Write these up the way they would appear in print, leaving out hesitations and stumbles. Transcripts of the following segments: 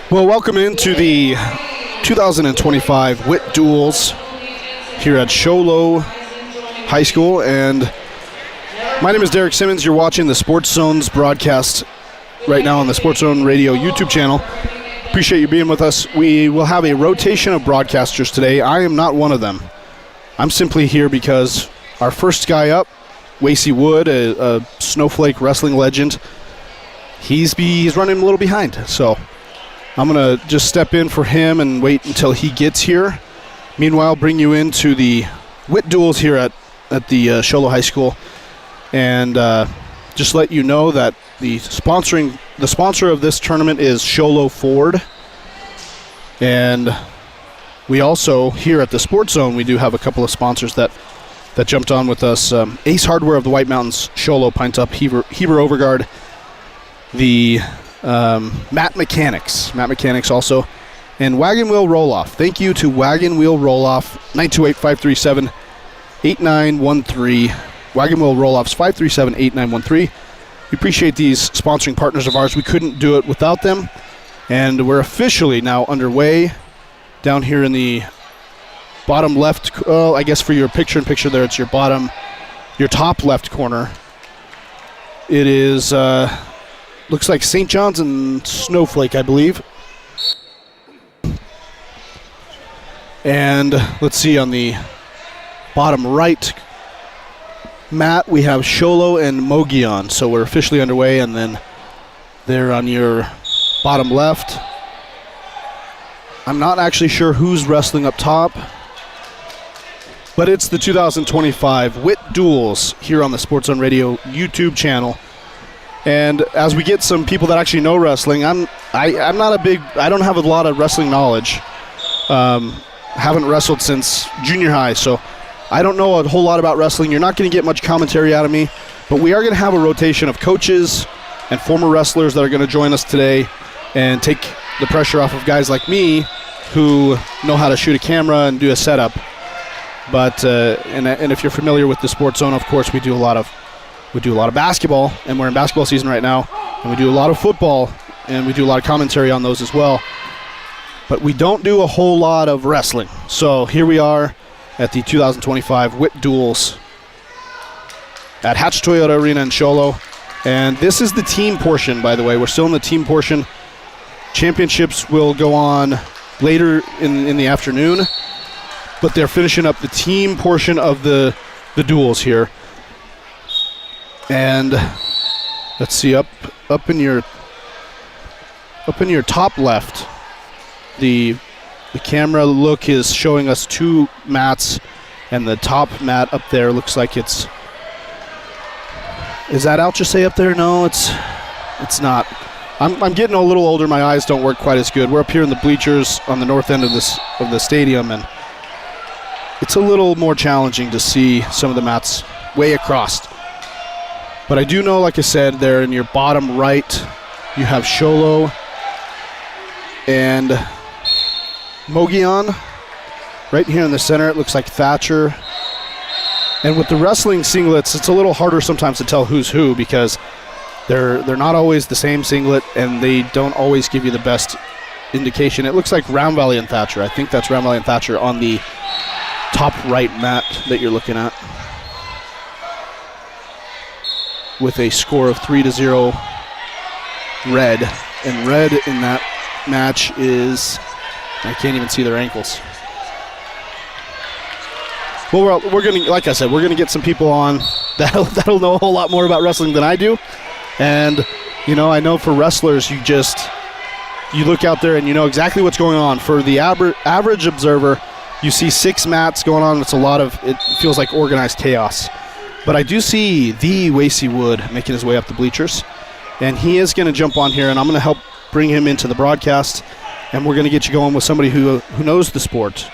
Well, welcome into the 2025 Witt Duels here at Sholo High School, and my name is Derek Simmons. You're watching the Sports Zone's broadcast right now on the Sports Zone Radio YouTube channel. Appreciate you being with us. We will have a rotation of broadcasters today. I am not one of them. I'm simply here because our first guy up, Wacy Wood, a Snowflake wrestling legend, he's running a little behind, so I'm going to just step in for him and wait until he gets here. Meanwhile, bring you into the Witt Duels here at the Sholo High School. And just let you know that the sponsor of this tournament is Sholo Ford. And we also, here at the Sports Zone, we do have a couple of sponsors that jumped on with us. Ace Hardware of the White Mountains, Sholo, Pint Up, Heber Overguard, the Matt Mechanics also, and Wagon Wheel Roll-Off. Thank you to Wagon Wheel Roll-Off, 928-537-8913. Wagon Wheel Roll-Off's 537-8913. We appreciate these sponsoring partners of ours. We couldn't do it without them, and we're officially now underway down here in the bottom left. I guess for your picture-in-picture there, it's your top left corner. It is looks like St. John's and Snowflake, I believe. And let's see, on the bottom right mat, we have Sholo and Mogion. So we're officially underway, and then there on your bottom left, I'm not actually sure who's wrestling up top, but it's the 2025 Witt Duels here on the Sports on Radio YouTube channel. And as we get some people that actually know wrestling, I don't have a lot of wrestling knowledge. Haven't wrestled since junior high, so I don't know a whole lot about wrestling. You're not going to get much commentary out of me, but we are going to have a rotation of coaches and former wrestlers that are going to join us today and take the pressure off of guys like me who know how to shoot a camera and do a setup. But and if you're familiar with the Sports Zone, of course, we do a lot of basketball, and we're in basketball season right now, and we do a lot of football, and we do a lot of commentary on those as well. But we don't do a whole lot of wrestling. So here we are at the 2025 Witt Duels at Hatch Toyota Arena in Sholo. And this is the team portion, by the way. We're still in the team portion. Championships will go on later in the afternoon, but they're finishing up the team portion of the duels here. And let's see, up in your top left, the camera look is showing us two mats, and the top mat up there looks like is that Alchase up there? No, it's not. I'm getting a little older. My eyes don't work quite as good. We're up here in the bleachers on the north end of the stadium, and it's a little more challenging to see some of the mats way across. But I do know, like I said, there in your bottom right, you have Sholo and Mogion. Right here in the center, it looks like Thatcher. And with the wrestling singlets, it's a little harder sometimes to tell who's who because they're not always the same singlet, and they don't always give you the best indication. It looks like Round Valley and Thatcher. I think that's Round Valley and Thatcher on the top right mat that you're looking at, with a score of 3-0 red. And red in that match is, I can't even see their ankles. Well, we're going to, like I said, we're going to get some people on that'll know a whole lot more about wrestling than I do. And, I know for wrestlers, you look out there and you know exactly what's going on. For the average observer, you see 6 mats going on. It feels like organized chaos. But I do see the Wacy Wood making his way up the bleachers, and he is going to jump on here, and I'm going to help bring him into the broadcast, and we're going to get you going with somebody who knows the sport.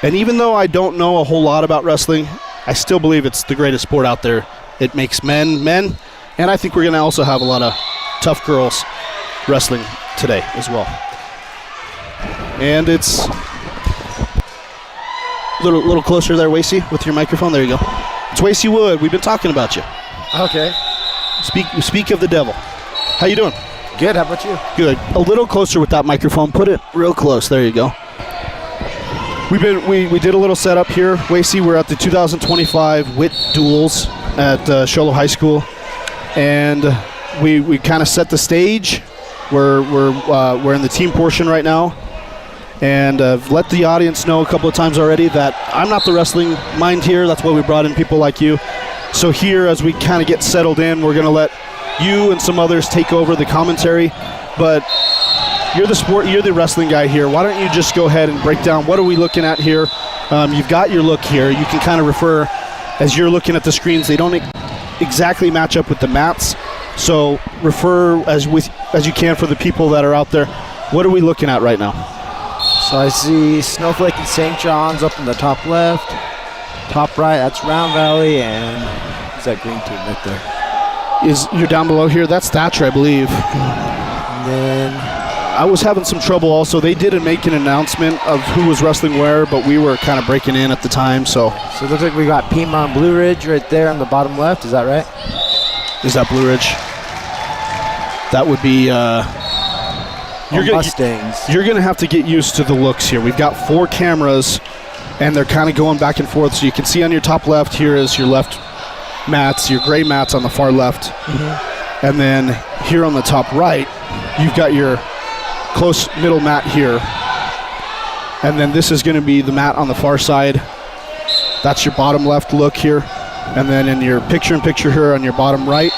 And even though I don't know a whole lot about wrestling, I still believe it's the greatest sport out there. It makes men, and I think we're going to also have a lot of tough girls wrestling today as well. And it's a little closer there, Wacy, with your microphone. There you go. It's Wacy Wood. We've been talking about you. Okay. Speak of the devil. How you doing? Good. How about you? Good. A little closer with that microphone. Put it real close. There you go. We did a little setup here. Wacy, we're at the 2025 Witt duels at Sholo High School, and we kind of set the stage. We're in the team portion right now, and let the audience know a couple of times already that I'm not the wrestling mind here. That's why we brought in people like you. So here, as we kind of get settled in, we're going to let you and some others take over the commentary, but you're the wrestling guy here. Why don't you just go ahead and break down what are we looking at here? You've got your look here. You can kind of refer as you're looking at the screens. They don't exactly match up with the mats, so refer as you can for the people that are out there. What are we looking at right now? So I see Snowflake and St. John's up in the top left, top right. That's Round Valley, and who's that green team right there? You're down below here. That's Thatcher, I believe. And then I was having some trouble also. They didn't make an announcement of who was wrestling where, but we were kind of breaking in at the time. So it looks like we got Pima and Blue Ridge right there on the bottom left. Is that right? Is that Blue Ridge? That would be Mustangs. You're going to have to get used to the looks here. We've got 4 cameras, and they're kind of going back and forth. So you can see on your top left here is your left mats, your gray mats on the far left. Mm-hmm. And then here on the top right, you've got your close middle mat here. And then this is going to be the mat on the far side. That's your bottom left look here. And then in your picture-in-picture here on your bottom right,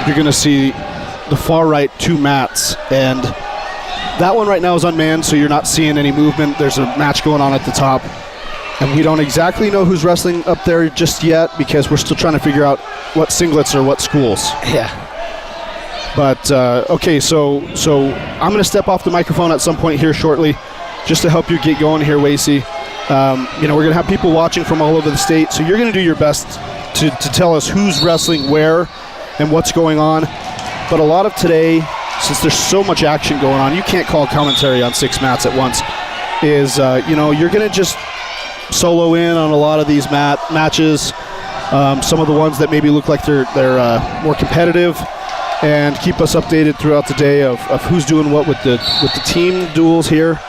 you're going to see the far right 2 mats. And that one right now is unmanned, so you're not seeing any movement. There's a match going on at the top. And we don't exactly know who's wrestling up there just yet because we're still trying to figure out what singlets or what schools. Yeah. But, okay, so I'm going to step off the microphone at some point here shortly just to help you get going here, Wacy. We're going to have people watching from all over the state, so you're going to do your best to tell us who's wrestling where and what's going on. But a lot of today, since there's so much action going on, you can't call commentary on 6 mats at once, you're going to just solo in on a lot of these matches, some of the ones that maybe look like they're more competitive, and keep us updated throughout the day of who's doing what with the team duels here.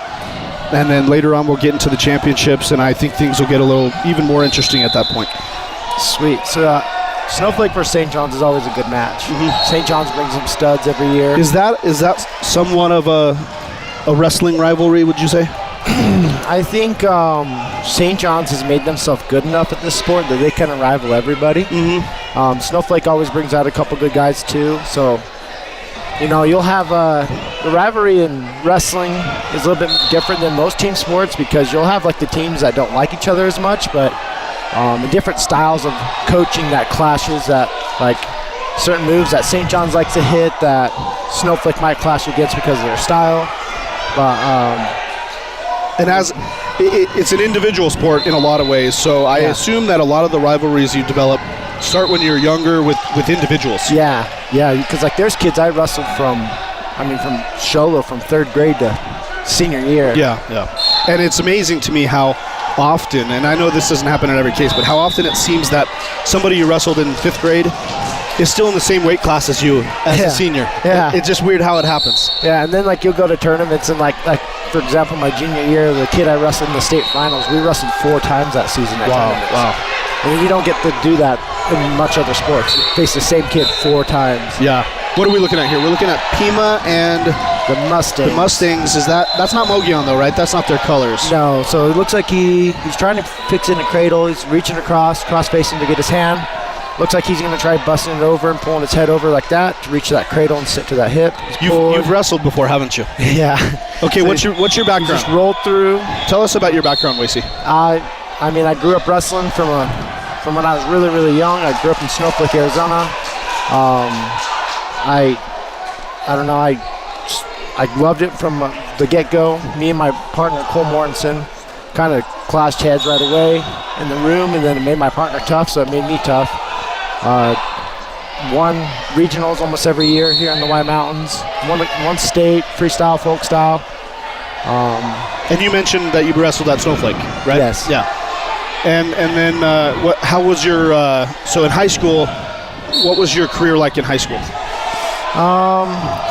And then later on we'll get into the championships, and I think things will get a little even more interesting at that point. Sweet. So Snowflake versus St. John's is always a good match. Mm-hmm. St. John's brings them studs every year. Is that somewhat of a wrestling rivalry, would you say? I think St. John's has made themselves good enough at this sport that they kind of rival everybody. Mm-hmm. Snowflake always brings out a couple good guys too. So, you'll have the rivalry in wrestling is a little bit different than most team sports because you'll have like the teams that don't like each other as much, but the different styles of coaching that clashes, that like certain moves that St. John's likes to hit that Snowflake might clash against because of their style. But and as it's an individual sport in a lot of ways, so I assume that a lot of the rivalries you develop start when you're younger with individuals. Yeah, because like there's kids I wrestled from Sholo from 3rd grade to senior year. Yeah. And it's amazing to me how often, and I know this doesn't happen in every case, but how often it seems that somebody you wrestled in 5th grade is still in the same weight class as you as a senior. Yeah. It's just weird how it happens. Yeah, and then like you'll go to tournaments and like for example, my junior year, the kid I wrestled in the state finals, we wrestled 4 times that season at tournaments. Wow. And you don't get to do that in much other sports. You face the same kid 4 times. Yeah. What are we looking at here? We're looking at Pima and the Mustangs. The Mustangs, that's not Mogion though, right? That's not their colors. No, so it looks like he's trying to fix in a cradle. He's reaching across facing to get his hand. Looks like he's going to try busting it over and pulling his head over like that to reach that cradle and sit to that hip. You've wrestled before, haven't you? Yeah. Okay, so what's your background? Just rolled through. Tell us about your background, Wacy. I grew up wrestling from when I was really, really young. I grew up in Snowflake, Arizona. I loved it from the get-go. Me and my partner, Cole Mortensen, kind of clashed heads right away in the room, and then it made my partner tough, so it made me tough. Won regionals almost every year here in the White Mountains. One state, freestyle, folk style. And you mentioned that you wrestled at Snowflake, right? Yes. Yeah. And then how was your so in high school? What was your career like in high school?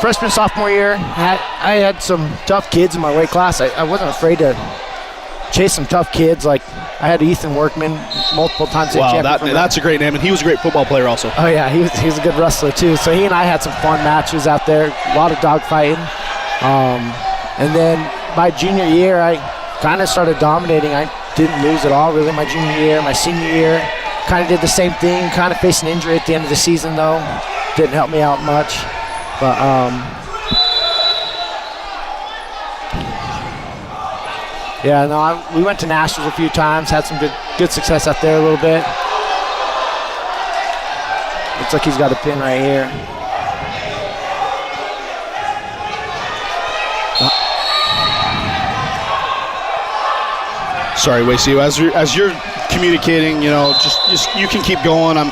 Freshman, sophomore year, I had some tough kids in my weight class. I wasn't afraid to chase some tough kids. Like, I had Ethan Workman multiple times. Wow, that's a great name, and he was a great football player also. Oh, yeah, he was a good wrestler, too. So he and I had some fun matches out there, a lot of dogfighting. And then my junior year, I kind of started dominating. I didn't lose at all, really, my junior year. My senior year, kind of did the same thing, kind of faced an injury at the end of the season, though. Didn't help me out much. But, yeah, no, we went to Nationals a few times, had some good success out there a little bit. Looks like he's got a pin right here. Sorry, Wacy. As you're communicating, just you can keep going. I'm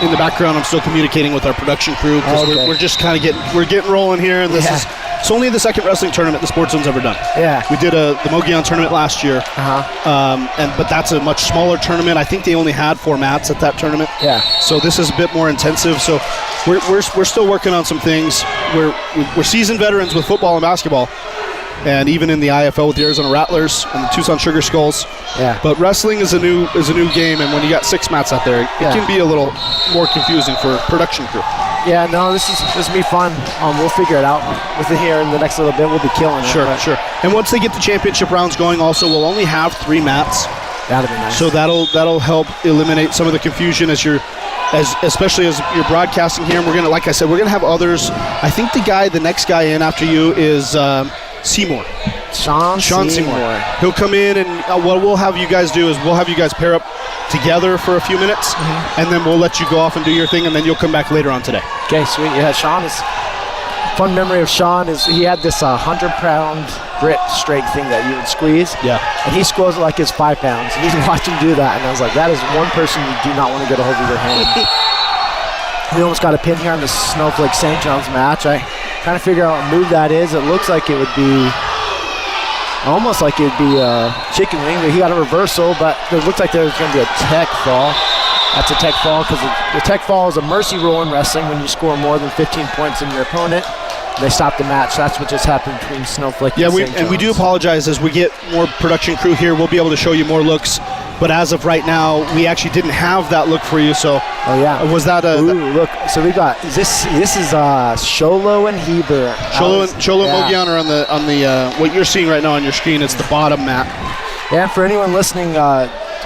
in the background. I'm still communicating with our production crew because we're just kind of getting rolling here. And it's only the second wrestling tournament the Sports Zone's ever done. Yeah, we did the Mogollon tournament last year. But that's a much smaller tournament. I think they only had 4 mats at that tournament. Yeah. So this is a bit more intensive. So we're still working on some things. We're seasoned veterans with football and basketball, and even in the IFL with the Arizona Rattlers and the Tucson Sugar Skulls. Yeah. But wrestling is a new game, and when you got 6 mats out there, it can be a little more confusing for production crew. Yeah, no, this will be fun. We'll figure it out with it here in the next little bit. We'll be killing it. Sure. And once they get the championship rounds going, also we'll only have 3 mats. That'll be nice. So that'll help eliminate some of the confusion especially as you're broadcasting here. And we're gonna, like I said, we're gonna have others. I think the next guy in after you is Seymour. Sean Seymour. He'll come in, and what we'll have you guys do is we'll have you guys pair up together for a few minutes, and then we'll let you go off and do your thing, and then you'll come back later on today. Okay, sweet. Yeah, Sean is. Fun memory of Sean is he had this 100-pound Brit straight thing that you would squeeze. Yeah. And he squeezed it like it's 5 pounds. And you can watch him do that, and I was like, that is one person you do not want to get a hold of your hand. We almost got a pin here on the Snowflake St. John's match. I kind of figure out what move that is. It looks like it would be almost like it would be a chicken wing, but he got a reversal, but it looks like there's going to be a tech fall. That's a tech fall because the tech fall is a mercy rule in wrestling when you score more than 15 points in your opponent. They stop the match. That's what just happened between Snowflake and St. John's. We do apologize. As we get more production crew here, we'll be able to show you more looks. But as of right now, we actually didn't have that look for you. So, was that a? Ooh, look. So we got this is Sholo and Heber. Sholo and Mogollon are on the what you're seeing right now on your screen. It's the bottom mat. Yeah, for anyone listening,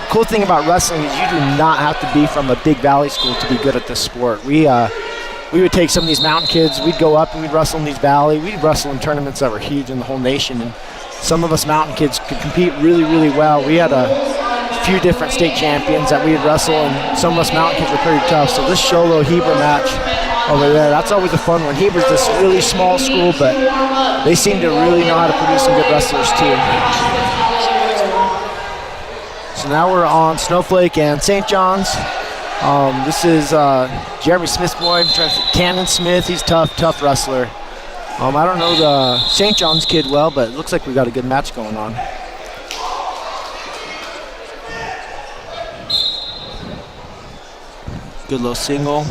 cool thing about wrestling is you do not have to be from a big valley school to be good at this sport. We would take some of these mountain kids, we'd go up and we'd wrestle in these valley. We'd wrestle in tournaments that were huge in the whole nation, and some of us mountain kids could compete really, really well. We had a few different state champions that we would wrestle, and some of us mountain kids were pretty tough. So this Sholo Heber match over there, that's always a fun one. Heber's this really small school, but they seem to really know how to produce some good wrestlers too. So now we're on Snowflake and St. John's. This is Jeremy Smith's boy, Cannon Smith. He's tough wrestler. I don't know the St. John's kid well, but it looks like we got a good match going on. Good little single.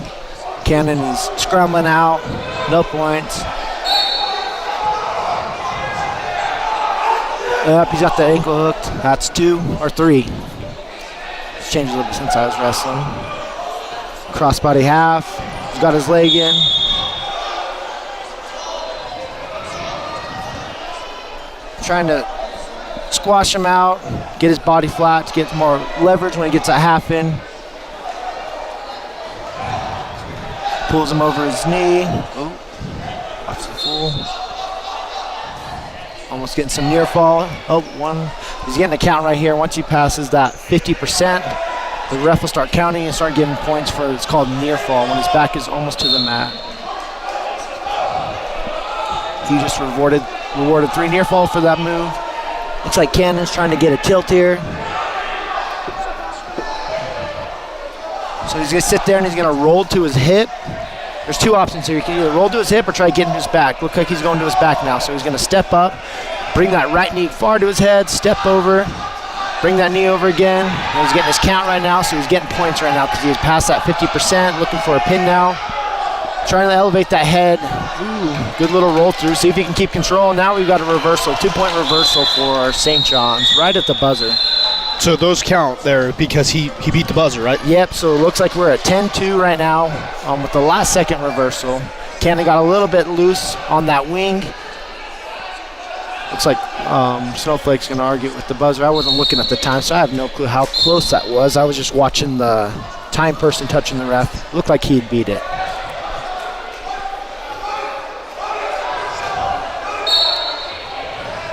Cannon is scrambling out, no points. Yep, he's got the ankle hooked. That's 2 or 3. It's changed a little bit since I was wrestling. Crossbody half. He's got his leg in. Trying to squash him out, get his body flat to get more leverage when he gets that half in. Pulls him over his knee. Oh, watch the full. Almost getting some near fall. Oh, one. He's getting a count right here. Once he passes that 50%, the ref will start counting and start giving points for it's called near fall when his back is almost to the mat. He just rewarded 3 near fall for that move. Looks like Cannon's trying to get a tilt here. So he's gonna sit there and he's gonna roll to his hip. There's 2 options here. He can either roll to his hip or try getting his back. Looks like he's going to his back now. So he's gonna step up, bring that right knee far to his head, step over, bring that knee over again. And he's getting his count right now, so he's getting points right now because he has passed that 50%, looking for a pin now. Trying to elevate that head. Ooh, good little roll through. See if he can keep control. Now we've got a reversal, 2-point reversal for St. John's, right at the buzzer. So those count there because he beat the buzzer, right? Yep, so it looks like we're at 10-2 right now with the last second reversal. Cannon got a little bit loose on that wing. Looks like Snowflake's going to argue with the buzzer. I wasn't looking at the time, so I have no clue how close that was. I was just watching the time person touching the ref. Looked like he'd beat it.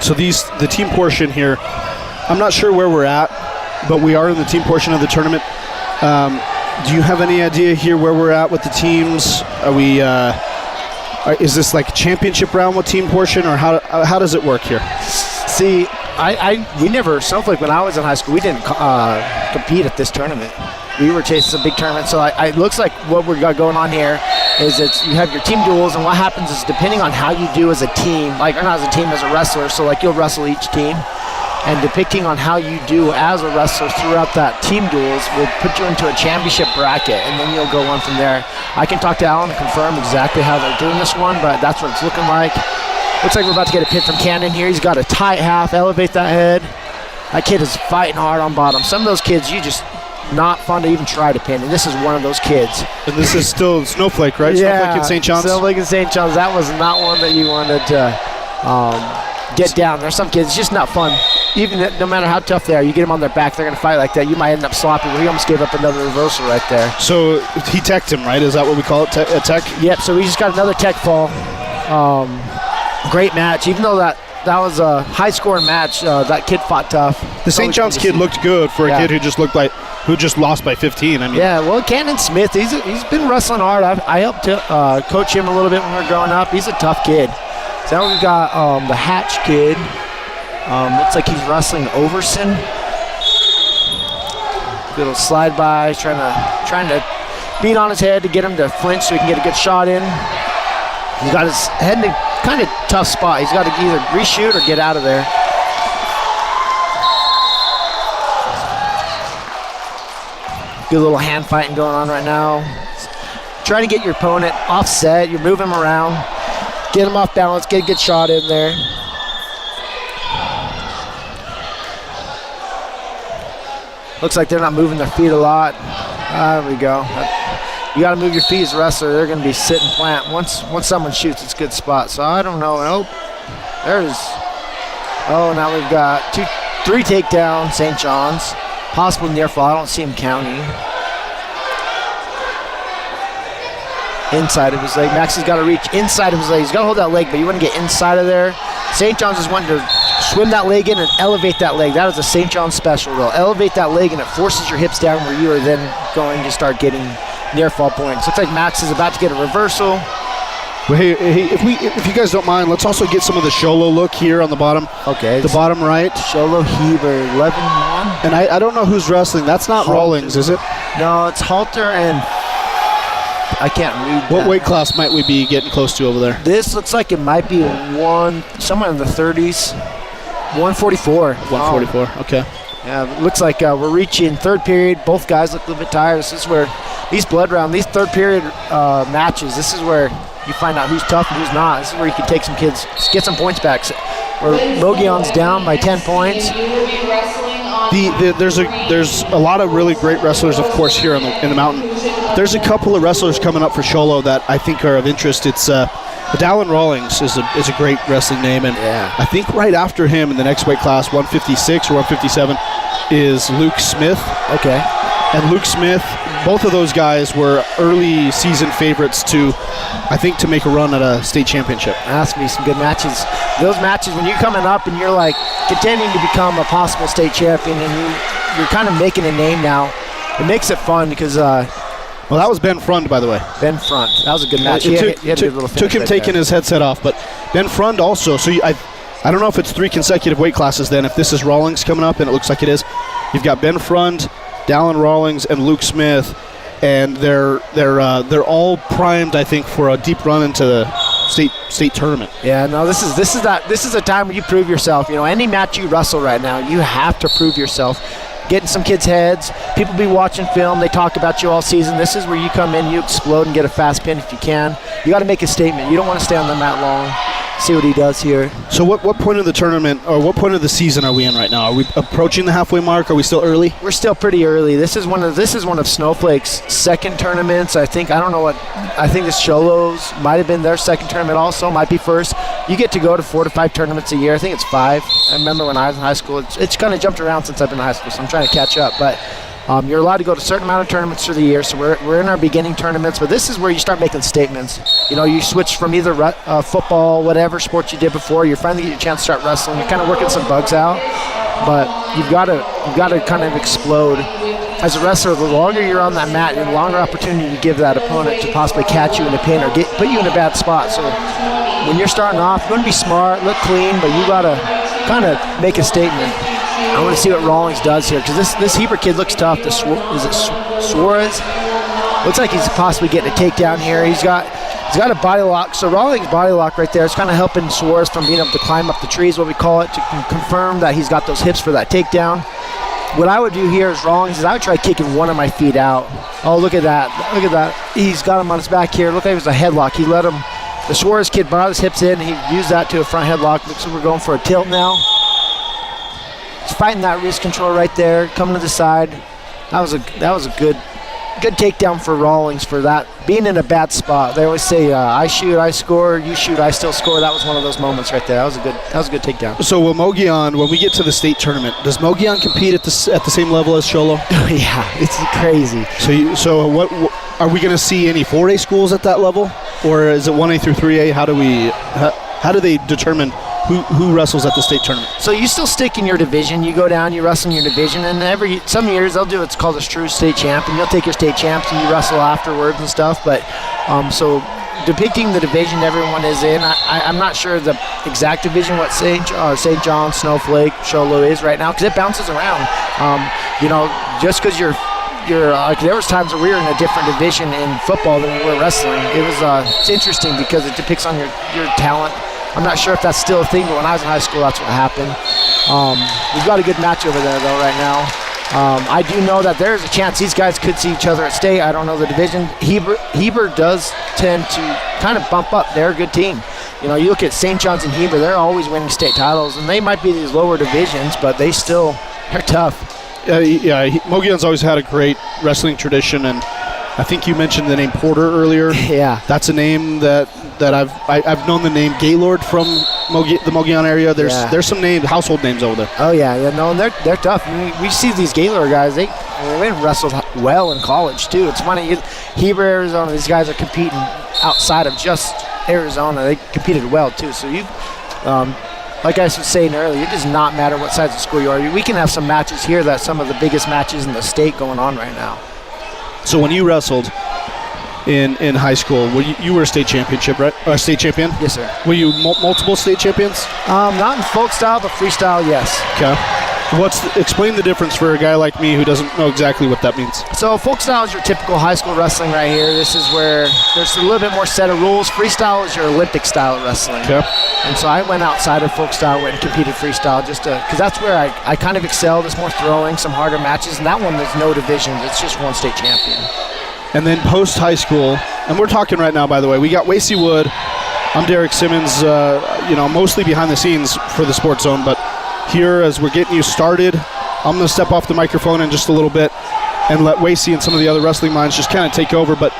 So the team portion here, I'm not sure where we're at, but we are in the team portion of the tournament. Do you have any idea here where we're at with the teams? Are we? Is this like championship round with team portion, or how does it work here? See, we never, Snowflake, when I was in high school, we didn't compete at this tournament. We were chasing some big tournaments, so it looks like what we got going on here is that you have your team duels, and what happens is depending on how you do as a team, or not as a team, as a wrestler, so like you'll wrestle each team, and depicting on how you do as a wrestler throughout that team duels will put you into a championship bracket, and then you'll go on from there. I can talk to Alan to confirm exactly how they're doing this one, but that's what it's looking like. Looks like we're about to get a pin from Cannon here. He's got a tight half, elevate that head. That kid is fighting hard on bottom. Some of those kids, you just not fun to even try to pin, and this is one of those kids. And this is still Snowflake, right? Yeah, Snowflake in St. John's? Snowflake in St. John's. That was not one that you wanted to get down. There's some kids, it's just not fun. Even no matter how tough they are, you get them on their back, they're going to fight like that. You might end up sloppy, but he almost gave up another reversal right there. So he teched him, right? Is that what we call it, a tech? Yep, so we just got another tech fall. Great match. Even though that was a high-scoring match, that kid fought tough. The St. John's kid looked good for a kid who just lost by 15. I mean, yeah, well, Cannon Smith, he's been wrestling hard. I helped coach him a little bit when we were growing up. He's a tough kid. So now we've got the Hatch kid. Looks like he's wrestling Overson. Little slide by, trying to beat on his head to get him to flinch so he can get a good shot in. He's got his head in a kind of tough spot. He's got to either reshoot or get out of there. Good little hand fighting going on right now. Try to get your opponent offset. You move him around, get him off balance, get a good shot in there. Looks like they're not moving their feet a lot. There we go. You got to move your feet as a wrestler. They're going to be sitting plant. Once someone shoots, it's a good spot. So I don't know. Now we've got 3 takedowns, St. John's. Possible near fall. I don't see him counting. Inside of his leg. Max has got to reach inside of his leg. He's got to hold that leg, but you want to get inside of there. St. John's is wanting to swim that leg in and elevate that leg. That is a St. John's special. They'll elevate that leg and it forces your hips down where you are then going to start getting near fall points. Looks like Max is about to get a reversal. Well, hey, if you guys don't mind, let's also get some of the Sholo look here on the bottom. Okay. The bottom right. Sholo Heber, 11-1. And I don't know who's wrestling. That's not Halter. Rawlings, is it? No, it's Halter and I can't read What that. weight class might we be getting close to over there? This looks like it might be somewhere in the 30s. 144. 144, okay. Yeah, it looks like we're reaching third period. Both guys look a little bit tired. This is where these third period matches, this is where you find out who's tough and who's not. This is where you can take some kids, get some points back. Where Mogion's down by 10 points. There's a lot of really great wrestlers, of course, here in the mountain. There's a couple of wrestlers coming up for Sholo that I think are of interest. It's Dallin Rawlings is a great wrestling name, and I think right after him in the next weight class, 156 or 157, is Luke Smith. Okay. And Luke Smith, both of those guys were early season favorites to make a run at a state championship. That's going to be some good matches. Those matches, when you're coming up and you're like contending to become a possible state champion and you're kind of making a name now, it makes it fun because well, that was Ben Frund, by the way. Ben Frund. That was a good match. Took him taking his headset off, but Ben Frund also. So I don't know if it's 3 consecutive weight classes then, if this is Rawlings coming up, and it looks like it is. You've got Ben Frund, Dallin Rawlings, and Luke Smith, and they're all primed, I think, for a deep run into the state tournament. Yeah, no, this is a time when you prove yourself. You know, any match you wrestle right now, you have to prove yourself. get in some kids' heads. People be watching film. They talk about you all season. This is where you come in, you explode and get a fast pin if you can. You got to make a statement. You don't want to stay on the mat long. See what he does here. So what point of the tournament, or what point of the season are we in right now? Are we approaching the halfway mark? Are we still early? We're still pretty early. This is one of Snowflake's second tournaments. I think this Cholos might have been their second tournament also, might be first. You get to go to 4 to 5 tournaments a year. I think it's 5. I remember when I was in high school. It's kind of jumped around since I've been in high school, so I'm trying to catch up. But you're allowed to go to a certain amount of tournaments through the year, so we're in our beginning tournaments, but this is where you start making statements. You know, you switch from either football, whatever sport you did before, you're finally getting a chance to start wrestling, you're kind of working some bugs out, but you've got to kind of explode. As a wrestler, the longer you're on that mat, the longer opportunity you give that opponent to possibly catch you in a pin or put you in a bad spot. So when you're starting off, you want to be smart, look clean, but you got to kind of make a statement. I want to see what Rawlings does here, because this Heber kid looks tough. Is it Suarez? Looks like he's possibly getting a takedown here. He's got a body lock. So Rawlings' body lock right there is kind of helping Suarez from being able to climb up the trees, what we call it, to confirm that he's got those hips for that takedown. What I would do here is Rawlings is I would try kicking one of my feet out. Oh, look at that. Look at that. He's got him on his back here. Look like it was a headlock. He let him, the Suarez kid brought his hips in. He used that to a front headlock. Looks like we're going for a tilt now. He's fighting that wrist control right there, coming to the side. That was a good takedown for Rawlings for that being in a bad spot. They always say, "I shoot, I score. You shoot, I still score." That was one of those moments right there. That was a good takedown. So will Mogollon, when we get to the state tournament, does Mogollon compete at the same level as Cholo? Yeah, it's crazy. So what are we going to see any 4A schools at that level, or is it 1A through 3A? How do they determine who wrestles at the state tournament? So you still stick in your division. You go down, you wrestle in your division, and some years they'll do what's called a true state champ, and you'll take your state champs and you wrestle afterwards and stuff. But so depicting the division everyone is in, I'm not sure the exact division what St. John, Snowflake, Cholo is right now, because it bounces around. Just because you're like, there was times where we were in a different division in football than we were wrestling. It's interesting because it depicts on your talent. I'm not sure if that's still a thing, but when I was in high school, that's what happened. We've got a good match over there, though, right now. I do know that there's a chance these guys could see each other at state. I don't know the division. Heber does tend to kind of bump up. They're a good team. You know, you look at St. John's and Heber, they're always winning state titles, and they might be these lower divisions, but they're tough. Mogollon's always had a great wrestling tradition, and I think you mentioned the name Porter earlier. Yeah. That's a name that I've known the name Gaylord from the Mogollon area. There's some household names over there. Oh yeah, no, and they're tough. I mean, we see these Gaylord guys. They wrestled well in college too. It's funny. Heber, Arizona. These guys are competing outside of just Arizona. They competed well too. So like I was saying earlier, it does not matter what size of school you are. We can have some matches here that's some of the biggest matches in the state going on right now. So when you wrestled in high school, you were a state championship, right? A state champion? Yes, sir. Were you multiple state champions? Not in folk style, but freestyle, yes. Okay. Explain the difference for a guy like me who doesn't know exactly what that means. So folk style is your typical high school wrestling right here. This is where there's a little bit more set of rules. Freestyle is your Olympic style wrestling. Okay. And so I went outside of folk style, went and competed freestyle because that's where I kind of excelled. It's more throwing, some harder matches, and that one there's no divisions. It's just one state champion. And then post high school, and we're talking right now, by the way, we got Wacy Wood. I'm Derek Simmons, mostly behind the scenes for the Sports Zone, but here as we're getting you started, I'm going to step off the microphone in just a little bit and let Wacy and some of the other wrestling minds just kind of take over. But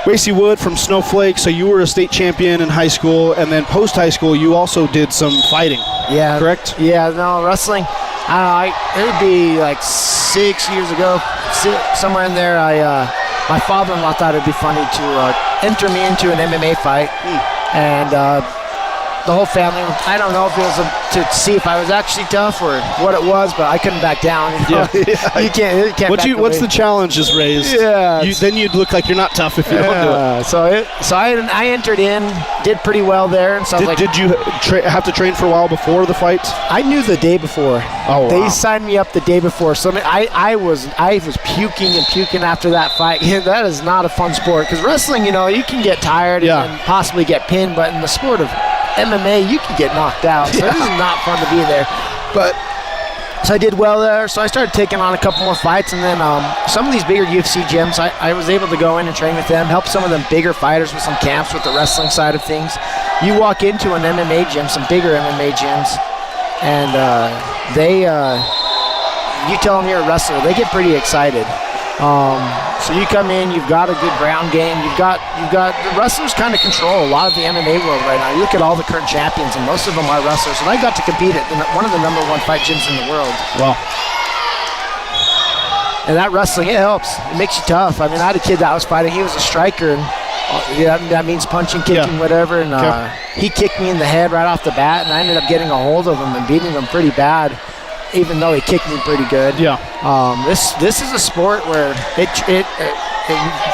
Wacy Wood from Snowflake, so you were a state champion in high school, and then post high school you also did some fighting. Yeah. Correct? Yeah, no, wrestling. It would be like 6 years ago, somewhere in there. My father-in-law thought it'd be funny to enter me into an MMA fight, and the whole family, I don't know if it was to see if I was actually tough or what it was, but I couldn't back down. You can't What's the challenge is raised? Yeah. Then you'd look like you're not tough if you don't do it. So I entered in, did pretty well there. And so did you have to train for a while before the fight? I knew the day before. Oh, wow. They signed me up the day before. So I was puking and puking after that fight. That is not a fun sport, because wrestling, you can get tired and possibly get pinned, but in the sport of MMA, you can get knocked out. So this is not fun to be there. But So I did well there. So I started taking on a couple more fights, and then some of these bigger UFC gyms, I was able to go in and train with them, help some of them bigger fighters with some camps with the wrestling side of things. You walk into an MMA gym, some bigger MMA gyms, and you tell them you're a wrestler, they get pretty excited. So you come in, you've got a good ground game. You've got the wrestlers kind of control a lot of the MMA world right now. You look at all the current champions, and most of them are wrestlers. And I got to compete at one of the #1 fight gyms in the world. Wow. And that wrestling, it helps. It makes you tough. I mean, I had a kid that I was fighting. He was a striker, and that means punching, kicking, whatever. And he kicked me in the head right off the bat, and I ended up getting a hold of him and beating him pretty bad, even though he kicked me pretty good. Yeah. This is a sport where it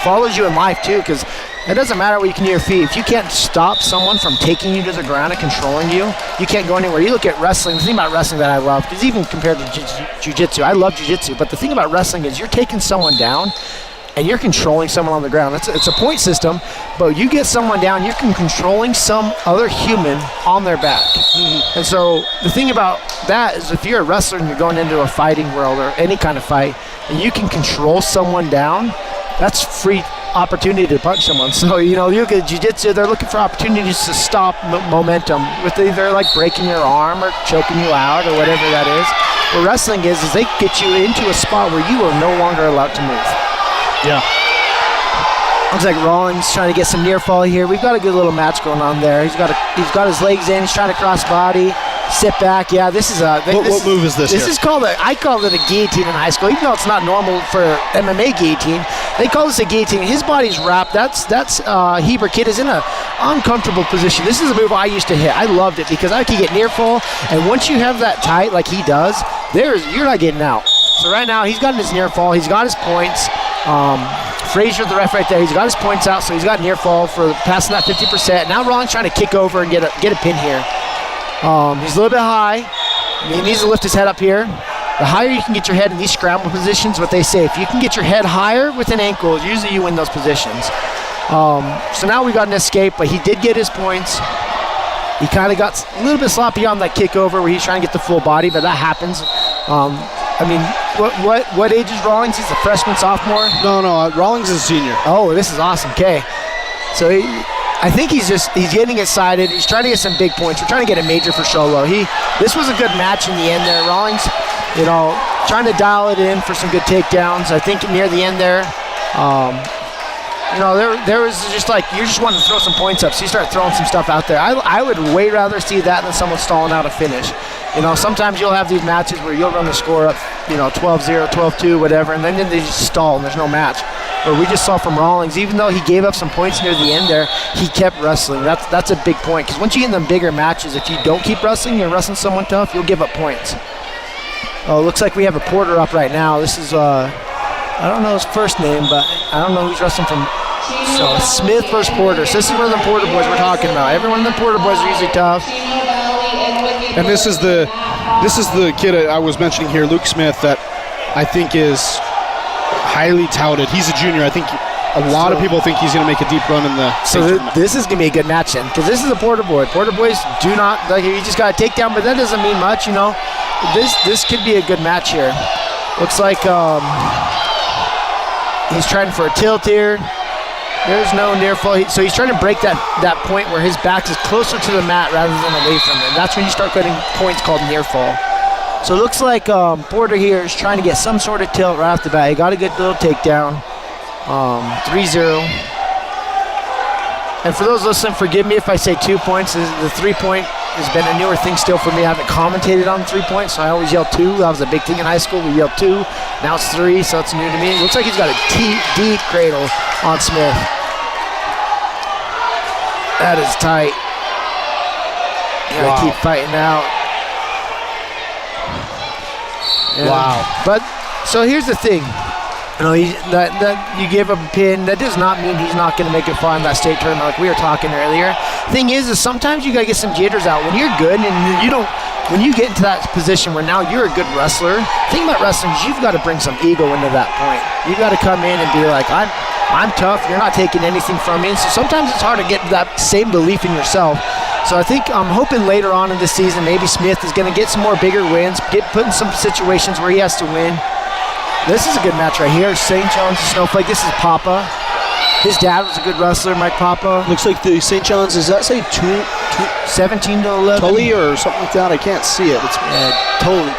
follows you in life too, because it doesn't matter what you can do your feet. If you can't stop someone from taking you to the ground and controlling you, you can't go anywhere. You look at wrestling. The thing about wrestling that I love, because even compared to jiu-jitsu, I love jiu-jitsu, but the thing about wrestling is you're taking someone down and you're controlling someone on the ground. It's a point system, but you get someone down, you're controlling some other human on their back. And so the thing about that is, if you're a wrestler and you're going into a fighting world or any kind of fight, and you can control someone down, that's free opportunity to punch someone. So, you look at jiu-jitsu, they're looking for opportunities to stop momentum with either like breaking your arm or choking you out or whatever that is. What wrestling is they get you into a spot where you are no longer allowed to move. Yeah. Looks like Rawlings trying to get some near fall here. We've got a good little match going on there. He's got his legs in. He's trying to cross body, sit back. Yeah, this is a. What move is this? This is called I called it a guillotine in high school, even though it's not normal for MMA guillotine. They call this a guillotine. His body's wrapped. That's Heber Kid is in an uncomfortable position. This is a move I used to hit. I loved it because I could get near fall, and once you have that tight like he does, you're not getting out. So right now he's got his near fall. He's got his points. Frazier, the ref right there, he's got his points out, so he's got near fall for passing that 50%. Now Ron's trying to kick over and get a pin here. He's a little bit high. He needs to lift his head up here. The higher you can get your head in these scramble positions, what they say, if you can get your head higher with an ankle, usually you win those positions. So now we got an escape, but he did get his points. He kind of got a little bit sloppy on that kick over where he's trying to get the full body, but that happens. I mean, what age is Rawlings? He's a freshman, sophomore? No, Rawlings is a senior. Oh, this is awesome. Okay. So I think he's getting excited. He's trying to get some big points. We're trying to get a major for Sholo. This was a good match in the end there. Rawlings, trying to dial it in for some good takedowns. I think near the end there, there was just like, you just wanted to throw some points up, so you start throwing some stuff out there. I would way rather see that than someone stalling out a finish. Sometimes you'll have these matches where you'll run the score up, 12-0, 12-2, whatever, and then they just stall and there's no match. But we just saw from Rawlings, even though he gave up some points near the end there, he kept wrestling. That's a big point, because once you get in them bigger matches, if you don't keep wrestling, you're wrestling someone tough, you'll give up points. Oh, looks like we have a Porter up right now. This is, I don't know his first name, but I don't know who's wrestling from. So Smith versus Porter. So this is one of the Porter boys we're talking about. Every one of the Porter boys are usually tough. And this is the kid I was mentioning here, Luke Smith, that I think is highly touted. He's a junior. I think a lot of people think he's going to make a deep run in the. So this is going to be a good match then, because this is a Porter boy. Porter boys do not like, you just got a takedown, but that doesn't mean much, This could be a good match here. Looks like he's trying for a tilt here. There's no near fall. So he's trying to break that point where his back is closer to the mat rather than away from it. That's when you start getting points called near fall. So it looks like Porter here is trying to get some sort of tilt right off the bat. He got a good little takedown. 3-0. And for those listening, forgive me if I say 2 points. The 3-point has been a newer thing still for me. I haven't commentated on 3 points, so I always yell 2. That was a big thing in high school. We yelled 2. Now it's 3, so it's new to me. It looks like he's got a deep cradle on Smith. That is tight. Gotta keep fighting out. And, wow. But, so here's the thing. You give up a pin, that does not mean he's not going to make it far in that state tournament like we were talking earlier. Thing is sometimes you got to get some jitters out. When you're good and when you get into that position where now you're a good wrestler, the thing about wrestling is you've got to bring some ego into that point. You've got to come in and be like, I'm tough, you're not taking anything from me. And so sometimes it's hard to get that same belief in yourself. So I think I'm hoping later on in the season, maybe Smith is going to get some more bigger wins, put in some situations where he has to win. This is a good match right here. St. John's and Snowflake. This is Papa. His dad was a good wrestler, Mike Papa. Looks like the St. John's, does that say 17 to 11? Tully or something like that? I can't see it. It's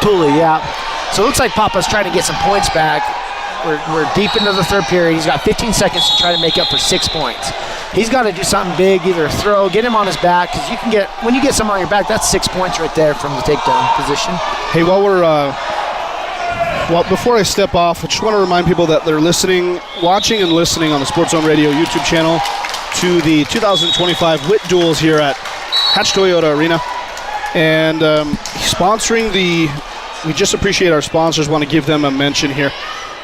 Tully, yeah. So it looks like Papa's trying to get some points back. We're deep into the third period. He's got 15 seconds to try to make up for 6 points. He's got to do something big, either throw, get him on his back, because when you get someone on your back, that's 6 points right there from the takedown position. Hey, before I step off, I just want to remind people that they're watching and listening on the Sports Zone Radio YouTube channel to the 2025 Witt Duels here at Hatch Toyota Arena. And sponsoring we just appreciate our sponsors, want to give them a mention here.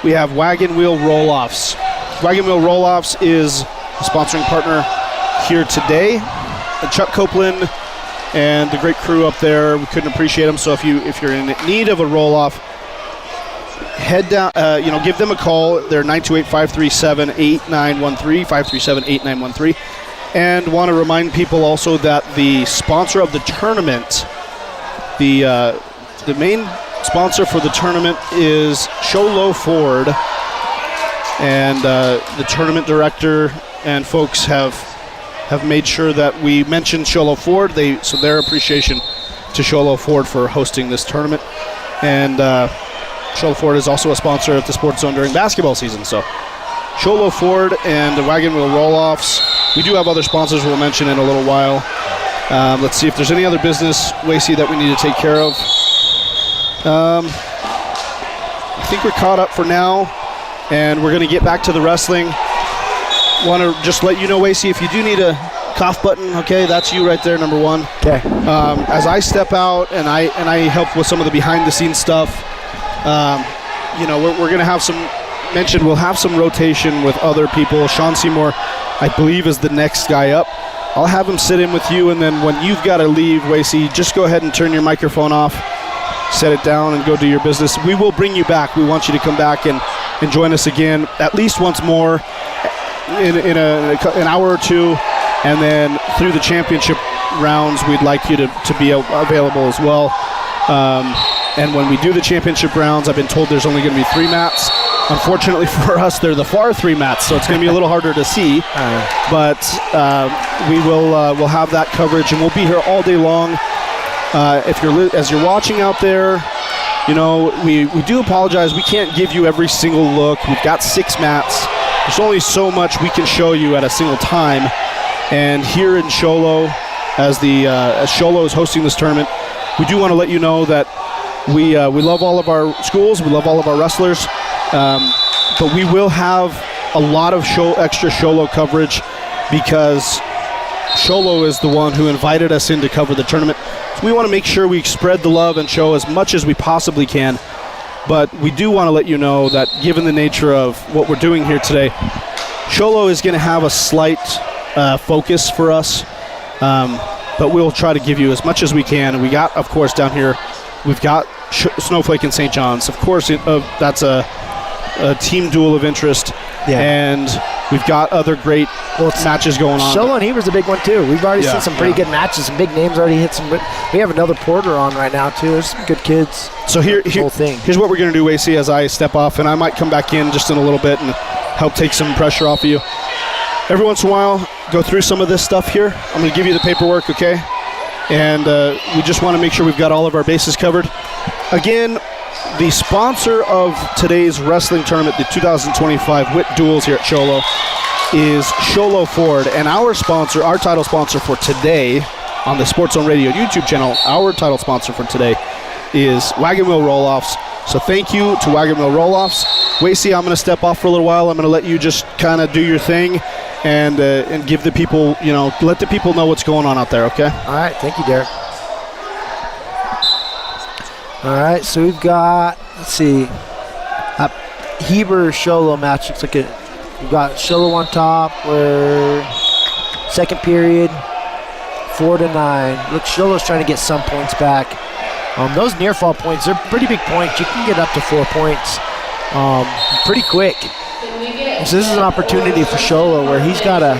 We have Wagon Wheel Roll-Offs. Wagon Wheel Roll-Offs is a sponsoring partner here today. Chuck Copeland and the great crew up there, we couldn't appreciate them. So if you're in need of a roll-off, head down, give them a call. They're 928-537-8913, 537-8913. And want to remind people also that the sponsor of the tournament, the main sponsor for the tournament is Sholo Ford, and the tournament director and folks have made sure that we mention Sholo Ford. So their appreciation to Sholo Ford for hosting this tournament. And Sholo Ford is also a sponsor at the Sports Zone during basketball season. So Sholo Ford and the Wagon Wheel Roll-Offs. We do have other sponsors we'll mention in a little while. Let's see if there's any other business, Wacy, that we need to take care of. I think we're caught up for now, and we're going to get back to the wrestling. Want to just let you know, Wacy, if you do need a cough button, okay, that's you right there, number one. Okay. As I step out and I help with some of the behind-the-scenes stuff, we're going to have we'll have some rotation with other people. Sean Seymour, I believe, is the next guy up. I'll have him sit in with you, and then when you've got to leave, Wacy, just go ahead and turn your microphone off, set it down, and go do your business. We will bring you back. We want you to come back and join us again at least once more in an hour or two, and then through the championship rounds, we'd like you to be available as well. And when we do the championship rounds, I've been told there's only going to be 3 mats. Unfortunately for us, they're the far 3 mats, so it's going to be a little harder to see. But we'll have that coverage, and we'll be here all day long. As you're watching out there, we do apologize. We can't give you every single look. We've got 6 mats. There's only so much we can show you at a single time. And here in Sholo, as Sholo is hosting this tournament, we do want to let you know that we love all of our schools, we love all of our wrestlers, but we will have a lot of extra Sholo coverage because Sholo is the one who invited us in to cover the tournament. So we want to make sure we spread the love and show as much as we possibly can. But we do want to let you know that given the nature of what we're doing here today, Sholo is going to have a slight focus for us, but we'll try to give you as much as we can. And we got, of course, down here, we've got Snowflake and St. John's. Of course, that's a team duel of interest. Yeah. And we've got other great matches going on. Sholo and Heber's a big one, too. We've already seen some pretty good matches. Some big names already hit some. We have another Porter on right now, too. There's some good kids. So here's what we're going to do, Wacy, as I step off, and I might come back in just in a little bit and help take some pressure off of you. Every once in a while, go through some of this stuff here. I'm going to give you the paperwork, okay? And we just want to make sure we've got all of our bases covered. Again, the sponsor of today's wrestling tournament, the 2025 Witt Duels here at Sholo, is Sholo Ford. And our title sponsor for today on the Sports Zone Radio YouTube channel, our title sponsor for today is Wagon Wheel Roll-Offs. So thank you to Wagon Wheel Roll-Offs. Wacy, I'm going to step off for a little while. I'm going to let you just kind of do your thing and give the people, let the people know what's going on out there, okay? All right. Thank you, Derek. All right, so we've got, let's see, Heber Sholo match. Looks like we've got Sholo on top. We're second period, 4-9. Look, Sholo's trying to get some points back. Those near fall points, they're pretty big points. You can get up to 4 points pretty quick. So this is an opportunity for Sholo where he's got to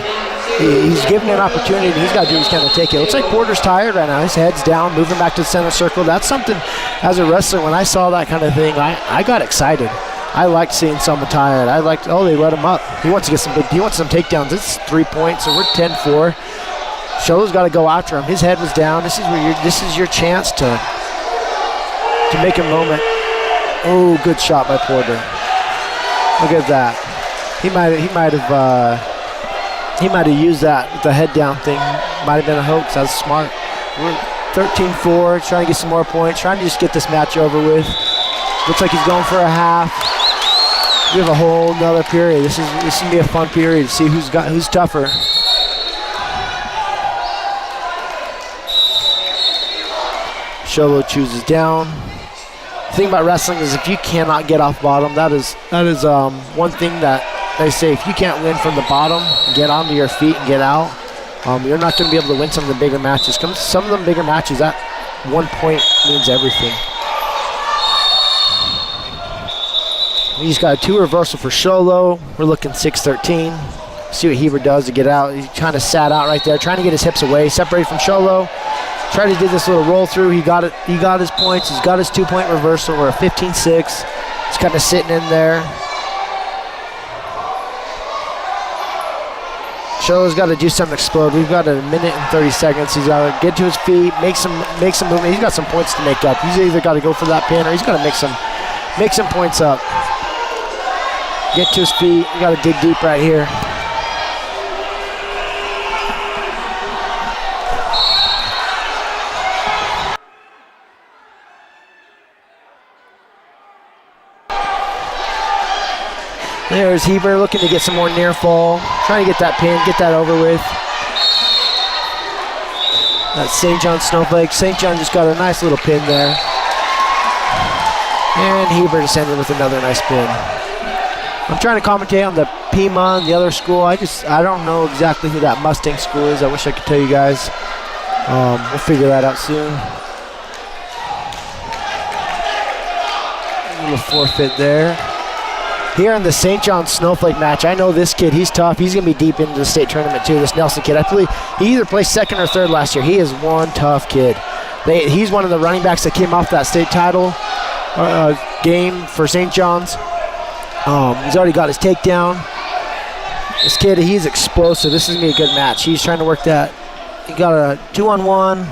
he's given an opportunity, and he's got to do his kind of take it. Looks like Porter's tired right now. His head's down, moving back to the center circle. That's something, as a wrestler, when I saw that kind of thing, I got excited. I liked seeing someone tired. I liked, they let him up. He wants to get he wants some takedowns. It's 3 points, so we're 10-4. Sholo's got to go after him. His head was down. This is your chance to make a moment. Oh, good shot by Porter. Look at that. He might have used that with the head down thing. Might have been a hoax. That's smart. We're 13-4, trying to get some more points, trying to just get this match over with. Looks like he's going for a half. We have a whole nother period. This is gonna be a fun period to see who's tougher. Sholo chooses down. The thing about wrestling is if you cannot get off bottom, that is one thing that they say, if you can't win from the bottom, get onto your feet and get out, you're not going to be able to win some of the bigger matches. Some of them bigger matches, that 1 point means everything. He's got a 2 reversal for Sholo. We're looking 6-13. See what Heber does to get out. He kind of sat out right there, trying to get his hips away, separated from Sholo. Tried to do this little roll through. He got it. He got his points. He's got his 2-point reversal. We're at 15-6. He's kind of sitting in there. Sholo's got to do something to explode. We've got a minute and 30 seconds. He's got to get to his feet, make some movement. He's got some points to make up. He's either got to go for that pin or he's got to make some points up. Get to his feet. You got to dig deep right here. There's Heber looking to get some more near fall. Trying to get that pin, get that over with. That's St. John Snowflake. St. John just got a nice little pin there. And Heber just ended with another nice pin. I'm trying to commentate on the Pima and the other school. I don't know exactly who that Mustang school is. I wish I could tell you guys. We'll figure that out soon. A little forfeit there. Here in the St. John Snowflake match, I know this kid, he's tough. He's going to be deep into the state tournament too, this Nelson kid. I believe he either placed second or third last year. He is one tough kid. He's one of the running backs that came off that state title game for St. John's. He's already got his takedown. This kid, he's explosive. This is going to be a good match. He's trying to work that. He got a 2-on-1.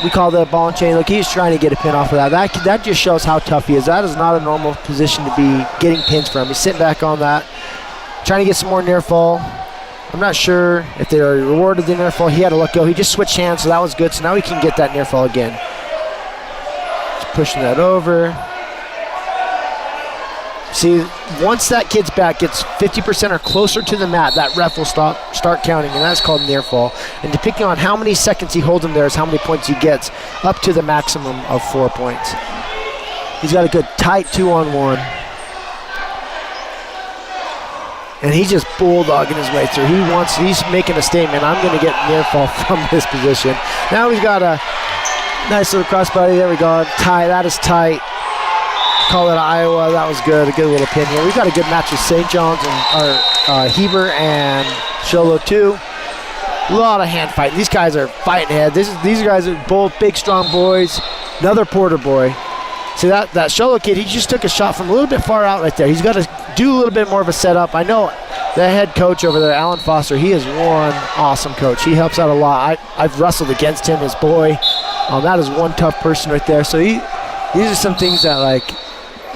We call that ball and chain. Look, he's trying to get a pin off of that. That just shows how tough he is. That is not a normal position to be getting pins from. He's sitting back on that, trying to get some more near fall. I'm not sure if they already rewarded the near fall. He had to let go. He just switched hands, so that was good. So now he can get that near fall again. Just pushing that over. See, once that kid's back gets 50% or closer to the mat, that ref will start counting, and that's called near fall. And depending on how many seconds he holds him there is how many points he gets, up to the maximum of 4 points. He's got a good tight 2-on-1. And he's just bulldogging his way through. He's making a statement. I'm going to get near fall from this position. Now he's got a nice little crossbody. There we go. Tight. That is tight. Call it Iowa. That was good. A good little pin here. We've got a good match with St. John's and Heber and Sholo too. A lot of hand fighting. These guys are fighting head. These guys are both big, strong boys. Another Porter boy. See that Sholo kid, he just took a shot from a little bit far out right there. He's got to do a little bit more of a setup. I know the head coach over there, Alan Foster, he is one awesome coach. He helps out a lot. I've wrestled against him, his boy. That is one tough person right there. So these are some things that, like,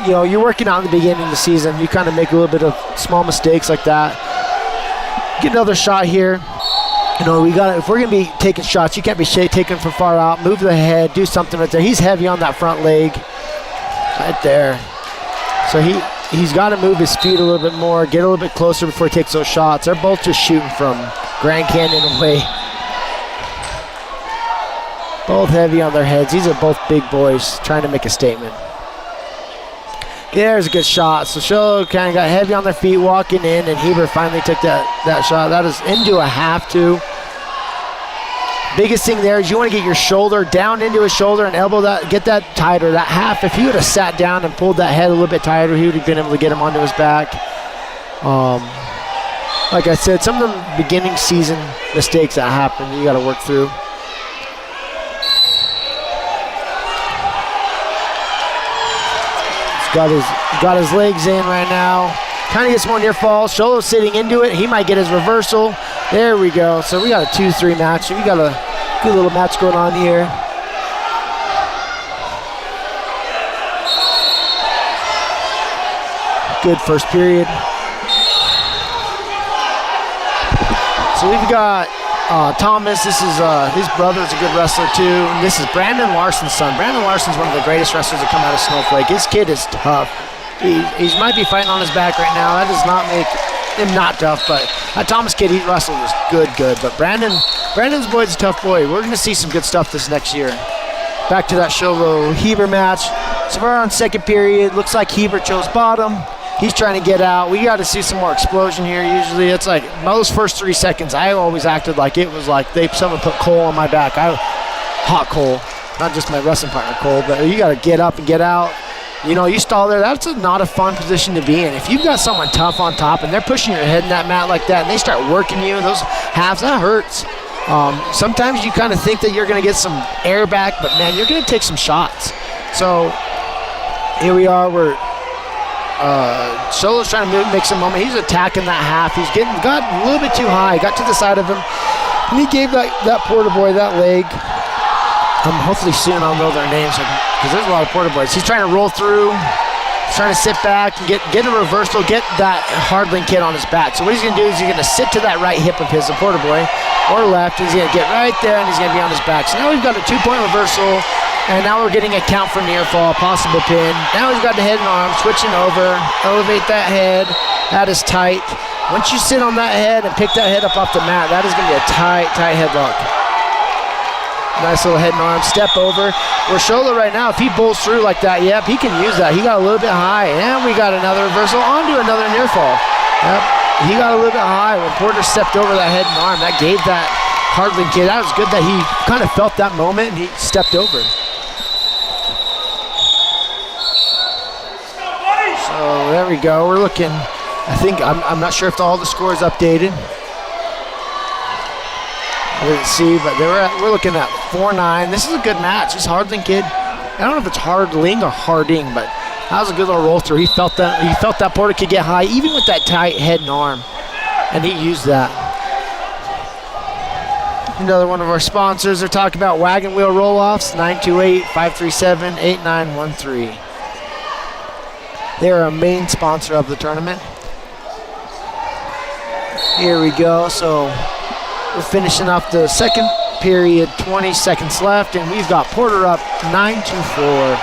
you know, you're working out in the beginning of the season. You kind of make a little bit of small mistakes like that. Get another shot here. You know, if we're going to be taking shots, you can't be taking from far out. Move the head, do something right there. He's heavy on that front leg. Right there. So he's got to move his feet a little bit more, get a little bit closer before he takes those shots. They're both just shooting from Grand Canyon away. Both heavy on their heads. These are both big boys trying to make a statement. There's a good shot. So Sholo kind of got heavy on their feet walking in, and Heber finally took that shot. That is into a half too. Biggest thing there is you want to get your shoulder down into his shoulder and elbow that, get that tighter. That half, if he would have sat down and pulled that head a little bit tighter, he would have been able to get him onto his back. like I said, some of the beginning season mistakes that happen, you got to work through. Got his legs in right now. Kind of gets more near fall. Sholo's sitting into it. He might get his reversal. There we go. So we got a 2-3 match. We got a good little match going on here. Good first period. So we've got Thomas. This is his brother's a good wrestler too. And this is Brandon Larson's son. Brandon Larson's one of the greatest wrestlers to come out of Snowflake. His kid is tough. He might be fighting on his back right now. That does not make him not tough, but that Thomas kid, he wrestled was good. But Brandon's boy's a tough boy. We're going to see some good stuff this next year. Back to that Sholo Heber match. So we're on second period. Looks like Heber chose bottom. He's trying to get out. We got to see some more explosion here. Usually it's like those first 3 seconds, I always acted like it was like someone put coal on my back. Hot coal, not just my wrestling partner coal, but you got to get up and get out. You know, you stall there, that's not a fun position to be in. If you've got someone tough on top and they're pushing your head in that mat like that and they start working you, those halves, that hurts. Sometimes you kind of think that you're going to get some air back, but man, you're going to take some shots. So here we are, Sholo's trying to make some moment. He's attacking that half. He's got a little bit too high, got to the side of him, and he gave that Porter boy that leg. Hopefully soon I'll know their names, because there's a lot of Porter boys. He's trying to roll through. He's trying to sit back and get a reversal, get that hardling kid on his back. So what he's going to do is he's going to sit to that right hip of his, the Porter boy, or left. He's going to get right there, and he's going to be on his back. So now we've got a 2-point reversal, and now we're getting a count for near fall, possible pin. Now he's got the head and arm, switching over, elevate that head. That is tight. Once you sit on that head and pick that head up off the mat, that is going to be a tight headlock. Nice little head and arm, step over. Where Sholo right now, if he bowls through like that, yep, he can use that. He got a little bit high, and we got another reversal onto another near fall. Yep, he got a little bit high. When Porter stepped over that head and arm, that gave that hardling kid, that was good that he kind of felt that moment and he stepped over. So there we go. We're looking, I think, I'm not sure if all the scores updated. I didn't see, but we're looking at 4-9. This is a good match. This hardling kid, I don't know if it's hardling or harding, but that was a good little roll through. He felt that Porter could get high, even with that tight head and arm, and he used that. Another one of our sponsors. They're talking about wagon wheel roll-offs, 928-537-8913. They're a main sponsor of the tournament. Here we go. So we're finishing off the second period, 20 seconds left, and we've got Porter up 9-4.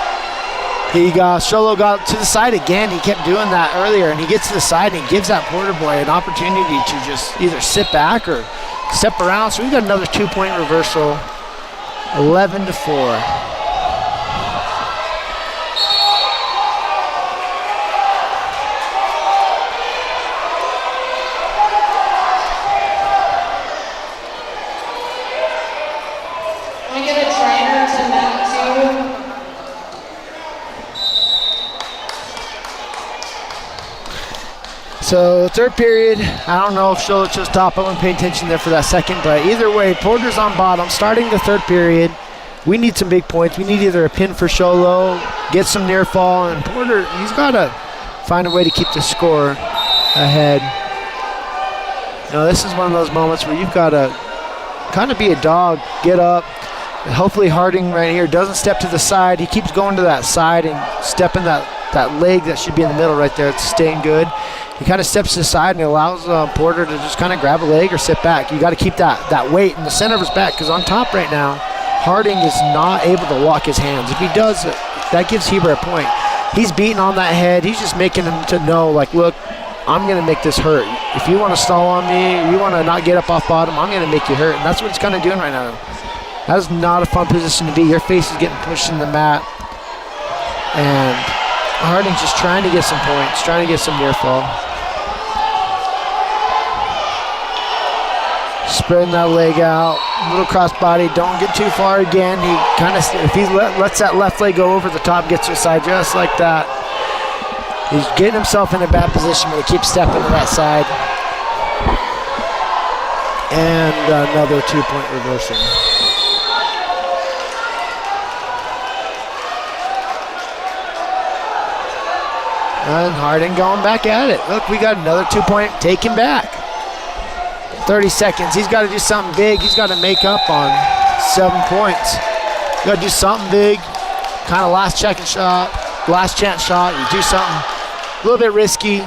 Sholo got to the side again. He kept doing that earlier, and he gets to the side and he gives that Porter boy an opportunity to just either sit back or step around. So we've got another 2-point reversal, 11-4. So third period, I don't know if Sholo chose top. I wasn't paying attention there for that second, but either way, Porter's on bottom. Starting the third period, we need some big points. We need either a pin for Sholo, get some near fall, and Porter, he's got to find a way to keep the score ahead. You know, this is one of those moments where you've got to kind of be a dog, get up. And hopefully Harding right here doesn't step to the side. He keeps going to that side and stepping that leg that should be in the middle right there. It's staying good. He kind of steps to the side and it allows Porter to just kind of grab a leg or sit back. You got to keep that weight in the center of his back, because on top right now, Harding is not able to walk his hands. If he does, that gives Heber a point. He's beating on that head. He's just making him to know, like, look, I'm going to make this hurt. If you want to stall on me, you want to not get up off bottom, I'm going to make you hurt. And that's what he's kind of doing right now. That is not a fun position to be. Your face is getting pushed in the mat. And Harding's just trying to get some points, trying to get some near fall. Spreading that leg out, little cross body, don't get too far again. He kind of, if he lets that left leg go over the top, gets to the side just like that. He's getting himself in a bad position, but he keeps stepping to that side. And another 2-point reversal. And Harding going back at it. Look, we got another 2-point taken back. 30 seconds. He's got to do something big. He's got to make up on 7 points. Got to do something big. Kind of last chance shot. You do something a little bit risky.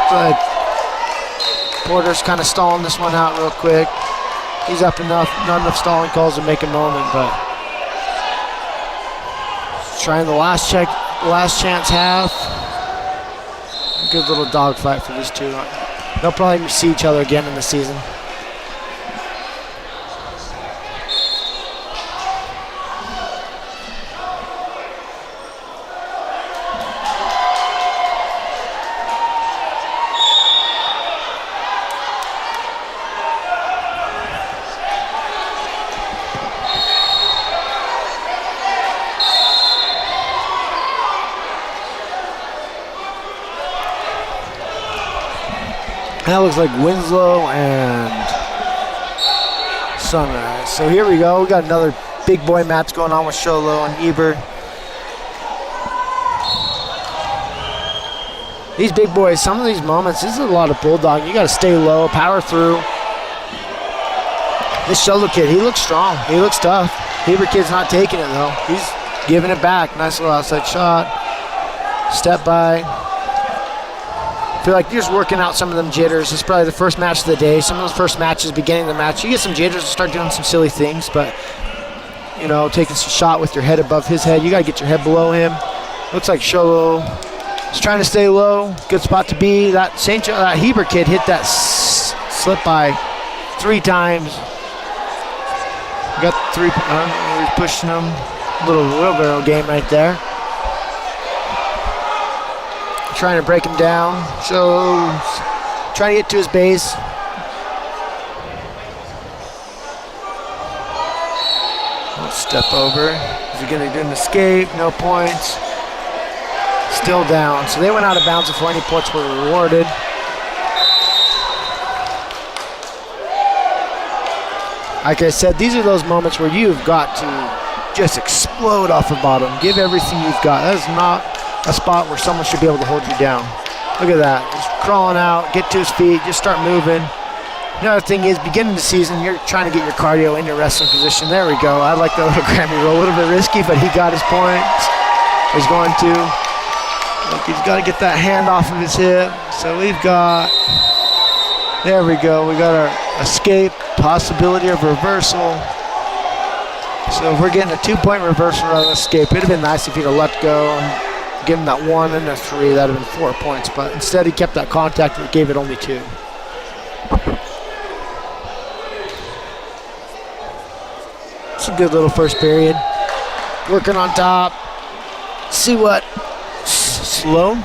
But Porter's kind of stalling this one out real quick. He's up enough. Not enough stalling calls to make a moment, but trying the last chance half. Good little dogfight for these two. They'll probably see each other again in the season. That looks like Winslow and Sunrise. So here we go. We got another big boy match going on with Sholo and Eber. These big boys, some of these moments, this is a lot of bulldog. You got to stay low, power through. This Sholo kid, he looks strong. He looks tough. Eber kid's not taking it though. He's giving it back. Nice little outside shot. Step by. I feel like you're just working out some of them jitters. It's probably the first match of the day. Some of those first matches, beginning of the match, you get some jitters and start doing some silly things, but, you know, taking some shot with your head above his head. You got to get your head below him. Looks like Sholo is trying to stay low. Good spot to be. That Heber kid hit that slip by 3 times. Got 3, we're pushing him. Little wheelbarrow game right there. Trying to break him down. Shows trying to get to his base. Step over. Is he going to do an escape? No points. Still down. So they went out of bounds before any points were rewarded. Like I said, these are those moments where you've got to just explode off the bottom. Give everything you've got. That is not a spot where someone should be able to hold you down. Look at that. Just crawling out, get to his feet, just start moving. Another thing is, beginning the season, you're trying to get your cardio in your wrestling position. There we go. I like that little Grammy roll. A little bit risky, but he got his points. He's going to. Look, he's got to get that hand off of his hip. So we've got, there we go. We got our escape, possibility of reversal. So if we're getting a 2-point reversal on escape, it'd have been nice if he'd have let go and give him that 1 and a 3. That'd have been 4 points, but instead he kept that contact and gave it only 2. It's a good little first period. Working on top. See what Sloan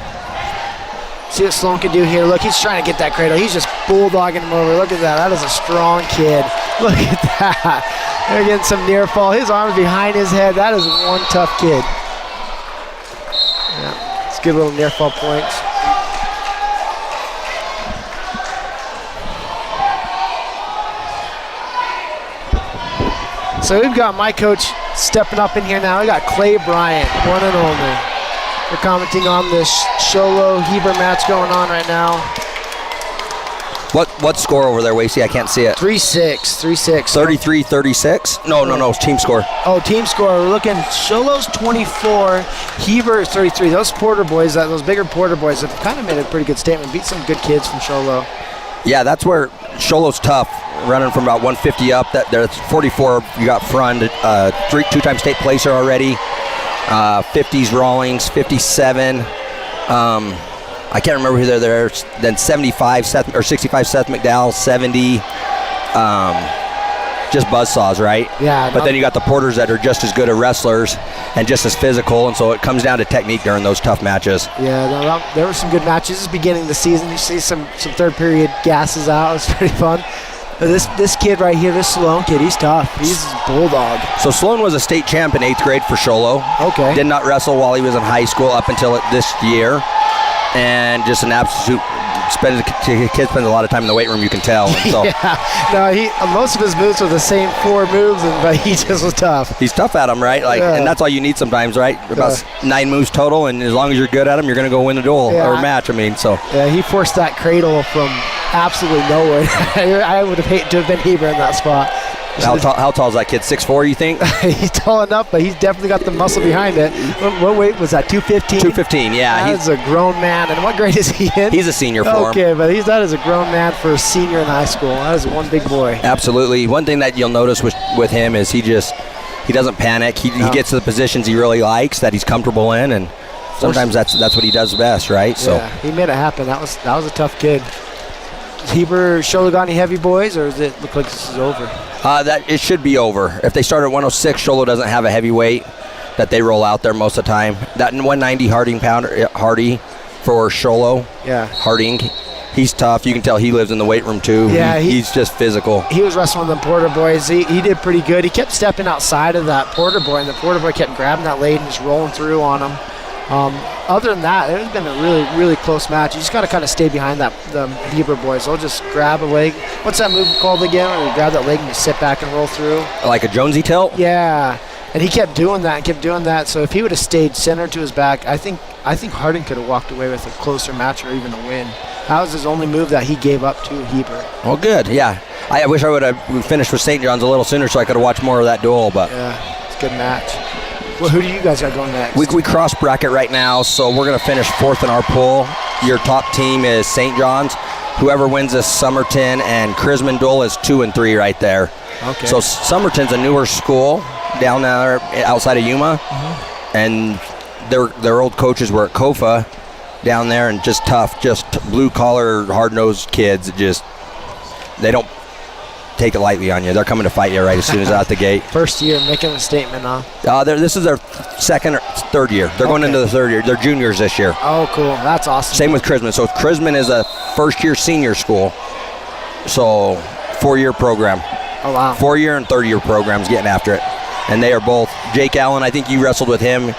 can do here. Look, he's trying to get that cradle. He's just bulldogging him over. Look at that. That is a strong kid. Look at that. They're getting some near fall. His arm's behind his head. That is one tough kid. Yeah, it's good little near fall points. So we've got my coach stepping up in here now. We got Clay Bryant, one and only. We're commenting on this Sholo Heber match going on right now. What score over there, Wacy? I can't see it. 3-6. 33-36? No, it's team score. Oh, team score. We're looking, Sholo's 24, Heber 33. Those Porter boys, those bigger Porter boys have kind of made a pretty good statement. Beat some good kids from Sholo. Yeah, that's where Sholo's tough, running from about 150 up. There's 44 you got front, 2-time state placer already. 50s Rawlings, 57. I can't remember who they're there. Then 75 or 65 Seth McDowell, 70. Just buzzsaws, right? Yeah. But then you got the Porters that are just as good as wrestlers and just as physical, and so it comes down to technique during those tough matches. Yeah, there were some good matches. This is beginning of the season. You see some third period gasses out. It's pretty fun. But this kid right here, this Sloan kid, he's tough. He's a bulldog. So Sloan was a state champ in 8th grade for Sholo. Okay. Did not wrestle while he was in high school up until this year. And just an absolute kid spends a lot of time in the weight room, you can tell. And so Most of his moves were the same 4 moves, but he just was tough. He's tough at them, right? And that's all you need sometimes, right? About 9 moves total, and as long as you're good at them, you're going to go win the duel or match. Yeah, he forced that cradle from absolutely nowhere. I would have hated to have been Heber in that spot. How tall is that kid? 6'4", you think? He's tall enough, but he's definitely got the muscle behind it. What weight was that, 215? 215, yeah. He's a grown man. And what grade is he in? He's a senior for him. Okay, but that is a grown man for a senior in high school. That is one big boy. Absolutely. One thing that you'll notice with him is he doesn't panic. He gets to the positions he really likes, that he's comfortable in, and sometimes that's what he does best, right? Yeah, he made it happen. That was a tough kid. Heber, Sholo got any heavy boys, or does it look like this is over? That it should be over. If they start at 106, Sholo doesn't have a heavyweight that they roll out there most of the time. That 190 Hardy for Sholo. Yeah. Harding, he's tough. You can tell he lives in the weight room too. Yeah, he's just physical. He was wrestling with the Porter boys. He did pretty good. He kept stepping outside of that Porter boy, and the Porter boy kept grabbing that leg and just rolling through on him. Other than that, it has been a really, really close match. You just got to kind of stay behind the Heber boys. They'll just grab a leg. What's that move called again? Where you grab that leg and you sit back and roll through? Like a Jonesy tilt? Yeah. And he kept doing that. So if he would have stayed centered to his back, I think Harding could have walked away with a closer match or even a win. That was his only move that he gave up to Heber. Well, good. Yeah. I wish I would have finished with St. John's a little sooner so I could have watched more of that duel. But yeah, it's a good match. Well, who do you guys got going next? We cross bracket right now, so we're going to finish 4th in our pool. Your top team is St. John's. Whoever wins this Somerton and Chrisman duel is 2 and 3 right there. Okay. So Somerton's a newer school down there outside of Yuma, and their old coaches were at Kofa down there, and just tough, just blue-collar, hard-nosed kids. They don't take it lightly on you. They're coming to fight you right as soon as out the gate. First year, making a statement, huh? This is their second or third year. They're going into the third year. They're juniors this year. Oh, cool. That's awesome. Same with Chrisman. So Chrisman is a first-year senior school. So 4-year program. Oh, wow. 4-year and third-year programs getting after it. And they are both. Jake Allen, I think you wrestled with him.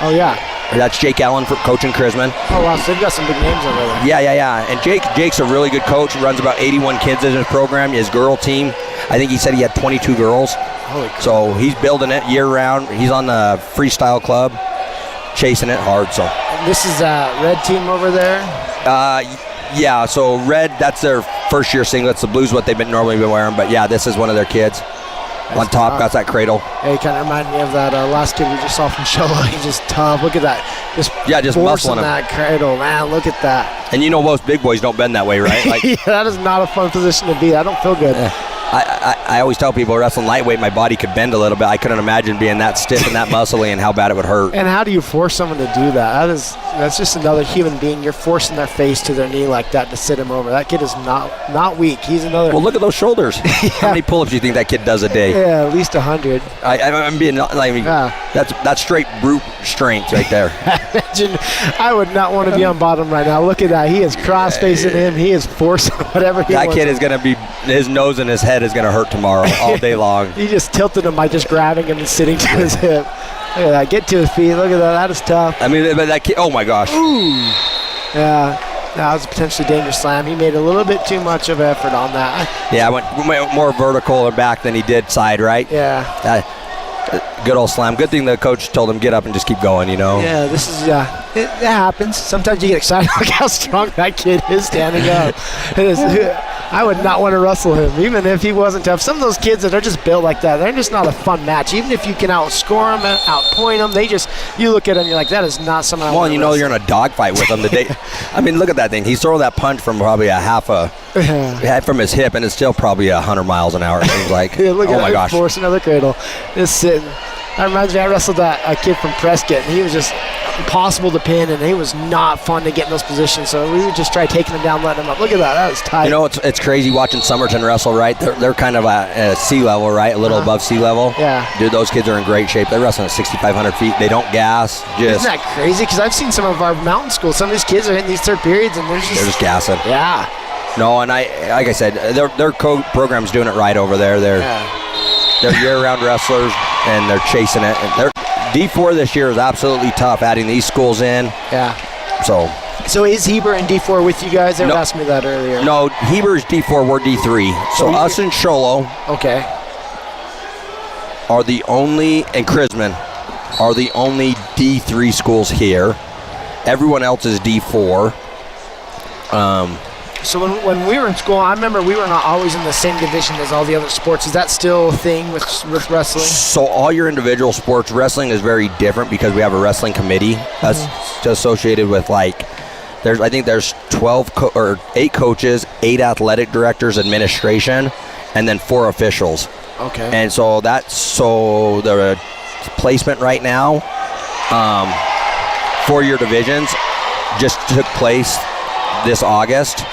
Oh, yeah. That's Jake Allen for coaching Chrisman. Oh, wow. So they've got some big names over there. Yeah. And Jake's a really good coach. He runs about 81 kids in his program. His girl team, I think he said he had 22 girls. Holy cow. So he's building it year-round. He's on the freestyle club, chasing it hard. So this is that red team over there? Yeah, so red, that's their first-year singlets. The blue's what they've normally been wearing. But, yeah, this is one of their kids. On top, got that cradle. Yeah, he kind of reminded me of that last kid we just saw from Sholo. He's just tough. Look at that. Just muscling him. That cradle, man. Look at that. And most big boys don't bend that way, right? Like, yeah, that is not a fun position to be. I don't feel good. I always tell people wrestling lightweight, my body could bend a little bit. I couldn't imagine being that stiff and that muscly and how bad it would hurt. And how do you force someone to do that? That's just another human being. You're forcing their face to their knee like that to sit him over. That kid is not weak. He's another. Well, look at those shoulders. Yeah. How many pull-ups do you think that kid does a day? Yeah, at least 100. I'm being. That's straight brute strength right there. Imagine, I would not want to be on bottom right now. Look at that. He is cross-facing him. He is forcing whatever he wants. That kid is going to be. His nose and his head is going to hurt tomorrow all day long. He just tilted him by just grabbing him and sitting to his hip. Look at that. Get to his feet. Look at that. That is tough. I mean, but that kid. Oh my gosh. Ooh. Yeah. That was a potentially dangerous slam. He made a little bit too much of effort on that. Yeah, went more vertical or back than he did side, right? Yeah. Good old slam. Good thing the coach told him get up and just keep going, Yeah, this is, it happens. Sometimes you get excited. Look how strong that kid is standing up. I would not want to wrestle him, even if he wasn't tough. Some of those kids that are just built like that, they're just not a fun match. Even if you can outscore them, outpoint them, you look at them, you're like, that is not something I want to wrestle. You're in a dogfight with him today. I mean, look at that thing. He's throwing that punch from probably from his hip, and it's still probably 100 miles an hour, it seems like. Yeah, look oh at my gosh. Force another cradle. Just sitting. That reminds me, I wrestled a kid from Prescott, and he was just impossible to pin, and he was not fun to get in those positions. So we would just try taking him down, letting him up. Look at that. That was tight. It's crazy watching Somerton wrestle, right? They're kind of at sea level, right? A little above sea level. Yeah. Dude, those kids are in great shape. They're wrestling at 6,500 feet. They don't gas. Isn't that crazy? Because I've seen some of our mountain schools. Some of these kids are hitting these third periods, and they're just gassing. Yeah. No, and like I said, their program's doing it right over there. They're year-round wrestlers, and they're chasing it. And D4 this year is absolutely tough, adding these schools in. Yeah. So So is Heber in D4 with you guys? They were No. asking me that earlier. No, Heber's D4, we're D3. So us and Sholo Okay. are the only, and Chrisman are the only D3 schools here. Everyone else is D4. So when we were in school, I remember we were not always in the same division as all the other sports. Is that still a thing with wrestling? So all your individual sports, wrestling is very different because we have a wrestling committee that's associated with I think there's 8 coaches, 8 athletic directors, administration, and then 4 officials. Okay. And so the placement right now for your divisions just took place this August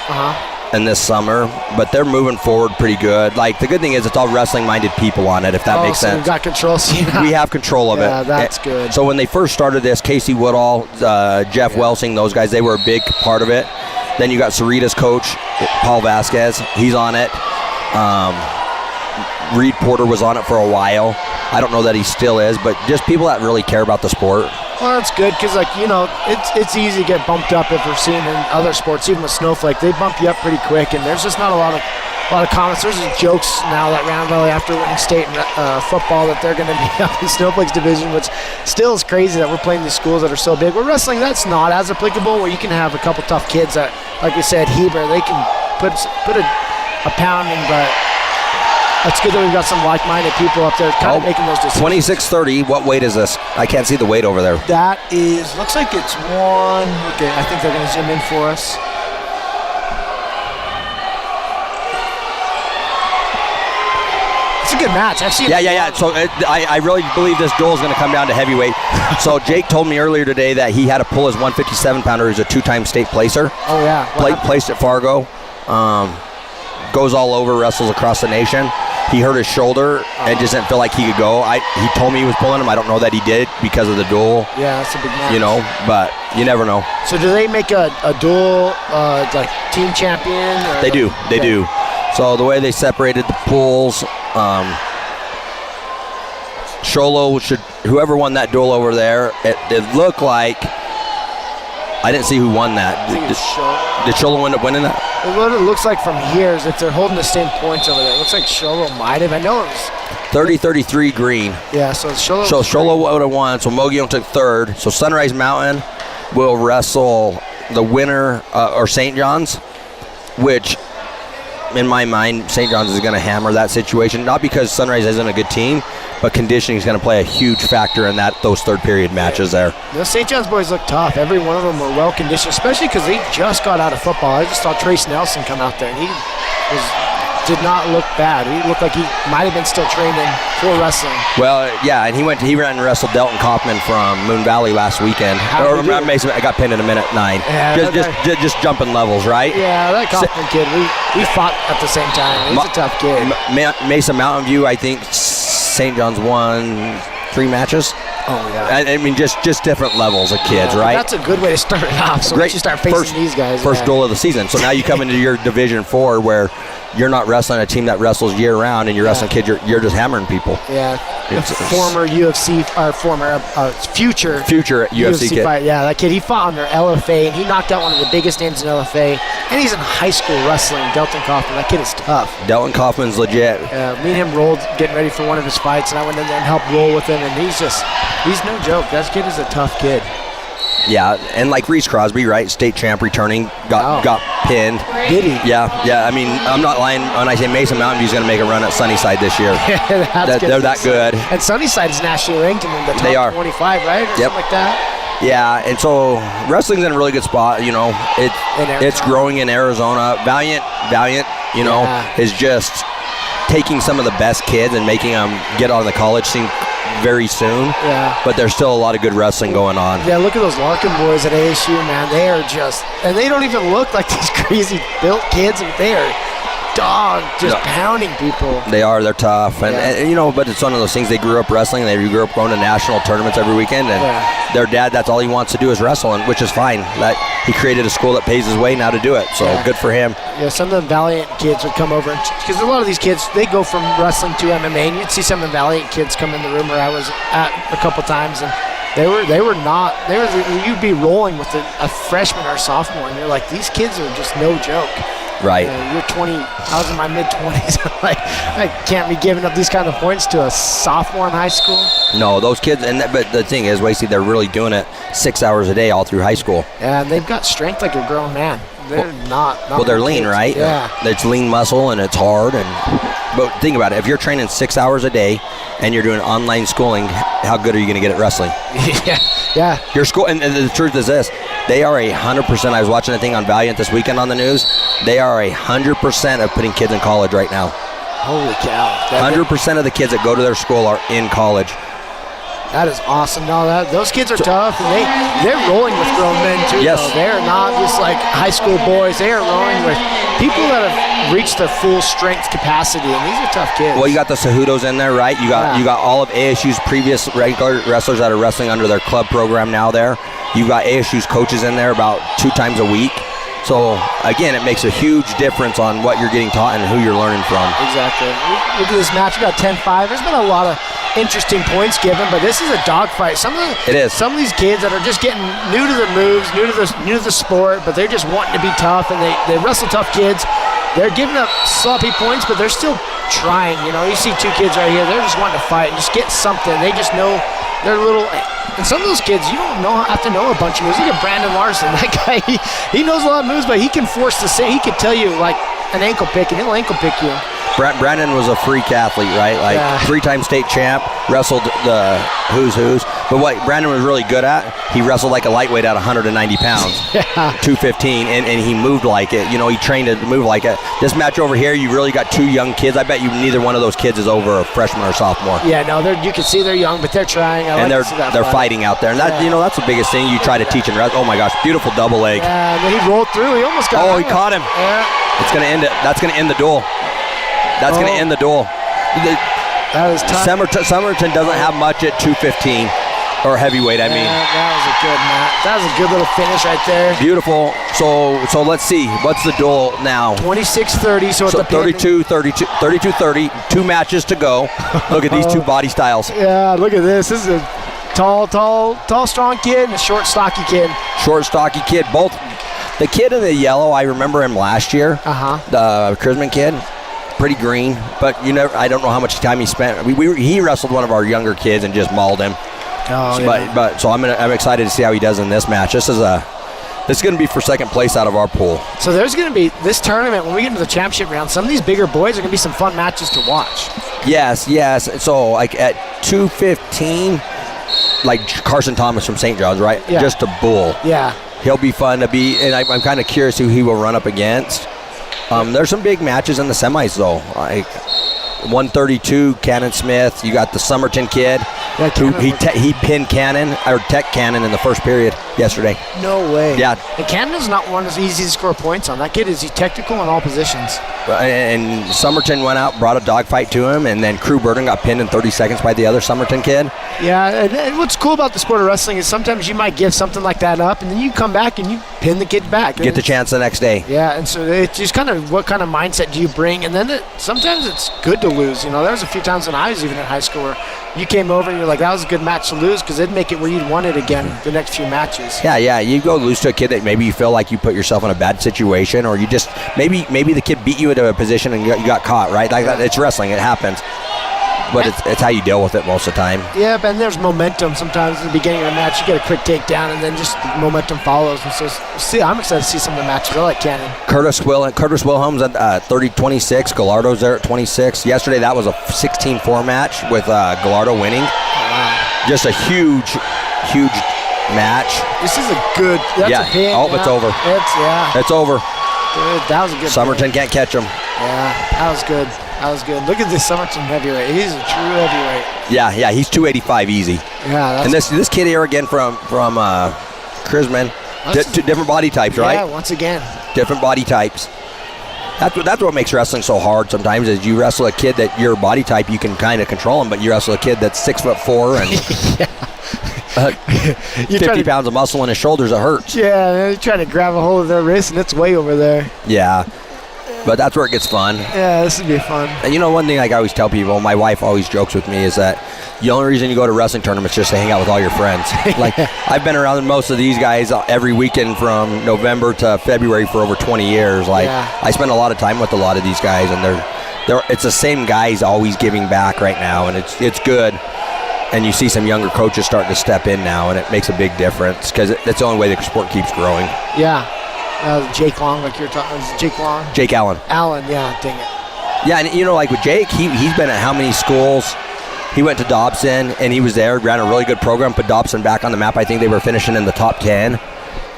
and this summer, but they're moving forward pretty good. Like, the good thing is it's all wrestling-minded people on it, if that makes sense. We've got control. We have control of it. Yeah, that's good. So when they first started this, Casey Woodall, Jeff Welsing, those guys, they were a big part of it. Then you got Sarita's coach, Paul Vasquez. He's on it. Reed Porter was on it for a while. I don't know that he still is, but just people that really care about the sport. Well, that's good because, it's easy to get bumped up if we're seeing in other sports, even with Snowflake. They bump you up pretty quick, and there's just not a lot of comments. There's just jokes now that Round Valley, after winning state football, that they're going to be up in Snowflake's division, which still is crazy that we're playing these schools that are so big. Where wrestling, that's not as applicable, where you can have a couple tough kids that, like we said, Heber, they can put a pounding, but it's good that we've got some like-minded people up there kind of making those decisions. 2630, what weight is this? I can't see the weight over there. That is, looks like it's one. Okay, I think they're going to zoom in for us. It's a good match. I've seen Yeah. So I really believe this duel is going to come down to heavyweight. So Jake told me earlier today that he had to pull his 157-pounder. He's a 2-time state placer. Oh, yeah. Placed at Fargo. Goes all over, wrestles across the nation. He hurt his shoulder and just didn't feel like he could go. He told me he was pulling him. I don't know that he did because of the duel. Yeah, that's a big match. But you never know. So do they make a duel, like team champion? They do. They do. So the way they separated the pools, Sholo whoever won that duel over there, it looked like, I didn't see who won that. Did Sholo end up winning that? What it looks like from here is if they're holding the same points over there. It looks like Sholo might have. I know it was 30-33 green. Yeah, so Sholo. So Sholo would have won. So Mogollon took third. So Sunrise Mountain will wrestle the winner or St. John's, which in my mind, St. John's is going to hammer that situation. Not because Sunrise isn't a good team, but conditioning is going to play a huge factor in those third period matches there. The St. John's boys look tough. Every one of them were well conditioned, especially because they just got out of football. I just saw Trace Nelson come out there, and he did not look bad. He looked like he might have been still training for wrestling. Well, yeah, and he ran and wrestled Delton Kaufman from Moon Valley last weekend. Mason, I got pinned in a minute 9. Yeah, just jumping levels, right? Yeah, that Kaufman kid, we fought at the same time. He's a tough kid. Mesa Mountain View, I think St. John's won 3 matches. Oh, yeah. I mean, just different levels of kids, right? That's a good way to start it off. So once you start facing these guys. First duel of the season. So now you come into your Division 4 where you're not wrestling a team that wrestles year-round, and you're wrestling kids, you're just hammering people. Yeah. Former UFC, or future UFC kid. fight. Yeah, that kid, he fought under LFA, and he knocked out one of the biggest names in LFA. And he's in high school wrestling, Delton Kaufman. That kid is tough. Delton Kaufman's legit. Me and him rolled getting ready for one of his fights, and I went in there and helped roll with him, and he's no joke. That kid is a tough kid. Yeah, and like Reese Crosby, right? State champ returning, got pinned. Did he? Yeah. I mean, I'm not lying when I say Mason Mountain View's going to make a run at Sunnyside this year. They're that good. And Sunnyside is nationally ranked in the top 25, right? Or something like that. Yeah, and so wrestling's in a really good spot. It's growing in Arizona. Valiant, is just taking some of the best kids and making them get on the college scene very soon. Yeah. But there's still a lot of good wrestling going on. Yeah, look at those Larkin boys at ASU, man. They are and they don't even look like these crazy built kids. They are pounding people. They're tough. And but it's one of those things, they grew up wrestling, they grew up going to national tournaments every weekend, and their dad, that's all he wants to do is wrestle, and which is fine. That he created a school that pays his way now to do it, so good for him. Yeah, some of the Valiant kids would come over, because a lot of these kids, they go from wrestling to MMA, and you'd see some of the Valiant kids come in the room where I was at a couple times, and You'd be rolling with a freshman or a sophomore, and you're like, these kids are just no joke. Right. You're 20. I was in my mid-20s. Like, I can't be giving up these kind of points to a sophomore in high school. No, those kids, but the thing is, Wacy, they're really doing it 6 hours a day all through high school. And they've got strength like a grown man. They're not well, they're lean, kids. right? Yeah. It's lean muscle, and it's hard. But think about it. If you're training 6 hours a day and you're doing online schooling, how good are you going to get at wrestling? Yeah. Your school, and the truth is this, they are 100%. I was watching a thing on Valiant this weekend on the news. They are 100% of putting kids in college right now. Holy cow. 100% of the kids that go to their school are in college. That is awesome. No, those kids are tough, and they're rolling with grown men too. Yes. Though. They're not just like high school boys. They are rolling with people that have reached their full strength capacity, and these are tough kids. Well, you got the Cejudos in there, right? You got all of ASU's previous regular wrestlers that are wrestling under their club program now there. You've got ASU's coaches in there about 2 times a week. So, again, it makes a huge difference on what you're getting taught and who you're learning from. Exactly. Look at this match. We got 10-5. There's been a lot of interesting points given, but this is a dogfight. Some of these kids that are just getting new to the moves, new to the sport, but they're just wanting to be tough, and they wrestle tough kids. They're giving up sloppy points, but they're still trying. You know, you see 2 kids right here. They're just wanting to fight and just get something. They just know they're little. And some of those kids, you don't have to know a bunch of moves. Look at Brandon Larson. That guy, he knows a lot of moves, but he can force the same. He could tell you, like, an ankle pick, and he'll ankle pick you. Brandon was a freak athlete, right? Like 3-time state champ, wrestled the who's. But what Brandon was really good at, he wrestled like a lightweight at 190 pounds, 215, and he moved like it. You know, he trained to move like it. This match over here, you really got 2 young kids. I bet you neither one of those kids is over a freshman or sophomore. Yeah, no, you can see they're young, but they're trying. They're fighting out there, and that's the biggest thing you try to teach in wrestling. Oh my gosh, beautiful double leg. Yeah, and then he rolled through. He almost got. Oh, he caught him. Yeah. It's gonna end it. That's gonna end the duel. That's going to end the duel. That was tough. Somerton doesn't have much at 215, or heavyweight, I mean. That was a good match. That was a good little finish right there. Beautiful. So let's see. What's the duel now? 26-30. So 32-30. 2 matches to go. Look at these 2 body styles. Yeah, look at this. This is a tall, strong kid and a short, stocky kid. Short, stocky kid. Both. The kid in the yellow, I remember him last year. The Chrisman kid. Pretty green, but I don't know how much time he spent. He wrestled one of our younger kids and just mauled him. So I'm excited to see how he does in this match. This is going to be for second place out of our pool. So there's going to be this tournament when we get into the championship round. Some of these bigger boys are going to be some fun matches to watch. Yes. So like at 215, like Carson Thomas from St. John's, right? Yeah. Just a bull. Yeah. He'll be fun to be, and I'm kind of curious who he will run up against. There's some big matches in the semis, though. Like 132, Cannon Smith. You got the Somerton kid. Yeah, he pinned Tech Cannon in the first period yesterday. No way. Yeah. And Cannon's not one that's easy to score points on. That kid is technical in all positions. And Somerton went out, brought a dogfight to him, and then Crew Burton got pinned in 30 seconds by the other Somerton kid. Yeah, and what's cool about the sport of wrestling is sometimes you might give something like that up, and then you come back and you pin the kid back. Get the chance the next day. Yeah, and so it's just kind of what kind of mindset do you bring, and then sometimes it's good to lose. There was a few times when I was even in high school where you came over and you're like, that was a good match to lose, because it'd make it where you'd want it again the next few matches. Yeah, you go lose to a kid that maybe you feel like you put yourself in a bad situation, or you just maybe the kid beat you into a position and you got caught, right? Like that, it's wrestling, it happens. But it's how you deal with it most of the time. Yeah, but there's momentum sometimes in the beginning of a match. You get a quick takedown, and then just momentum follows. And so, I'm excited to see some of the matches. I like Cannon. Curtis Wilhelm's at 30-26. Gallardo's there at 26. Yesterday, that was a 16-4 match with Gallardo winning. Wow. Just a huge match. This is a good. That's a pin. It's over. It's over. Good. That was a good. Somerton can't catch him. Yeah, that was good. Look at this Somerton heavyweight. He's a true heavyweight. Yeah, he's 285 easy. Yeah, and this kid here again from Chrisman, different body types, right? Yeah, once again. Different body types. That's what makes wrestling so hard sometimes, is you wrestle a kid that your body type, you can kind of control him, but you wrestle a kid that's 6'4" and 50 pounds of muscle in his shoulders, it hurts. Yeah, you're trying to grab a hold of their wrist, and it's way over there. Yeah. But that's where it gets fun. Yeah, this would be fun. And you know, one thing like I always tell people, my wife always jokes with me, is that the only reason you go to wrestling tournaments is just to hang out with all your friends. Like, I've been around most of these guys every weekend from November to February for over 20 years. Like, I spend a lot of time with a lot of these guys, and it's the same guys always giving back right now, and it's good. And you see some younger coaches starting to step in now, and it makes a big difference because that's the only way the sport keeps growing. Yeah. Jake Long, like you're talking. Is it Jake Long? Jake Allen. Allen, yeah, dang it. Yeah, and you know, like with Jake, he's been at how many schools? He went to Dobson, and he was there, ran a really good program, put Dobson back on the map. I think they were finishing in the top 10.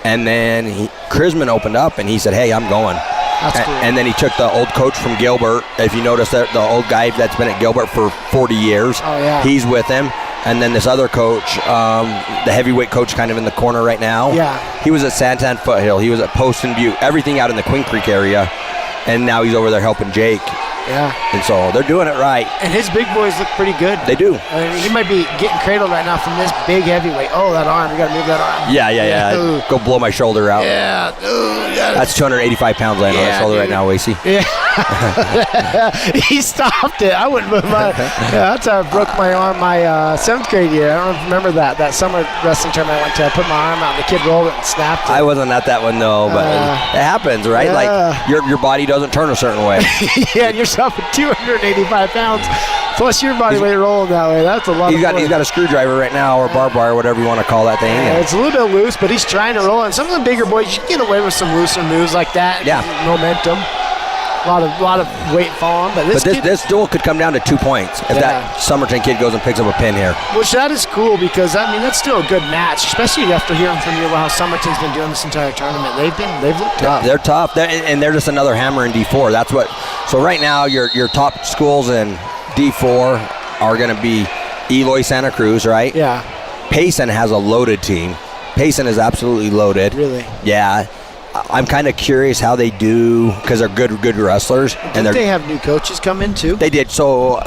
And then Chrisman opened up, and he said, hey, I'm going. That's cool. And then he took the old coach from Gilbert. If you notice, that the old guy that's been at Gilbert for 40 years, he's with him. And then this other coach, the heavyweight coach kind of in the corner right now, he was at Santan Foothill. He was at Poston Butte, everything out in the Queen Creek area. And now he's over there helping Jake. Yeah. And so they're doing it right. And his big boys look pretty good. They do. I mean, he might be getting cradled right now from this big heavyweight. Oh, that arm. You got to move that arm. Yeah. Go blow my shoulder out. Yeah. That's 285 pounds laying on his shoulder right now, Wacy. Yeah. He stopped it. I wouldn't move my. That's how I broke my arm my 7th grade year. I don't remember that summer wrestling tournament I went to. I put my arm out and the kid rolled it and snapped it. I wasn't at that one though, but it happens, right? Yeah. Like your body doesn't turn a certain way. Yeah, and yourself at 285 pounds. Plus your body weight rolling that way. That's a lot. He's got a screwdriver right now, or barbed wire, whatever you want to call that thing. Yeah, it's a little bit loose, but he's trying to roll. And some of the bigger boys, you can get away with some looser moves like that. Yeah. Momentum. A lot of weight falling. But this duel could come down to 2 points if that Somerton kid goes and picks up a pin here. Which that is cool because, I mean, that's still a good match, especially after hearing from you about how Somerton's been doing this entire tournament. They've looked tough. They're tough, and they're just another hammer in D4. That's what. So right now, your top schools in D4 are going to be Eloy, Santa Cruz, right? Yeah. Payson has a loaded team. Payson is absolutely loaded. Really? Yeah. I'm kind of curious how they do because they're good wrestlers. Didn't they have new coaches come in too? They did. So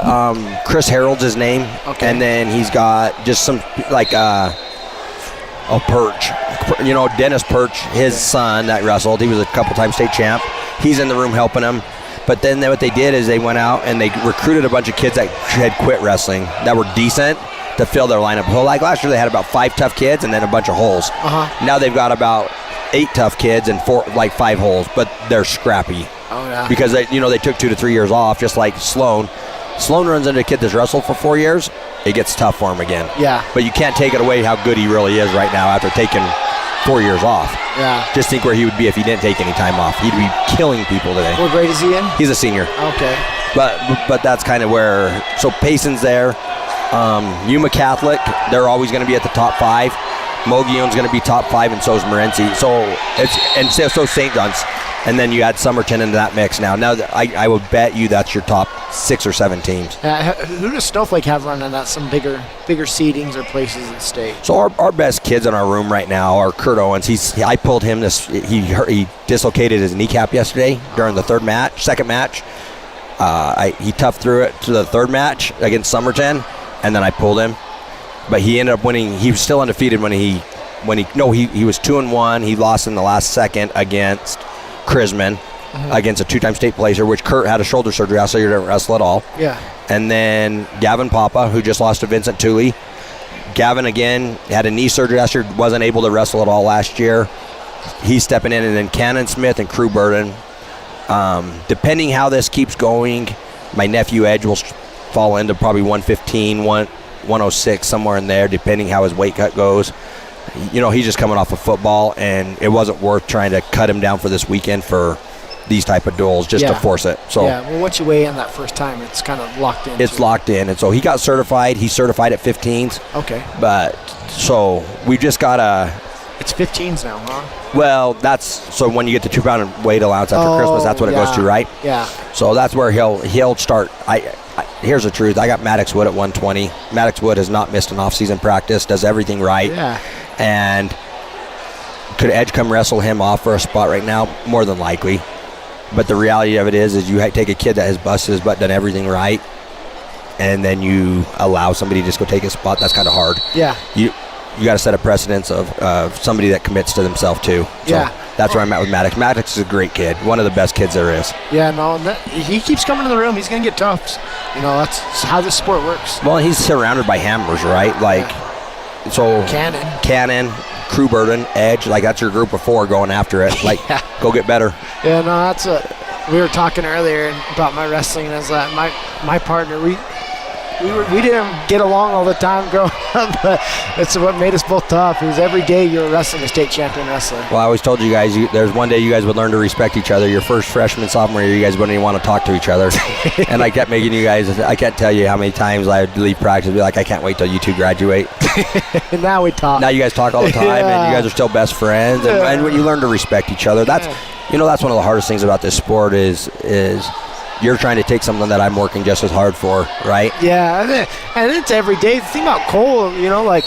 Chris Harold's his name, and then he's got just some like Perch. You know, Dennis Perch, his son that wrestled. He was a couple-time state champ. He's in the room helping him. But then what they did is they went out and they recruited a bunch of kids that had quit wrestling that were decent to fill their lineup. So like last year they had about 5 tough kids and then a bunch of holes. Now they've got about 8 tough kids and 5 holes, but they're scrappy. Oh yeah. Because they took 2 to 3 years off, just like Sloan. Sloan runs into a kid that's wrestled for 4 years, it gets tough for him again. Yeah. But you can't take it away how good he really is right now after taking 4 years off. Yeah. Just think where he would be if he didn't take any time off. He'd be killing people today. What grade is he in? He's a senior. Okay. But that's kind of where. So Payson's there. Yuma Catholic, they're always going to be at the top 5. Mogion's going to be top 5, and so is Morenci. So St. John's, and then you add Somerton into that mix now. Now I would bet you that's your top 6 or 7 teams. Who does Snowflake have running at some bigger seedings or places in the state? So our best kids in our room right now are Kurt Owens. I pulled him he dislocated his kneecap yesterday during the second match. He toughed through it to the third match against Somerton, and then I pulled him. But he ended up winning. He was still undefeated when he was 2-1. He lost in the last second against Chrisman, against a 2-time state placer, which Kurt had a shoulder surgery out, so he didn't wrestle at all. Yeah. And then Gavin Papa, who just lost to Vincent Tooley. Gavin again had a knee surgery last year, wasn't able to wrestle at all last year. He's stepping in, and then Cannon Smith and Crew Burden. Depending how this keeps going, my nephew Edge will fall into probably 115, 106, somewhere in there, depending how his weight cut goes. He's just coming off of football, and it wasn't worth trying to cut him down for this weekend for these type of duels just to force it. So once you weigh in that first time, it's kind of locked in. It's locked in, and so he got certified. He's certified at 15s. Okay. But so we just got It's 15s now, huh? Well, so when you get the 2-pound weight allowance after Christmas, that's what it goes to, right? Yeah. So that's where he'll start. Here's the truth. I got Maddox Wood at 120. Maddox Wood has not missed an off-season practice, does everything right. Yeah. And could Edge come wrestle him off for a spot right now? More than likely. But the reality of it is you take a kid that has busted his butt, done everything right, and then you allow somebody to just go take his spot. That's kind of hard. Yeah. You got to set a precedence of somebody that commits to themselves too. So That's where I'm at with Maddox. Maddox is a great kid, one of the best kids there is. Yeah, no, he keeps coming to the room. He's going to get tough. You know, that's how this sport works. Well, he's surrounded by hammers, right? Like, so Cannon, Crew Burden, Edge, like that's your group of 4 going after it. Like, go get better. Yeah, no, that's we were talking earlier about my wrestling, and as my partner, we didn't get along all the time growing up, but it's what made us both tough. It was every day you were wrestling a state champion wrestler. Well, I always told you guys, there's one day you guys would learn to respect each other. Your first freshman, sophomore year, you guys wouldn't even want to talk to each other. And I kept making you guys, I can't tell you how many times I would leave practice and be like, I can't wait till you 2 graduate. And now we talk. Now you guys talk all the time, and you guys are still best friends. And when you learn to respect each other, that's one of the hardest things about this sport is you're trying to take something that I'm working just as hard for, right? Yeah, and it's every day. The thing about Cole, you know, like,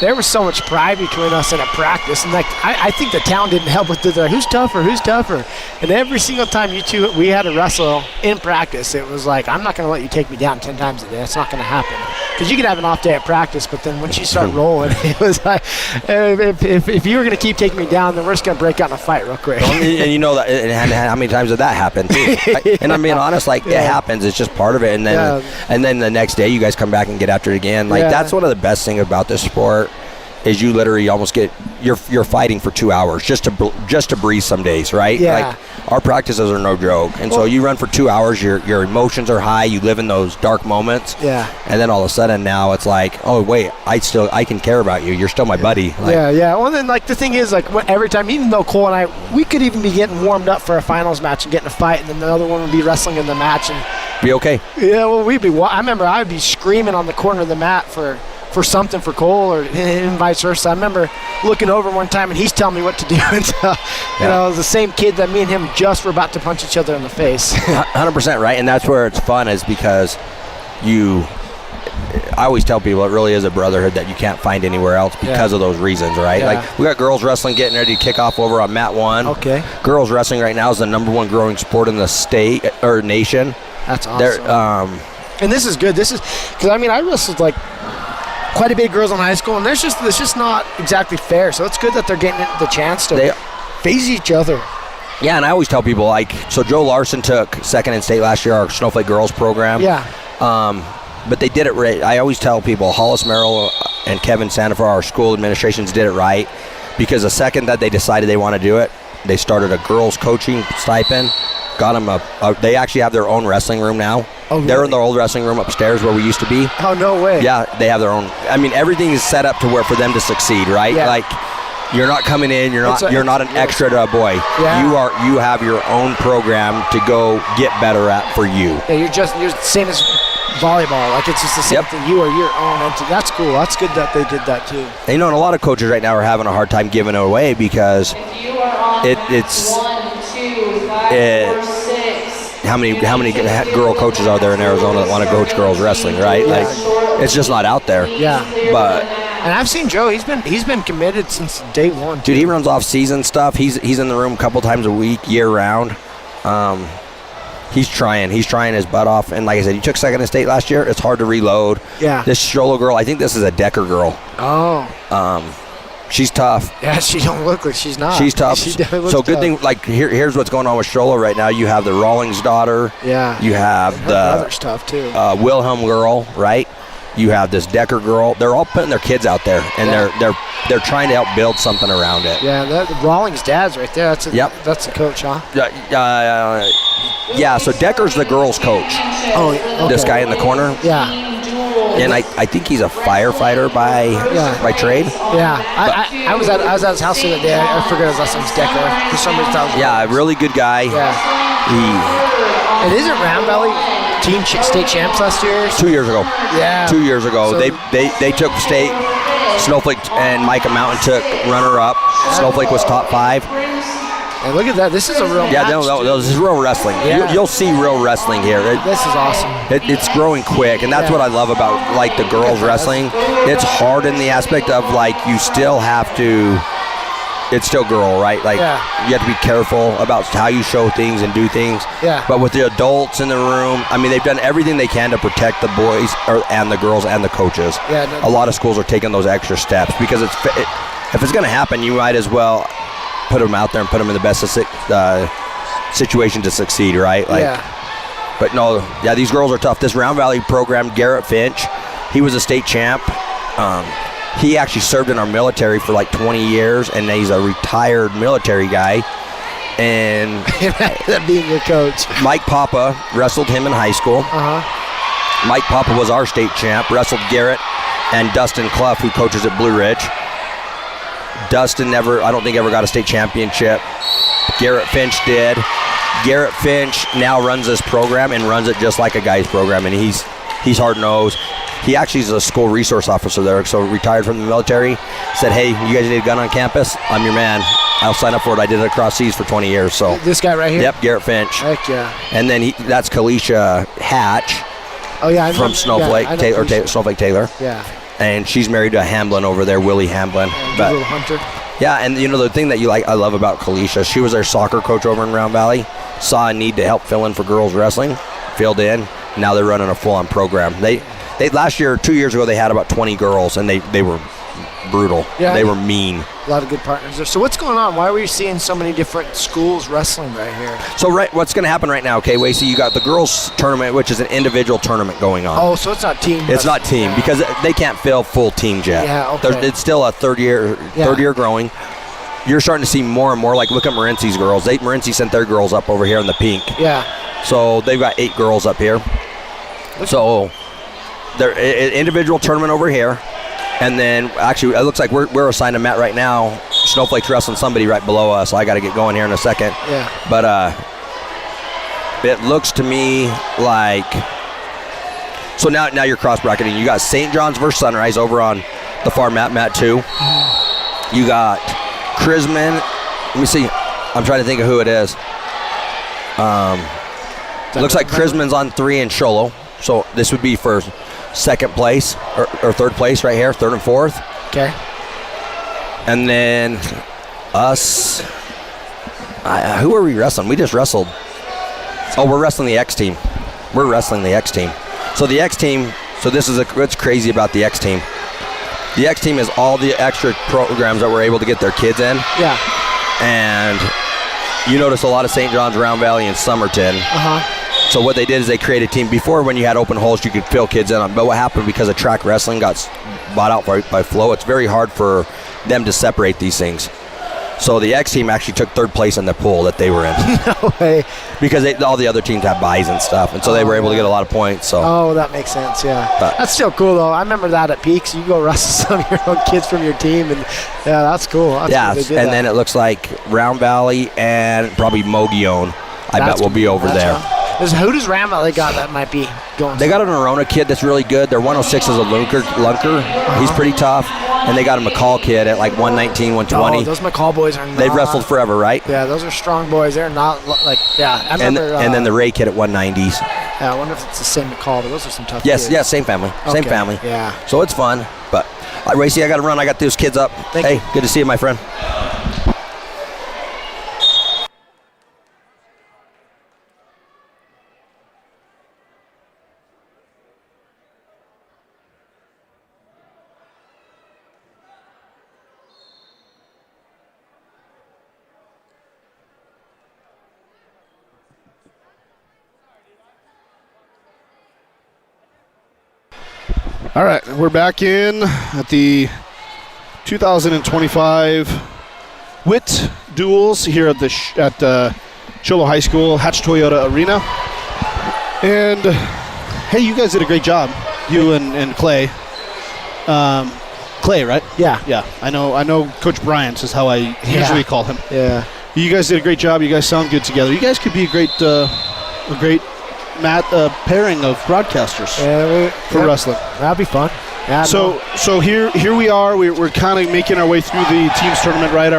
there was so much pride between us in a practice, and like I think the town didn't help with the who's tougher, and every single time we had to wrestle in practice, it was like, I'm not going to let you take me down 10 times a day. That's not going to happen, because you could have an off day at practice, but then once you start rolling, it was like, if you were going to keep taking me down, then we're just going to break out in a fight real quick. And you know that, and how many times did that happen too? And I'm being honest, like, it happens. It's just part of it, and then the next day you guys come back and get after it again. Like, that's one of the best things about this sport. Is you literally almost you're fighting for 2 hours just to breathe some days, right? Yeah. Like, our practices are no joke, and so you run for 2 hours. Your emotions are high. You live in those dark moments. Yeah. And then all of a sudden now it's like, oh wait, I can care about you. You're still my buddy. Like, yeah. Well, then like the thing is, like, every time, even though Cole and I, we could even be getting warmed up for a finals match and getting a fight, and then the other one would be wrestling in the match and be okay. Yeah. Well, I remember I would be screaming on the corner of the mat for something for Cole, or and vice versa. I remember looking over one time and he's telling me what to do. And so, you know, it was the same kid that me and him just were about to punch each other in the face. 100% right, and that's where it's fun, is because I always tell people it really is a brotherhood that you can't find anywhere else because of those reasons, right? Yeah. Like, we got girls wrestling getting ready to kick off over on Mat 1. Okay. Girls wrestling right now is the #1 growing sport in the state or nation. That's awesome. And this is good. This is because I wrestled like quite a bit of girls in high school, and it's just not exactly fair. So it's good that they're getting the chance to face each other. Yeah, and I always tell people, like, so Joe Larson took 2nd in state last year, our Snowflake Girls program. Yeah. But they did it right. I always tell people, Hollis Merrill and Kevin Sandifer, our school administrations, did it right, because the second that they decided they want to do it, they started a girls coaching stipend, got them they actually have their own wrestling room now. Oh, really? They're in the old wrestling room upstairs where we used to be. Oh, no way. Yeah, they have their own. I mean, everything is set up to where for them to succeed, right? Yeah. Like, you're not coming in, you're not an extra to a boy. Yeah. You have your own program to go get better at for you. Yeah, you're the same as volleyball. Like, it's just the same thing. You are your own entity. That's cool. That's good that they did that too. And, you know, and a lot of coaches right now are having a hard time giving it away because it's how many girl coaches are there in Arizona that want to coach girls wrestling, right? Yeah. Like, it's just not out there. Yeah. But and I've seen Joe. He's been committed since day one. Dude, he runs off season stuff. He's in the room a couple times a week, year round. He's trying his butt off. And like I said, he took 2nd in state last year. It's hard to reload. Yeah. This Sholo girl, I think this is a Decker girl. Oh. She's tough. Yeah, she don't look like she's not. She's tough. She definitely looks so good tough. thing, like, here's what's going on with Sholo right now. You have the Rawlings daughter. Yeah. You have her brother's tough too. Wilhelm girl, right? You have this Decker girl. They're all putting their kids out there, and they're trying to help build something around it. Yeah, Rawlings' dad's right there. That's the coach, huh? Yeah. So Decker's the girls' coach. Oh, okay. This guy in the corner. Yeah. And I think he's a firefighter by trade. Yeah. I was at his house the other day. I forget his last name's Decker. For some reason, yeah, really good guy. Yeah. And isn't Round Valley team state champs last year? 2 years ago. Yeah. 2 years ago. So they took state. Snowflake and Micah Mountain took runner-up. Snowflake was top 5. And look at that. This is a real match. This is real wrestling. Yeah. You'll see real wrestling here. This is awesome. It's growing quick, and that's what I love about, like, the girls wrestling. It's hard in the aspect of, like, you still have to. It's still girl, right? Like, you have to be careful about how you show things and do things. Yeah. But with the adults in the room, I mean, they've done everything they can to protect the boys and the girls and the coaches. Yeah. A lot of schools are taking those extra steps because if it's going to happen, you might as well. put them out there and put them in the best situation to succeed, right? But no, these girls are tough. This Round Valley program, Garrett Finch, he was a state champ. He actually served in our military for like 20 years, and he's a retired military guy. And being your coach, Mike Papa wrestled him in high school. Mike Papa was our state champ, wrestled Garrett and Dustin Clough, who coaches at Blue Ridge. Dustin I don't think ever got a state championship. Garrett Finch did. Garrett Finch now runs this program and runs it just like a guy's program, and he's hard-nosed. He actually is a school resource officer there, so retired from the military. Said, hey, you guys need a gun on campus? I'm your man. I'll sign up for it. I did it across seas for 20 years. So this guy right here? Yep, Garrett Finch. Heck yeah. And then that's Kalisha Hatch. Oh, yeah. From Snowflake, Snowflake Taylor. Yeah. And she's married to Hamblin over there, Willie Hamblin. But little Hunter. Yeah, and the thing that I love about Kalisha, she was our soccer coach over in Round Valley, saw a need to help fill in for girls wrestling, filled in. Now they're running a full-on program. They 2 years ago, they had about 20 girls, and they were brutal. Yeah. They were mean. A lot of good partners there. So what's going on? Why are we seeing so many different schools wrestling right here? So what's going to happen right now, okay, Wacy, you got the girls tournament, which is an individual tournament going on. Oh, so it's not team. It's not team because they can't fill full teams yet. Yeah, okay. It's still a third year growing. You're starting to see more and more, like look at Morency's girls. Morency sent their girls up over here in the pink. Yeah. So they've got 8 girls up here. So they're an individual tournament over here. And then, actually, it looks like we're assigned a mat right now. Snowflake's wrestling somebody right below us, so I got to get going here in a second. Yeah. But it looks to me like... So now you're cross-bracketing. You got St. John's versus Sunrise over on the far mat 2. You got Chrisman. Let me see. I'm trying to think of who it is. Looks like Chrisman's on 3 and Sholo. So this would be for second place or third place right here, 3rd and 4th. Okay. And then us. Who are we wrestling? We just wrestled. Oh, we're wrestling the X team. We're wrestling the X team. So the X team. So this is what's crazy about the X team. The X team is all the extra programs that we're able to get their kids in. Yeah. And you notice a lot of St. John's, Round Valley, and Somerton. So what they did is they created a team. Before, when you had open holes, you could fill kids in. But what happened, because of track wrestling got bought out by Flow, it's very hard for them to separate these things. So the X team actually took 3rd place in the pool that they were in. No way. Because all the other teams have buys and stuff, and so they were able to get a lot of points. So. Oh, that makes sense, yeah. That's still cool, though. I remember that at Peaks. You go wrestle some of your own kids from your team, and yeah, that's cool. That's and then it looks like Round Valley and probably Mogione, I bet, will be over there. Who does Round Valley got that might be going? They got an Arona kid that's really good. Their 106 is a lunker. He's pretty tough. And they got a McCall kid at like 119, 120. Oh, those McCall boys are not. They've wrestled forever, right? Yeah, those are strong boys. They're not like, I remember. And then the Ray kid at 190s. Yeah, I wonder if it's the same McCall, but those are some tough kids. Yes, same family. Okay. Same family. Yeah. So it's fun. But, Wacy, I got to run. I got those kids up. Thank you. Good to see you, my friend. All right, we're back in at the 2025 Witt duels here at Cholo High School Hatch Toyota Arena. And hey, you guys did a great job, you and Clay. Clay, right? Yeah. Yeah. I know. Coach Bryant is how I usually call him. Yeah. You guys did a great job. You guys sound good together. You guys could be a great pairing of broadcasters for wrestling. That'd be fun. Yeah, so here we are. We're kind of making our way through the teams tournament, right?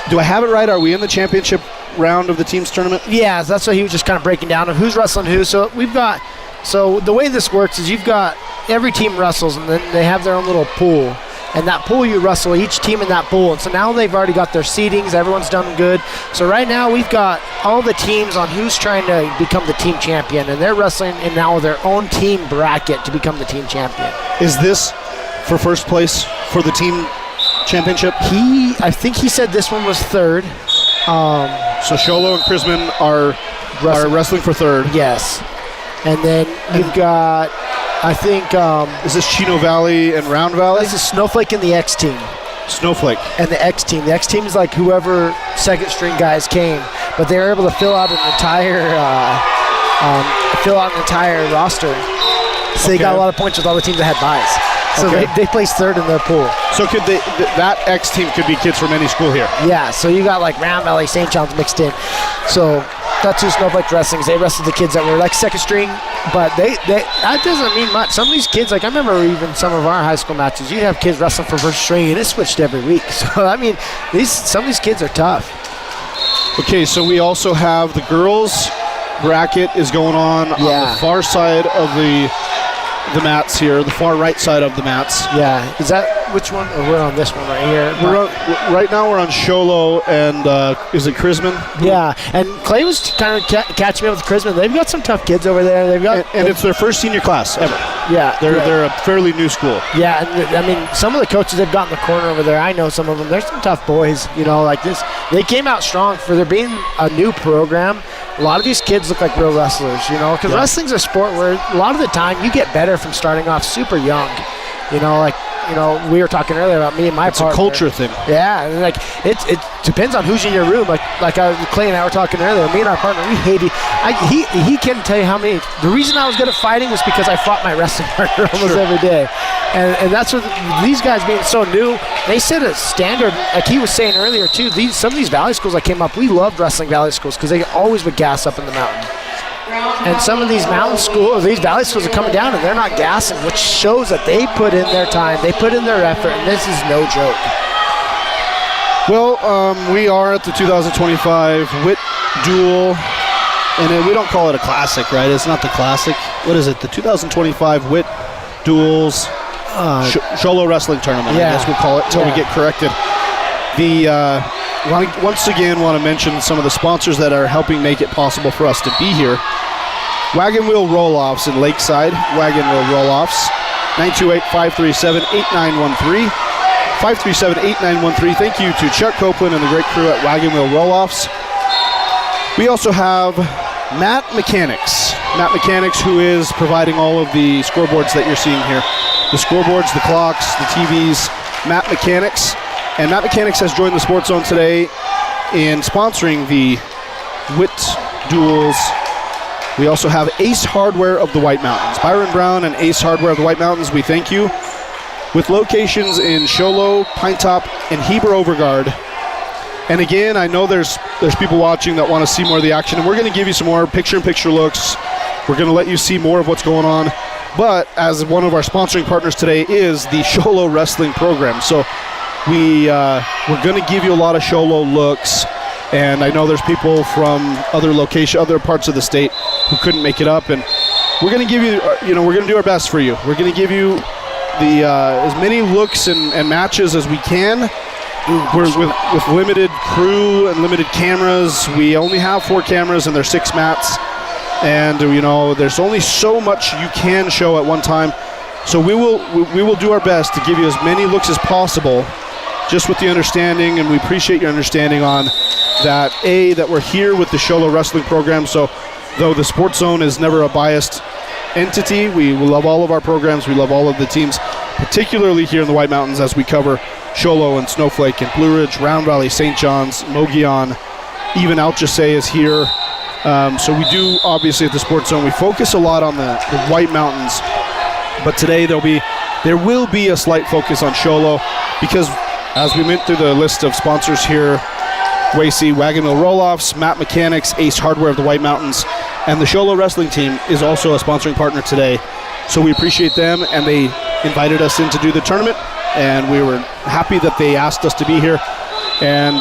Do I have it right? Are we in the championship round of the teams tournament? Yeah, that's what he was just kind of breaking down of who's wrestling who. So the way this works is you've got every team wrestles, and then they have their own little pool. And that pool, you wrestle each team in that pool. And so now they've already got their seedings. Everyone's done good. So right now we've got all the teams on who's trying to become the team champion. And they're wrestling in now their own team bracket to become the team champion. Is this for first place for the team championship? I think he said this one was third. So Sholo and Chrisman are wrestling for third. Yes. And then you've got, I think... is this Chino Valley and Round Valley? This is Snowflake and the X team. Snowflake. And the X team. The X team is like whoever second string guys came, but they were able to fill out an entire roster. So they got a lot of points with all the teams that had buys. So they placed third in their pool. So could that X team could be kids from any school here? Yeah, so you got like Round Valley, St. John's mixed in. So that's who Snowflake Wrestling is. They wrestled the kids that were like second string, but that doesn't mean much. Some of these kids, like I remember even some of our high school matches, you'd have kids wrestling for first string and it switched every week. So I mean, some of these kids are tough. Okay, so we also have the girls bracket is going on the far side of the mats here, the far right side of the mats. Yeah, is that which one? Oh, we're on this one right here. Right now we're on Sholo and is it Chrisman? Yeah, and Clay was kind of catching me up with Chrisman. They've got some tough kids over there. They've got and it's their first senior class ever. Yeah, they're a fairly new school. Yeah, and I mean some of the coaches they've got in the corner over there. I know some of them. They're some tough boys. You know, like this. They came out strong for there being a new program. A lot of these kids look like real wrestlers, you know, because wrestling's a sport where a lot of the time you get better from starting off super young. You know, like, you know, we were talking earlier about me and my partner. It's a culture thing. Yeah, and like it depends on who's in your room. Like Clay and I were talking earlier. Me and our partner, we hated. He can't tell you how many. The reason I was good at fighting was because I fought my wrestling partner almost every day, and that's what these guys being so new. They set a standard. Like he was saying earlier too. Some of these valley schools that came up, we loved wrestling valley schools because they always would gas up in the mountain. And some of these mountain schools, these valley schools are coming down and they're not gassing, which shows that they put in their time, they put in their effort, and this is no joke. Well, we are at the 2025 Witt Duel, and we don't call it a classic, right? It's not the classic. What is it? The 2025 Witt Duels Sholo Wrestling Tournament, I guess we'll call it until we get corrected. Once again, want to mention some of the sponsors that are helping make it possible for us to be here. Wagon Wheel Roll-Offs in Lakeside. Wagon Wheel Roll-Offs. 928-537-8913. 537-8913. Thank you to Chuck Copeland and the great crew at Wagon Wheel Roll-Offs. We also have Matt Mechanics. Matt Mechanics, who is providing all of the scoreboards that you're seeing here. The scoreboards, the clocks, the TVs. Matt Mechanics. And Matt Mechanics has joined the Sports Zone today in sponsoring the Witt Duels. We also have Ace Hardware of the White Mountains. Byron Brown and Ace Hardware of the White Mountains, we thank you. With locations in Sholo, Pine Top, and Heber Overguard. And again, I know there's people watching that want to see more of the action, and we're going to give you some more picture-in-picture looks. We're going to let you see more of what's going on. But as one of our sponsoring partners today is the Sholo Wrestling Program. So we're going to give you a lot of Sholo looks, and I know there's people from other parts of the state who couldn't make it up, and we're going to give you, we're going to do our best for you. We're going to give you the as many looks and matches as we can. We're with limited crew and limited cameras. We only have 4 cameras and there's 6 mats, and there's only so much you can show at one time. So we will do our best to give you as many looks as possible, just with the understanding, and we appreciate your understanding on that, that we're here with the Sholo Wrestling Program. So though the Sports Zone is never a biased entity, we love all of our programs, we love all of the teams, particularly here in the White Mountains as we cover Sholo and Snowflake and Blue Ridge, Round Valley, St. John's, Mogollon, even Alchese is here. So we do, obviously, at the Sports Zone, we focus a lot on the White Mountains, but today there will be a slight focus on Sholo because as we went through the list of sponsors here, Wacy, Wagon Wheel Roll-Offs, Matt Mechanics, Ace Hardware of the White Mountains, and the Sholo Wrestling Team is also a sponsoring partner today. So we appreciate them, and they invited us in to do the tournament, and we were happy that they asked us to be here, and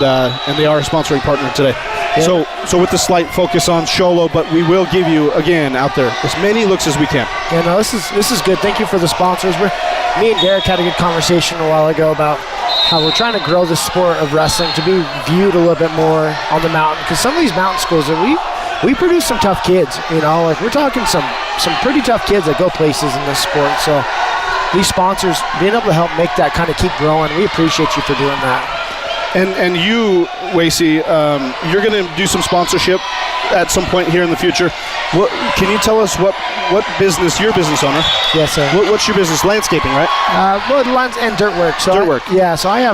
they are a sponsoring partner today. Yeah. So with the slight focus on Sholo, but we will give you, again, out there, as many looks as we can. Yeah, no, this is good. Thank you for the sponsors. Me and Derek had a good conversation a while ago about how we're trying to grow the sport of wrestling to be viewed a little bit more on the mountain, because some of these mountain schools, we produce some tough kids, like we're talking some pretty tough kids that go places in this sport. So these sponsors being able to help make that kind of keep growing. We appreciate you for doing that. And you, Wacy, you're going to do some sponsorship at some point here in the future. Can you tell us what business, you're a business owner? Yes, sir. What's your business? Landscaping, right? Wood, lands, and dirt work. So dirt work. So I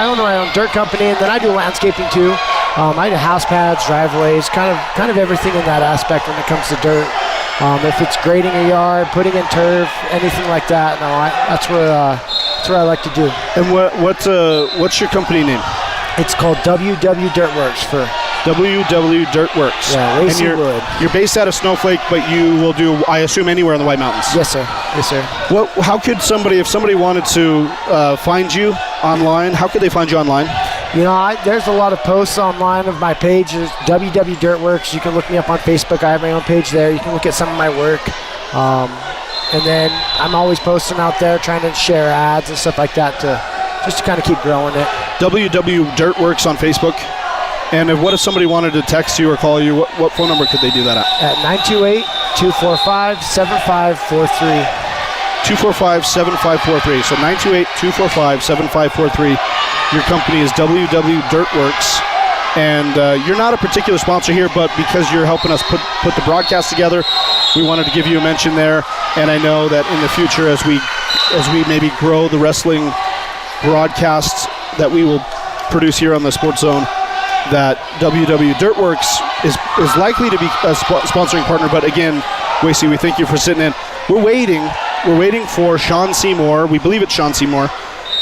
own my own dirt company, and then I do landscaping too. I do house pads, driveways, kind of everything in that aspect when it comes to dirt. If it's grading a yard, putting in turf, anything like that, that's what I like to do. And what's your company name? It's called WW Dirtworks for WW Dirtworks. Yeah, Wacy Wood. You're based out of Snowflake, but you will do, I assume, anywhere in the White Mountains. Yes, sir. Yes, sir. How could if somebody wanted to find you online, how could they find you online? There's a lot of posts online of my page. There's WW Dirtworks. You can look me up on Facebook. I have my own page there. You can look at some of my work. And then I'm always posting out there trying to share ads and stuff like that just to kind of keep growing it. WW Dirtworks on Facebook. And what if somebody wanted to text you or call you? What phone number could they do that at? At 928-245-7543. 245-7543. So 928-245-7543. Your company is WW Dirtworks. And you're not a particular sponsor here, but because you're helping us put the broadcast together, we wanted to give you a mention there. And I know that in the future, as we maybe grow the wrestling broadcasts that we will produce here on the Sports Zone, that WW Dirtworks is likely to be a sponsoring partner. But again, Wacy, we thank you for sitting in. We're waiting for Sean Seymour. We believe it's Sean Seymour,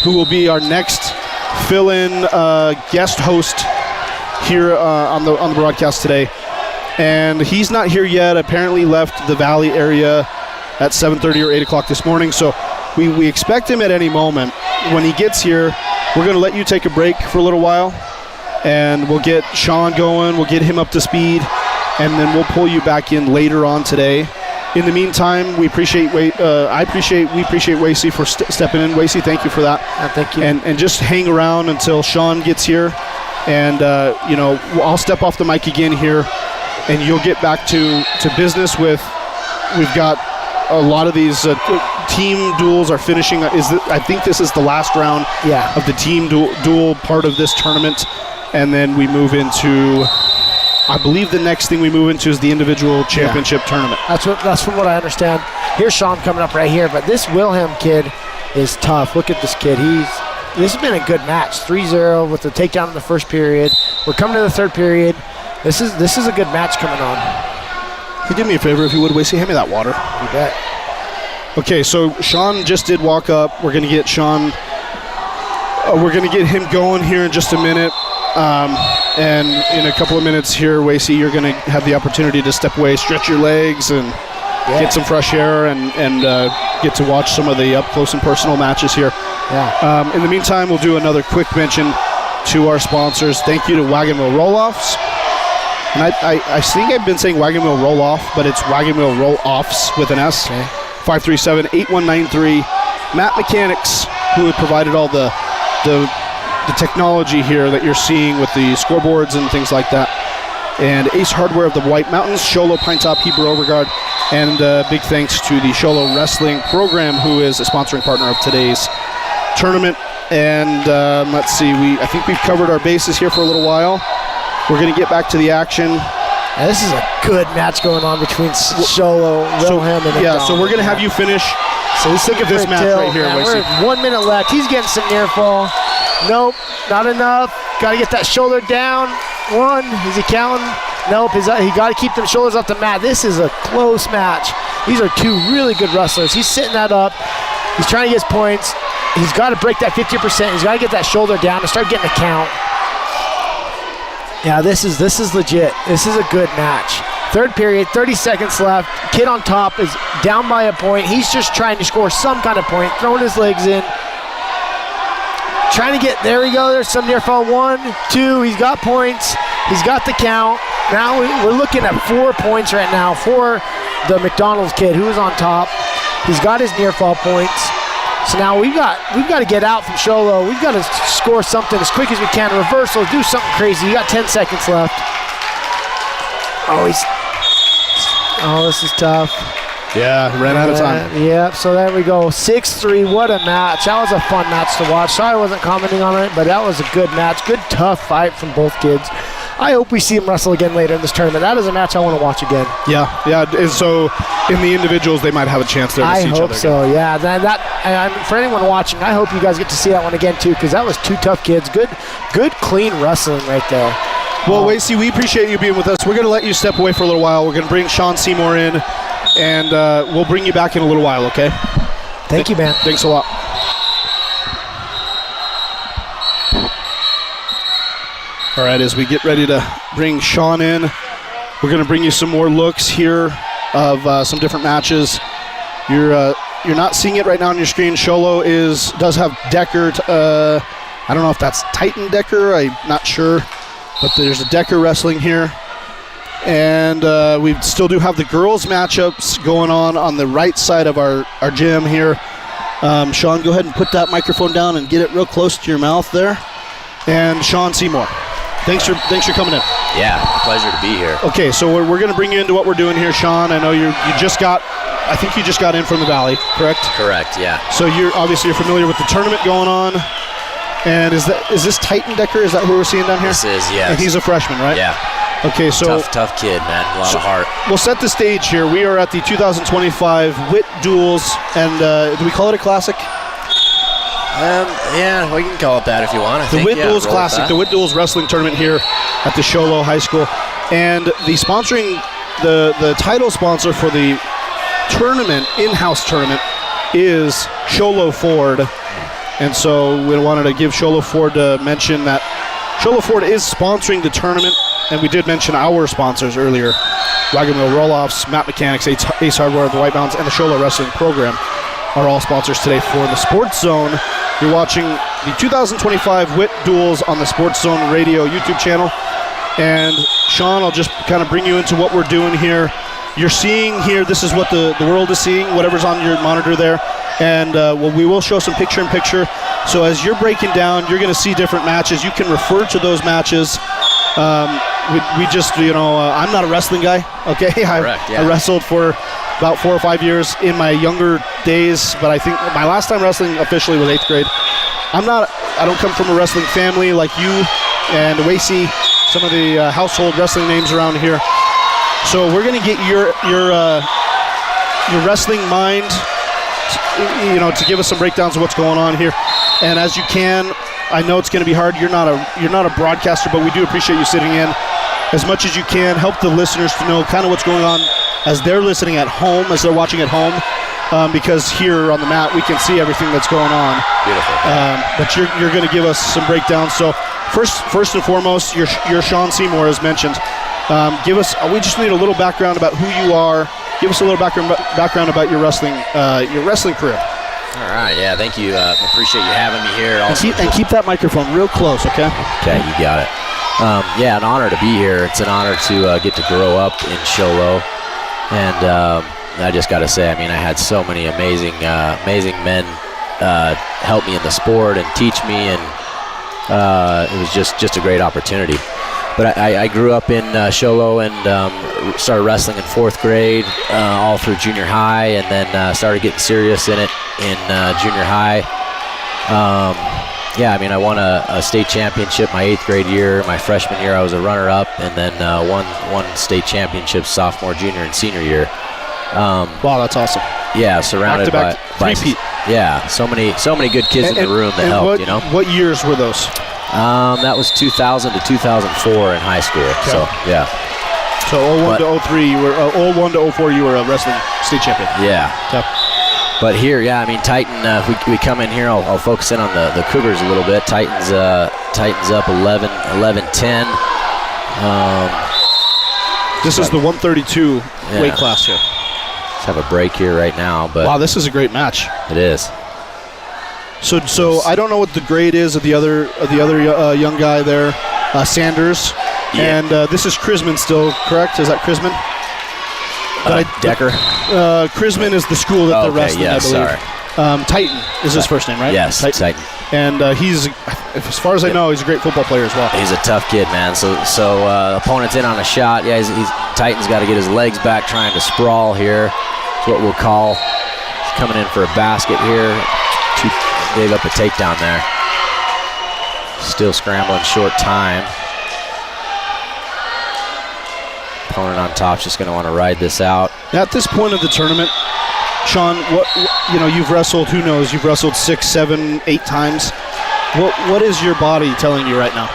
who will be our next fill-in guest host here on the broadcast today. And he's not here yet. Apparently left the Valley area at 7:30 or 8 o'clock this morning. So we expect him at any moment. When he gets here, we're going to let you take a break for a little while, and we'll get Sean going. We'll get him up to speed, and then we'll pull you back in later on today. In the meantime, we appreciate Wacy for stepping in. Wacy, thank you for that. Thank you. And just hang around until Sean gets here, and I'll step off the mic again here, and you'll get back to business with. We've got a lot of these team duels are finishing. I think this is the last round of the team duel part of this tournament, and then we move into. I believe the next thing we move into is the individual championship tournament. That's from what I understand. Here's Sean coming up right here, but this Wilhelm kid is tough. Look at this kid. This has been a good match. 3-0 with the takedown in the first period. We're coming to the third period. This is a good match coming on. Could you do me a favor if you would, Wacy? Hand me that water. You bet. Okay, so Sean just did walk up. We're going to get Sean. We're going to get him going here in just a minute. And in a couple of minutes here, Wacy, you're going to have the opportunity to step away, stretch your legs, and get some fresh air and get to watch some of the up-close and personal matches here. Yeah. In the meantime, we'll do another quick mention to our sponsors. Thank you to Wagon Wheel Roll-Offs. And I think I've been saying Wagon Wheel Roll-Off, but it's Wagon Wheel Roll-Offs with an S. Okay. 537-8193. Matt Mechanics, who had provided all the technology here that you're seeing with the scoreboards and things like that. And Ace Hardware of the White Mountains, Sholo Pine Top Hebrew Overguard, and big thanks to the Sholo Wrestling Program, who is a sponsoring partner of today's tournament. And let's see, I think we've covered our bases here for a little while. We're going to get back to the action. And this is a good match going on between Sholo, Wilhelm, and McDonald. So we're going to have you finish. So he's thinking this match right here. We're at 1 minute left. He's getting some near fall. Nope, not enough. Got to get that shoulder down. One. Is he counting? Nope. He got to keep them shoulders off the mat. This is a close match. These are two really good wrestlers. He's sitting that up. He's trying to get his points. He's got to break that 50%. He's got to get that shoulder down and start getting a count. Yeah, this is legit. This is a good match. Third period, 30 seconds left. Kid on top is down by a point. He's just trying to score some kind of point, throwing his legs in. Trying to get, there we go, there's some near fall. 1, 2, he's got points. He's got the count. Now we're looking at 4 points right now for the McDonald's kid who is on top. He's got his near fall points. So now we've got to get out from Sholo. We've got to score something as quick as we can. Reversal, do something crazy. You got 10 seconds left. Oh, this is tough. Yeah, ran out of time. Yeah, so there we go. 6-3. What a match. That was a fun match to watch. Sorry I wasn't commenting on it, but that was a good match. Good, tough fight from both kids. I hope we see them wrestle again later in this tournament. That is a match I want to watch again. Yeah. And so in the individuals, they might have a chance there to see each other. I hope so, yeah. And for anyone watching, I hope you guys get to see that one again, too, because that was two tough kids. Good, clean wrestling right there. Well, Wacy, we appreciate you being with us. We're going to let you step away for a little while. We're going to bring Sean Seymour in, and we'll bring you back in a little while, okay? Thank you, man. Thanks a lot. All right, as we get ready to bring Sean in, we're going to bring you some more looks here of some different matches. You're not seeing it right now on your screen. Sholo does have Decker. I don't know if that's Titan Decker. I'm not sure, but there's a Decker wrestling here. And we still do have the girls matchups going on the right side of our gym here. Sean, go ahead and put that microphone down and get it real close to your mouth there. And Sean Seymour, thanks for coming in. Yeah, pleasure to be here. Okay, so we're going to bring you into what we're doing here, Sean. I know you just got in from the Valley, correct? Correct, yeah. So you're familiar with the tournament going on. And is this Titan Decker? Is that who we're seeing down here? This is, yes. And he's a freshman, right? Yeah. Okay, so tough kid, man. A lot of heart. We'll set the stage here. We are at the 2025 Witt Duels, and do we call it a classic? Yeah, we can call it that if you want. The Witt Duels Classic, the Witt Duels Wrestling Tournament here at the Sholo High School, and the title sponsor for the tournament, in-house tournament, is Sholo Ford, and so we wanted to give Sholo Ford to mention that Sholo Ford is sponsoring the tournament, and we did mention our sponsors earlier: Wagon Wheel Roll-Offs, Matt Mechanics, Ace Hardware, the White Mountains, and the Sholo Wrestling Program are all sponsors today for the Sports Zone. You're watching the 2025 Witt Duels on the Sports Zone Radio YouTube channel. And Sean, I'll just kind of bring you into what we're doing here. You're seeing here, this is what the world is seeing, whatever's on your monitor there. And we will show some picture-in-picture. So as you're breaking down, you're going to see different matches. You can refer to those matches. We just, I'm not a wrestling guy, okay? Correct, yeah. I wrestled for about 4 or 5 years in my younger days, but I think my last time wrestling officially was 8th grade. I don't come from a wrestling family like you and Wacy, some of the household wrestling names around here. So we're going to get your wrestling mind, to give us some breakdowns of what's going on here. And as you can, I know it's going to be hard. You're not a broadcaster, but we do appreciate you sitting in as much as you can. Help the listeners to know kind of what's going on as they're listening at home, as they're watching at home, because here on the mat we can see everything that's going on. Beautiful. But you're going to give us some breakdowns. So first and foremost, you're Sean Seymour, as mentioned. We just need a little background about who you are. Give us a little background about your wrestling career. All right, yeah, thank you. Appreciate you having me here. And keep that microphone real close, okay? Okay, you got it. An honor to be here. It's an honor to get to grow up in Sholo. And I just got to say, I had so many amazing men help me in the sport and teach me, and it was just a great opportunity. But I grew up in Sholo and started wrestling in 4th grade, all through junior high, and then started getting serious in it in junior high. I won a state championship my 8th grade year. My freshman year, I was a runner-up, and then won state championships sophomore, junior, and senior year. Wow, that's awesome. Yeah, surrounded by so many good kids in the room that helped. What years were those? That was 2000 to 2004 in high school. Okay. So yeah. So 01 to 03, you were 01 to 04, you were a wrestling state champion. Yeah. Okay. But here, Titan. If we come in here, I'll focus in on the Cougars a little bit. Titans up 11-10. This is the 132 weight class here. Let's have a break here right now. But wow, this is a great match. It is. So I don't know what the grade is of the other young guy there, Sanders, and this is Chrisman still, correct? Is that Chrisman? Decker. Chrisman is the school that they're wrestling, I believe. Sorry. Titan is his first name, right? Yes, Titan. And he's, as far as I know, he's a great football player as well. He's a tough kid, man. So opponent's in on a shot. Yeah, Titan's got to get his legs back, trying to sprawl here. what we'll call. He's coming in for a basket here. Gave up a takedown there. Still scrambling short time. Opponent on top just going to want to ride this out. At this point of the tournament, Sean, you've wrestled, who knows, you've wrestled 6, 7, 8 times. What is your body telling you right now?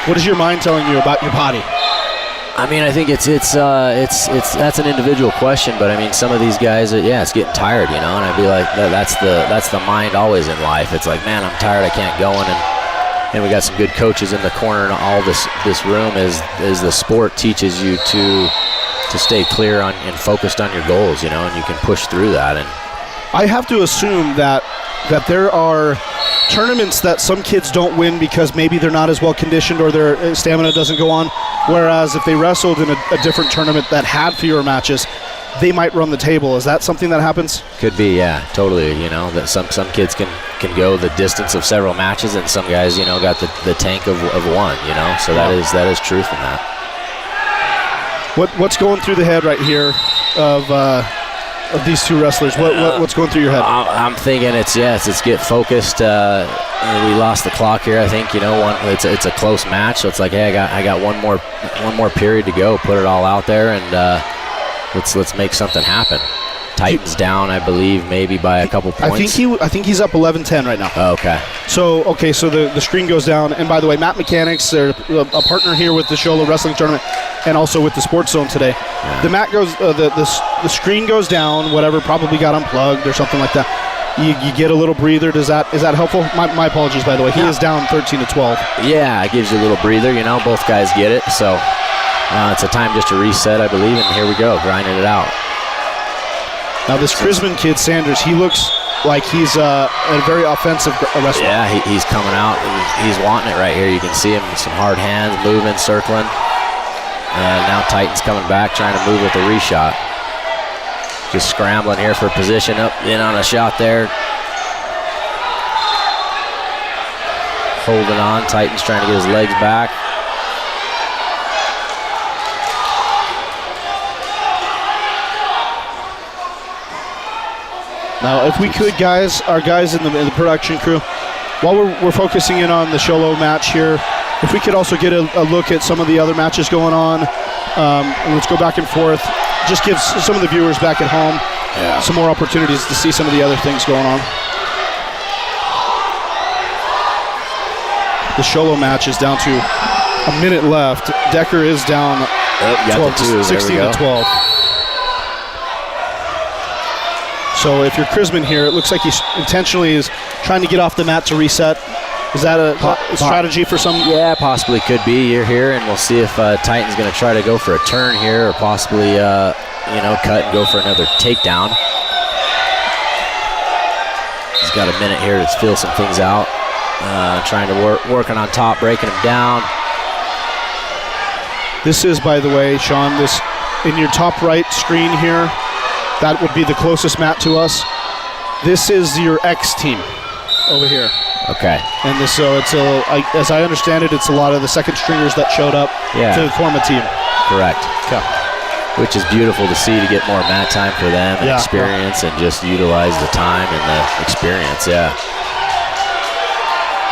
What is your mind telling you about your body? I mean, I think it's that's an individual question, but I mean, some of these guys, it's getting tired, and I'd be like, that's the mind always in life. It's like, man, I'm tired, I can't go in, and we got some good coaches in the corner, and all this room is the sport teaches you to stay clear on and focused on your goals, and you can push through that. And I have to assume that there are tournaments that some kids don't win because maybe they're not as well conditioned or their stamina doesn't go on, whereas if they wrestled in a different tournament that had fewer matches, they might run the table. Is that something that happens? Could be, yeah, totally. That some kids can go the distance of several matches, and some guys, got the tank of one, so that is truth in that. What's going through the head right here of these two wrestlers? What's going through your head? I'm thinking it's get focused. We lost the clock here. I think it's a close match, so it's like, hey, I got one more period to go. Put it all out there, and let's make something happen. Titans down, I believe, maybe by a couple points. I think he's up 11-10 right now. Oh, okay. So the screen goes down, and by the way, Matt Mechanics, they're a partner here with the Sholo Wrestling Tournament, and also with the Sports Zone today. Yeah. The mat goes, the screen goes down. Whatever, probably got unplugged or something like that. You get a little breather. Is that helpful? My apologies, by the way. He is down 13-12. Yeah, it gives you a little breather. Both guys get it, so it's a time just to reset, I believe, and here we go, grinding it out. Now this Crisman kid, Sanders, he looks like he's a very offensive wrestler. Yeah, he's coming out. He's wanting it right here. You can see him, some hard hands, moving, circling. And now Titans coming back, trying to move with the reshot. Just scrambling here for position, up in on a shot there. Holding on, Titans trying to get his legs back. Now, if we could, guys, our guys in the production crew, while we're focusing in on the Sholo match here, if we could also get a look at some of the other matches going on, let's go back and forth. Just gives some of the viewers back at home some more opportunities to see some of the other things going on. The Sholo match is down to a minute left. Decker is down 16-12. So if you're Crisman here, it looks like he intentionally is trying to get off the mat to reset. Is that a strategy for some? Yeah, possibly could be. You're here, and we'll see if Titan's going to try to go for a turn here, or possibly, cut and go for another takedown. He's got a minute here to feel some things out. Trying to working on top, breaking him down. This is, by the way, Sean, this in your top right screen here. That would be the closest mat to us. This is your X team over here. Okay. And so it's as I understand it, it's a lot of the second stringers that showed up to form a team. Correct. Okay. Which is beautiful to see, to get more mat time for them and experience and just utilize the time and the experience. Yeah.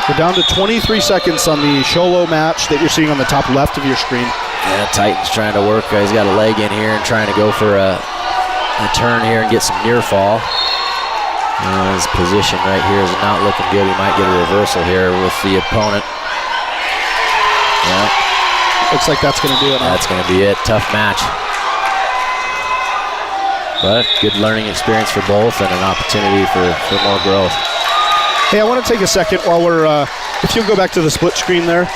We're down to 23 seconds on the Sholo match that you're seeing on the top left of your screen. Yeah, Titan's trying to work. He's got a leg in here and trying to go for a turn here and get some near fall. His position right here is not looking good. He might get a reversal here with the opponent. Yeah. Looks like that's going to do it. That's going to be it. Tough match. But good learning experience for both and an opportunity for more growth. Hey, I want to take a second while we're, if you'll go back to the split screen there,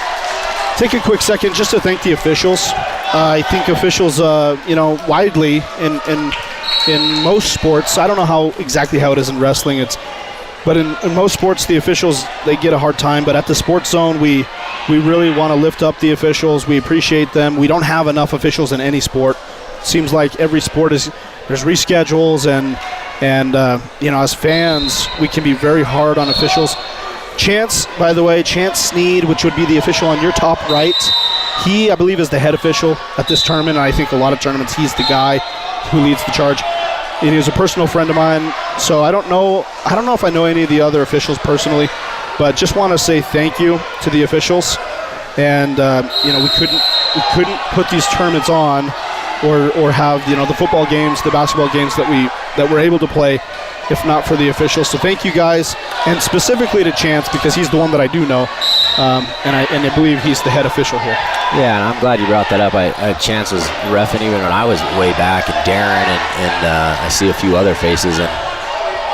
take a quick second just to thank the officials. I think officials, widely in most sports, I don't know exactly how it is in wrestling, but in most sports, the officials, they get a hard time. But at the Sports Zone, we really want to lift up the officials. We appreciate them. We don't have enough officials in any sport. It seems like every sport there's reschedules, and as fans, we can be very hard on officials. Chance Sneed, which would be the official on your top right, he, I believe, is the head official at this tournament. And I think a lot of tournaments, he's the guy who leads the charge. He is a personal friend of mine, so I don't know if I know any of the other officials personally, but just want to say thank you to the officials. And we couldn't put these tournaments on or have the football games, the basketball games that we're able to play if not for the officials. So thank you guys, and specifically to Chance, because he's the one that I do know, and I believe he's the head official here. Yeah, and I'm glad you brought that up. Chance was reffing even when I was way back, and Darren, and I see a few other faces, and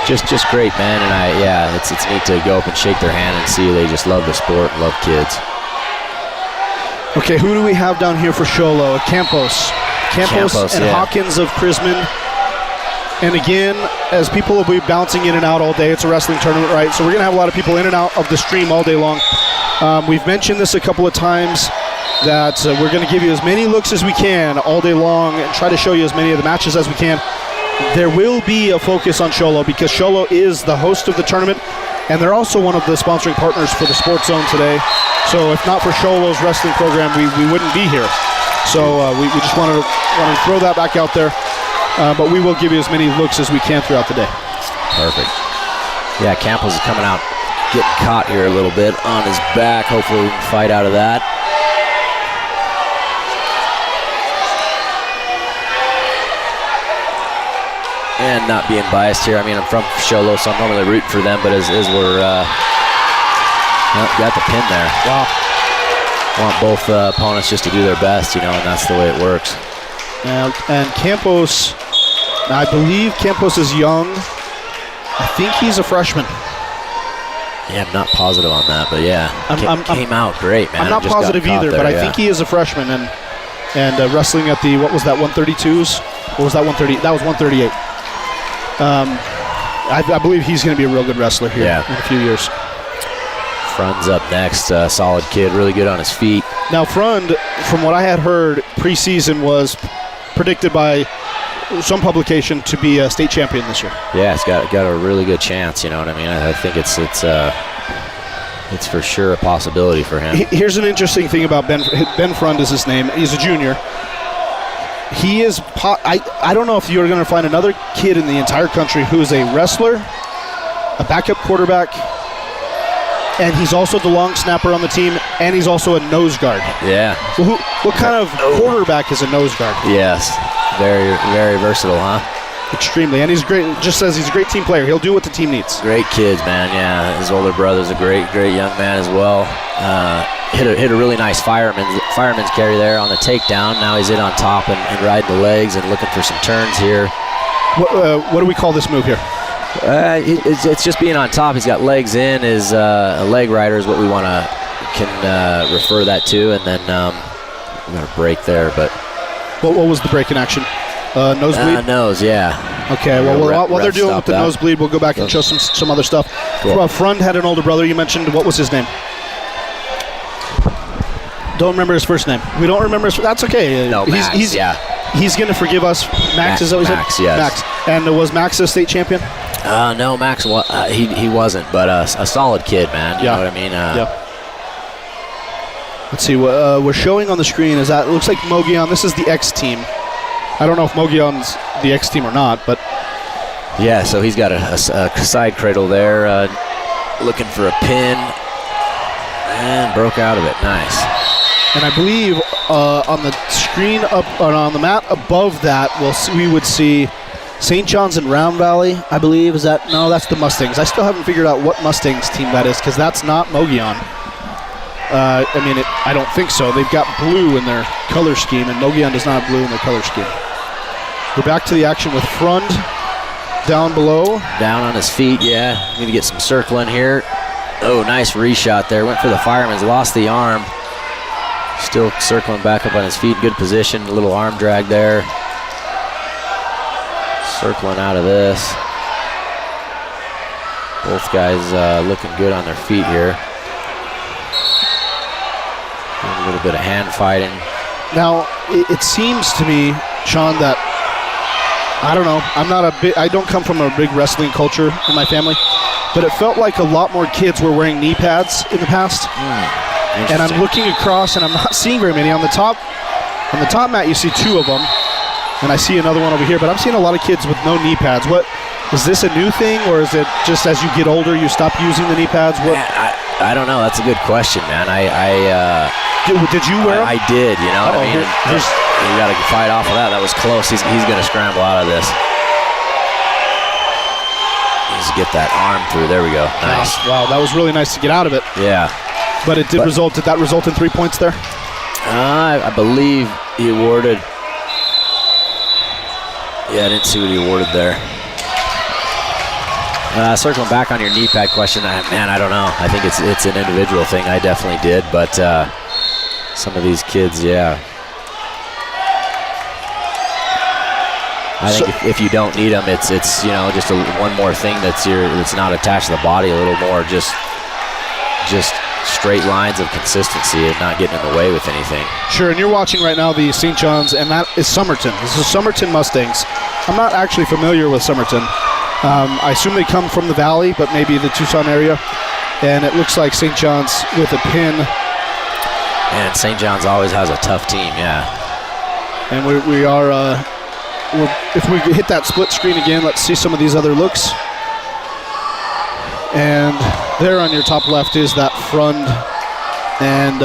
just great, man. And it's neat to go up and shake their hand and see they just love the sport and love kids. Okay, who do we have down here for Sholo? Campos and Hawkins of Chrisman. And again, as people will be bouncing in and out all day, it's a wrestling tournament, right? So we're going to have a lot of people in and out of the stream all day long. We've mentioned this a couple of times, that we're going to give you as many looks as we can all day long and try to show you as many of the matches as we can. There will be a focus on Sholo, because Sholo is the host of the tournament, and they're also one of the sponsoring partners for the Sports Zone today. So if not for Sholo's wrestling program, we wouldn't be here. So we just wanted to throw that back out there. But we will give you as many looks as we can throughout the day. Perfect. Yeah, Campos is coming out, getting caught here a little bit on his back. Hopefully we can fight out of that. And not being biased here. I mean, I'm from Sholo, so I'm normally rooting for them, but as we're got the pin there. Wow. Want both opponents just to do their best, and that's the way it works. And Campos, I believe Campos is young. I think he's a freshman. Yeah, I'm not positive on that, but yeah, came out great, man. I'm not positive either, but I think he is a freshman, and wrestling at the, what was that, 132s? Or was that 130? That was 138. I believe he's going to be a real good wrestler here in a few years. Frund's up next. Solid kid, really good on his feet. Now, Frund, from what I had heard, preseason was predicted by some publication to be a state champion this year. Yeah, it's got a really good chance. You know what I mean? I think it's for sure a possibility for him. Here's an interesting thing about Ben. Ben Frund is his name. He's a junior. He is. I don't know if you're going to find another kid in the entire country who is a wrestler, a backup quarterback, and he's also the long snapper on the team, and he's also a nose guard. Yeah. Well, what kind of quarterback is a nose guard? Yes. Very, very versatile, huh? Extremely. And he's great. Just says he's a great team player. He'll do what the team needs. Great kids, man. Yeah. His older brother's a great young man as well. Hit a really nice fireman's carry there on the takedown. Now he's in on top and riding the legs and looking for some turns here. What do we call this move here? It's just being on top. He's got legs in. His a leg rider is what we can refer that to, and then we're gonna break there. But what was the break in action? Nosebleed. Nose, yeah. Okay. Well, while they're dealing with the nosebleed, we'll go back and show some other stuff. Cool. Frund had an older brother. You mentioned, what was his name? Don't remember his first name. We don't remember his. That's okay. No, Max. He's going to forgive us. Max, is that what he said? Max, yes. Max. And was Max a state champion? No, Max. He wasn't, but a solid kid, man. You know what I mean? Let's see what we're showing on the screen. Is that, it looks like Mogion. This is the X team. I don't know if Mogion's the X team or not, but yeah. So he's got a side cradle there, looking for a pin, and broke out of it. Nice. And I believe on the screen on the mat above that, we would see St. John's and Round Valley, I believe. Is that? No, that's the Mustangs. I still haven't figured out what Mustangs team that is, because that's not Mogion. I don't think so. They've got blue in their color scheme, and Mogion does not have blue in their color scheme. We're back to the action with Frund down below. Down on his feet, yeah. Going to get some circling here. Oh, nice reshot there. Went for the fireman's, lost the arm. Still circling back up on his feet. Good position. A little arm drag there. Circling out of this. Both guys looking good on their feet here. A little bit of hand fighting. Now, it seems to me, Sean, that I don't know. I don't come from a big wrestling culture in my family, but it felt like a lot more kids were wearing knee pads in the past. And I'm looking across, and I'm not seeing very many. On the top mat, you see two of them. And I see another one over here, but I'm seeing a lot of kids with no knee pads. What is this a new thing, or is it just as you get older you stop using the knee pads? What? I don't know. That's a good question, man. Did you wear them? I did. You know what I mean? You got to fight off of that. That was close. He's going to scramble out of this. Just get that arm through. There we go. Nice. Wow, that was really nice to get out of it. Yeah. But it did result. Did that result in 3 points there? I believe he awarded. Yeah, I didn't see what he awarded there. Circling back on your knee pad question, man, I don't know. I think it's an individual thing. I definitely did, but some of these kids, yeah. I think if you don't need them, it's just one more thing that's not attached to the body. A little more just straight lines of consistency and not getting in the way with anything. Sure, and you're watching right now the St. John's, and that is Somerton. This is Somerton Mustangs. I'm not actually familiar with Somerton. I assume they come from the Valley, but maybe the Tucson area. And it looks like St. John's with a pin. And St. John's always has a tough team, yeah. And we are, if we hit that split screen again, let's see some of these other looks. And there on your top left is that Frund and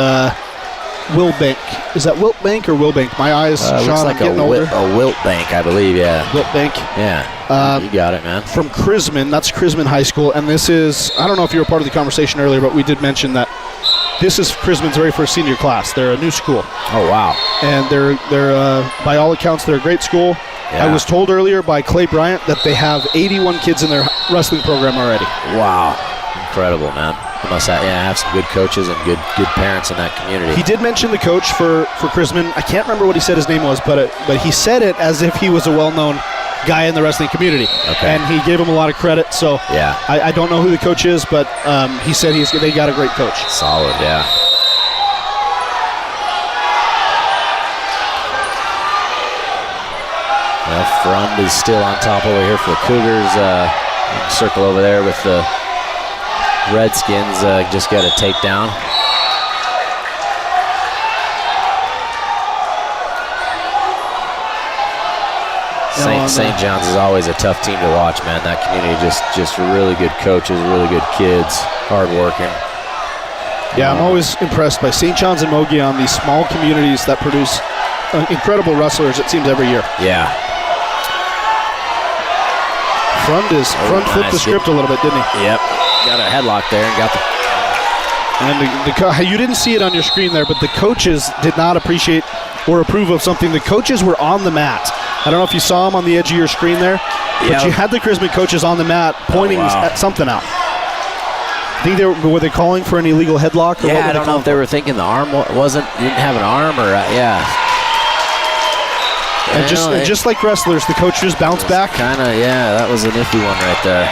Wilbank. Is that Wilbank or Wilbank? My eyes, Sean, looks like getting older. a Wilbank, I believe, yeah. Wilbank. Yeah, you got it, man. From Chrisman, that's Chrisman High School, and this is, I don't know if you were part of the conversation earlier, but we did mention that this is Chrisman's very first senior class. They're a new school. Oh, wow. And they're by all accounts, they're a great school. Yeah. I was told earlier by Clay Bryant that they have 81 kids in their wrestling program already. Wow. Incredible, man. They must have some good coaches and good parents in that community. He did mention the coach for Chrisman. I can't remember what he said his name was, but he said it as if he was a well-known guy in the wrestling community. Okay. And he gave him a lot of credit. So yeah. I don't know who the coach is, but he said they got a great coach. Solid, yeah. Well, Frund is still on top over here for the Cougars. Circle over there with the Redskins. Just got a takedown. St. John's is always a tough team to watch, man. That community just really good coaches, really good kids, hardworking. Yeah, I'm always impressed by St. John's and Mogollon, these small communities that produce incredible wrestlers, it seems, every year. Yeah. Frund flipped the script a little bit, didn't he? Yep. Got a headlock there and got the. And you didn't see it on your screen there, but the coaches did not appreciate or approve of something. The coaches were on the mat. I don't know if you saw them on the edge of your screen there, but you had the Chrisman coaches on the mat pointing at something out. I think were they calling for an illegal headlock? Or I don't know if they were thinking the arm didn't have an arm or And just like wrestlers, the coaches bounce back. That was a nifty one right there.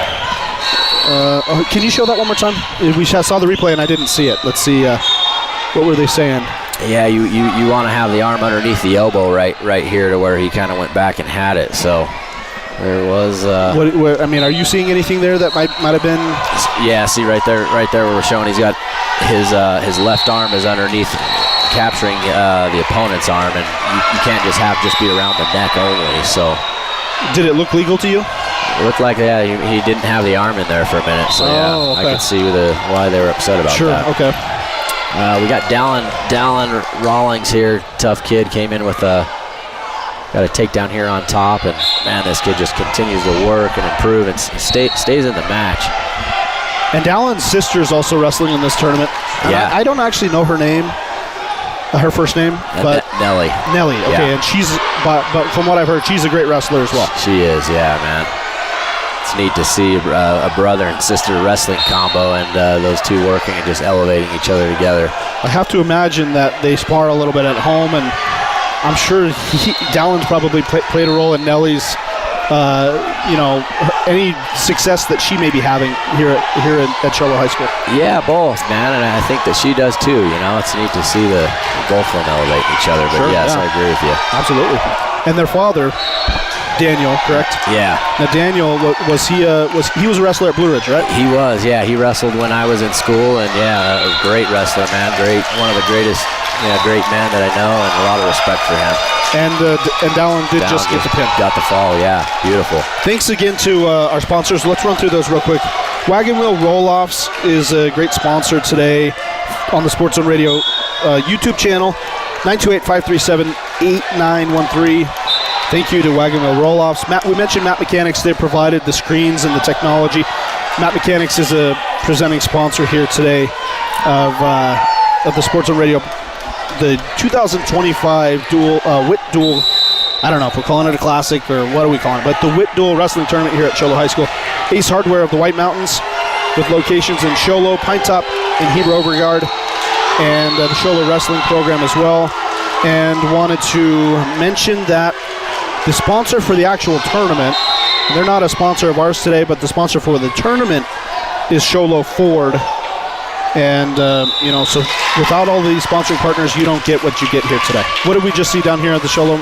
Can you show that one more time? We saw the replay and I didn't see it. Let's see. What were they saying? Yeah, you want to have the arm underneath the elbow right here to where he kind of went back and had it. So there was. Are you seeing anything there that might have been? Yeah, see right there where we're showing he's got his left arm is underneath, capturing the opponent's arm, and you can't just be around the neck only. So. Did it look legal to you? It looked like he didn't have the arm in there for a minute, so okay. I could see why they were upset about that. Sure, okay. We got Dallin Rawlings here, tough kid, came in with got a takedown here on top, and man, this kid just continues to work and improve and stays in the match. And Dallin's sister is also wrestling in this tournament. Yeah. I don't actually know her name. Her first name, but Nelly. Nelly, okay, and she's, but from what I've heard, she's a great wrestler as well. She is, yeah, man. It's neat to see a brother and sister wrestling combo, and those two working and just elevating each other together. I have to imagine that they spar a little bit at home, and I'm sure Dallin's probably played a role in Nelly's, any success that she may be having here at Charlotte High School. Yeah, both, man, and I think that she does too. It's neat to see both of them elevating each other. But sure, yes, I agree with you. Absolutely. And their father, Daniel, correct? Yeah. Now Daniel, was he a wrestler at Blue Ridge, right? He was, yeah. He wrestled when I was in school, and yeah, a great wrestler, man. One of the greatest, great men that I know, and a lot of respect for him. And Dallin did just get the pin. Got the fall, yeah. Beautiful. Thanks again to our sponsors. Let's run through those real quick. Wagon Wheel Roll-Offs is a great sponsor today on the Sports Zone Radio YouTube channel, 928-537-8913. Thank you to Wagon Wheel Roll-Offs. We mentioned Matt Mechanics. They provided the screens and the technology. Matt Mechanics is a presenting sponsor here today of the Sports Zone Radio. The 2025 Witt Dual, I don't know if we're calling it a classic or what are we calling it, but the Witt Dual Wrestling Tournament here at Show Low High School. Ace Hardware of the White Mountains with locations in Show Low, Pine Top, and Heber Overyard, and the Show Low Wrestling program as well. And wanted to mention that the sponsor for the actual tournament, they're not a sponsor of ours today, but the sponsor for the tournament is Show Low Ford. And, so without all these sponsoring partners, you don't get what you get here today. What did we just see down here at the Show Low?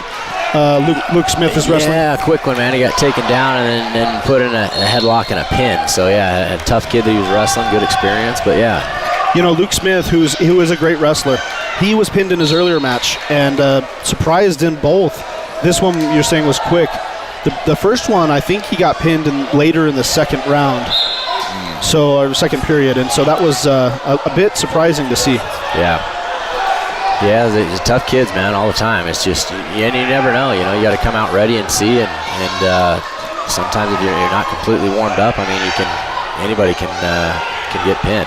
Luke Smith is wrestling. Yeah, quick one, man. He got taken down and then put in a headlock and a pin. So, yeah, a tough kid that he was wrestling, good experience, but yeah. Luke Smith, who is a great wrestler, he was pinned in his earlier match and surprised in both. This one you're saying was quick. The first one, I think he got pinned later in the second round. Or second period, and so that was a bit surprising to see. Yeah, they're tough kids, man, all the time. It's just, you never know. You got to come out ready and see, and sometimes if you're not completely warmed up, I mean, anybody can get pinned.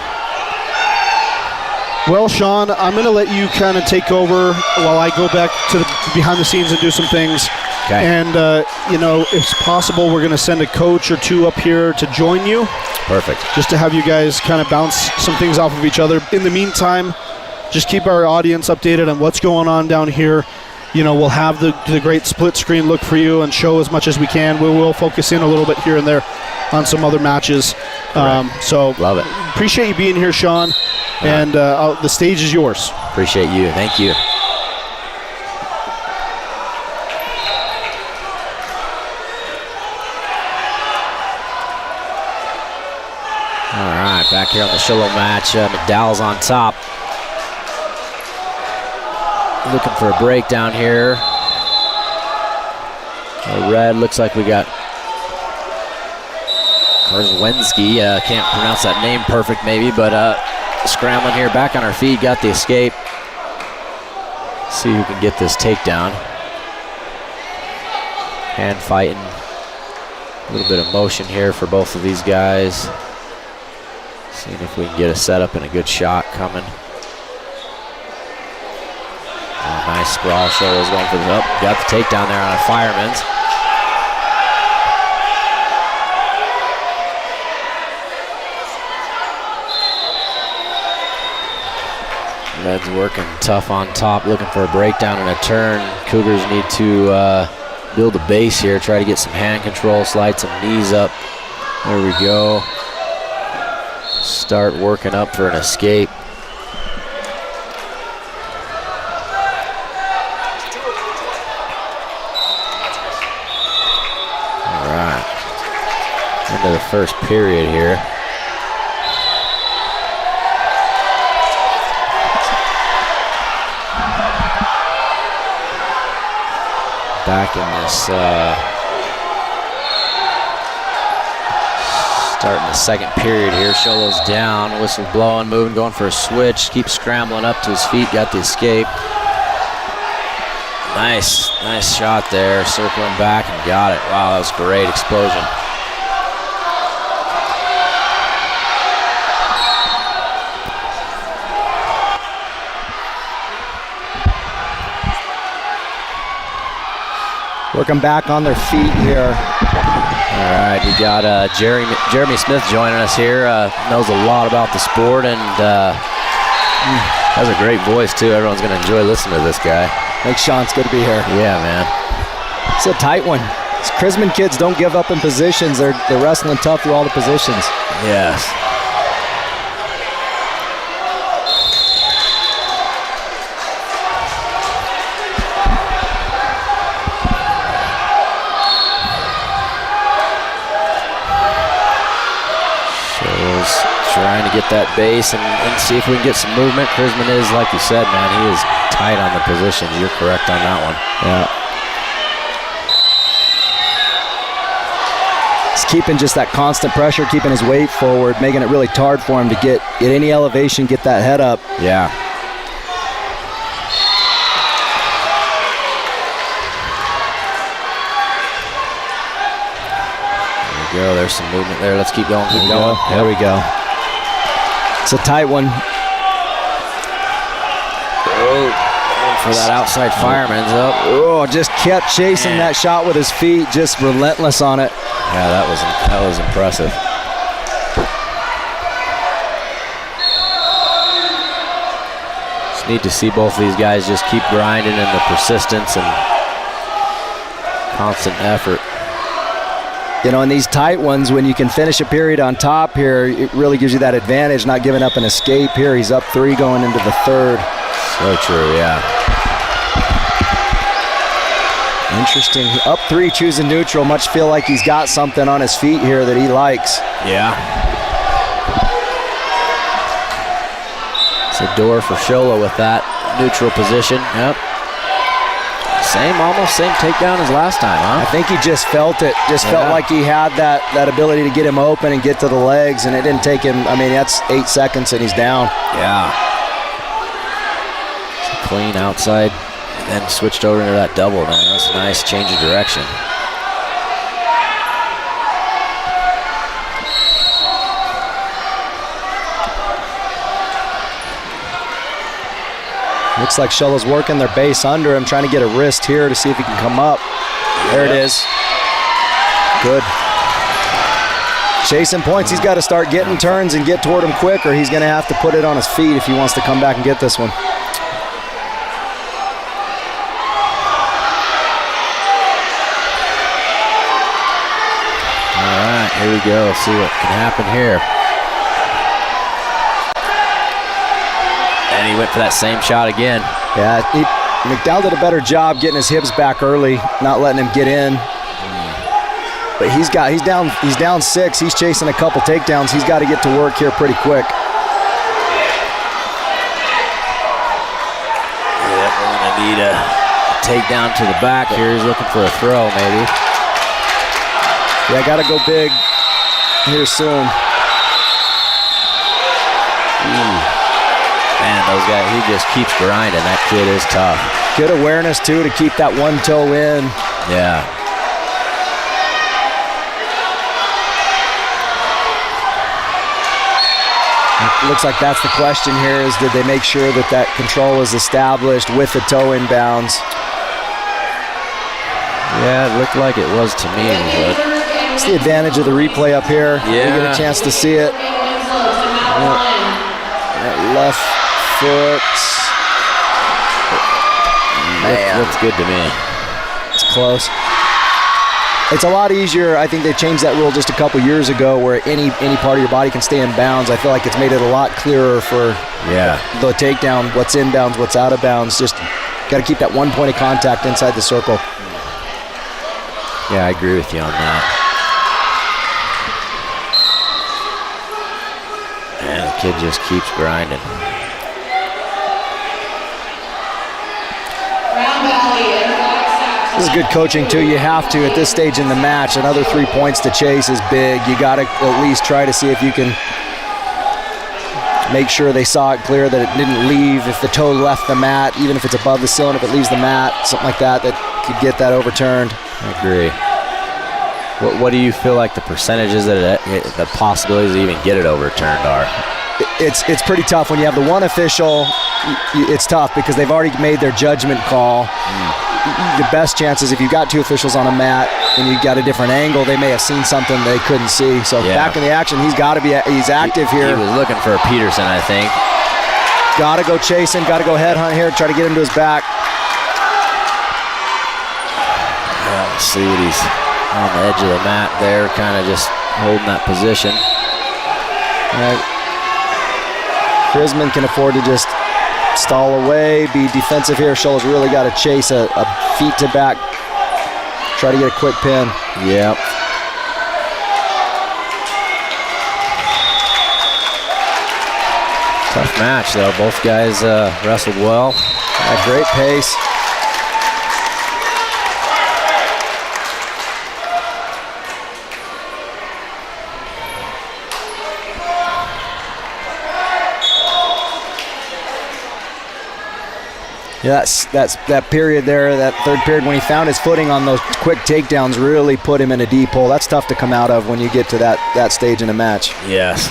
Well, Sean, I'm going to let you kind of take over while I go back to the behind the scenes and do some things. Okay. And, if possible, we're going to send a coach or two up here to join you. Perfect. Just to have you guys kind of bounce some things off of each other. In the meantime, just keep our audience updated on what's going on down here. We'll have the great split screen look for you and show as much as we can. We will focus in a little bit here and there on some other matches. Love it. Appreciate you being here, Sean. And the stage is yours. Appreciate you. Thank you. All right, back here on the Show Low match. McDowell's on top. Looking for a break down here. Red, looks like we got Karzwensky. Can't pronounce that name perfect maybe, but scrambling here, back on our feet, got the escape. See who can get this takedown. Hand fighting. A little bit of motion here for both of these guys. Seeing if we can get a setup and a good shot coming. Oh, nice sprawl. Sholo's going for the up. Got the takedown there on a fireman's. Red's working tough on top, looking for a breakdown and a turn. Cougars need to build a base here, try to get some hand control, slide some knees up. There we go. Start working up for an escape. All right. Into the first period here. Back in this, starting the second period here. Sholo's down, whistle blowing, moving, going for a switch. Keeps scrambling up to his feet, got the escape. Nice shot there, circling back and got it. Wow, that was a great explosion. Working back on their feet here. All right, we got Jeremy Smith joining us here. Knows a lot about the sport and has a great voice too. Everyone's going to enjoy listening to this guy. Thanks, Sean. It's good to be here. Yeah, man. It's a tight one. These Chrisman kids don't give up in positions. They're wrestling tough through all the positions. Yes. to get that base and see if we can get some movement. Chrisman is, like you said, man, he is tight on the positions. You're correct on that one. Yeah. He's keeping just that constant pressure, keeping his weight forward, making it really hard for him to get any elevation, get that head up. Yeah. There we go. There's some movement there. Let's keep going. Keep going. There we go. It's a tight one. For that outside fireman's up. Oh, just kept chasing that shot with his feet, just relentless on it. Yeah, that was impressive. Just need to see both of these guys just keep grinding and the persistence and constant effort. You know, in these tight ones, when you can finish a period on top here, it really gives you that advantage, not giving up an escape here. He's up 3 going into the third. So true, yeah. Interesting. Up 3, choosing neutral. Much feel like he's got something on his feet here that he likes. Yeah. It's a door for Sholo with that neutral position. Yep. Almost same takedown as last time, huh? I think he just felt it. Felt like he had that ability to get him open and get to the legs, and it didn't take him. I mean, that's 8 seconds and he's down. Yeah. Clean outside, and then switched over into that double, man. That's a nice change of direction. Looks like Sholo's working their base under him, trying to get a wrist here to see if he can come up. There it is. Good. Chasing points. He's got to start getting turns and get toward him quick, or he's going to have to put it on his feet if he wants to come back and get this one. All right, here we go. See what can happen here. And he went for that same shot again. Yeah, McDowell did a better job getting his hips back early, not letting him get in. But he's down 6. He's chasing a couple takedowns. He's got to get to work here pretty quick. Yeah, we're gonna need a takedown to the back here. He's looking for a throw, maybe. Yeah, got to go big here soon. Man, those guys, he just keeps grinding. That kid is tough. Good awareness, too, to keep that one toe in. Yeah. It looks like that's the question here, is did they make sure that control is established with the toe inbounds? Yeah, it looked like it was to me. But it's the advantage of the replay up here. Yeah. You get a chance to see it. That left foot. man, looks good to me. It's close. It's a lot easier. I think they changed that rule just a couple years ago where any part of your body can stay in bounds. I feel like it's made it a lot clearer for the takedown, what's in bounds, what's out of bounds. Just got to keep that one point of contact inside the circle. Yeah, I agree with you on that. And the kid just keeps grinding. This is good coaching, too. You have to, at this stage in the match, another 3 points to chase is big. You got to at least try to see if you can make sure they saw it clear, that it didn't leave. If the toe left the mat, even if it's above the ceiling, if it leaves the mat, something like that, that could get that overturned. I agree. What do you feel like the percentages that the possibilities to even get it overturned are? It's pretty tough when you have the one official. It's tough because they've already made their judgment call. The best chance is if you've got two officials on a mat and you've got a different angle, they may have seen something they couldn't see. So back in the action, he's active here. He was looking for a Peterson, I think. Got to go chase him, got to go headhunt here, try to get him to his back. Let's see what he's on the edge of the mat there, kind of just holding that position. Chrisman can afford to just stall away, be defensive here. Scholl's really got to chase a feet to back, try to get a quick pin. Yep. Tough match, though. Both guys wrestled well. At great pace. Yeah, that period there, that third period, when he found his footing on those quick takedowns, really put him in a deep hole. That's tough to come out of when you get to that stage in a match. Yes.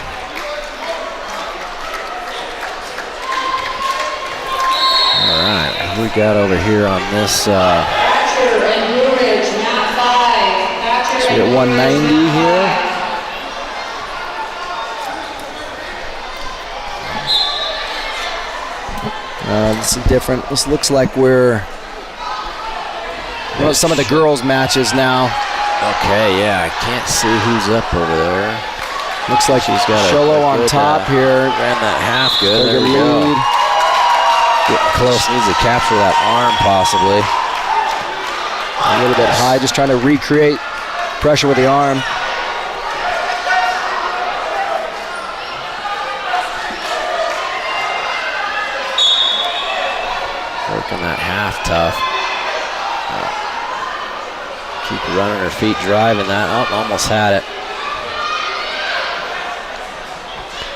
All right, who we got over here on this? So we at 190 here. This is different. This looks like we're some of the girls' matches now. Okay, yeah, I can't see who's up over there. Looks like She's got Sholo a on good, top here. Ran that half good. There we lead. go. Getting close. Needs to capture that arm possibly. A little bit high, just trying to recreate pressure with the arm. Working that half tough. Keep running her feet, driving that. Oh, almost had it.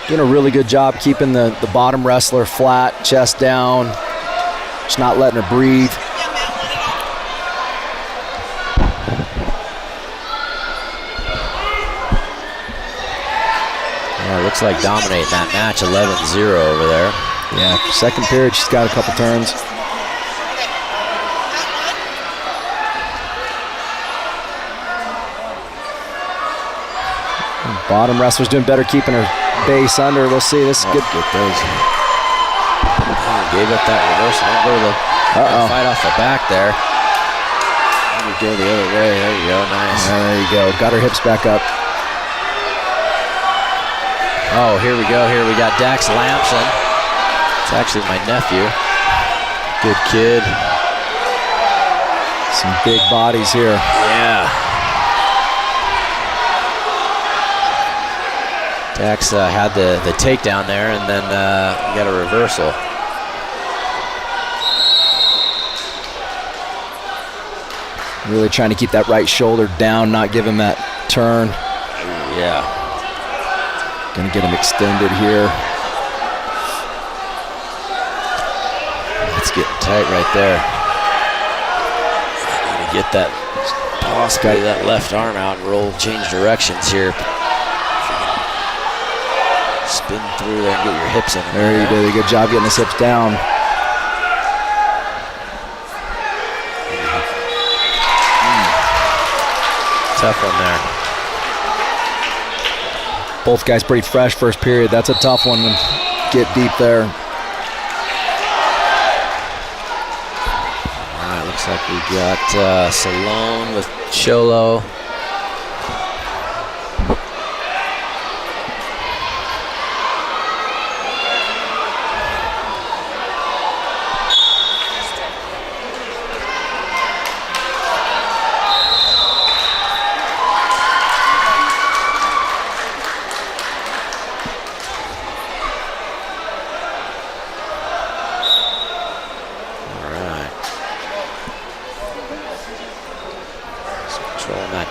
Doing a really good job keeping the bottom wrestler flat, chest down, just not letting her breathe. Yeah, looks like dominating that match, 11-0 over there. Yeah, second period, she's got a couple turns. Bottom wrestler's doing better keeping her base under. We'll see. This is good. Get those. Gave up that reversal. Don't go to the fight off the back there. Let me go the other way. There you go. Nice. There you go. Got her hips back up. Oh, here we go. Here we got Dax Lamson. It's actually my nephew. Good kid. Some big bodies here. Yeah. Dax had the takedown there, and then got a reversal. Really trying to keep that right shoulder down, not give him that turn. Yeah. Gonna get him extended here. It's getting tight right there. Gonna get that, possibly that left arm out and roll, change directions here. Spin through there and get your hips in. There you did a good job getting his hips down. Tough one there. Both guys pretty fresh first period. That's a tough one to get deep there. All right, looks like we got Salone with Cholo.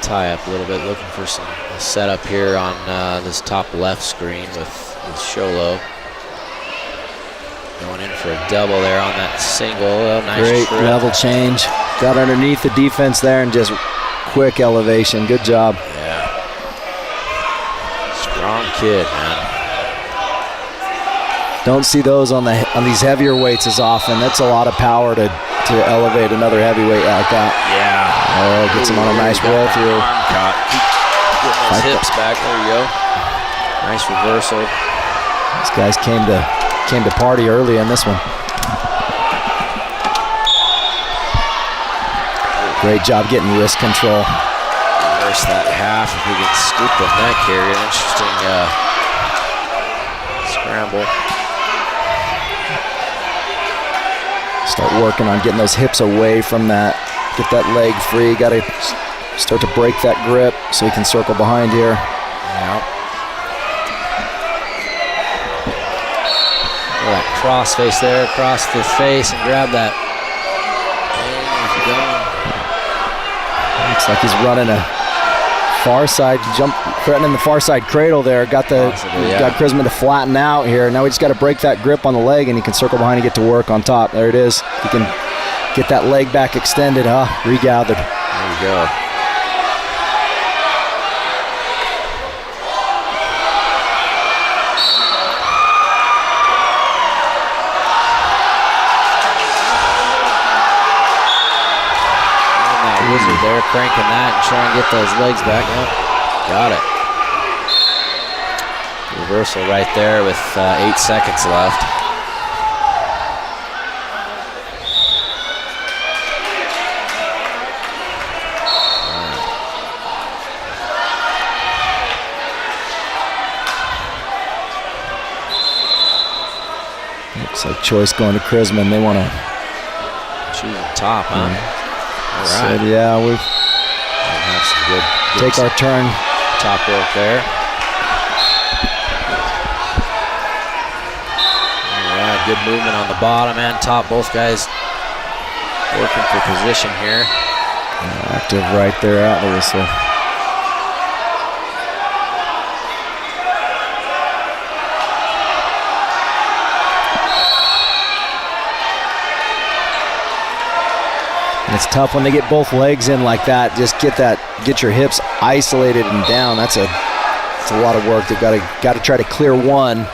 Tie up a little bit, looking for some setup here on this top left screen with Sholo. Going in for a double there on that single. Oh, nice. Great trip. level change. Got underneath the defense there and just quick elevation. Good job. Yeah. Strong kid, man. Don't see those on these heavier weights as often. That's a lot of power to elevate another heavyweight like that. Yeah. Oh, gets him on a nice roll through. Arm caught. Keep getting those hips back. There you go. Nice reversal. These guys came to party early in this one. Great job getting wrist control. Reverse that half if we can scoop the neck here. An interesting scramble. Start working on getting those hips away from that. Get that leg free. Got to start to break that grip so he can circle behind here. Yeah. cross face there, across the face, and grab that. Looks like he's running a far side jump, threatening the far side cradle there. Got Chrisman to flatten out here. Now we just got to break that grip on the leg, and he can circle behind and get to work on top. There it is. He can get that leg back extended. Regathered. There you go. Wizard there cranking that and trying to get those legs back. Yep, got it. Reversal right there with 8 seconds left. Looks like choice going to Chrisman. They want to choose the top, huh? All right. So, yeah, we've have some good take our turn. Top work there. All right, good movement on the bottom and top. Both guys working for position here. Active right there at the whistle. And it's tough when they get both legs in like that. Just get your hips isolated and down. That's a lot of work. They've got to try to clear one.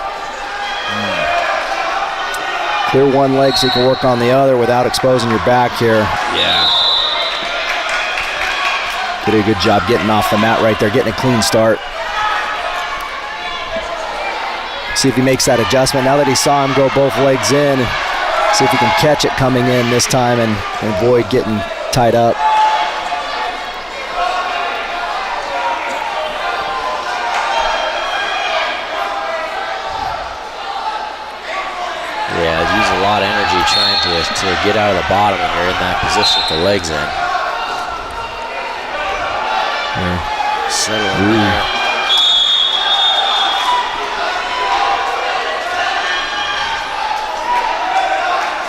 Clear one leg so you can work on the other without exposing your back here. Yeah. Did a good job getting off the mat right there, getting a clean start. See if he makes that adjustment. Now that he saw him go both legs in, see if he can catch it coming in this time and avoid getting tied up. Yeah, use a lot of energy trying to get out of the bottom when you're in that position with the legs in. Yeah. Settling there.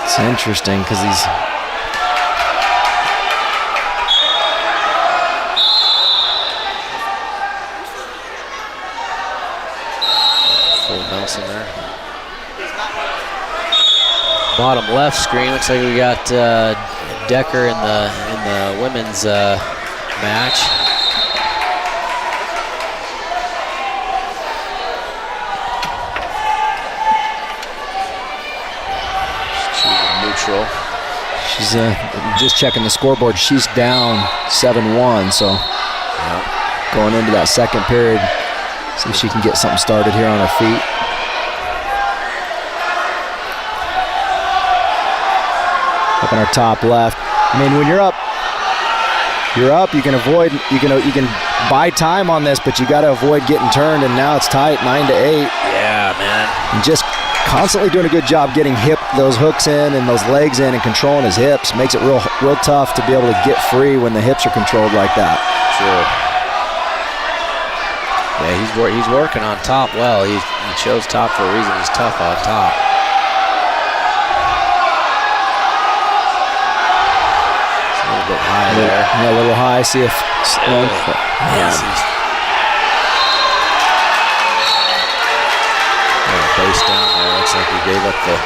It's interesting because he's full Nelson there. Bottom left screen looks like we got Decker in the women's match. Neutral. She's just checking the scoreboard. She's down 7-1, so going into that second period, see if she can get something started here on her feet. Up on our top left. I mean, when you're up. You can avoid. You can buy time on this, but you got to avoid getting turned. And now it's tight, 9-8. Yeah, man. And just constantly doing a good job getting those hooks in and those legs in and controlling his hips. Makes it real tough to be able to get free when the hips are controlled like that. Sure. Yeah, he's working on top well. He chose top for a reason. He's tough on top. It's a little bit high there. Yeah, a little high. See if Sloan. Base down there. Looks like he gave up the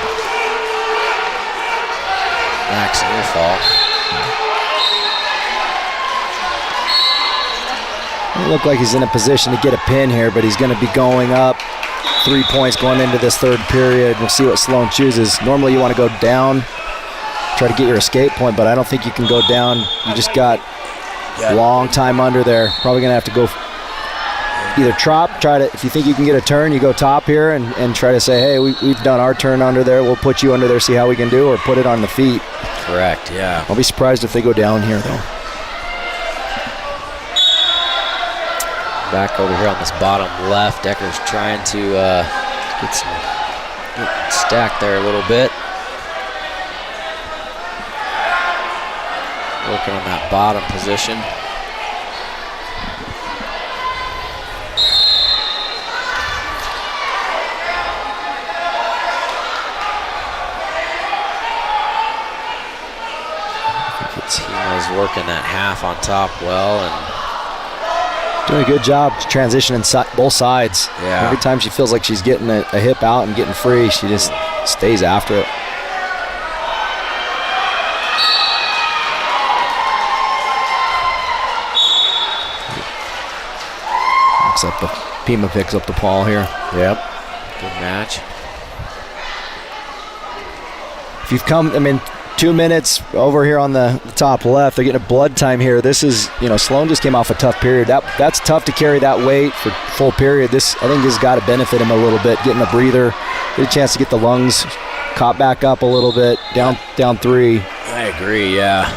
max near fall. It looked like he's in a position to get a pin here, but he's going to be going up 3 points going into this third period. We'll see what Sloan chooses. Normally you want to go down, try to get your escape point, but I don't think you can go down. You just got a long time under there. Probably going to have to go either if you think you can get a turn, you go top here and try to say, hey, we've done our turn under there. We'll put you under there, see how we can do, or put it on the feet. Correct, yeah. I'll be surprised if they go down here, though. Back over here on this bottom left, Decker's trying to get stacked there a little bit. Working on that bottom position. working that half on top well, and doing a good job transitioning both sides. Yeah. Every time she feels like she's getting a hip out and getting free, she just stays after it. Pima picks up the ball here. Yep. Good match. If you've come, 2 minutes over here on the top left, they're getting a blood time here. This is, Sloan just came off a tough period. That's tough to carry that weight for full period. I think this has got to benefit him a little bit, getting a breather, get a chance to get the lungs caught back up a little bit, down 3. I agree, yeah.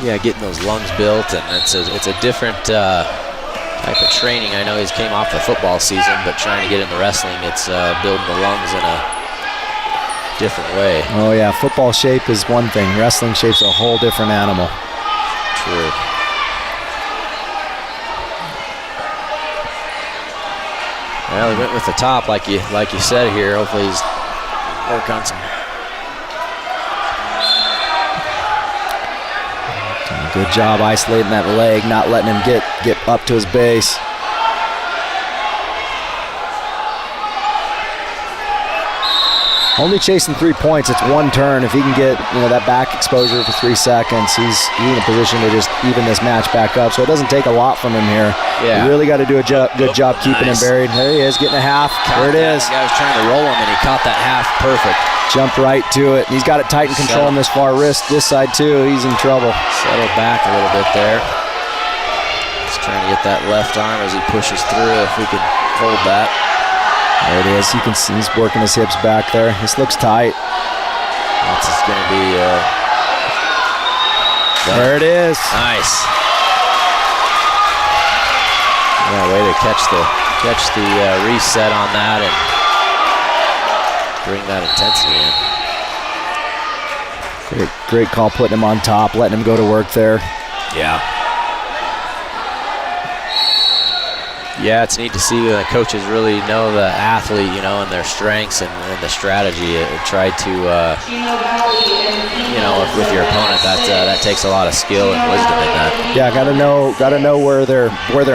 Yeah, getting those lungs built, and it's a different type of training. I know he's came off the football season, but trying to get into wrestling, it's building the lungs in a different way. Oh yeah, football shape is one thing. Wrestling shape's a whole different animal. True. Well, he went with the top, like you said here. Hopefully he's work on some. Good job isolating that leg, not letting him get up to his base. Only chasing 3 points. It's one turn. If he can get that back exposure for 3 seconds, he's in a position to just even this match back up. So it doesn't take a lot from him here. Yeah. You really got to do a good job keeping him buried. There he is, getting a half. There it is. The guy was trying to roll him, and he caught that half perfect. Jumped right to it. He's got it tight and controlling this far wrist. This side too. He's in trouble. Settle back a little bit there. He's trying to get that left arm as he pushes through. If we can hold that. There it is. You can see he's working his hips back there. This looks tight. That's just going to be. There it is. Nice. Yeah, way to catch the reset on that and bring that intensity in. Great call, putting him on top, letting him go to work there. Yeah. Yeah, it's neat to see the coaches really know the athlete, and their strengths and the strategy. Try to, with your opponent, that takes a lot of skill and wisdom in that. Yeah, got to know where their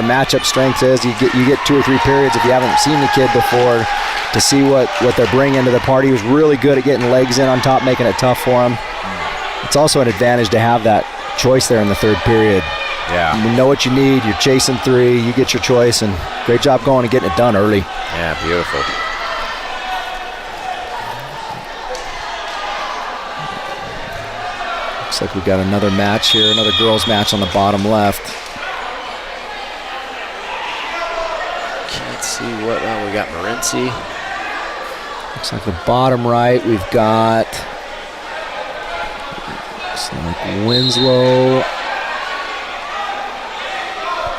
matchup strength is. You get 2 or 3 periods if you haven't seen the kid before to see what they're bringing to the party. He was really good at getting legs in on top, making it tough for him. It's also an advantage to have that choice there in the 3rd period. Yeah. You know what you need. You're chasing 3. You get your choice, and great job going and getting it done early. Yeah, beautiful. Looks like we got another match here, another girls' match on the bottom left. Can't see what. Oh, we got Morency. Looks like the bottom right, we've got Winslow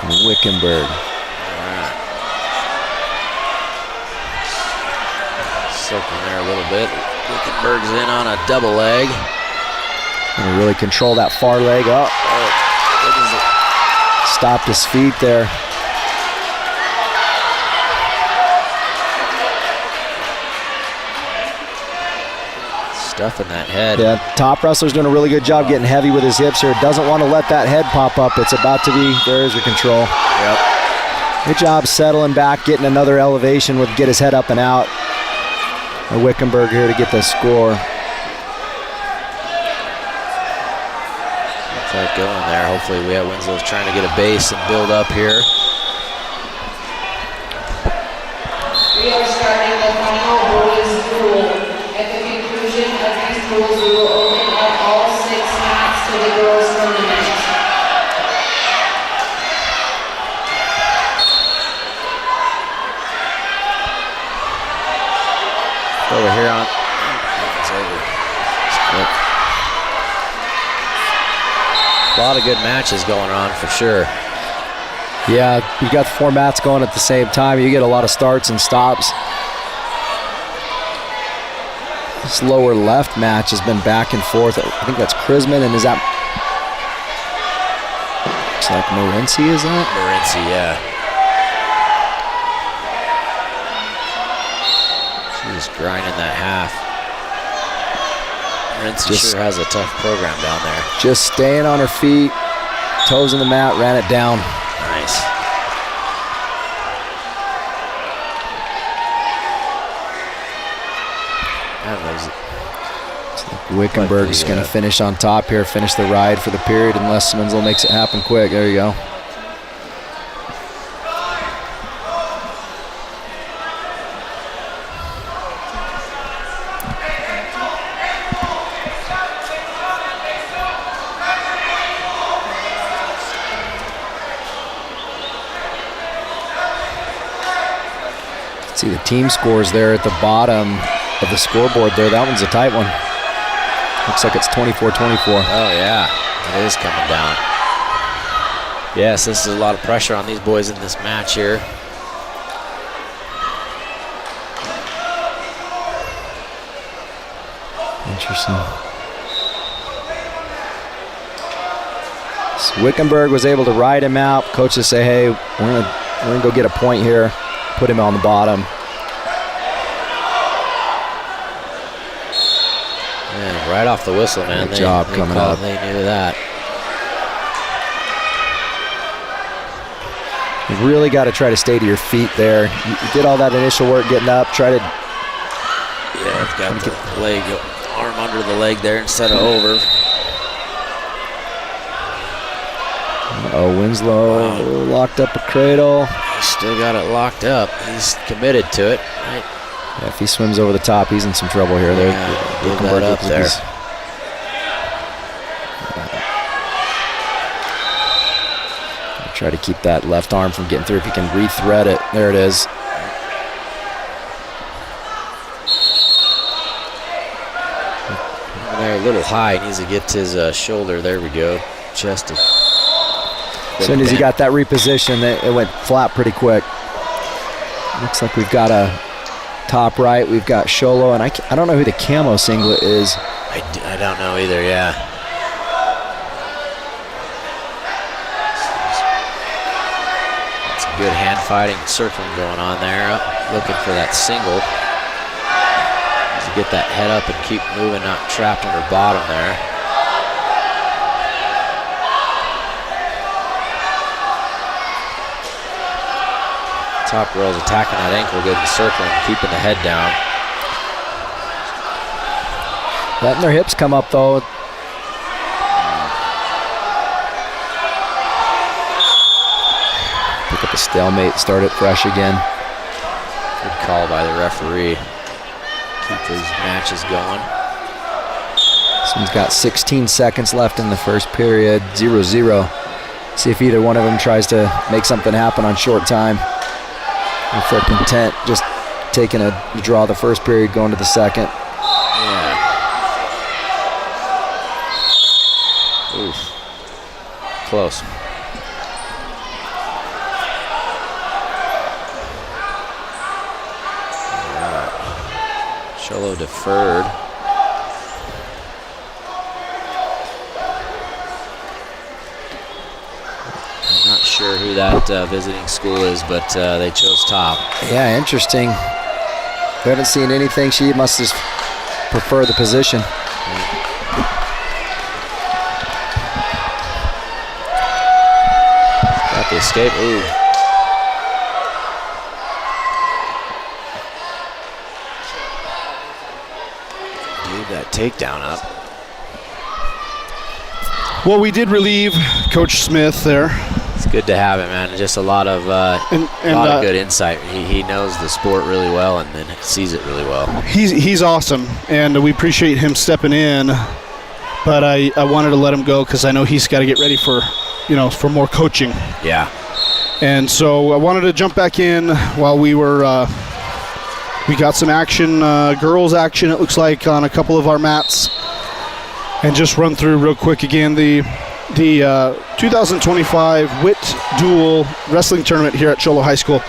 and Wickenburg. Right. Soaking there a little bit. Wickenburg's in on a double leg. Gonna really control that far leg up. Stopped his feet there. Stuffing that head. Yeah, top wrestler's doing a really good job getting heavy with his hips here. Doesn't want to let that head pop up. It's about to be, there's your control. Yep. Good job settling back, getting another elevation, would get his head up and out. Wickenburg here to get the score. Looks like going there. Hopefully we have Winslow's trying to get a base and build up here. We are starting the final boys duel. At the conclusion of these duels, we will open up all 6 mats to the girls' tournament. Over here on. It's over. It's quick. A lot of good matches going on for sure. Yeah, you got 4 mats going at the same time. You get a lot of starts and stops. This lower left match has been back and forth. I think that's Krisman, and is that? Looks like Morency, is that? Morency, yeah. She's grinding that half. Renzi sure has a tough program down there. Just staying on her feet, toes in the mat, ran it down. Nice. Wickenburg's going to finish on top here, finish the ride for the period, unless Winslow makes it happen quick. There you go. See the team scores there at the bottom of the scoreboard there. That one's a tight one. Looks like it's 24-24. Oh, yeah. It is coming down. Yes, this is a lot of pressure on these boys in this match here. Interesting. So Wickenburg was able to ride him out. Coaches say, hey, we're gonna go get a point here. Put him on the bottom. Yeah, right off the whistle, man. Good job coming up. They knew that. You really got to try to stay to your feet there. You did all that initial work getting up. Try to. Yeah, it's got the leg, arm under the leg there instead of over. Oh, Winslow locked up a cradle. He's still got it locked up. He's committed to it. Right. Yeah, if he swims over the top, he's in some trouble here. Yeah, give that up there. Try to keep that left arm from getting through if he can re-thread it. There it is. They're a little high. He needs to get to his shoulder. There we go. Chest. As soon as he got that reposition, it went flat pretty quick. Looks like we've got a top right. We've got Sholo, and I don't know who the camo singlet is. I don't know either, yeah. It's a good hand fighting, circling going on there. Looking for that single. To get that head up and keep moving, not trapped on her bottom there. Top girl's attacking that ankle, getting circling, keeping the head down. Letting their hips come up, though. Pick up a stalemate, start it fresh again. Good call by the referee. Keep these matches going. This one's got 16 seconds left in the first period, 0-0. See if either one of them tries to make something happen on short time. If they're content just taking a draw the first period, going to the second. Yeah. Oof. Close. Sholo deferred. I'm not sure who that visiting school is, but they chose top. Yeah, interesting. We haven't seen anything. She must just prefer the position. Got the escape. Ooh. Gave that takedown up. Well, we did relieve Coach Smith there. It's good to have him, man. Just a lot of good insight. He knows the sport really well and then sees it really well. He's awesome, and we appreciate him stepping in. But I wanted to let him go because I know he's got to get ready for more coaching. Yeah. And so I wanted to jump back in while we were. We got some action, girls action. It looks like on a couple of our mats. And just run through real quick again the 2025 Witt Dual Wrestling Tournament here at Sholo High School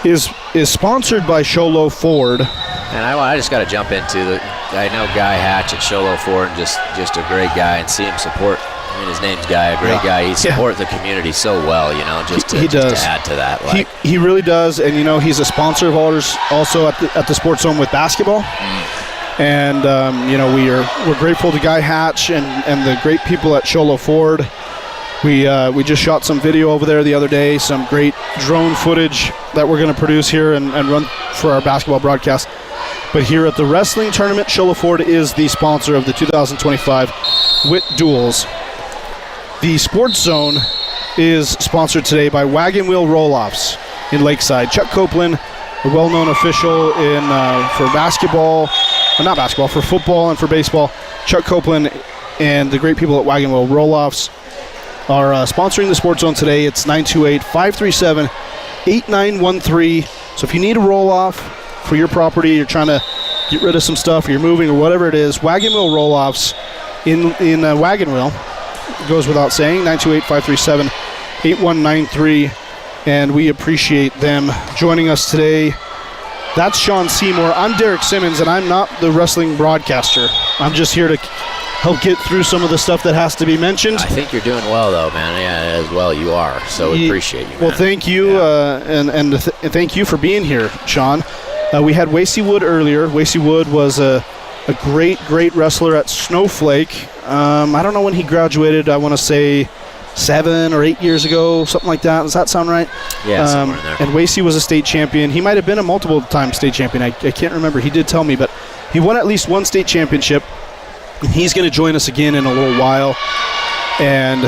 is sponsored by Sholo Ford. And I just got to jump into I know Guy Hatch at Sholo Ford, just a great guy, and see him support. I mean, his name's Guy, a great guy. He supports the community so well, just to add to that. Like. He really does, and he's a sponsor of ours also at the Sports Zone with basketball. And we're grateful to Guy Hatch and the great people at Sholo Ford. We just shot some video over there the other day, some great drone footage that we're going to produce here and run for our basketball broadcast. But here at the wrestling tournament, Sholo Ford is the sponsor of the 2025 Witt Duels. The Sports Zone is sponsored today by Wagon Wheel Roll-Offs in Lakeside. Chuck Copeland, a well-known official for football and for baseball. Chuck Copeland and the great people at Wagon Wheel Roll-Offs are sponsoring the Sports Zone today. It's 928-537-8913. So if you need a roll-off for your property, you're trying to get rid of some stuff, or you're moving, or whatever it is, Wagon Wheel Roll-Offs in Wagon Wheel, it goes without saying, 928-537-8193. And we appreciate them joining us today. That's Sean Seymour. I'm Derek Simmons, and I'm not the wrestling broadcaster. I'm just here to help get through some of the stuff that has to be mentioned. I think you're doing well, though, man. Yeah, as well you are. So we appreciate you, man. Well, thank you, and thank you for being here, Sean. We had Wacy Wood earlier. Wacy Wood was a great wrestler at Snowflake. I don't know when he graduated. I want to say 7 or 8 years ago, something like that. Does that sound right? Yeah, somewhere in there. And Wacy was a state champion. He might have been a multiple-time state champion. I can't remember. He did tell me, but he won at least one state championship. He's going to join us again in a little while. And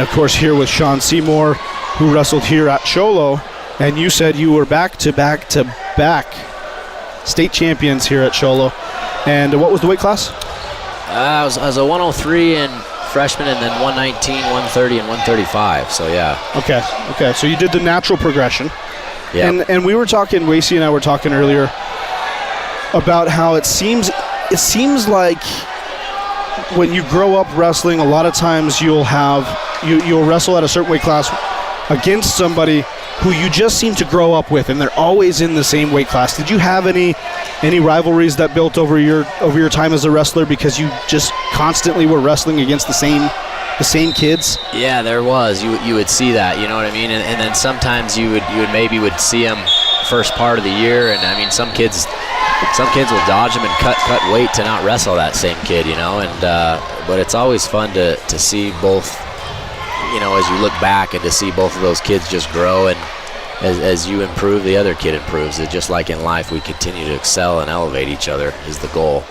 of course, here with Sean Seymour, who wrestled here at Sholo. And you said you were back-to-back state champions here at Sholo. And what was the weight class? I was a 103 and freshman, and then 119, 130, and 135. So yeah. Okay. So you did the natural progression. Yeah. And we were talking, Wacy and I were talking earlier about how it seems like when you grow up wrestling, a lot of times you'll wrestle at a certain weight class against somebody who you just seem to grow up with, and they're always in the same weight class. Did you have any rivalries that built over your time as a wrestler because you just constantly were wrestling against the same kids? Yeah, there was. You would see that, you know what I mean? And then sometimes you would see them first part of the year, and I mean some kids will dodge them and cut weight to not wrestle that same kid, you know. And but it's always fun to see both. You know, as you look back and to see both of those kids just grow, and as you improve, the other kid improves. It's just like in life, we continue to excel and elevate each other is the goal.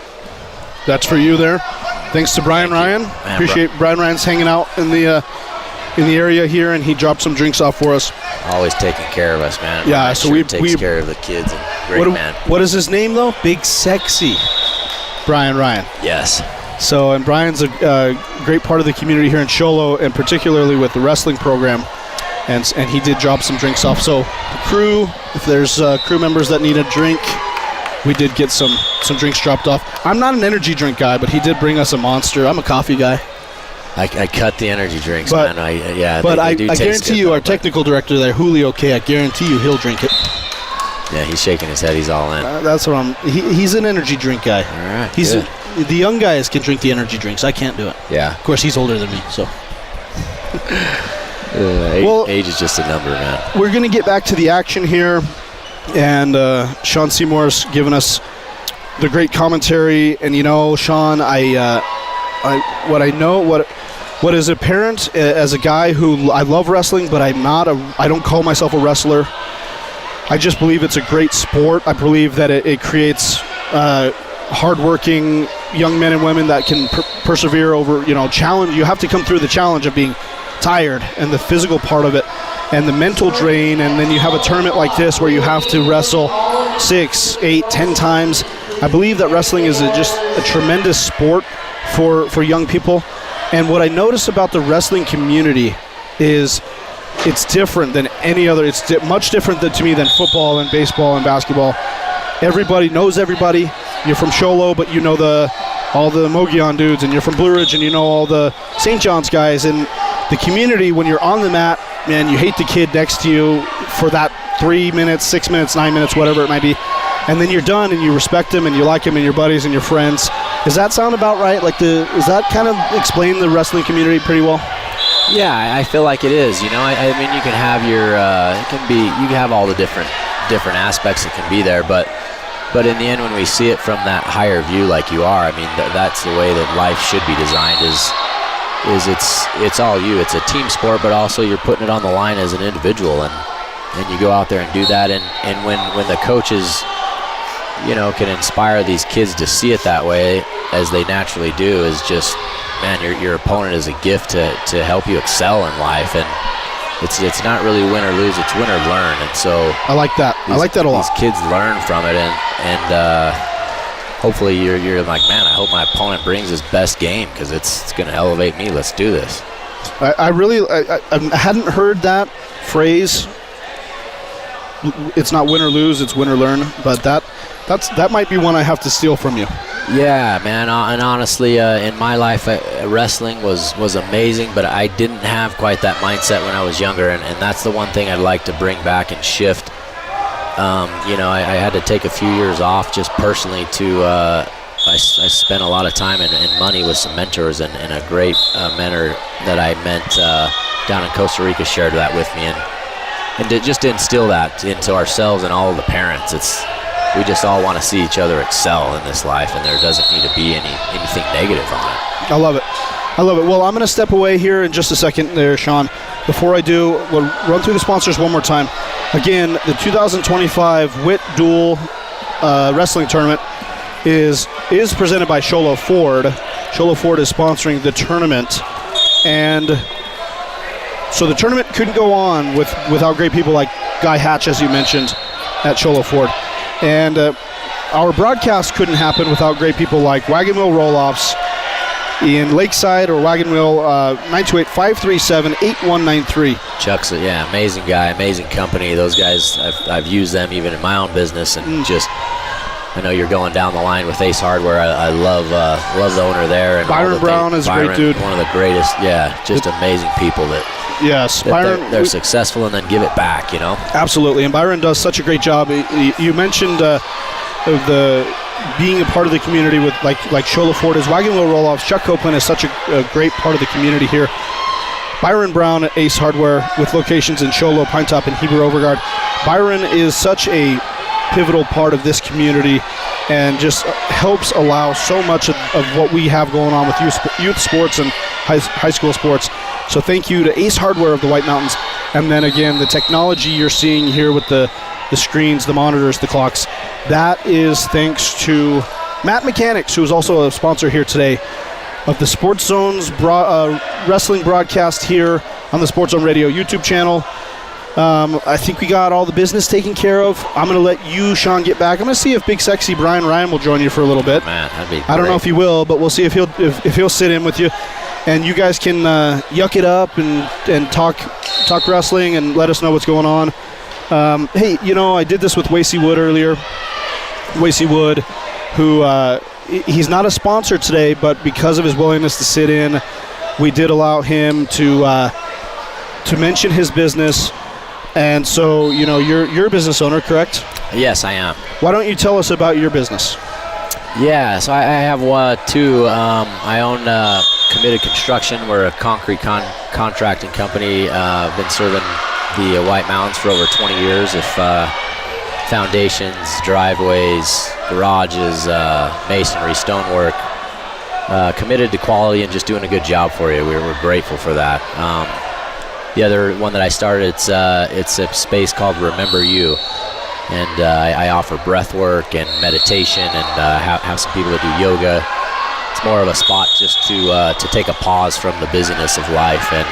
That's for you there. Thanks to Brian Ryan. Man, appreciate Brian Ryan's hanging out in the area here, and he dropped some drinks off for us. Always taking care of us, man. Yeah, so we takes care of the kids. And great man. What is his name though? Big Sexy Brian Ryan. Yes. So, and Brian's a great part of the community here in Sholo, and particularly with the wrestling program. And he did drop some drinks off. So, the crew, if there's crew members that need a drink, we did get some drinks dropped off. I'm not an energy drink guy, but he did bring us a Monster. I'm a coffee guy. I cut the energy drinks, but, man. I do taste guarantee good, you, our but technical director there, Julio K., I guarantee you he'll drink it. Yeah, he's shaking his head. He's all in. That's what he's an energy drink guy. All right. He's good. The young guys can drink the energy drinks. I can't do it. Yeah. Of course, he's older than me, so. Age is just a number, man. We're going to get back to the action here, and Sean Seymour's given us the great commentary. And you know, Sean, what is apparent as a guy who I love wrestling, but I don't call myself a wrestler. I just believe it's a great sport. I believe that it creates hardworking young men and women that can persevere over, challenge. You have to come through the challenge of being tired and the physical part of it and the mental drain, and then you have a tournament like this where you have to wrestle 6, 8, 10 times. I believe that wrestling is just a tremendous sport for young people. And what I notice about the wrestling community is it's different than any other. It's much different to me than football and baseball and basketball. Everybody knows everybody. You're from Sholo, but you know all the Mogollon dudes, and you're from Blue Ridge, and you know all the St. John's guys. And the community, when you're on the mat, man, you hate the kid next to you for that 3 minutes, 6 minutes, 9 minutes, whatever it might be. And then you're done, and you respect him, and you like him, and your buddies and your friends. Does that sound about right? Does that kind of explain the wrestling community pretty well? Yeah, I feel like it is. I mean, you can have you can have all the different aspects that can be there, but But in the end, when we see it from that higher view, like you are, I mean, that's the way that life should be designed. Is it's all you. It's a team sport, but also you're putting it on the line as an individual, and you go out there and do that. And when the coaches, can inspire these kids to see it that way, as they naturally do, is just, man, your opponent is a gift to help you excel in life. And it's not really win or lose, it's win or learn. And so I like that. I like that a lot. These kids learn from it, and hopefully you're like, man, I hope my opponent brings his best game, because it's going to elevate me. Let's do this. I hadn't heard that phrase. It's not win or lose, it's win or learn. But that might be one I have to steal from you. Yeah, man, and honestly, in my life, wrestling was amazing, but I didn't have quite that mindset when I was younger, and that's the one thing I'd like to bring back and shift. I had to take a few years off just personally to, I spent a lot of time and money with some mentors, and a great mentor that I met down in Costa Rica shared that with me, and to just instill that into ourselves and all of the parents. We just all want to see each other excel in this life, and there doesn't need to be anything negative on it. I love it. Well, I'm going to step away here in just a second there, Sean. Before I do, we'll run through the sponsors one more time. Again, the 2025 Witt Dual Wrestling Tournament is presented by Sholo Ford. Sholo Ford is sponsoring the tournament. And so the tournament couldn't go on without great people like Guy Hatch, as you mentioned, at Sholo Ford. And our broadcast couldn't happen without great people like Wagon Wheel Roll-Offs in Lakeside, or Wagon Wheel 928-537-8193. Chuck's amazing guy, amazing company. Those guys, I've used them even in my own business, and just, I know you're going down the line with Ace Hardware. I love the owner there. And Byron Brown is a great dude. One of the greatest, just amazing people that. Yes, Byron. They're successful and then give it back, Absolutely, and Byron does such a great job. You mentioned the being a part of the community with like Sholo Ford is Wagon Wheel Roll-Offs. Chuck Copeland is such a great part of the community here. Byron Brown at Ace Hardware with locations in Sholo, Pine Top, and Heber Overgaard. Byron is such a pivotal part of this community and just helps allow so much of what we have going on with youth sports and high school sports. So thank you to Ace Hardware of the White Mountains. And then again, the technology you're seeing here with the screens, the monitors, the clocks, that is thanks to Matt Mechanics, who is also a sponsor here today of the Sports Zone's wrestling broadcast here on the Sports Zone Radio YouTube channel. I think we got all the business taken care of. I'm going to let you, Sean, get back. I'm going to see if Big Sexy Brian Ryan will join you for a little bit. Man, that'd be great. I don't know if he will, but we'll see if he'll sit in with you. And you guys can yuck it up and talk wrestling and let us know what's going on. Hey, I did this with Wacy Wood earlier. Wacy Wood, who he's not a sponsor today, but because of his willingness to sit in, we did allow him to mention his business. And so, you're a business owner, correct? Yes, I am. Why don't you tell us about your business? Yeah, so I have two. I own Committed Construction. We're a concrete contracting company. I've been serving the White Mountains for over 20 years. If foundations, driveways, garages, masonry, stonework, committed to quality and just doing a good job for you. We're grateful for that. The other one that I started, it's a space called Remember You, and I offer breath work and meditation, and have some people that do yoga. It's more of a spot just to take a pause from the busyness of life and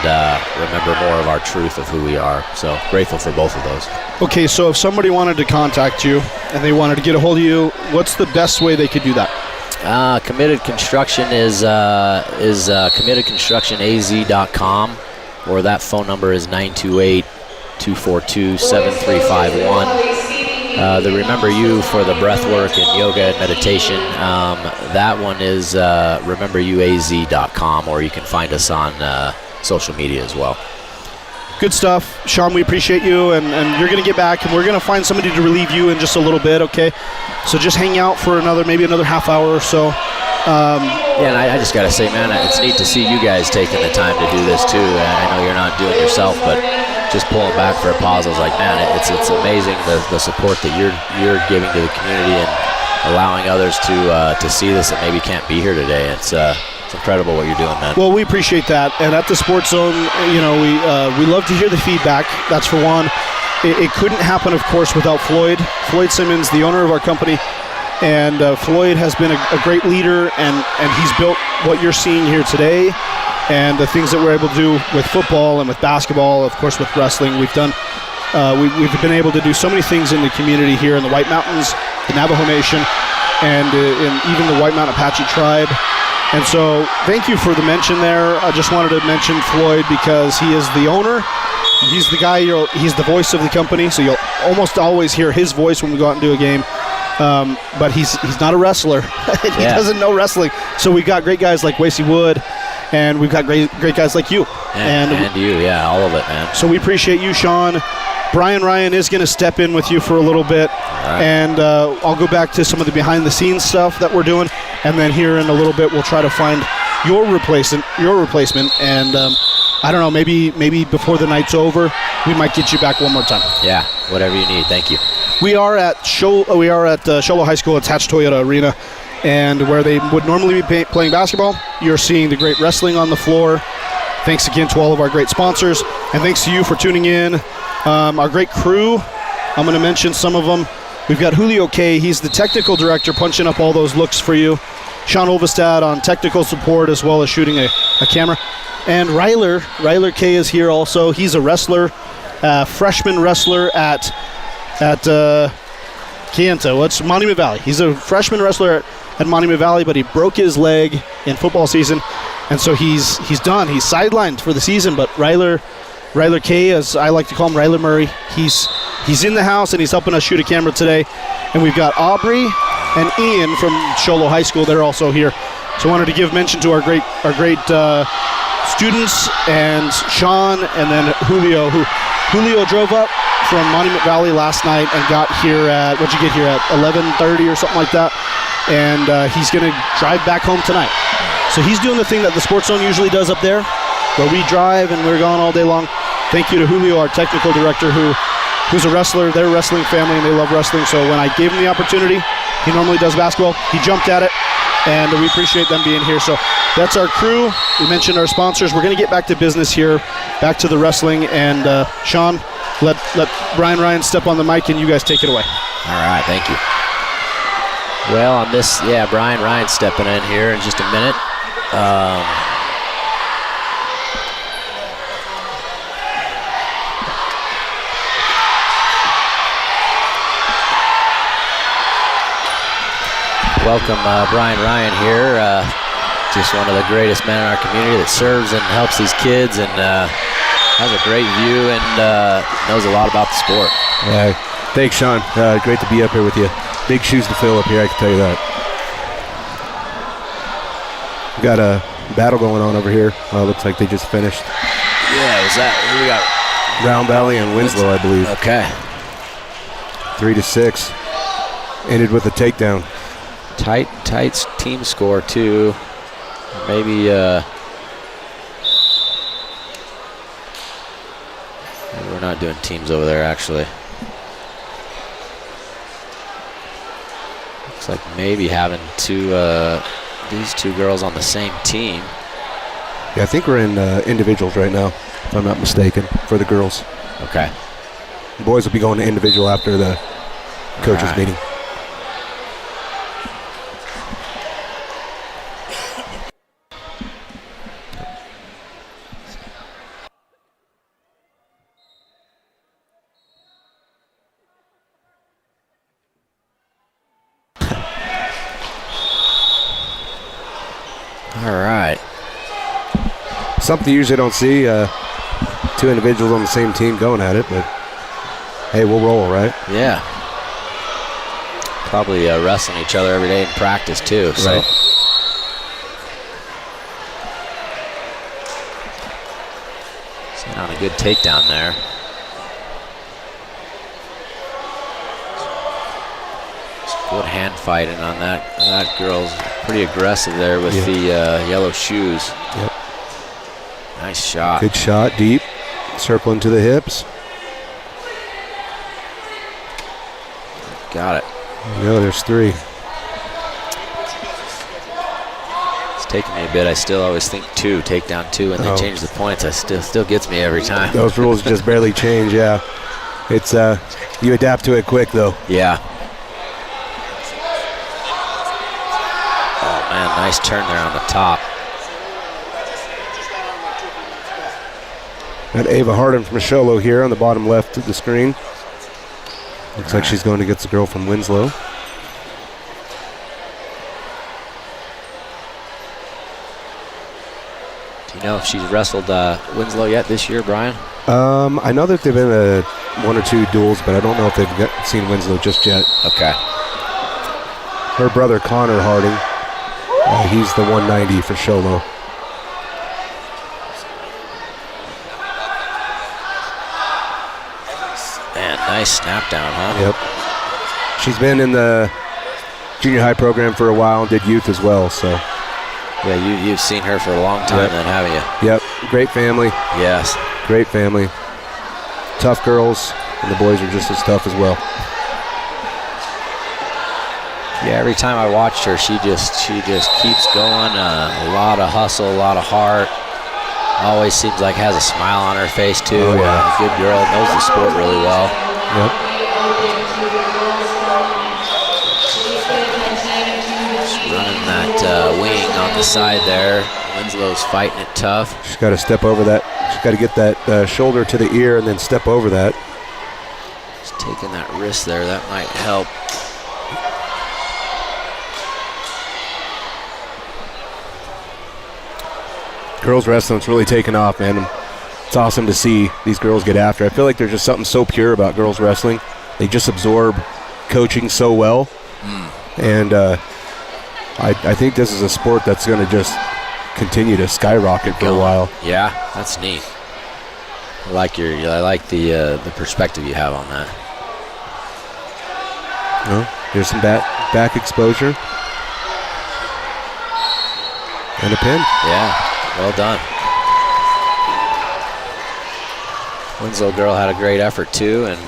remember more of our truth of who we are. So grateful for both of those. Okay, so if somebody wanted to contact you and they wanted to get a hold of you, what's the best way they could do that? Committed Construction is committedconstructionaz.com, or that phone number is 928-242-7351. The Remember You for the breath work and yoga and meditation, that one is rememberyouaz.com, or you can find us on social media as well. Good stuff. Sean, we appreciate you, and you're going to get back, and we're going to find somebody to relieve you in just a little bit, okay? So just hang out for maybe another half hour or so. And I just got to say, man, it's neat to see you guys taking the time to do this, too. I know you're not doing it yourself, but just pulling back for a pause, I was like, man, it's amazing the support that you're giving to the community, and allowing others to see this that maybe can't be here today. It's incredible what you're doing, man. Well, we appreciate that. And at the Sports Zone, we love to hear the feedback. That's for one. It couldn't happen, of course, without Floyd. Floyd Simmons, the owner of our company. And Floyd has been a great leader, and he's built what you're seeing here today. And the things that we're able to do with football and with basketball, of course, with wrestling, we've done. We've been able to do so many things in the community here in the White Mountains, the Navajo Nation, and in even the White Mountain Apache tribe. And so thank you for the mention there. I just wanted to mention Floyd because he is the owner. He's the guy, he's the voice of the company, so you'll almost always hear his voice when we go out and do a game. But he's not a wrestler. He doesn't know wrestling. So we've got great guys like Wacy Wood, and we've got great guys like you. And you, yeah, all of it, man. So we appreciate you, Sean. Brian Ryan is going to step in with you for a little bit, and I'll go back to some of the behind-the-scenes stuff that we're doing, and then here in a little bit we'll try to find your replacement, and I don't know, maybe before the night's over, we might get you back one more time. Yeah, whatever you need. Thank you. We are at Show High School at Hatch Toyota Arena, and where they would normally be playing basketball, you're seeing the great wrestling on the floor. Thanks again to all of our great sponsors, and thanks to you for tuning in. Our great crew, I'm going to mention some of them. We've got Julio K. He's the technical director, punching up all those looks for you. Sean Olvestad on technical support as well as shooting a camera. And Ryler K. is here also. He's a wrestler, freshman wrestler at Kayenta. What's Monument Valley? He's a freshman wrestler at Monument Valley, but he broke his leg in football season, and so he's done. He's sidelined for the season. But Ryler K, as I like to call him, Ryler Murray, he's in the house and he's helping us shoot a camera today. And we've got Aubrey and Ian from Sholo High School. They're also here. So I wanted to give mention to our great students, and Sean, and then Julio, Julio drove up from Monument Valley last night and got here at, what'd you get here at 11:30 or something like that, and he's going to drive back home tonight. So he's doing the thing that the Sports Zone usually does up there, where we drive and we're gone all day long. Thank you to Julio, our technical director, who's a wrestler. They're a wrestling family and they love wrestling, so when I gave him the opportunity, he normally does basketball, he jumped at it, and we appreciate them being here. So that's our crew. We mentioned our sponsors. We're going to get back to business here, back to the wrestling, and Sean, let Brian Ryan step on the mic and you guys take it away. All right, thank you. Well, on this, Brian Ryan stepping in here in just a minute. Welcome Brian Ryan here, just one of the greatest men in our community that serves and helps these kids, and has a great view and knows a lot about the sport. Yeah, thanks, Sean. Great to be up here with you. Big shoes to fill up here, I can tell you that. We've got a battle going on over here. Looks like they just finished. Yeah, was that, who we got? Round Valley and Winslow, I believe. Okay. 3-6. Ended with a takedown. Tight team score too. Maybe we're not doing teams over there actually. Looks like maybe having these two girls on the same team. Yeah, I think we're in individuals right now, if I'm not mistaken, for the girls. Okay. The boys will be going to individual after the coaches' meeting. All right. Something you usually don't see, two individuals on the same team going at it, but hey, we'll roll, right? Yeah. Probably wrestling each other every day in practice too. So. Right. Sitting on a good takedown there. Good hand fighting on that. That girl's pretty aggressive there with the yellow shoes. Yep. Nice shot. Good shot, deep, circling to the hips. Got it. There you go, there's three. taken me a bit. I still always think 2, takedown 2, and they change the points. I still gets me every time. Those rules just barely change, yeah. It's you adapt to it quick, though. Yeah. Oh, man, nice turn there on the top. Got Ava Harden from Sholo here on the bottom left of the screen. Looks like she's going against the girl from Winslow. Do you know if she's wrestled Winslow yet this year, Brian? I know that they've been 1 or 2 duels, but I don't know if they've seen Winslow just yet. Okay. Her brother Connor Harding, he's the 190 for Sholo. Man, nice snap down, huh? Yep. She's been in the junior high program for a while and did youth as well, so. Yeah, you've seen her for a long time then, haven't you? Yep, great family. Yes. Great family. Tough girls, and the boys are just as tough as well. Yeah, every time I watched her, she just keeps going. A lot of hustle, a lot of heart. Always seems like has a smile on her face too. Oh, yeah. Good girl, knows the sport really well. Yep. Just running that wing on the side there. Winslow's fighting it tough. She's got to step over that. She's got to get that shoulder to the ear and then step over that. Just taking that wrist there, that might help. Girls wrestling's really taken off, man. It's awesome to see these girls get after. I feel like there's just something so pure about girls wrestling. They just absorb coaching so well. And I think this is a sport that's going to just continue to skyrocket for a while. Yeah, that's neat. I like the perspective you have on that. Here's some back exposure. And a pin. Yeah. Well done. Winslow girl had a great effort too, and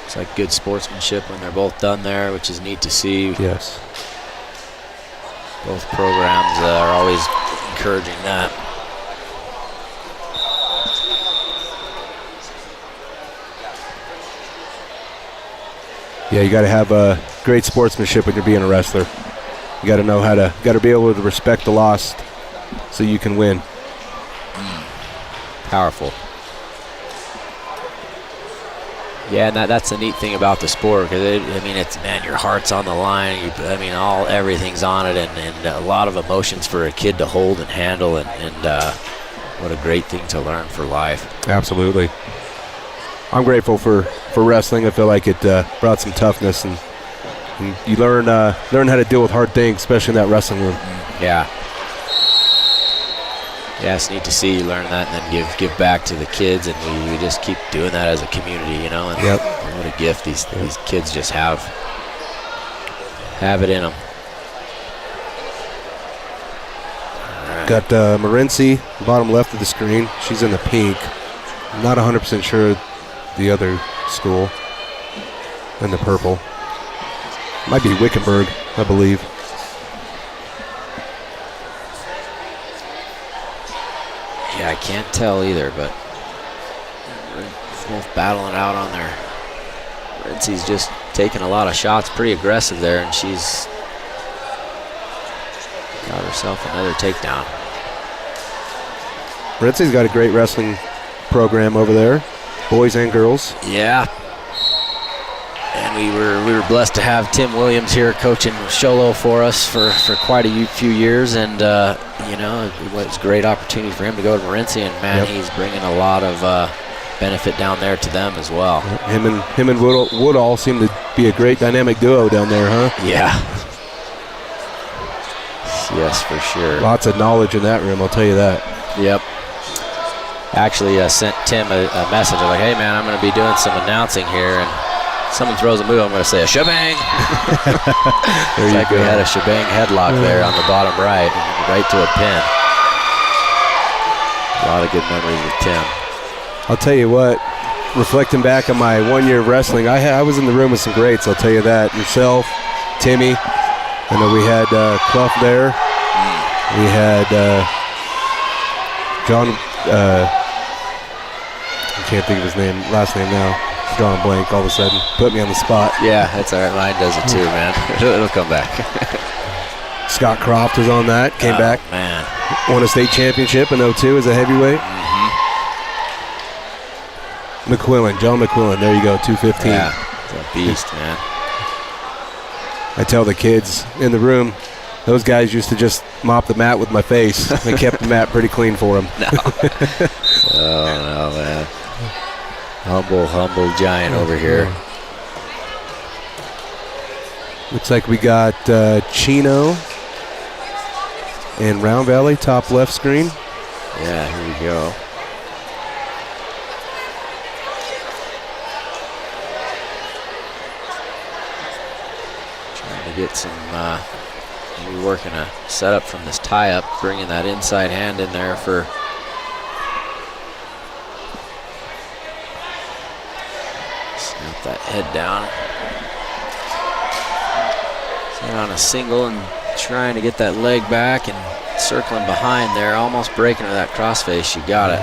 it's like good sportsmanship when they're both done there, which is neat to see. Yes. Both programs are always encouraging that. Yeah, you got to have great sportsmanship when you're being a wrestler. You got to know got to be able to respect the loss so you can win. Powerful. Yeah, and that's the neat thing about the sport, because it's your heart's on the line. Everything's on it, and a lot of emotions for a kid to hold and handle, and what a great thing to learn for life. Absolutely. I'm grateful for wrestling. I feel like it brought some toughness, and you learn how to deal with hard things, especially in that wrestling room. Yeah. Yeah, it's neat to see you learn that and then give back to the kids, and we just keep doing that as a community, And what a gift these kids just have it in them. Right. Got Morency, bottom left of the screen. She's in the pink. Not 100% sure the other school. In the purple. Might be Wickenburg, I believe. Yeah, I can't tell either, but both battling out on there. Renzi's just taking a lot of shots, pretty aggressive there, and she's got herself another takedown. Renzi's got a great wrestling program over there, boys and girls. Yeah. And we were blessed to have Tim Williams here coaching Sholo for us for quite a few years, and it was a great opportunity for him to go to Morenci, and man, he's bringing a lot of benefit down there to them as well. Him and Wood all seem to be a great dynamic duo down there, huh? Yeah. Yes, for sure. Lots of knowledge in that room, I'll tell you that. Yep. Actually sent Tim a message. I'm like, hey man, I'm going to be doing some announcing here, and someone throws a move, I'm going to say a shebang. It's like we had a shebang headlock there on the bottom right to a pin. A lot of good memories with Tim. I'll tell you what, reflecting back on my 1 year of wrestling, I was in the room with some greats, I'll tell you that. Yourself, Timmy, I know we had Clough there, We had John, I can't think of his last name now. It's drawing a blank all of a sudden. Put me on the spot. Yeah, that's all right. Mine does it too, man. It'll come back. Scott Croft was on that. Came back. Man. Won a state championship in 02 as a heavyweight. McQuillan, John McQuillan. There you go, 215. Yeah, it's a beast, man. I tell the kids in the room, those guys used to just mop the mat with my face. They kept the mat pretty clean for them. No. Oh, no, man. Humble giant over here. Looks like we got Chino and Round Valley, top left screen. Yeah, here we go. Trying to get some, maybe working a setup from this tie-up, bringing that inside hand in there for snap that head down. Set on a single and trying to get that leg back and circling behind there, almost breaking her that crossface. She got it.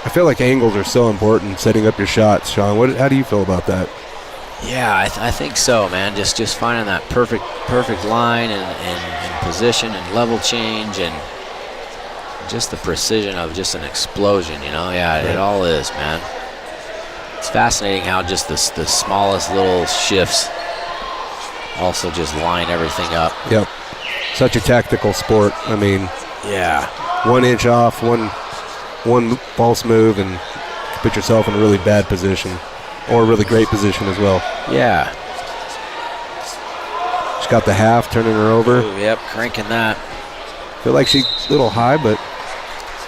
I feel like angles are so important, setting up your shots. Sean, how do you feel about that? Yeah, I think so, man. Just finding that perfect line and position and level change and just the precision of just an explosion, you know? Yeah, it all is, man. It's fascinating how just the smallest little shifts also just line everything up. Yep. Such a tactical sport. I mean, yeah, 1 inch off, one false move, and put yourself in a really bad position or a really great position as well. Yeah. She's got the half, turning her over. Ooh, yep, cranking that. Feel like she's a little high, but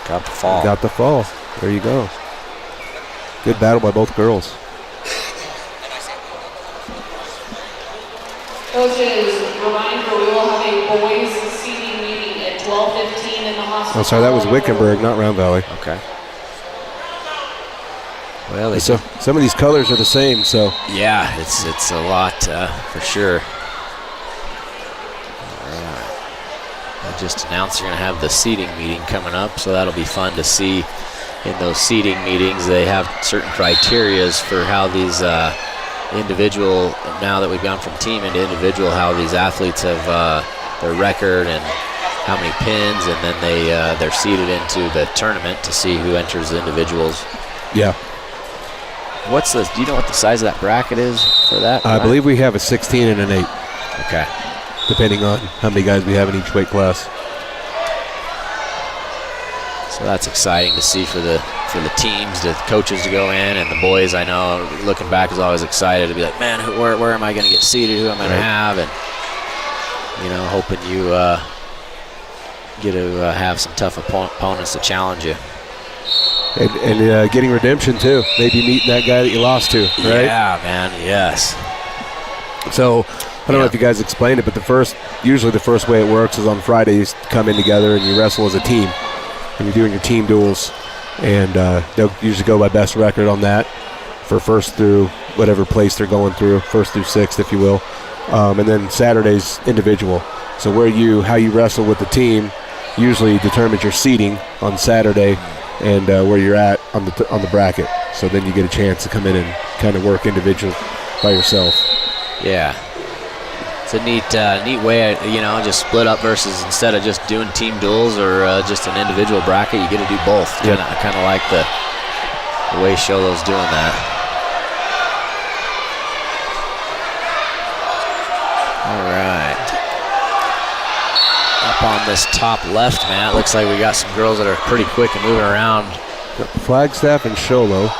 got the fall. Got the fall. There you go. Good battle by both girls. Coaches, reminder, we will have a boys seating meeting at 12:15 in the hospital. Oh, sorry, that was Wickenburg, not Round Valley. Okay. Well, So some of these colors are the same, so. Yeah, it's a lot for sure. All right. I just announced you're going to have the seating meeting coming up, so that'll be fun to see. In those seating meetings, they have certain criterias for how these individual, now that we've gone from team into individual, how these athletes have their record and how many pins, and then they're seeded into the tournament to see who enters the individuals. Yeah. Do you know what the size of that bracket is for that? I believe we have a 16 and an 8. Okay. Depending on how many guys we have in each weight class. So that's exciting to see for the teams, the coaches to go in, and the boys, I know, looking back, is always excited to be like, man, where am I going to get seated? Who am I going to have? And, you know, hoping you get to have some tough opponents to challenge you. And getting redemption, too. Maybe meeting that guy that you lost to, right? Yeah, man, yes. So, I don't know if you guys explained it, but usually the first way it works is on Fridays, come in together and you wrestle as a team. And you're doing your team duels, and they'll usually go by best record on that for first through whatever place they're going through, first through sixth, if you will. And then Saturday's individual. So how you wrestle with the team usually determines your seeding on Saturday and where you're at on the bracket. So then you get a chance to come in and kind of work individual by yourself. Yeah. It's a neat way, just split up versus instead of just doing team duels or just an individual bracket, you get to do both. Yep. I kind of like the way Sholo's doing that. All right. Up on this top left, man, it looks like we got some girls that are pretty quick and moving around. Flagstaff and Sholo.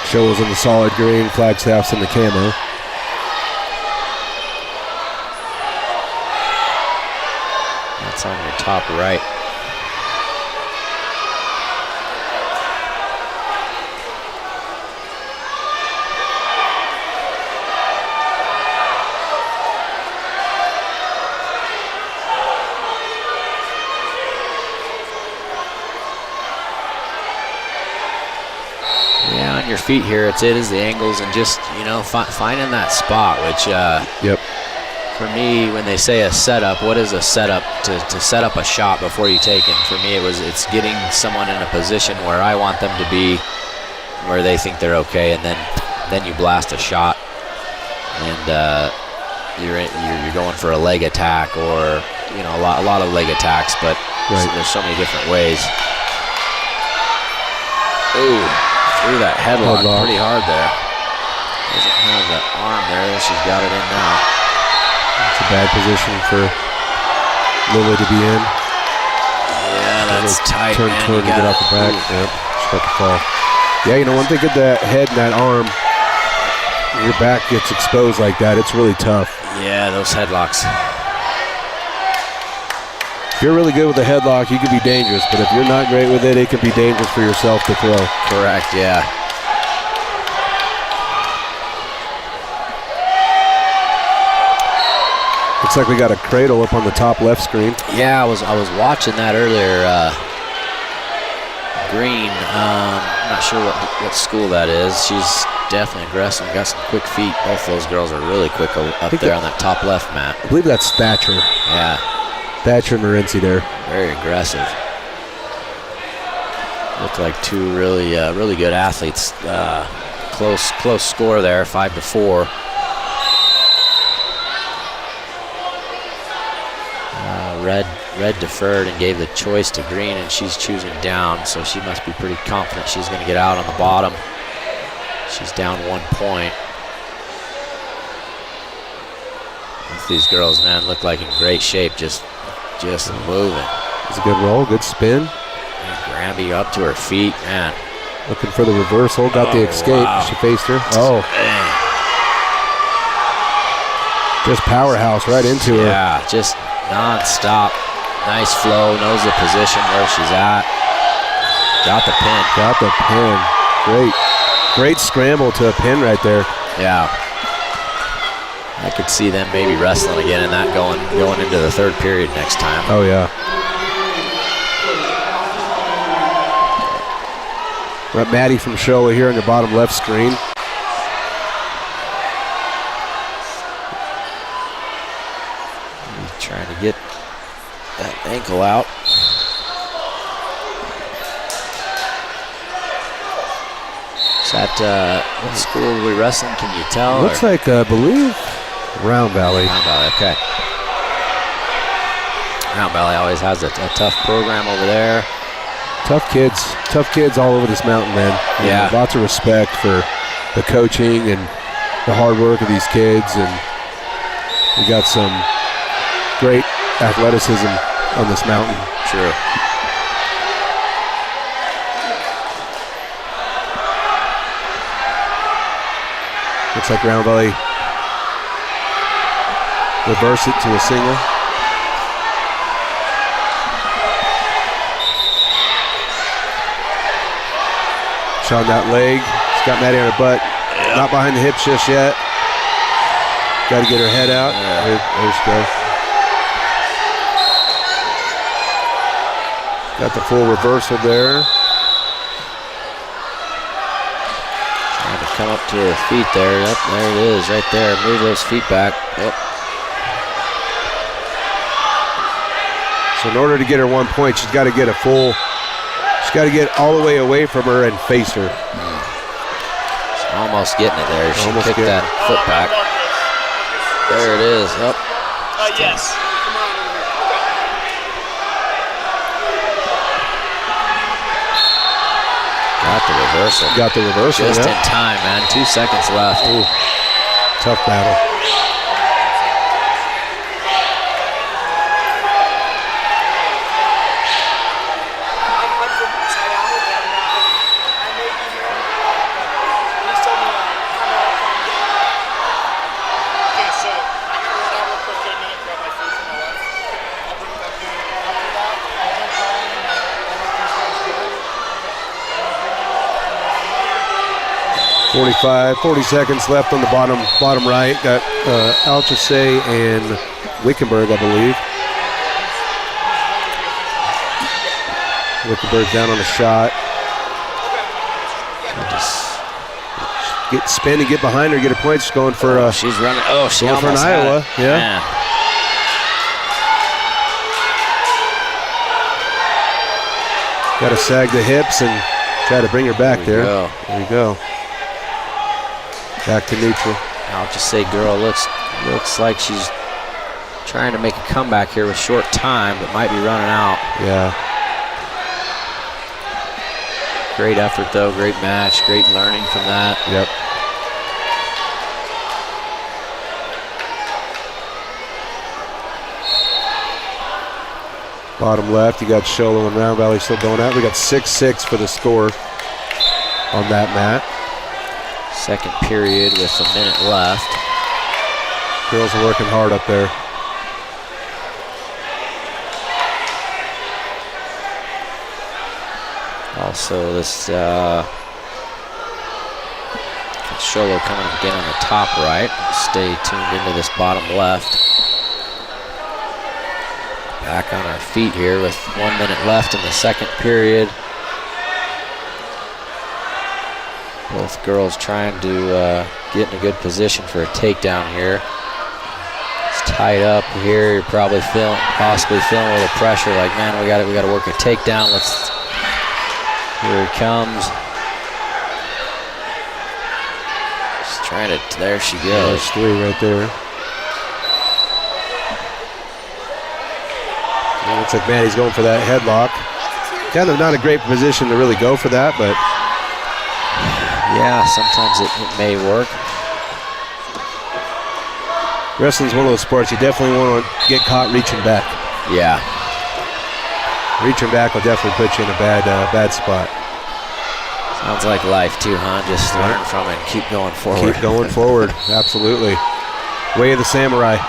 Sholo's in the solid green, Flagstaff's in the camo. That's on your top right. on your feet here. It is the angles and just, finding that spot, which for me, when they say a setup, what is a setup? To set up a shot before you take it. For me, it's getting someone in a position where I want them to be, where they think they're okay, and then you blast a shot, and you're going for a leg attack, or a lot of leg attacks, but there's so many different ways. Ooh, threw that headlock pretty hard there. Doesn't have the arm there. She's got it in now. It's a bad position for Lily to be in. Yeah, that's tight, turn man. toward and get off the back. Yep, she's got to fall. Yeah, once they get that head and that arm, your back gets exposed like that, it's really tough. Yeah, those headlocks. If you're really good with a headlock, you can be dangerous, but if you're not great with it, it can be dangerous for yourself to throw. Correct, yeah. Looks like we got a cradle up on the top left screen. Yeah, I was watching that earlier. Green, I'm not sure what school that is. She's definitely aggressive, got some quick feet. Both those girls are really quick up there on that top left mat. I believe that's Thatcher. Yeah. Thatcher and Morency there. Very aggressive. Look like two really good athletes. Close score there, 5-4. Red deferred and gave the choice to Green, and she's choosing down, so she must be pretty confident she's going to get out on the bottom. She's down 1 point. Both these girls, man, look like in great shape, just moving. It's a good roll, good spin. And Granby up to her feet, man. Looking for the reversal, got the escape. Wow. She faced her. Oh. Dang. Just powerhouse right into her. Yeah, just non-stop. Nice flow, knows the position where she's at. Got the pin. Got the pin. Great scramble to a pin right there. Yeah. I could see them maybe wrestling again and that going into the third period next time. Oh, yeah. Got Maddie from Showa here on the bottom left screen. He's trying to get that ankle out. Is that what school are we wrestling? Can you tell? Looks like, I believe, Round Valley. Round Valley, okay. Round Valley always has a tough program over there. Tough kids all over this mountain, man. Yeah. Lots of respect for the coaching and the hard work of these kids, and we got some great athleticism on this mountain. True. Looks like Round Valley reverse it to a single. Shot that leg. She's got Maddie on her butt. Yep. Not behind the hips just yet. Got to get her head out. Yeah. There she goes. Got the full reversal there. Trying to come up to her feet there. Yep, there it is, right there. Move those feet back. Yep. So in order to get her 1 point, she's got to get she's got to get all the way away from her and face her. She's almost getting it there. She Almost kicked that foot back. There it is. Yep. Yes. Got the reversal. Got the reversal. Just in time, man. 2 seconds left. Ooh. Tough battle. Yeah. 40 seconds left on the bottom right. Got Alchese and Wickenburg, I believe. Wickenburg down on a shot. get spin and get behind her, get her points. She's going for she's running. Oh, she going for an almost had Iowa. it. Yeah. Got to sag the hips and try to bring her back there. There you go. Back to neutral. I'll just say, girl looks like she's trying to make a comeback here with short time, but might be running out. Yeah. Great effort, though. Great match. Great learning from that. Yep. Bottom left, you got Sholo and Round Valley still going out. We got 6-6 for the score on that mat. Second period with a minute left. Girls are working hard up there. Also, this Sholo coming again on the top right. Stay tuned into this bottom left. Back on our feet here with 1 minute left in the second period. Both girls trying to get in a good position for a takedown here. It's tied up here. You're probably possibly feeling a little pressure. Like, man, we got to work a takedown. Here it comes. Just trying to. There she goes. There's 3 right there. It looks like Maddie's going for that headlock. Kind of not a great position to really go for that, but yeah, sometimes it may work. Wrestling's one of those sports you definitely want to get caught reaching back. Yeah. Reaching back will definitely put you in a bad spot. Sounds like life too, huh? Just learn from it and keep going forward. Keep going forward, absolutely. Way of the samurai.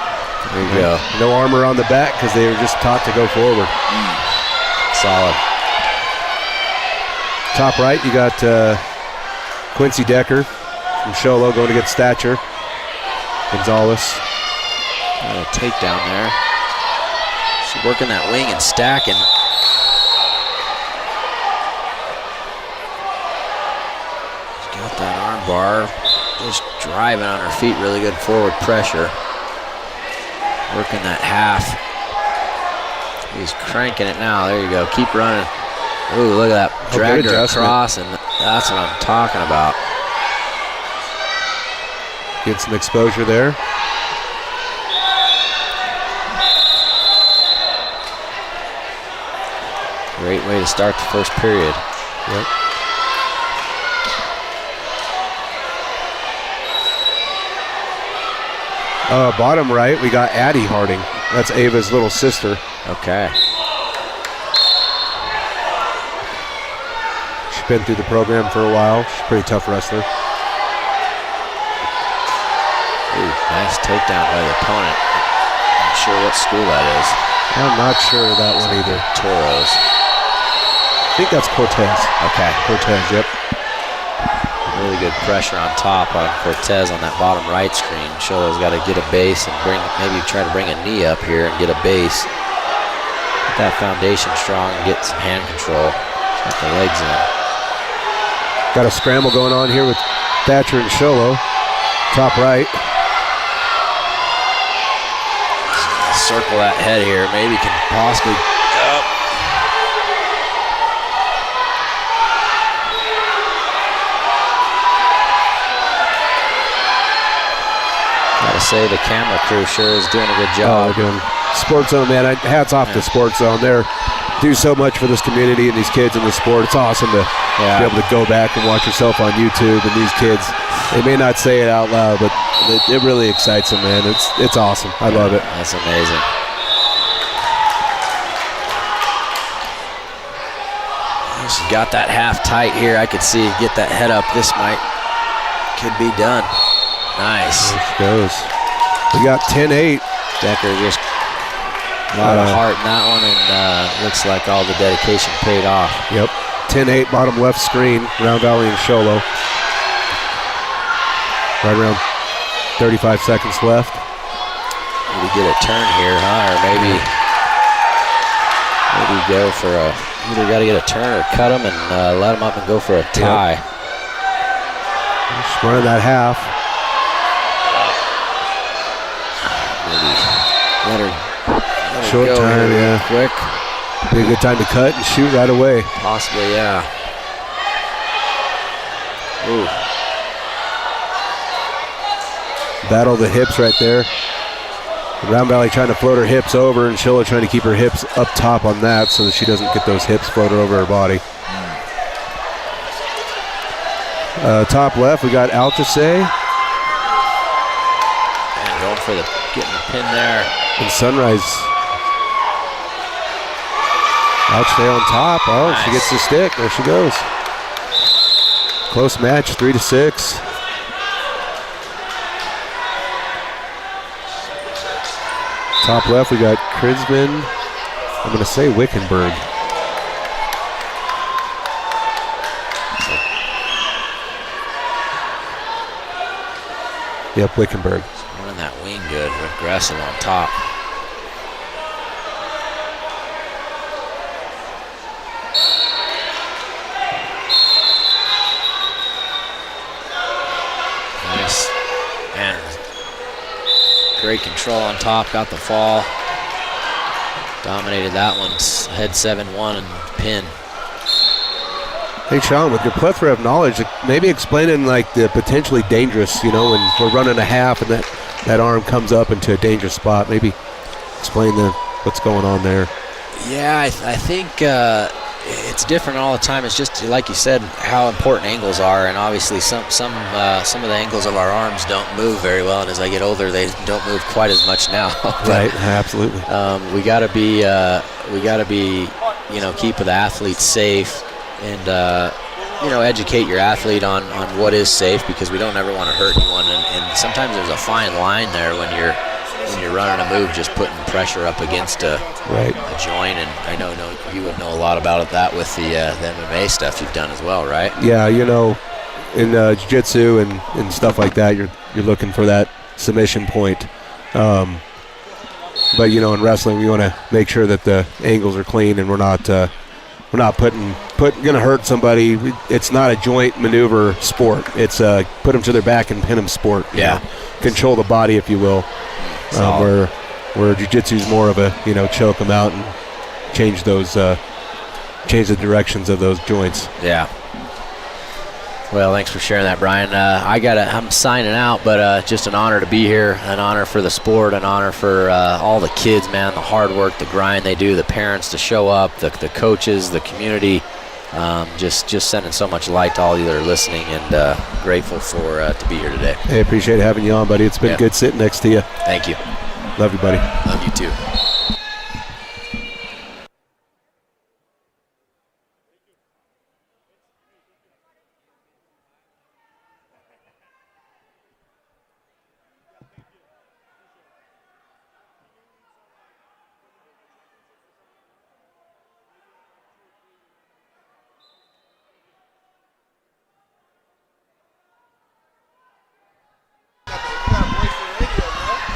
There you go. No armor on the back because they were just taught to go forward. Solid. Top right, you got Quincy Decker from Sholo going to get Stature. Gonzalez. Got a takedown there. She's working that wing and stacking. She's got that arm bar. Just driving on her feet. Really good forward pressure. Working that half. He's cranking it now. There you go. Keep running. Ooh, look at that. Drag her across, and that's what I'm talking about. Get some exposure there. Great way to start the first period. Yep. Bottom right, we got Addie Harding. That's Ava's little sister. Okay. She's been through the program for a while. She's a pretty tough wrestler. Ooh, nice takedown by the opponent. Not sure what school that is. I'm not sure of that one either. Toros. I think that's Cortez. Okay. Cortez, yep. Really good pressure on top on Cortez on that bottom right screen. Sholo's got to get a base and maybe try to bring a knee up here and get a base. Get that foundation strong and get some hand control. Get the legs in. Got a scramble going on here with Thatcher and Sholo. Top right. Circle that head here. Maybe can possibly. Gotta say the camera crew sure is doing a good job. They're doing Sports Zone, man. Hats off to Sports Zone. They do so much for this community and these kids in the sport. It's awesome to be able to go back and watch yourself on YouTube. And these kids, they may not say it out loud, but it really excites them, man. It's awesome. I love it. That's amazing. She's got that half tight here. I could see get that head up. This could be done. Nice. There she goes. We got 10-8. Decker just a lot of heart in that one, and looks like all the dedication paid off. Yep. 10-8, bottom left screen. Round Valley and Sholo. Right around 35 seconds left. Maybe get a turn here, huh? Or maybe go for either got to get a turn or cut them and let them up and go for a tie. Yep. Just running that half. Let her Short go time, here yeah. quick. Be a good time to cut and shoot right away. Possibly, yeah. Ooh. Battle the hips right there. Round Valley trying to float her hips over, and Sholo trying to keep her hips up top on that so that she doesn't get those hips floated over her body. Top left, we got Alchese. And going for getting the pin there. And Sunrise. Alchese on top. Oh, nice. She gets the stick. There she goes. Close match, 3-6. Top left, we got Kridsman. I'm going to say Wickenberg. Yep, Wickenberg. Running that wing good, aggressive on top. Nice. And great control on top, got the fall. Dominated that one, head 7-1 and pin. Hey, Sean, with your plethora of knowledge, maybe explaining like the potentially dangerous, when we're running a half and that arm comes up into a dangerous spot. Maybe explain what's going on there. Yeah, I think it's different all the time. It's just like you said, how important angles are, and obviously some of the angles of our arms don't move very well. And as I get older, they don't move quite as much now. Right, absolutely. We got to be keep the athletes safe. And educate your athlete on what is safe, because we don't ever want to hurt anyone. And sometimes there's a fine line there when you're running a move, just putting pressure up against a joint. And I know you would know a lot about that with the MMA stuff you've done as well, right? Yeah, in jiu-jitsu and stuff like that, you're looking for that submission point. But in wrestling, we want to make sure that the angles are clean and we're not gonna hurt somebody. It's not a joint maneuver sport. It's put them to their back and pin them sport. Control the body, if you will. Where jiu-jitsu is more of a choke them out and change the directions of those joints. Yeah. Well, thanks for sharing that, Brian. I'm signing out, but just an honor to be here, an honor for the sport, an honor for all the kids, man, the hard work, the grind they do, the parents to show up, the coaches, the community, just sending so much light to all you that are listening, and grateful to be here today. Hey, appreciate having you on, buddy. It's been good sitting next to you. Thank you. Love you, buddy. Love you too.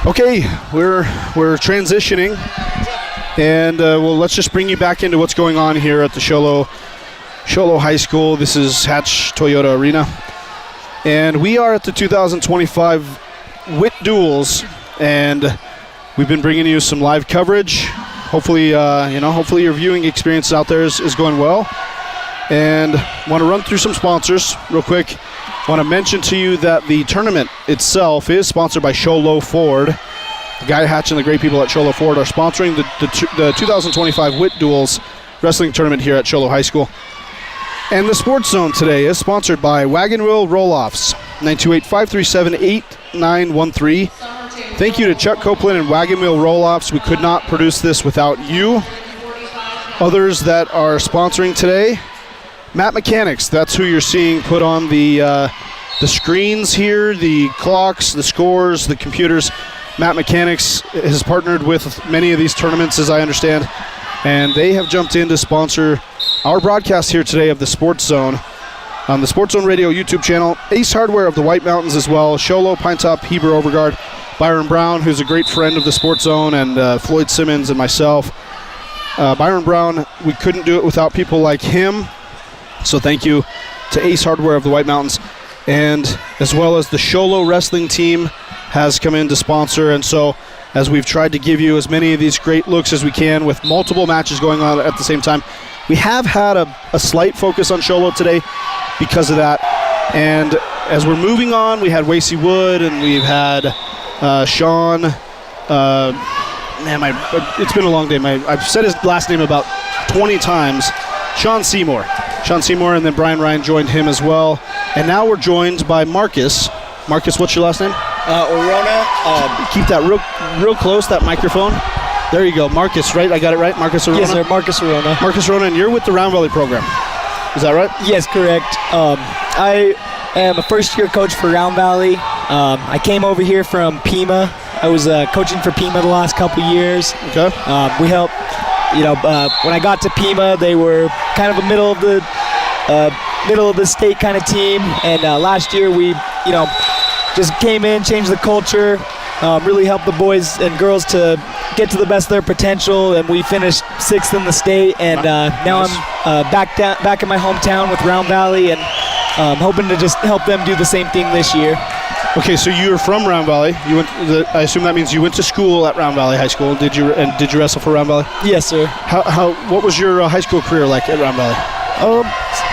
Okay, we're transitioning, and let's just bring you back into what's going on here at the Sholo High School. This is Hatch Toyota Arena, and we are at the 2025 Witt Duels, and we've been bringing you some live coverage. Hopefully, hopefully your viewing experience out there is going well. And want to run through some sponsors real quick. Want to mention to you that the tournament itself is sponsored by Sholo Ford. Guy Hatch and the great people at Sholo Ford are sponsoring the 2025 Witt Duels Wrestling Tournament here at Sholo High School. And the Sports Zone today is sponsored by Wagon Wheel Roll-Offs, 928-537-8913. Thank you to Chuck Copeland and Wagon Wheel Roll-Offs. We could not produce this without you. Others that are sponsoring today, Matt Mechanics, that's who you're seeing put on the screens here, the clocks, the scores, the computers. Matt Mechanics has partnered with many of these tournaments, as I understand, and they have jumped in to sponsor our broadcast here today of the Sports Zone on the Sports Zone Radio YouTube channel. Ace Hardware of the White Mountains as well, Sholo, Pine Top, Heber, Overguard, Byron Brown, who's a great friend of the Sports Zone, and Floyd Simmons and myself. Byron Brown, we couldn't do it without people like him. So thank you to Ace Hardware of the White Mountains. and as well as the Sholo wrestling team has come in to sponsor. And so as we've tried to give you as many of these great looks as we can with multiple matches going on at the same time, we have had a slight focus on Sholo today because of that. And as we're moving on, we had Wacy Wood and we've had Sean. It's been a long day. I've said his last name about 20 times. Sean Seymour, and then Brian Ryan joined him as well. And now we're joined by Marcus. Marcus, what's your last name? Orona. Keep that real close, that microphone. There you go. Marcus, right? I got it right? Marcus Orona? Yes, sir. Marcus Orona. Marcus Orona, and you're with the Round Valley program. Is that right? Yes, correct. I am a first-year coach for Round Valley. I came over here from Pima. I was coaching for Pima the last couple years. Okay. We helped, when I got to Pima, they were kind of a middle of the state kind of team. And last year we, just came in, changed the culture, really helped the boys and girls to get to the best of their potential, and we finished 6th in the state. And now I'm back in my hometown with Round Valley, and hoping to just help them do the same thing this year. Okay, so you're from Round Valley. I assume that means you went to school at Round Valley High School. Did you wrestle for Round Valley? Yes, sir. What was your high school career like at Round Valley?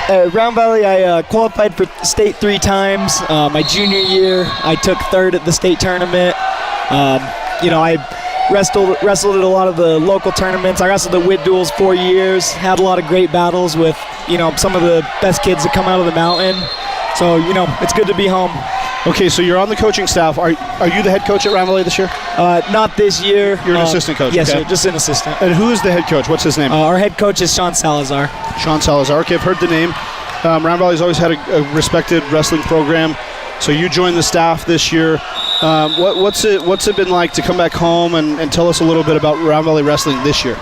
At Round Valley, I qualified for state 3 times. My junior year, I took 3rd at the state tournament. I wrestled at a lot of the local tournaments. I wrestled at Witt duels 4 years. Had a lot of great battles with some of the best kids that come out of the mountain. So it's good to be home. Okay, so you're on the coaching staff. Are you the head coach at Round Valley this year? Not this year. You're an assistant coach. Yes, okay. sir, just an assistant. And who is the head coach? What's his name? Our head coach is Sean Salazar. Sean Salazar. Okay, I've heard the name. Round Valley's always had a respected wrestling program. So you joined the staff this year. What's it been like to come back home and tell us a little bit about Round Valley wrestling this year?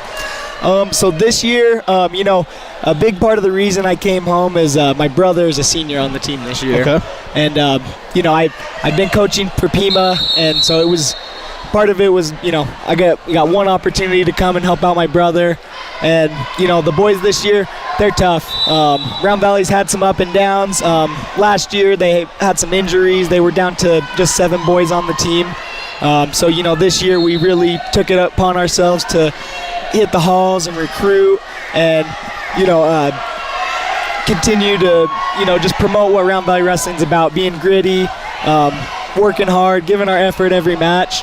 So this year, a big part of the reason I came home is my brother is a senior on the team this year. Okay. And, I've been coaching for Pima, and so it was, part of it was, we got one opportunity to come and help out my brother. And, the boys this year, they're tough. Round Valley's had some up and downs. Last year they had some injuries. They were down to just 7 boys on the team. So, this year we really took it upon ourselves to hit the halls and recruit and, continue to, just promote what Round Valley Wrestling's about, being gritty, working hard, giving our effort every match.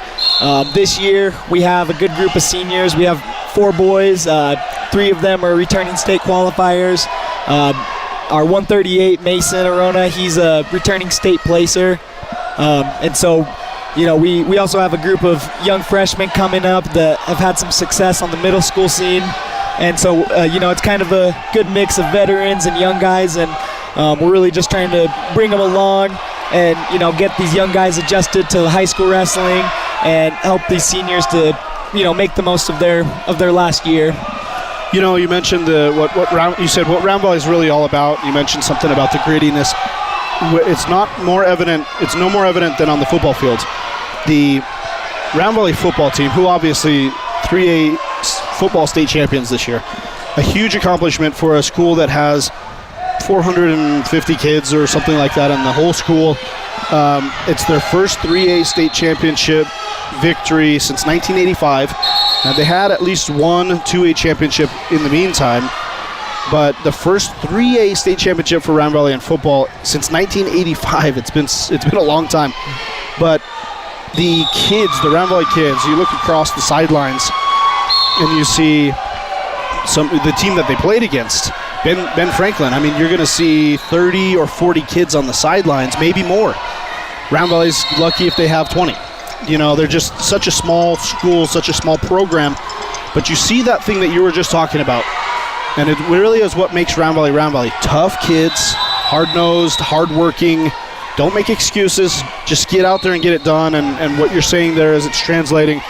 This year we have a good group of seniors. We have 4 boys. 3 of them are returning state qualifiers. Our 138, Mason Arona, he's a returning state placer. And so, we also have a group of young freshmen coming up that have had some success on the middle school scene. And so, it's kind of a good mix of veterans and young guys, and we're really just trying to bring them along and, get these young guys adjusted to high school wrestling and help these seniors to, make the most of their last year. You mentioned what Round Valley is really all about. You mentioned something about the grittiness. It's no more evident than on the football field. The Round Valley football team, who obviously 3A football state champions this year, a huge accomplishment for a school that has 450 kids or something like that in the whole school. It's their first 3A state championship victory since 1985. Now, they had at least one 2A championship in the meantime, but the first 3A state championship for Round Valley in football since 1985. It's been a long time. But the kids, the Round Valley kids, you look across the sidelines and you see the team that they played against, Ben Franklin. I mean, you're going to see 30 or 40 kids on the sidelines, maybe more. Round Valley's lucky if they have 20. They're just such a small school, such a small program. But you see that thing that you were just talking about, and it really is what makes Round Valley Round Valley. Tough kids, hard-nosed, hard-working. Don't make excuses. Just get out there and get it done. And what you're saying there is it's translating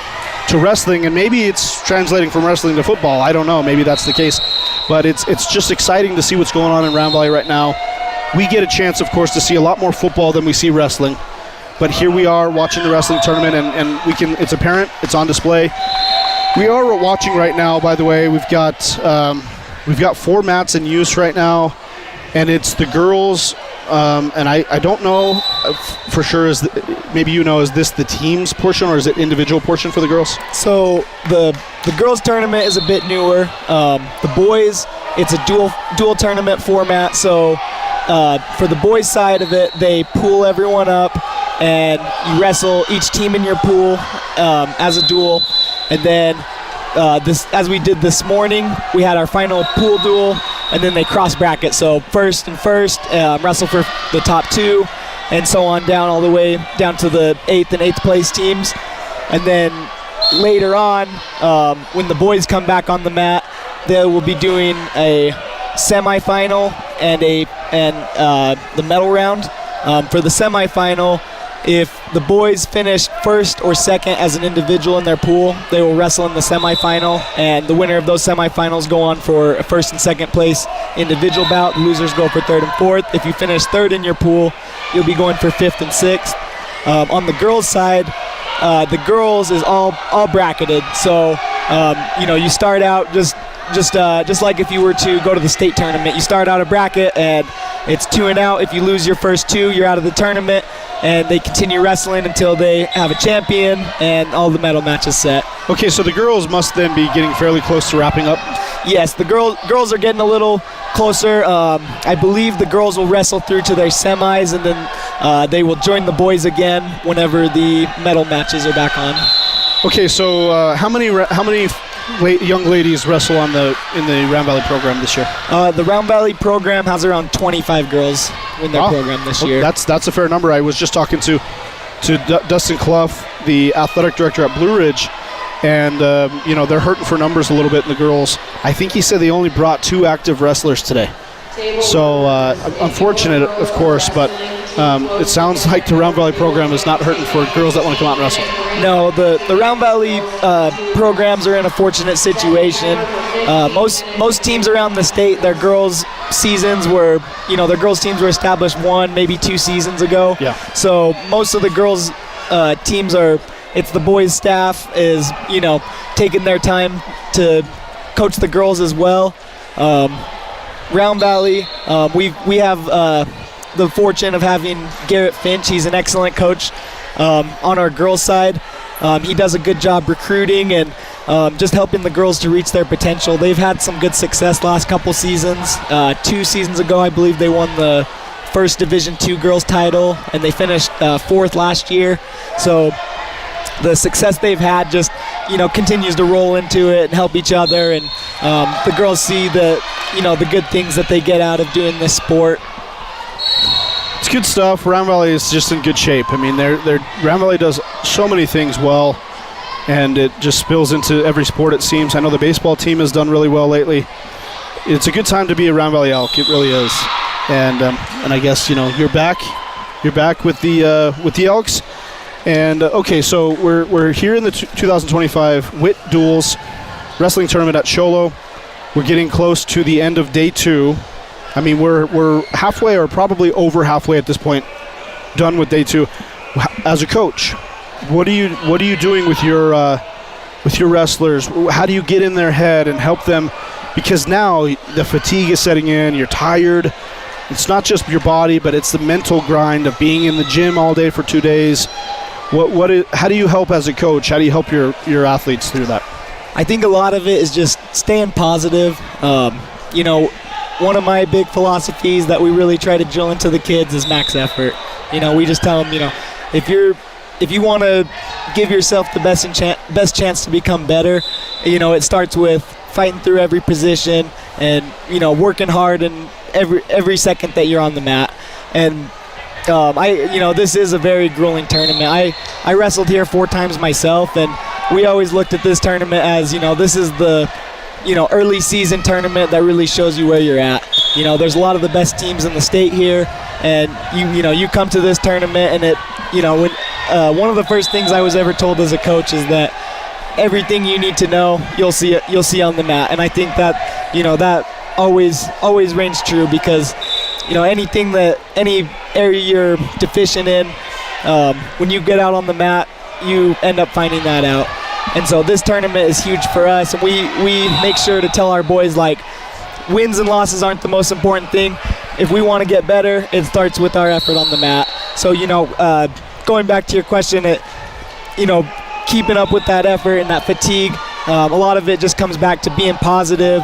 to wrestling, and maybe it's translating from wrestling to football. I don't know. Maybe that's the case. But it's just exciting to see what's going on in Round Valley right now. We get a chance, of course, to see a lot more football than we see wrestling. But here we are watching the wrestling tournament, and it's apparent, it's on display. We are watching right now, by the way. We've got 4 mats in use right now, and it's the girls and I don't know for sure. Maybe you know, is this the team's portion or is it individual portion for the girls? So the girls tournament is a bit newer. The boys, it's a dual tournament format. So for the boys side of it, they pool everyone up and you wrestle each team in your pool as a duel. And then as we did this morning, we had our final pool duel, and then they cross bracket. So first wrestle for the top 2, and so on down all the way down to the 8th and 8th place teams. And then later on, when the boys come back on the mat, they will be doing a semifinal and the medal round. For the semifinal, if the boys finish first or second as an individual in their pool, they will wrestle in the semifinal, and the winner of those semifinals go on for a first and second place individual bout. The losers go for third and fourth. If you finish third in your pool, you'll be going for fifth and sixth. On the girls' side, the girls is all bracketed. So you start out just like if you were to go to the state tournament. You start out a bracket and it's 2 and out. If you lose your first 2, you're out of the tournament, and they continue wrestling until they have a champion and all the medal matches set. Okay, so the girls must then be getting fairly close to wrapping up? Yes, the girls are getting a little closer. I believe the girls will wrestle through to their semis, and then they will join the boys again whenever the medal matches are back on. Okay, so how many young ladies wrestle in the Round Valley program this year? The Round Valley program has around 25 girls in their program this year. That's a fair number. I was just talking to Dustin Clough, the athletic director at Blue Ridge, and they're hurting for numbers a little bit in the girls. I think he said they only brought 2 active wrestlers today. So unfortunate, of course, but it sounds like the Round Valley program is not hurting for girls that want to come out and wrestle. No, the Round Valley programs are in a fortunate situation. Most teams around the state, their girls' seasons were, their girls' teams were established 1, maybe 2 seasons ago. Yeah. So most of the girls' teams it's the boys' staff is, taking their time to coach the girls as well. Round Valley, we have the fortune of having Garrett Finch. He's an excellent coach on our girls' side. He does a good job recruiting and just helping the girls to reach their potential. They've had some good success last couple seasons. 2 seasons ago, I believe they won the first Division II girls title, and they finished 4th last year. So the success they've had just continues to roll into it and help each other, and the girls see the good things that they get out of doing this sport. It's good stuff. Round Valley is just in good shape. I mean, Round Valley does so many things well, and it just spills into every sport, it seems. I know the baseball team has done really well lately. It's a good time to be a Round Valley Elk. It really is. And I guess you're back. You're back with the Elks. And okay, so we're here in the 2025 Witt Duels Wrestling Tournament at Sholo. We're getting close to the end of day 2. I mean, we're halfway, or probably over halfway at this point, done with day 2. As a coach, what are you doing with your wrestlers? How do you get in their head and help them? Because now the fatigue is setting in. You're tired. It's not just your body, but it's the mental grind of being in the gym all day for 2 days. How do you help as a coach? How do you help your athletes through that? I think a lot of it is just staying positive. One of my big philosophies that we really try to drill into the kids is max effort. We just tell them, if you want to give yourself the best chance to become better, it starts with fighting through every position and working hard in every second that you're on the mat. And this is a very grueling tournament. I wrestled here 4 times myself, and we always looked at this tournament as this is the early season tournament that really shows you where you're at. There's a lot of the best teams in the state here, and you come to this tournament, and when one of the first things I was ever told as a coach is that everything you need to know, you'll see on the mat. And I think that that always reigns true, because any area you're deficient in, when you get out on the mat, you end up finding that out. And so this tournament is huge for us, and we make sure to tell our boys, wins and losses aren't the most important thing. if we want to get better, it starts with our effort on the mat. So, going back to your question, keeping up with that effort and that fatigue, a lot of it just comes back to being positive,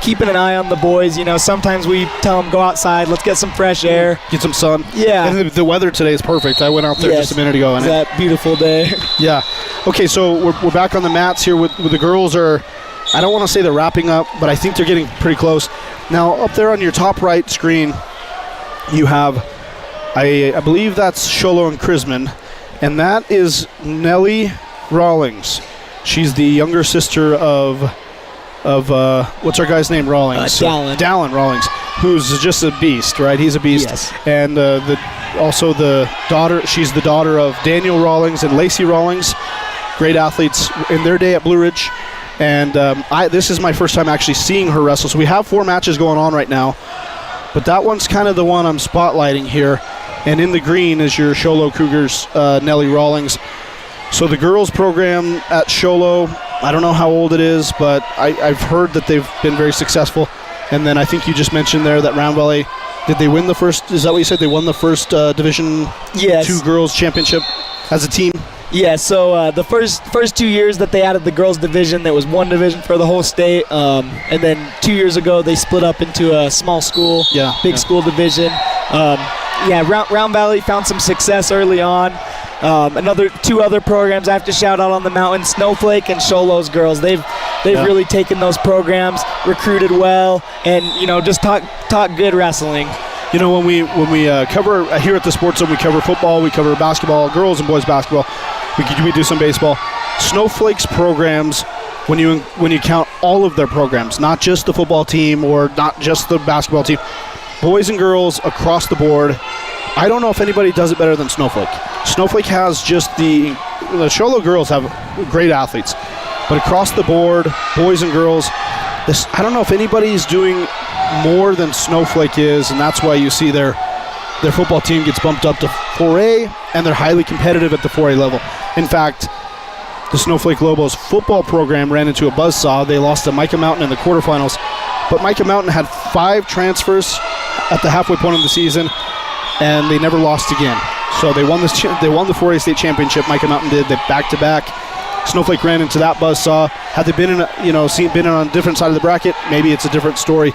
keeping an eye on the boys. Sometimes we tell them, go outside, let's get some fresh air. Get some sun. Yeah. And the weather today is perfect. I went out there just a minute ago. It's that beautiful day. Yeah. Okay, so we're back on the mats here with the girls are, I don't want to say they're wrapping up, but I think they're getting pretty close. Now, up there on your top right screen, you have, I believe that's Sholo and Krisman, and that is Nellie Rawlings. She's the younger sister of what's our guy's name? Rawlings. Dallin Rawlings, who's just a beast, right? He's a beast. Yes. And also the daughter. She's the daughter of Daniel Rawlings and Lacey Rawlings, great athletes in their day at Blue Ridge. And this is my first time actually seeing her wrestle. So we have 4 matches going on right now, but that one's kind of the one I'm spotlighting here. And in the green is your Sholo Cougars, Nellie Rawlings. So the girls program at Sholo, I don't know how old it is, but I've heard that they've been very successful. And then I think you just mentioned there that Round Valley, did they win the first, is that what you said? They won the first Division 2 girls championship as a team? Yeah, so the first 2 years that they added the girls division, there was 1 division for the whole state. And then 2 years ago, they split up into a small school, big school division. Round Valley found some success early on. 2 other programs I have to shout out on the mountain, Snowflake and Sholo's girls. They've really taken those programs, recruited well, and just taught good wrestling. When we cover here at the Sports Zone, we cover football, we cover basketball, girls and boys basketball. We do some baseball. Snowflake's programs, when you count all of their programs, not just the football team or not just the basketball team, boys and girls across the board, I don't know if anybody does it better than Snowflake. Snowflake has just the Sholo girls have great athletes, but across the board, boys and girls, I don't know if anybody's doing more than Snowflake is, and that's why you see their football team gets bumped up to 4A, and they're highly competitive at the 4A level. In fact, the Snowflake Lobos football program ran into a buzzsaw. They lost to Micah Mountain in the quarterfinals, but Micah Mountain had 5 transfers at the halfway point of the season, and they never lost again. So they won the 4A state championship. Micah Mountain did. They back-to-back. Snowflake ran into that buzzsaw. Had they been been on a different side of the bracket, maybe it's a different story.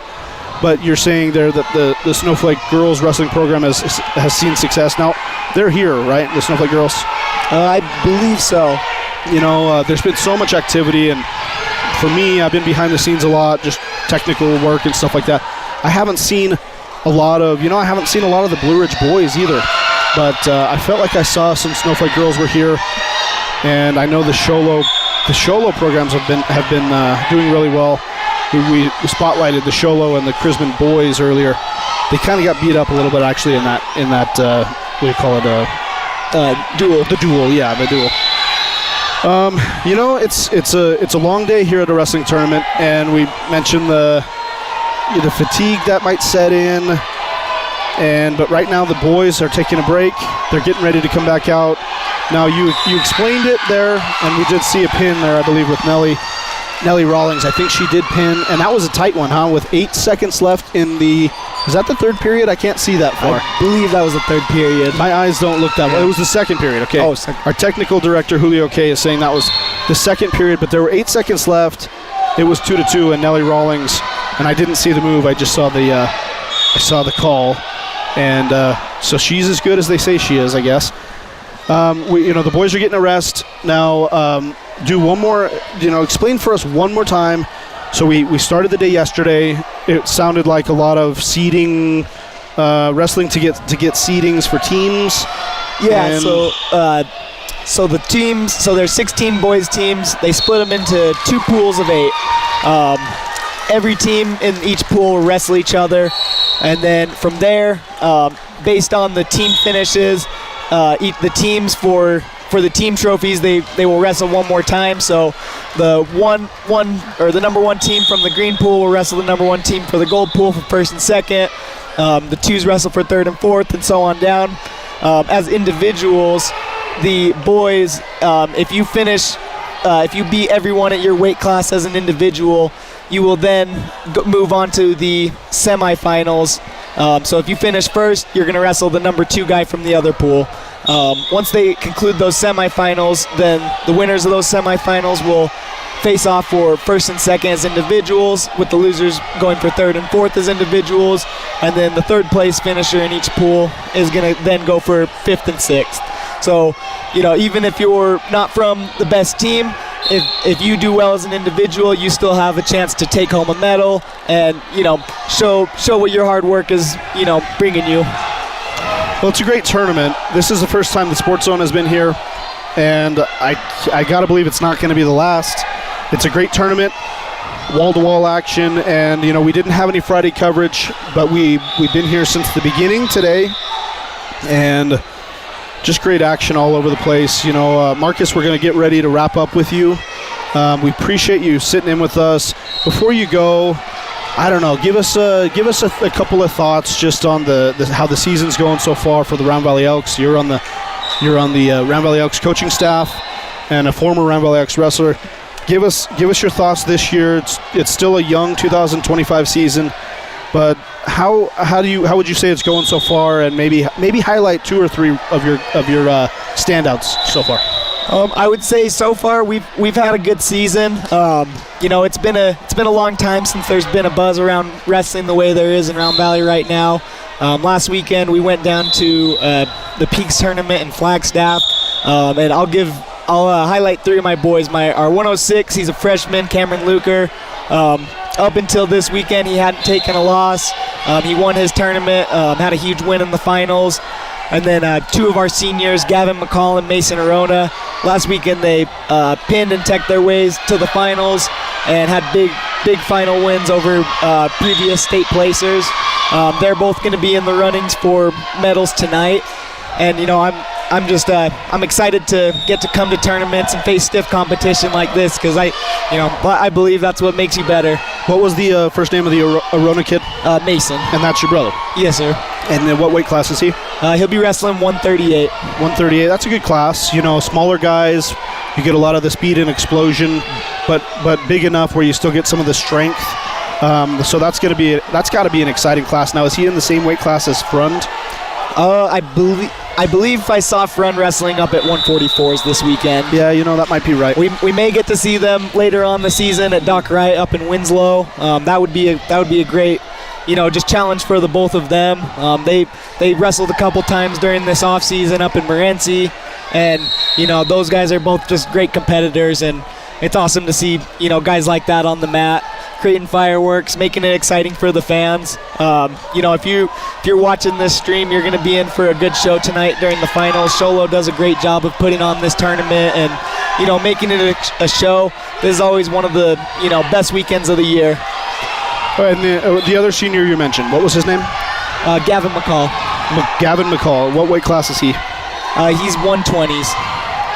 But you're saying there that the Snowflake girls wrestling program has seen success. Now they're here, right? The Snowflake girls. I believe so. There's been so much activity, and for me, I've been behind the scenes a lot, just technical work and stuff like that. I haven't seen a lot of the Blue Ridge boys either, but I felt like I saw some Snowflake girls were here, and I know the Sholo programs have been doing really well. We spotlighted the Sholo and the Krisman boys earlier. They kind of got beat up a little bit actually in that what do you call it, duel? The duel, yeah, the duel. It's a long day here at a wrestling tournament, and we mentioned the fatigue that might set in, but right now the boys are taking a break. They're getting ready to come back out. Now you explained it there, and we did see a pin there, I believe, with Nellie Rawlings. I think she did pin, and that was a tight one, huh? With 8 seconds left in is that the third period? I can't see that far. I believe that was the third period. My eyes don't look that well. It was the second period, okay. Oh, second. Our technical director, Julio K., is saying that was the second period, but there were 8 seconds left. It was 2-2, and Nellie Rawlings, and I didn't see the move. I just saw the call, and so she's as good as they say she is, I guess. The boys are getting a rest now. Do one more, explain for us one more time. So we started the day yesterday. It sounded like a lot of seeding, wrestling to get seedings for teams. Yeah. So the teams. So there's 16 boys teams. They split them into 2 pools of 8. Every team in each pool will wrestle each other, and then from there, based on the team finishes, the teams for the team trophies, they will wrestle one more time. So the the number 1 team from the green pool will wrestle the number 1 team for the gold pool for first and second. The 2s wrestle for third and fourth, and so on down. As individuals, the boys, if you beat everyone at your weight class as an individual, you will then move on to the semifinals, So if you finish first, you're going to wrestle the number 2 guy from the other pool. Once they conclude those semifinals, then the winners of those semifinals will face off for first and second as individuals, with the losers going for third and fourth as individuals, and then the third place finisher in each pool is going to then go for fifth and sixth. So, even if you're not from the best team, if you do well as an individual, you still have a chance to take home a medal and, show what your hard work is, bringing you. Well, it's a great tournament. This is the first time the Sports Zone has been here, and I got to believe it's not going to be the last. It's a great tournament, wall-to-wall action, and, we didn't have any Friday coverage, but we've been here since the beginning today, and just great action all over the place. Marcus, we're going to get ready to wrap up with you. We appreciate you sitting in with us. Before you go, I don't know, give us a couple of thoughts just on how the season's going so far for the Round Valley Elks. You're on the Round Valley Elks coaching staff and a former Round Valley Elks wrestler. Give us your thoughts this year. It's still a young 2025 season, but how would you say it's going so far, and maybe highlight 2 or 3 of your standouts so far? I would say so far we've had a good season. It's been a long time since there's been a buzz around wrestling the way there is in Round Valley right now. Last weekend we went down to the Peaks tournament in Flagstaff, and I'll highlight 3 of my boys. Our 106, he's a freshman, Cameron Luker. Up until this weekend, he hadn't taken a loss. He won his tournament, had a huge win in the finals. And then 2 of our seniors, Gavin McCall and Mason Arona. Last weekend, they pinned and teched their ways to the finals and had big final wins over previous state placers. They're both going to be in the runnings for medals tonight. And, I'm excited to get to come to tournaments and face stiff competition like this, because I believe that's what makes you better. What was the first name of the Arona kid? Mason. And that's your brother? Yes, sir. And then what weight class is he? He'll be wrestling 138. 138. That's a good class. Smaller guys, you get a lot of the speed and explosion, but big enough where you still get some of the strength. So that's got to be an exciting class. Now, is he in the same weight class as Frund? I believe I saw Frund wrestling up at 144s this weekend. Yeah, that might be right. We may get to see them later on the season at Doc Wright up in Winslow. That would be a great, just challenge for the both of them. They wrestled a couple times during this off season up in Morenci, and those guys are both just great competitors, and it's awesome to see guys like that on the mat, creating fireworks, making it exciting for the fans. If you're watching this stream, you're going to be in for a good show tonight during the finals. Sholo does a great job of putting on this tournament and making it a show. This is always one of the best weekends of the year. And the other senior you mentioned, what was his name? Gavin McCall. Gavin McCall. What weight class is he? He's 120s.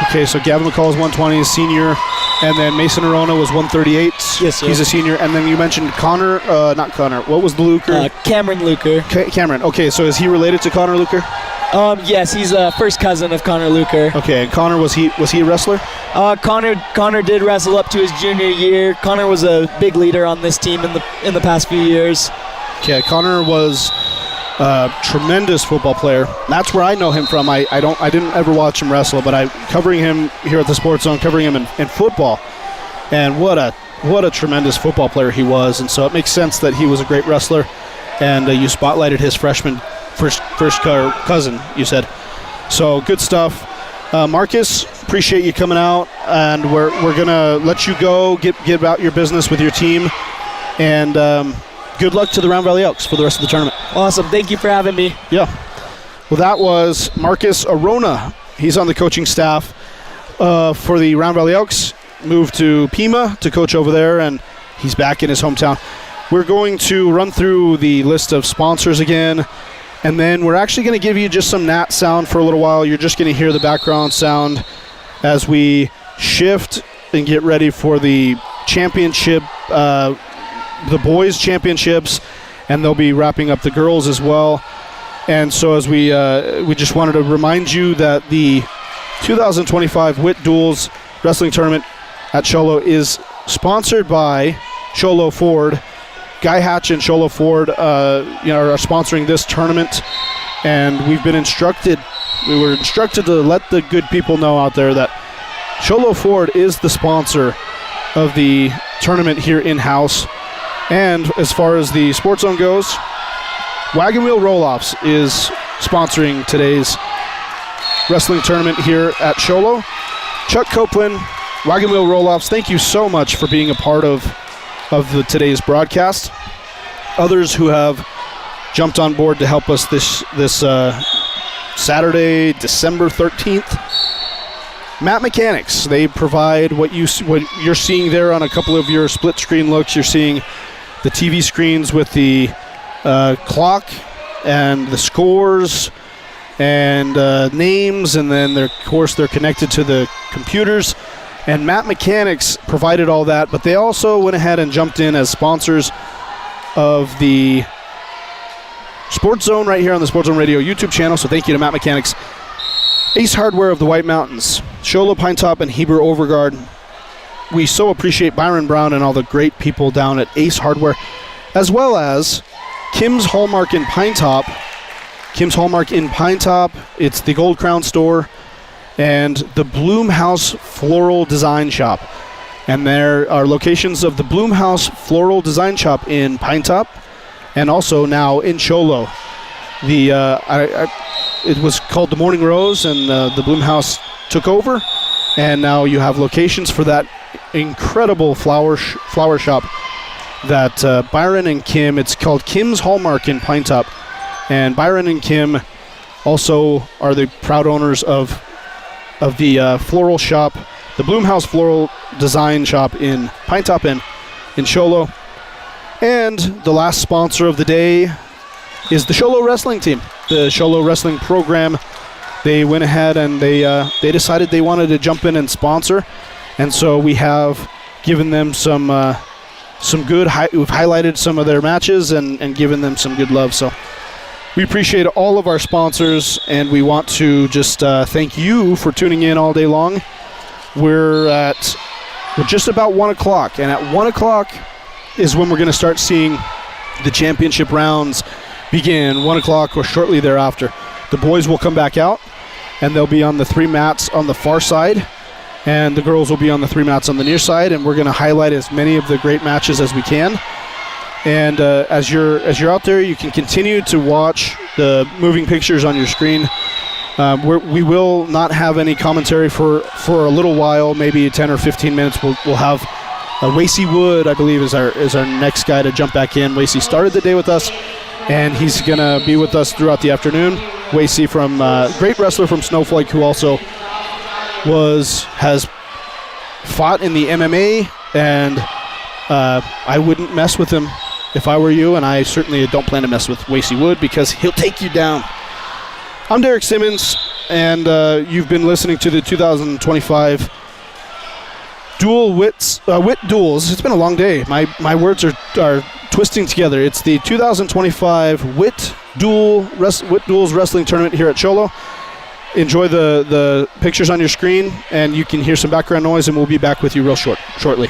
Okay, so Gavin McCall is 120, senior, and then Mason Arona was 138. Yes, sir. He's a senior, and then you mentioned not Connor. What was the Luker? Cameron Luker. Cameron. Okay, so is he related to Connor Luker? Yes, he's a first cousin of Connor Luker. Okay, and Connor, was he a wrestler? Connor did wrestle up to his junior year. Connor was a big leader on this team in the past few years. Okay, Connor was a tremendous football player. That's where I know him from. I didn't ever watch him wrestle, but I covering him here at the Sports Zone, covering him in football, and what a tremendous football player he was. And so it makes sense that he was a great wrestler, and you spotlighted his freshman first cousin, you said. So good stuff. Marcus, appreciate you coming out, and we're gonna let you go get about your business with your team, and good luck to the Round Valley Elks for the rest of the tournament. Awesome. Thank you for having me. Yeah. Well, that was Marcus Arona. He's on the coaching staff for the Round Valley Elks. Moved to Pima to coach over there, and he's back in his hometown. We're going to run through the list of sponsors again, and then we're actually going to give you just some Nat sound for a little while. You're just going to hear the background sound as we shift and get ready for the championship, the boys' championships, and they'll be wrapping up the girls as well. And so as we just wanted to remind you that the 2025 Witt Duels Wrestling Tournament at Sholo is sponsored by Sholo Ford Guy Hatch and Sholo Ford, are sponsoring this tournament, and we were instructed to let the good people know out there that Sholo Ford is the sponsor of the tournament here in-house. And as far as the Sports Zone goes, Wagon Wheel Roll-Offs is sponsoring today's wrestling tournament here at Sholo. Chuck Copeland, Wagon Wheel Roll-Offs, thank you so much for being a part of today's broadcast. Others who have jumped on board to help us this Saturday, December 13th. Matt Mechanics, they provide what you're seeing there on a couple of your split screen looks. You're seeing the TV screens with the clock and the scores and names, and then of course they're connected to the computers. And Matt Mechanics provided all that, but they also went ahead and jumped in as sponsors of the Sports Zone right here on the Sports Zone Radio YouTube channel. So thank you to Matt Mechanics. Ace Hardware of the White Mountains, Sholo Pinetop and Heber Overguard. We so appreciate Byron Brown and all the great people down at Ace Hardware, as well as Kim's Hallmark in Pinetop. Kim's Hallmark in Pinetop, it's the Gold Crown store, and the Bloomhouse Floral Design Shop. And there are locations of the Bloomhouse Floral Design Shop in Pinetop and also now in Sholo. It was called the Morning Rose, and the Bloomhouse took over, and now you have locations for that incredible flower shop that Byron and Kim, it's called Kim's Hallmark in Pinetop, and Byron and Kim also are the proud owners of the floral shop, the Bloomhouse Floral Design Shop in Pinetop and in Sholo. And the last sponsor of the day is the Sholo Wrestling team, the Sholo Wrestling program. They went ahead and they decided they wanted to jump in and sponsor, and so we have given them some good. We've highlighted some of their matches and given them some good love. So we appreciate all of our sponsors, and we want to just thank you for tuning in all day long. We're just about 1 o'clock, and at 1 o'clock is when we're going to start seeing the championship rounds begin, 1 o'clock or shortly thereafter. The boys will come back out, and they'll be on the 3 mats on the far side, and the girls will be on the 3 mats on the near side, and we're going to highlight as many of the great matches as we can. And as you're out there, you can continue to watch the moving pictures on your screen. We will not have any commentary for a little while, maybe 10 or 15 minutes. We'll have Wacy Wood, I believe, is our next guy to jump back in. Wacy started the day with us, and he's going to be with us throughout the afternoon. Wacy, from great wrestler from Snowflake, who also has fought in the MMA, and I wouldn't mess with him if I were you, and I certainly don't plan to mess with Wacy Wood because he'll take you down. I'm Derek Simmons, and you've been listening to the 2025 Witt Duels. It's been a long day. My words are twisting together. It's the 2025 Witt Duels Wrestling Tournament here at Sholo. Enjoy the pictures on your screen, and you can hear some background noise, and we'll be back with you real shortly.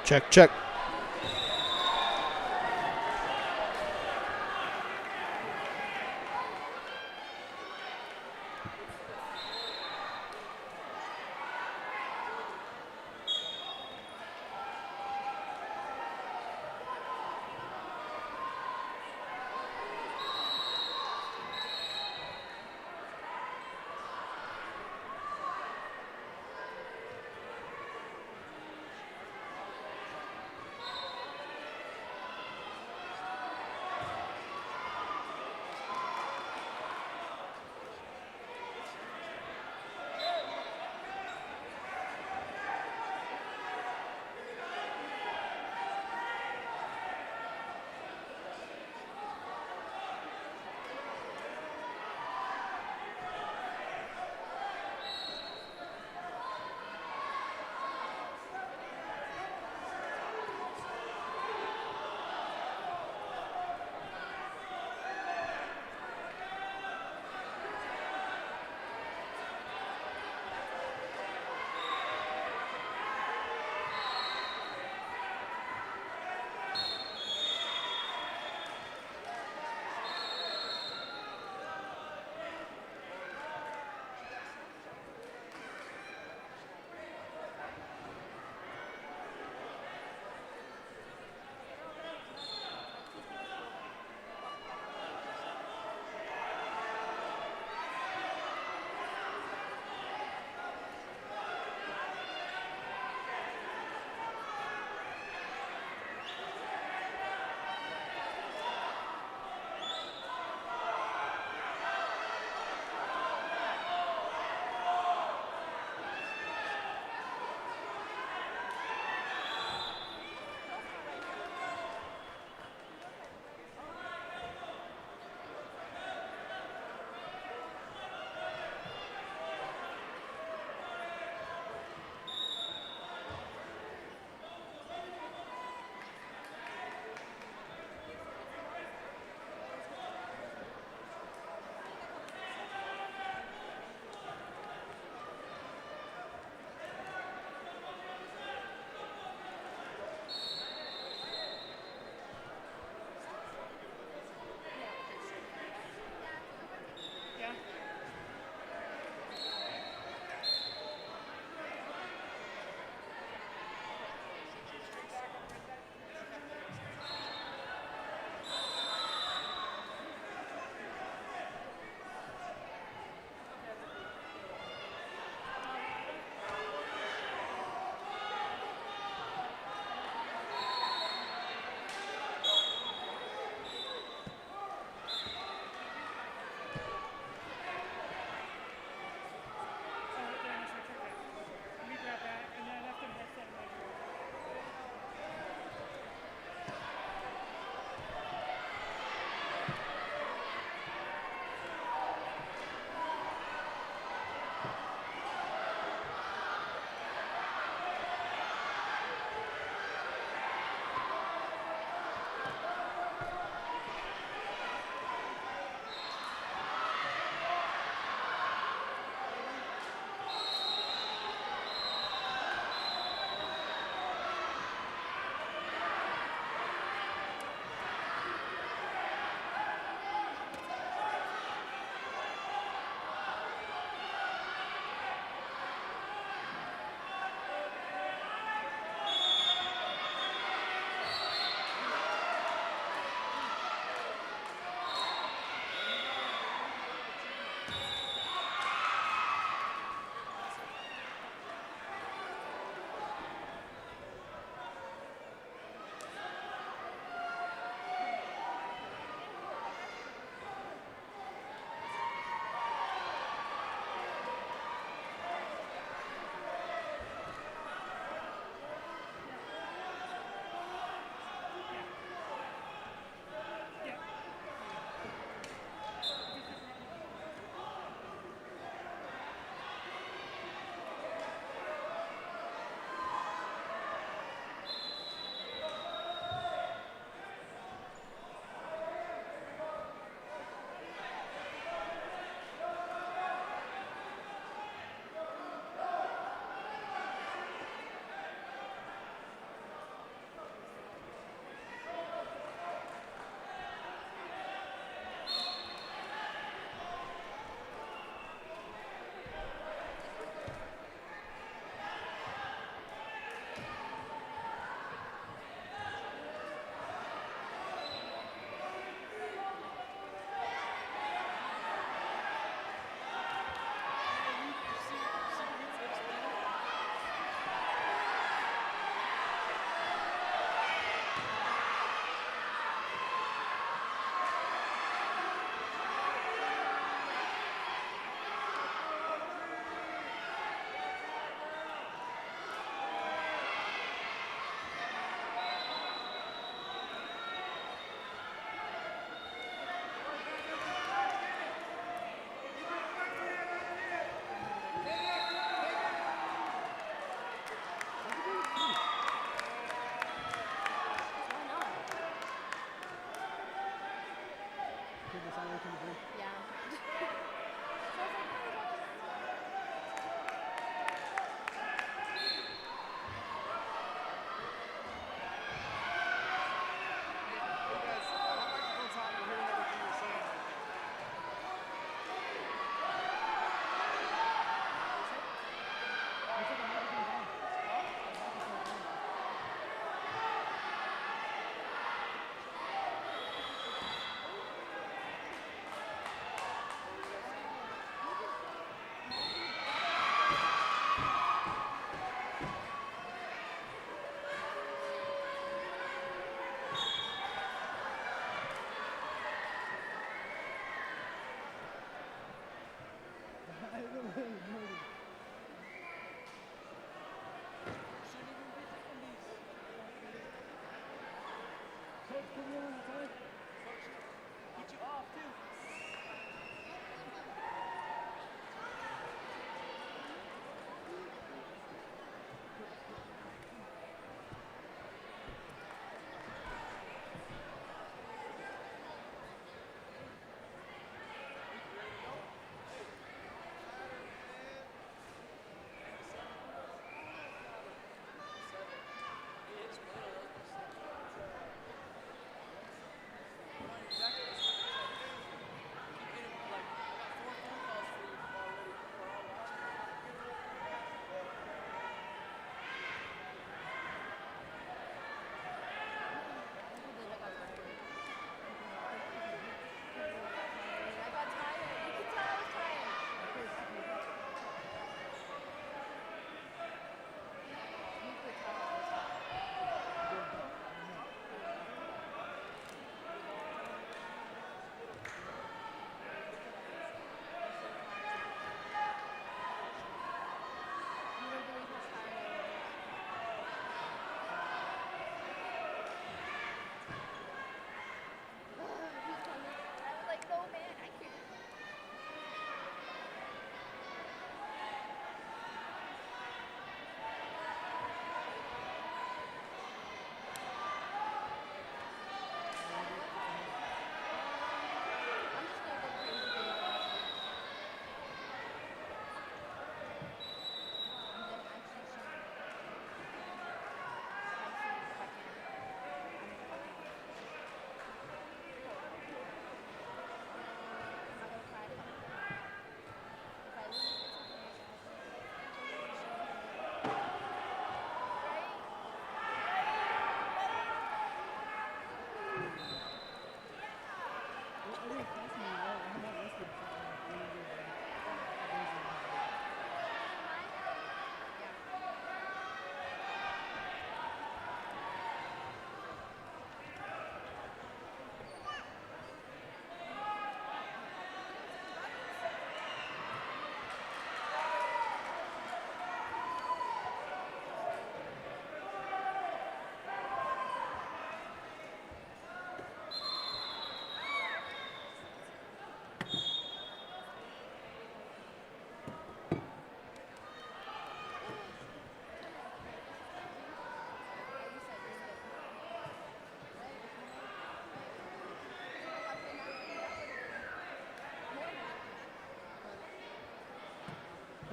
Check.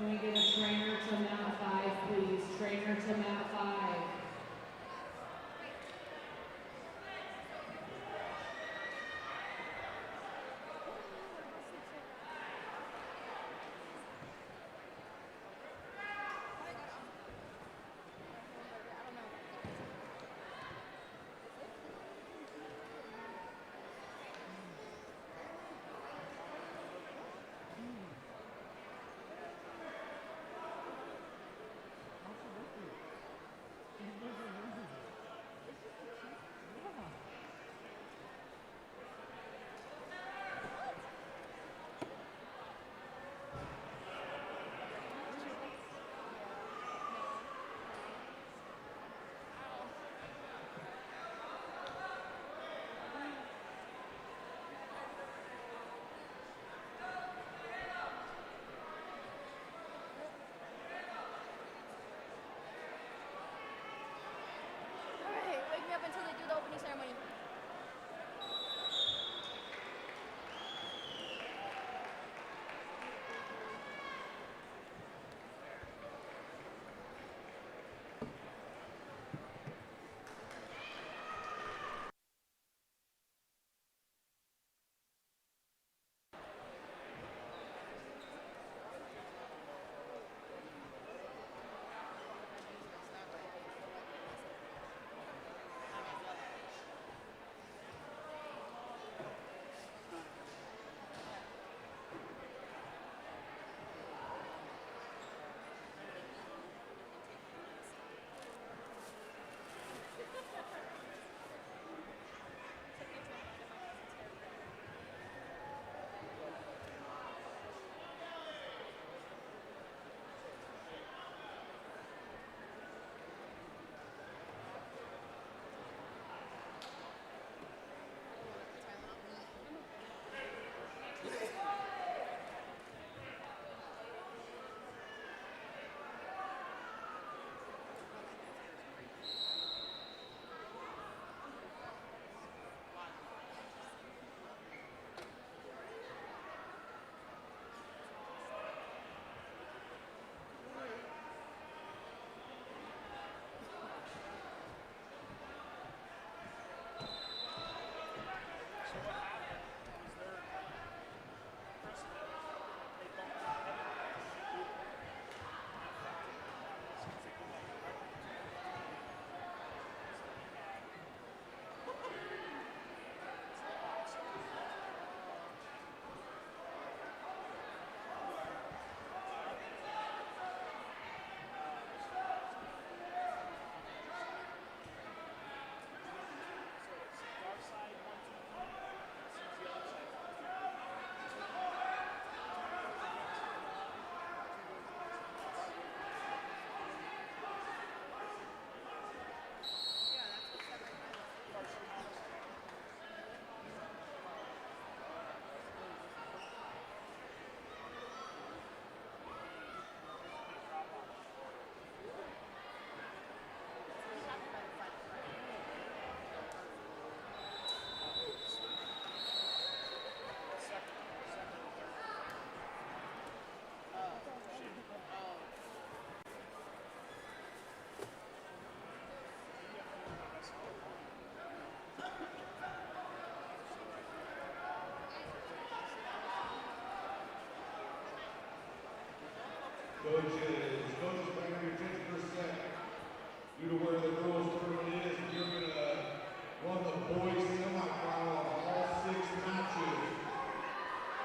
Can we get a trainer to mat 5, please? Trainer to mat 5.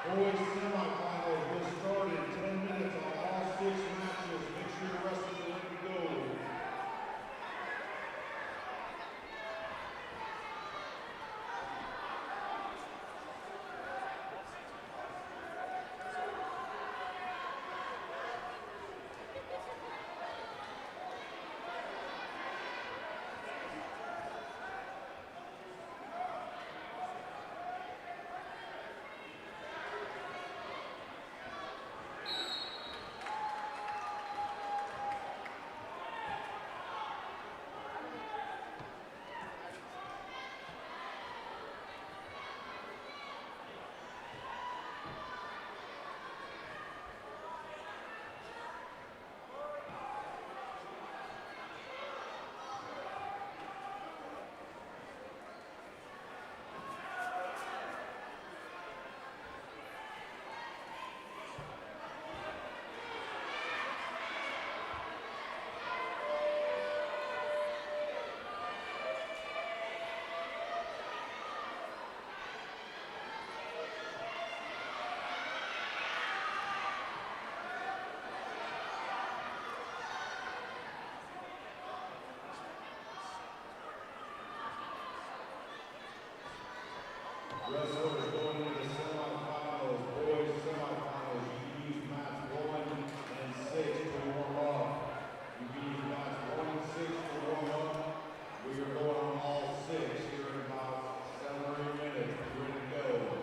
Boys semifinals will start in 10 minutes on all 6 matches. Make sure you're wrestling to let me go. Wrestlers going into the semifinals, boys semifinals, you can use mats 1 and 6 to warm up. You can use mats 1 and 6 to warm up. We are going on all 6 here in about 7 or 8 minutes. Be ready to go.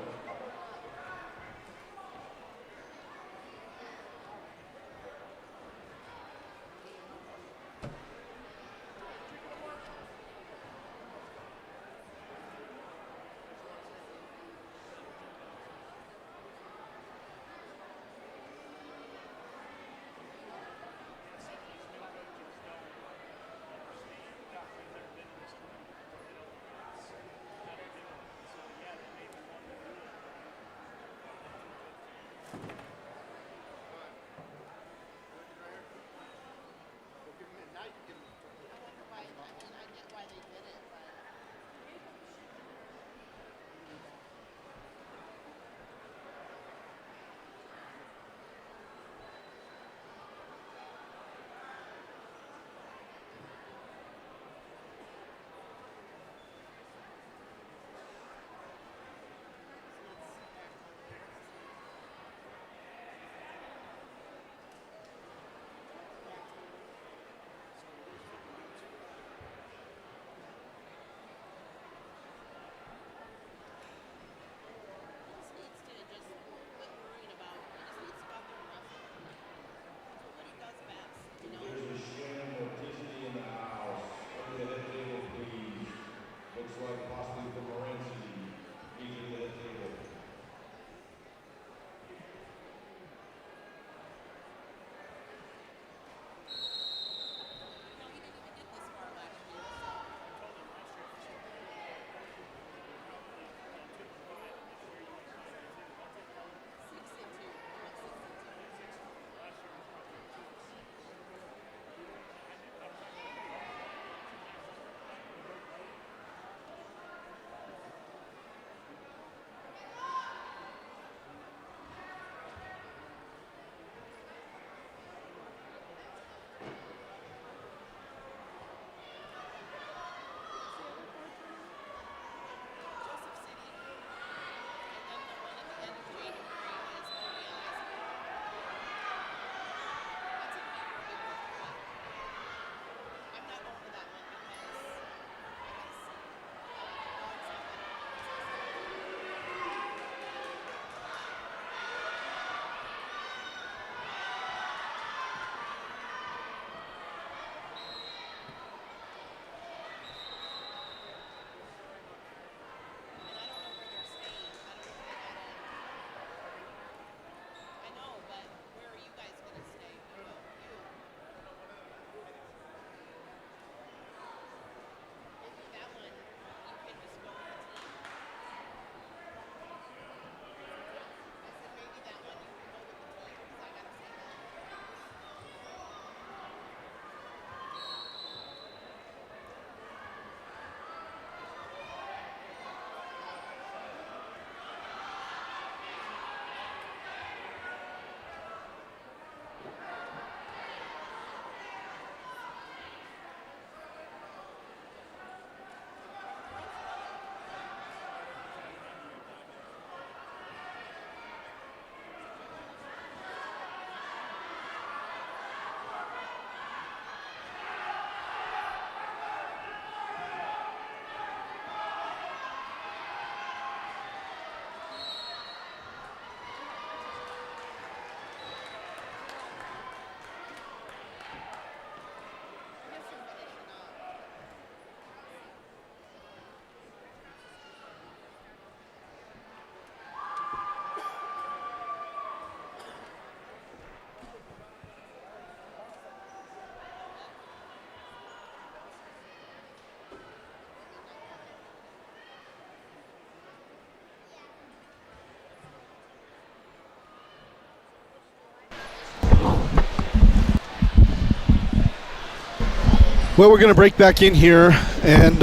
Well, we're going to break back in here, and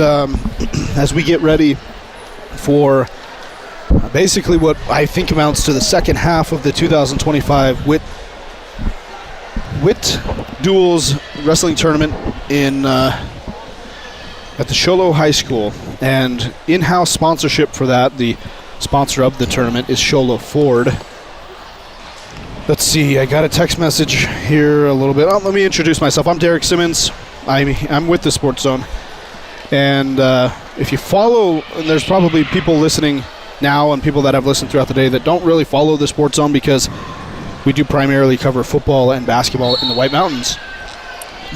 as we get ready for basically what I think amounts to the second half of the 2025 Witt Duels Wrestling Tournament in at the Sholo High School, and in-house sponsorship for that, the sponsor of the tournament is Sholo Ford. Let's see, I got a text message here a little bit. Let me introduce myself. I'm Derek Simmons. I'm with the Sports Zone. And if you follow, and there's probably people listening now and people that have listened throughout the day that don't really follow the Sports Zone because we do primarily cover football and basketball in the White Mountains.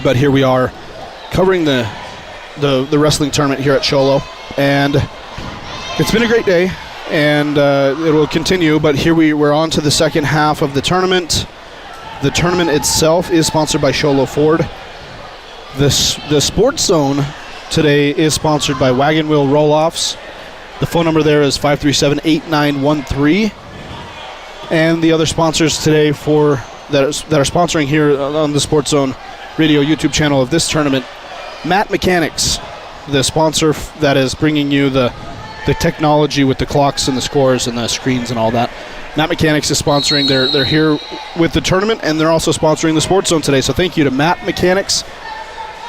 But here we are covering the wrestling tournament here at Sholo. And it's been a great day, and it will continue. But here we're on to the second half of the tournament. The tournament itself is sponsored by Sholo Ford. The Sports Zone today is sponsored by Wagon Wheel Roll-Offs. The phone number there is 537-8913. And the other sponsors today that are sponsoring here on the Sports Zone Radio YouTube channel of this tournament, Matt Mechanics, the sponsor that is bringing you the technology with the clocks and the scores and the screens and all that. Matt Mechanics is sponsoring. They're here with the tournament, and they're also sponsoring the Sports Zone today. So thank you to Matt Mechanics.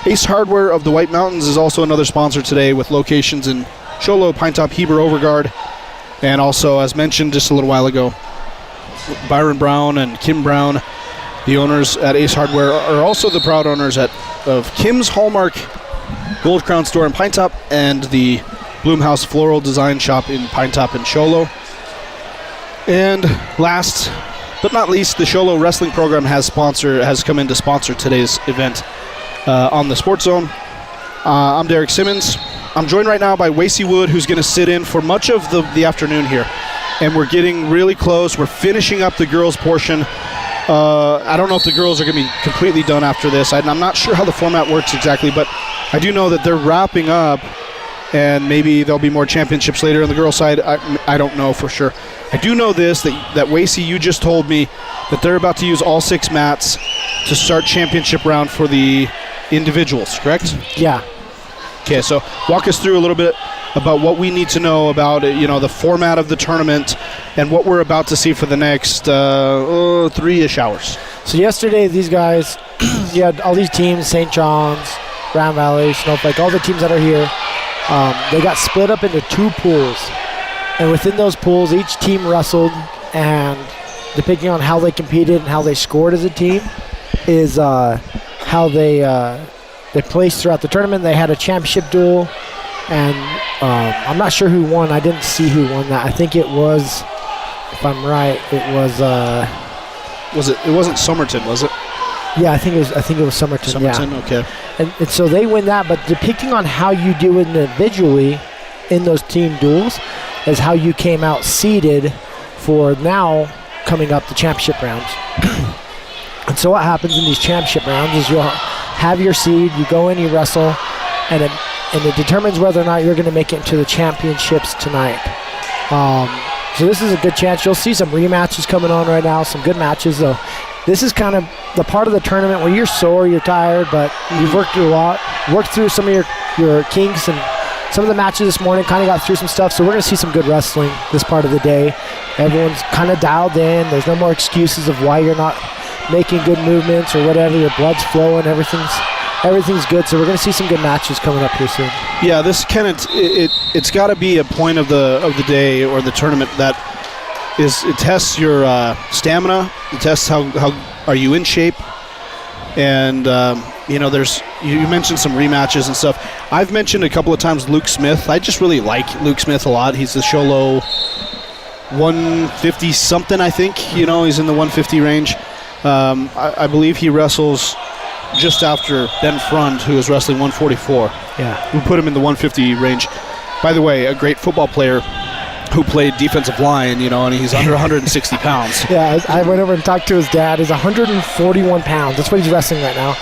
Ace Hardware of the White Mountains is also another sponsor today with locations in Sholo, Pine Top, Heber, Overguard, and also, as mentioned just a little while ago, Byron Brown and Kim Brown, the owners at Ace Hardware, are also the proud owners of Kim's Hallmark Gold Crown Store in Pine Top and the Bloomhouse Floral Design Shop in Pine Top and Sholo. And last but not least, the Sholo Wrestling Program has come in to sponsor today's event on the Sports Zone. I'm Derek Simmons. I'm joined right now by Wacy Wood, who's going to sit in for much of the afternoon here. And we're getting really close. We're finishing up the girls' portion. I don't know if the girls are going to be completely done after this. I'm not sure how the format works exactly, but I do know that they're wrapping up, and maybe there'll be more championships later on the girls' side. I don't know for sure. I do know this, that Wacy, you just told me that they're about to use all 6 mats to start championship round for the individuals, correct? Yeah. Okay, so walk us through a little bit about what we need to know about the format of the tournament and what we're about to see for the next 3-ish hours. So yesterday, these guys, you had all these teams, St. John's, Grand Valley, Snowflake, all the teams that are here, they got split up into 2 pools. And within those pools, each team wrestled, and depending on how they competed and how they scored as a team is how they placed throughout the tournament. They had a championship duel, and I'm not sure who won. I didn't see who won that. I think it was, if I'm right, it wasn't Somerton, was it? Yeah, I think it was Somerton. Somerton, yeah. Okay. And so they win that, but depending on how you do it individually in those team duels is how you came out seeded for now coming up the championship rounds. And so what happens in these championship rounds is you'll have your seed, you go in, you wrestle, and it determines whether or not you're going to make it into the championships tonight. So this is a good chance. You'll see some rematches coming on right now, some good matches, though. This is kind of the part of the tournament where you're sore, you're tired, but you've worked through a lot, worked through some of your kinks, and some of the matches this morning kind of got through some stuff, so we're going to see some good wrestling this part of the day. Everyone's kind of dialed in. There's no more excuses of why you're not making good movements or whatever. Your blood's flowing, everything's good, so we're going to see some good matches coming up here soon. Yeah, this kind of it's got to be a point of the day or the tournament that it tests your stamina. It tests how are you in shape, and you mentioned some rematches and stuff. I've mentioned a couple of times Luke Smith. I just really like Luke Smith a lot. He's the Sholo 150 something, I think. He's in the 150 range. I believe he wrestles just after Ben Frund, who is wrestling 144. Yeah. We put him in the 150 range. By the way, a great football player who played defensive line, and he's under 160 pounds. Yeah, I went over and talked to his dad. He's 141 pounds. That's what he's wrestling right now.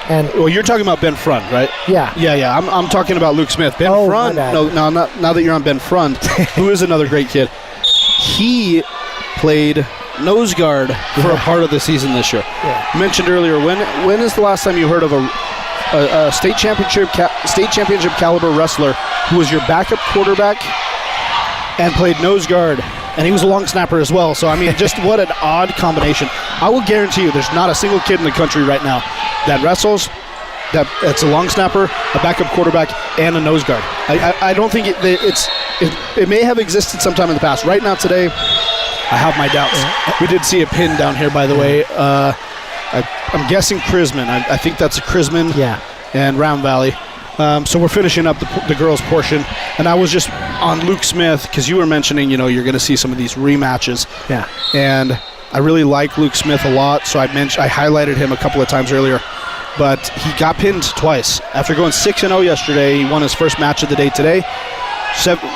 And well, you're talking about Ben Frund, right? Yeah. Yeah. I'm talking about Luke Smith. Ben Frund. No, not now that you're on Ben Frund, who is another great kid. He played nose guard for a part of the season this year. Yeah. You mentioned earlier, when is the last time you heard of a state championship caliber wrestler who was your backup quarterback and played nose guard, and he was a long snapper as well. So I mean, just what an odd combination. I will guarantee you, there's not a single kid in the country right now that wrestles that's a long snapper, a backup quarterback, and a nose guard. I don't think it may have existed sometime in the past. Right now, today, I have my doubts. We did see a pin down here, by the way. I'm guessing Chrisman. I think that's a Chrisman and Round Valley. So we're finishing up the girls' portion. And I was just on Luke Smith, because you were mentioning, you're going to see some of these rematches. Yeah. And I really like Luke Smith a lot, so I highlighted him a couple of times earlier. But he got pinned twice. After going 6-0 yesterday, he won his first match of the day today.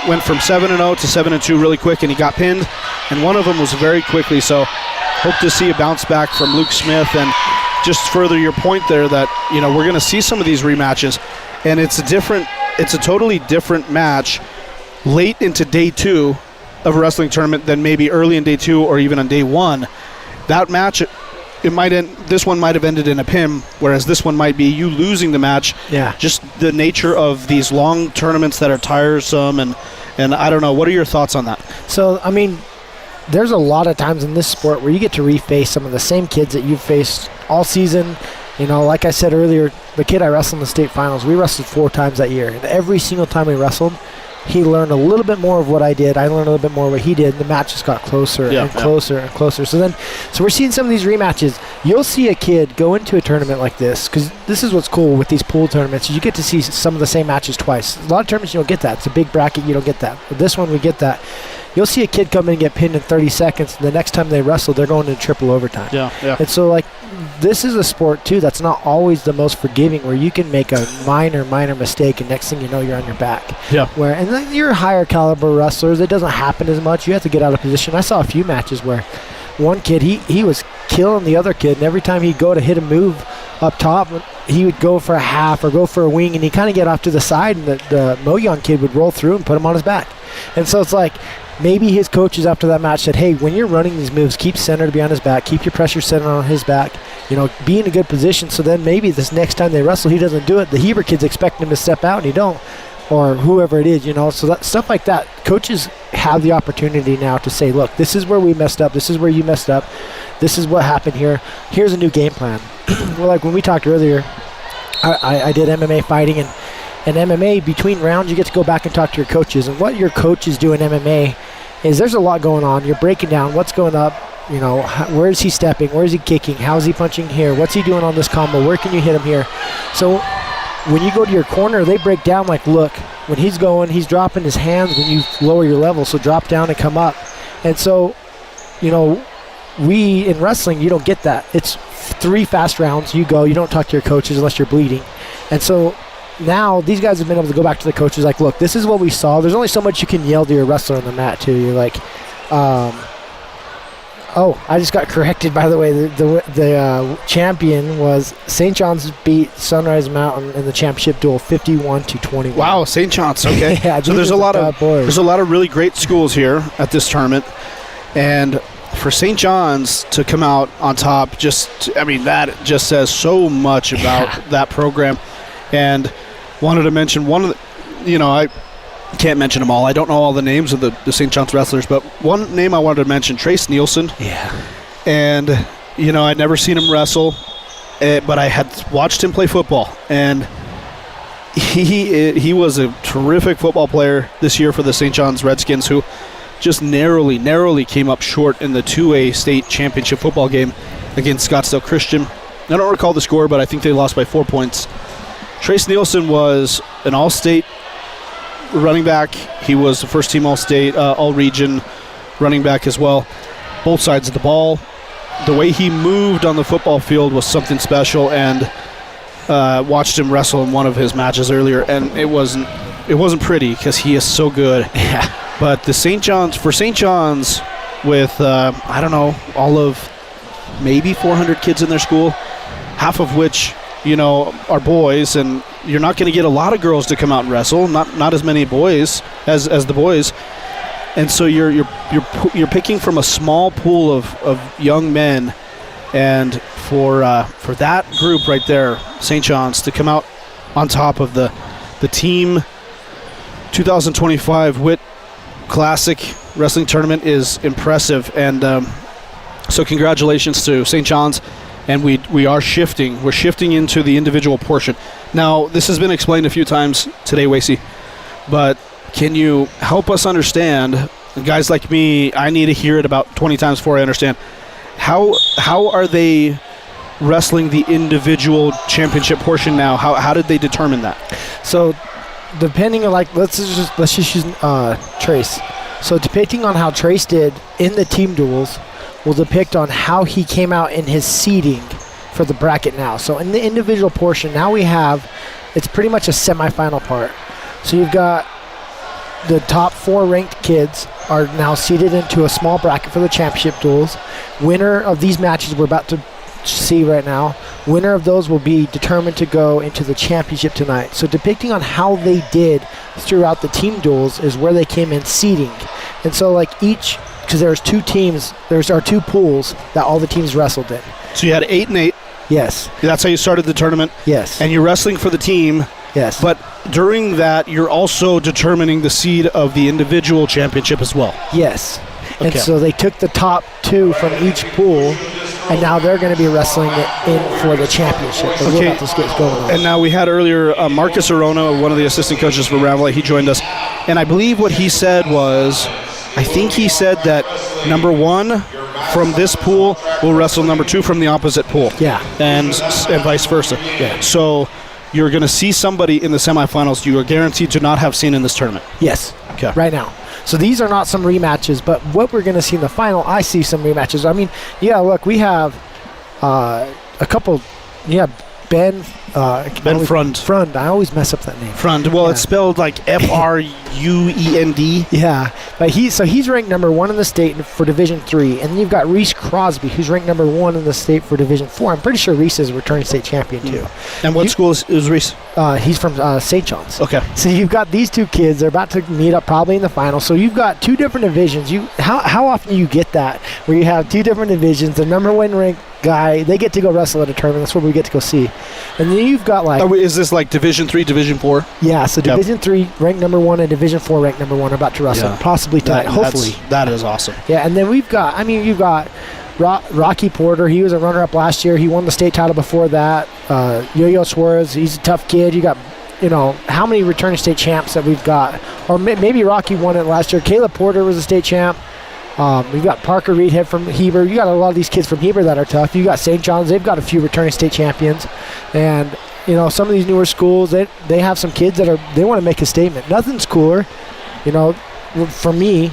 Went from 7-0 to 7-2 really quick, and he got pinned. And one of them was very quickly, so hope to see a bounce back from Luke Smith. And just further your point there that, we're going to see some of these rematches. And it's a totally different match late into day 2 of a wrestling tournament than maybe early in day 2 or even on day 1. That match, this one might have ended in a pin, whereas this one might be you losing the match. Yeah. Just the nature of these long tournaments that are tiresome, and I don't know. What are your thoughts on that? So, I mean, there's a lot of times in this sport where you get to reface some of the same kids that you've faced all season. Like I said earlier, the kid I wrestled in the state finals, we wrestled 4 times that year. And every single time we wrestled, he learned a little bit more of what I did. I learned a little bit more of what he did. And the match just got closer and closer and closer. So we're seeing some of these rematches. You'll see a kid go into a tournament like this, because this is what's cool with these pool tournaments. You get to see some of the same matches twice. A lot of tournaments you don't get that. It's a big bracket. You don't get that. But this one, we get that. You'll see a kid come in and get pinned in 30 seconds, and the next time they wrestle, they're going into triple overtime. Yeah. And so, this is a sport, too, that's not always the most forgiving, where you can make a minor mistake, and next thing you know, you're on your back. Yeah. And then you're higher caliber wrestlers. It doesn't happen as much. You have to get out of position. I saw a few matches where one kid, he was killing the other kid, and every time he'd go to hit a move up top, he would go for a half or go for a wing, and he'd kind of get off to the side, and the Moyon kid would roll through and put him on his back. And so it's like, maybe his coaches after that match said, hey, when you're running these moves, keep center to be on his back, keep your pressure centered on his back, be in a good position, so then maybe this next time they wrestle, he doesn't do it. The Heber kid's expecting him to step out, and he don't, or whoever it is, so that stuff like that. Coaches have the opportunity now to say, look, this is where we messed up, this is where you messed up, this is what happened here, here's a new game plan. Well, like when we talked earlier, I did MMA fighting, and MMA, between rounds, you get to go back and talk to your coaches. And what your coaches do in MMA is there's a lot going on. You're breaking down what's going up, where is he stepping, where is he kicking, how is he punching here, what's he doing on this combo, where can you hit him here. So when you go to your corner, they break down like, look, when he's going, he's dropping his hands when you lower your level, so drop down and come up. And so, we, in wrestling, you don't get that. It's 3 fast rounds. You go, you don't talk to your coaches unless you're bleeding. And so now these guys have been able to go back to the coaches like, look, this is what we saw. There's only so much you can yell to your wrestler on the mat, too. You're like, I just got corrected, by the way. The champion was St. John's beat Sunrise Mountain in the championship duel 51-21. Wow, St. John's, okay. Yeah, so there's a lot of really great schools here at this tournament. And for St. John's to come out on top, that just says so much about that program. And wanted to mention one of the, I can't mention them all. I don't know all the names of the St. John's wrestlers, but one name I wanted to mention, Trace Nielsen. Yeah. And, I'd never seen him wrestle, but I had watched him play football. And he was a terrific football player this year for the St. John's Redskins, who just narrowly came up short in the 2A state championship football game against Scottsdale Christian. I don't recall the score, but I think they lost by 4 points. Trace Nielsen was an all-state running back. He was the first-team all-state, all-region running back as well. Both sides of the ball. The way he moved on the football field was something special, and watched him wrestle in one of his matches earlier, and it wasn't pretty because he is so good. Yeah. But for St. John's, with all of maybe 400 kids in their school, half of which are boys, and you're not going to get a lot of girls to come out and wrestle. Not as many boys as the boys, and so you're picking from a small pool of young men, and for that group right there, St. John's, to come out on top of the team 2025 Witt Classic Wrestling Tournament is impressive. And so congratulations to St. John's. And we are shifting. We're shifting into the individual portion. Now, this has been explained a few times today, Wacy, but can you help us understand, guys like me, I need to hear it about 20 times before I understand, how are they wrestling the individual championship portion now? How did they determine that? So, depending on, like, let's just use Trace. So, depending on how Trace did in the team duels, will depict on how he came out in his seeding for the bracket now. So in the individual portion, now it's pretty much a semifinal part. So you've got the top 4 ranked kids are now seeded into a small bracket for the championship duels. Winner of these matches we're about to see right now, winner of those will be determined to go into the championship tonight. So depicting on how they did throughout the team duels is where they came in seeding. And so like because there's 2 teams, there's 2 pools that all the teams wrestled in. So you had 8 and 8. Yes. That's how you started the tournament. Yes. And you're wrestling for the team. Yes. But during that, you're also determining the seed of the individual championship as well. Yes. And Okay. so they took the top 2 from each pool, and now they're going to be wrestling it in for the championship. So we're about to get going on. And now we had earlier Marcus Arona, one of the assistant coaches for Ramley. He joined us. And I believe what he said was, I think he said that number 1 from this pool will wrestle number 2 from the opposite pool. Yeah. And vice versa. Yeah. So you're going to see somebody in the semifinals you are guaranteed to not have seen in this tournament. Yes. Okay. Right now. So these are not some rematches, but what we're going to see in the final, I see some rematches. I mean, yeah, look, we have a couple, Ben Frund. Frund. I always mess up that name. Frund. Well, Yeah. it's spelled like Fruend. Yeah, but he's ranked number 1 in the state for Division 3, and then you've got Reese Crosby, who's ranked number 1 in the state for Division 4. I'm pretty sure Reese is a returning state champion too. And what school is Reese? He's from St. John's. Okay. So you've got these 2 kids. They're about to meet up probably in the final. So you've got 2 different divisions. How often do you get that where you have 2 different divisions? The number 1 ranked guy, they get to go wrestle at a tournament. That's what we get to go see. And then you've got like... Is this like Division 3, Division 4? Yeah, so Division 3 ranked number 1 and Division 4 ranked number 1 are about to wrestle. Yeah. Possibly tonight, hopefully. That is awesome. Yeah, and then you've got Rocky Porter. He was a runner-up last year. He won the state title before that. Yo-Yo Suarez, he's a tough kid. You got, how many returning state champs that we've got? Or maybe Rocky won it last year. Caleb Porter was a state champ. We've got Parker Reedhead from Heber. You got a lot of these kids from Heber that are tough. You got St. John's. They've got a few returning state champions. And, some of these newer schools, they have some kids they want to make a statement. Nothing's cooler. For me,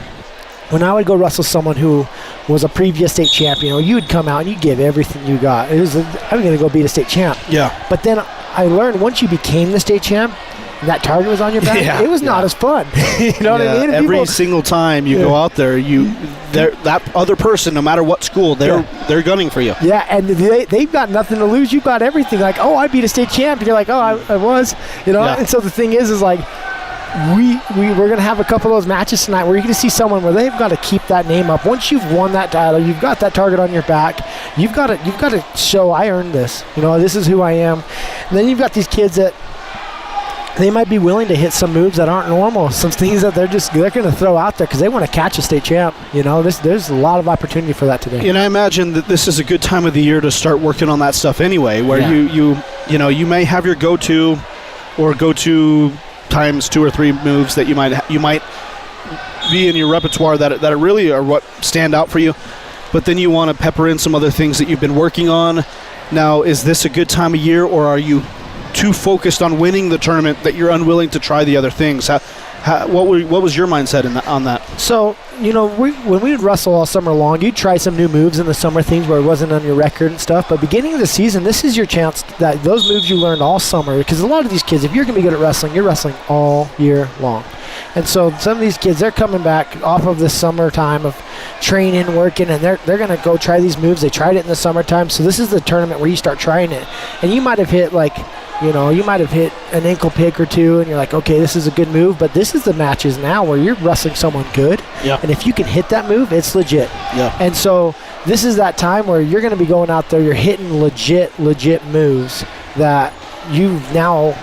when I would go wrestle someone who was a previous state champion, you would come out and you'd give everything you got. I'm going to go beat a state champ. Yeah. But then I learned once you became the state champ, and that target was on your back, it was not as fun. You know what I mean? And every single time you go out there, that other person, no matter what school, they're gunning for you. Yeah, and they've got nothing to lose. You've got everything. Like, oh, I beat a state champ. And you're like, oh, I was. Yeah. And so the thing is like, we're going to have a couple of those matches tonight where you're going to see someone where they've got to keep that name up. Once you've won that title, you've got that target on your back. You've got to show I earned this. This is who I am. And then you've got these kids that they might be willing to hit some moves that aren't normal, some things that they're going to throw out there because they want to catch a state champ. There's a lot of opportunity for that today. And I imagine that this is a good time of the year to start working on that stuff anyway, where you may have your go-to times 2 or 3 moves that you might be in your repertoire that really are what stand out for you, but then you want to pepper in some other things that you've been working on. Now, is this a good time of year, or are you too focused on winning the tournament that you're unwilling to try the other things? What was your mindset on that? So, when we would wrestle all summer long, you'd try some new moves in the summer, things where it wasn't on your record and stuff. But beginning of the season, this is your chance that those moves you learned all summer, because a lot of these kids, if you're going to be good at wrestling, you're wrestling all year long. And so some of these kids, they're coming back off of the summertime of training, working, and they're going to go try these moves. They tried it in the summertime. So this is the tournament where you start trying it. And you might have hit you might have hit an ankle pick or 2, and you're like, okay, this is a good move. But this is the matches now where you're wrestling someone good. Yeah. And if you can hit that move, it's legit. Yeah. And so this is that time where you're going to be going out there, you're hitting legit moves that you've now,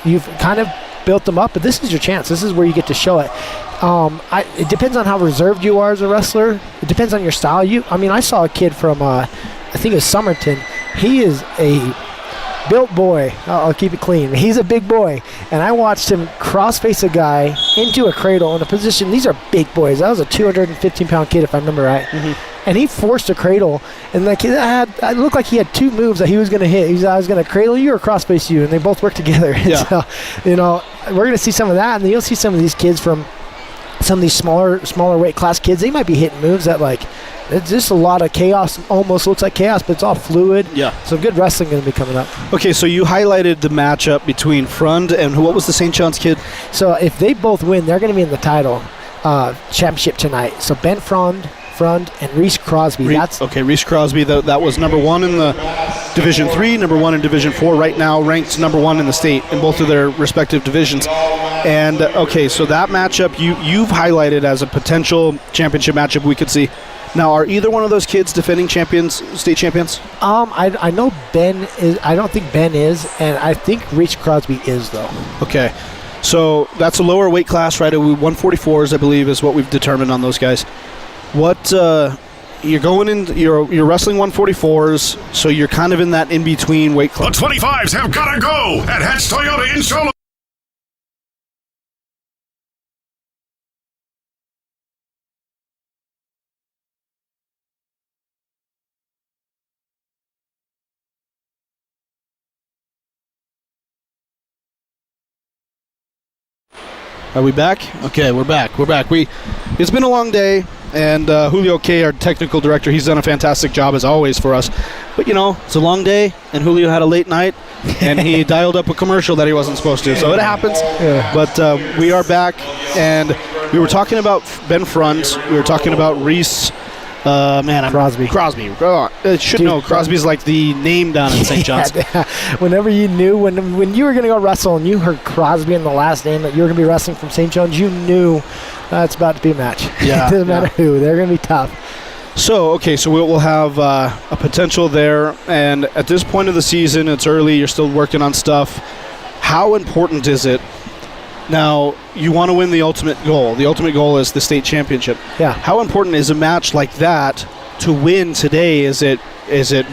you've kind of built them up, but this is your chance. This is where you get to show it. It depends on how reserved you are as a wrestler. It depends on your style. I saw a kid from, I think it was Somerton. He is a built boy. I'll keep it clean. He's a big boy. And I watched him cross-face a guy into a cradle in a position. These are big boys. That was a 215-pound kid, if I remember right. And he forced a cradle. And it looked like he had two moves that he was going to hit. I was going to cradle you or cross-face you. And they both worked together. Yeah. So, we're going to see some of that. And then you'll see some of these kids from some of these smaller weight class kids. They might be hitting moves that it's just a lot of chaos. Almost looks like chaos, but it's all fluid. Yeah. So good wrestling going to be coming up. Okay, so you highlighted the matchup between Frund and what was the St. John's kid? So if they both win, they're going to be in the title championship tonight. So Ben Frund and Reese Crosby. Reese Crosby. That was number 1 in the Division 3, number 1 in Division 4. Right now, ranked number 1 in the state in both of their respective divisions. And so that matchup you've highlighted as a potential championship matchup we could see. Now, are either one of those kids defending state champions? I know Ben is. I don't think Ben is, and I think Reese Crosby is though. Okay, so that's a lower weight class, right? 144s, I believe, is what we've determined on those guys. What you're going in? You're wrestling 144s, so you're kind of in that in between weight class. The 25s have got to go at Hatch Toyota in Shola. Are we back? Okay, we're back. It's been a long day, and Julio K., our technical director, he's done a fantastic job as always for us. But it's a long day, and Julio had a late night, and he dialed up a commercial that he wasn't supposed to. So it happens. Yeah. But we are back, and we were talking about Ben Frund. We were talking about Reese. Crosby. Crosby's like the name down in St. John's. Whenever you knew, when you were going to go wrestle and you heard Crosby in the last name that you were going to be wrestling from St. John's, you knew it's about to be a match. Yeah. It doesn't matter who. They're going to be tough. So we'll have a potential there. And at this point of the season, it's early. You're still working on stuff. How important is it? Now, you want to win the ultimate goal. The ultimate goal is the state championship. Yeah. How important is a match like that to win today? Is it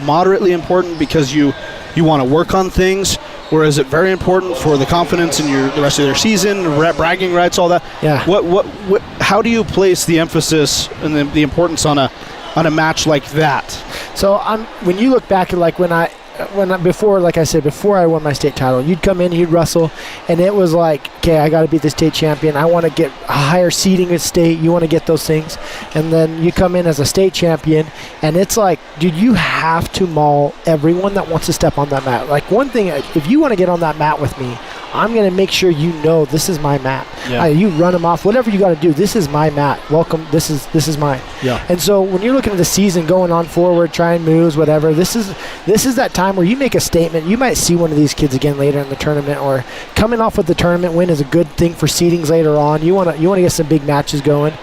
moderately important because you want to work on things, or is it very important for the confidence in the rest of their season, bragging rights, all that? Yeah. What? How do you place the emphasis and the importance on a match like that? So when you look back at before I won my state title, you'd come in, you'd wrestle, and it was like, okay, I got to be the state champion. I want to get a higher seeding at state. You want to get those things. And then you come in as a state champion, and it's like, dude, you have to maul everyone that wants to step on that mat. Like, one thing, if you want to get on that mat with me, I'm going to make sure this is my mat. Yeah. You run them off, whatever you got to do. This is my mat. Welcome. This is mine. Yeah. And so when you're looking at the season going on forward, trying moves, whatever, this is that time where you make a statement. You might see one of these kids again later in the tournament, or coming off with the tournament win is a good thing for seedings later on. You want to get some big matches going.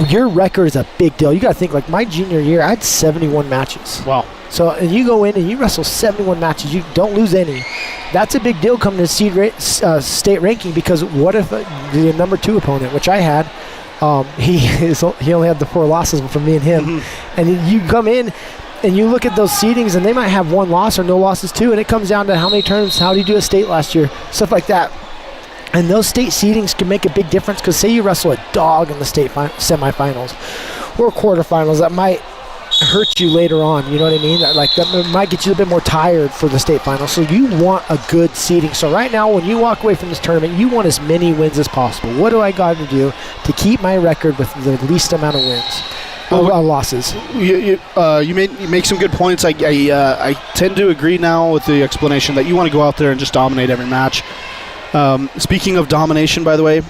Your record is a big deal. You got to think, like my junior year, I had 71 matches. Wow. So, and you go in and you wrestle 71 matches. You don't lose any. That's a big deal coming to state ranking, because what if the number 2 opponent, which I had, he only had the 4 losses from me and him, and you come in and you look at those seedings, and they might have 1 loss or no losses too, and it comes down to how many tournaments, how do you do a state last year, stuff like that. And those state seedings can make a big difference, because say you wrestle a dog in the state semifinals or quarterfinals, that might hurt you later on, you know what I mean? That might get you a bit more tired for the state final. So you want a good seeding. So right now, when you walk away from this tournament, you want as many wins as possible. What do I got to do to keep my record with the least amount of wins? Losses. You make some good points. I tend to agree now with the explanation that you want to go out there and just dominate every match. Speaking of domination, by the way,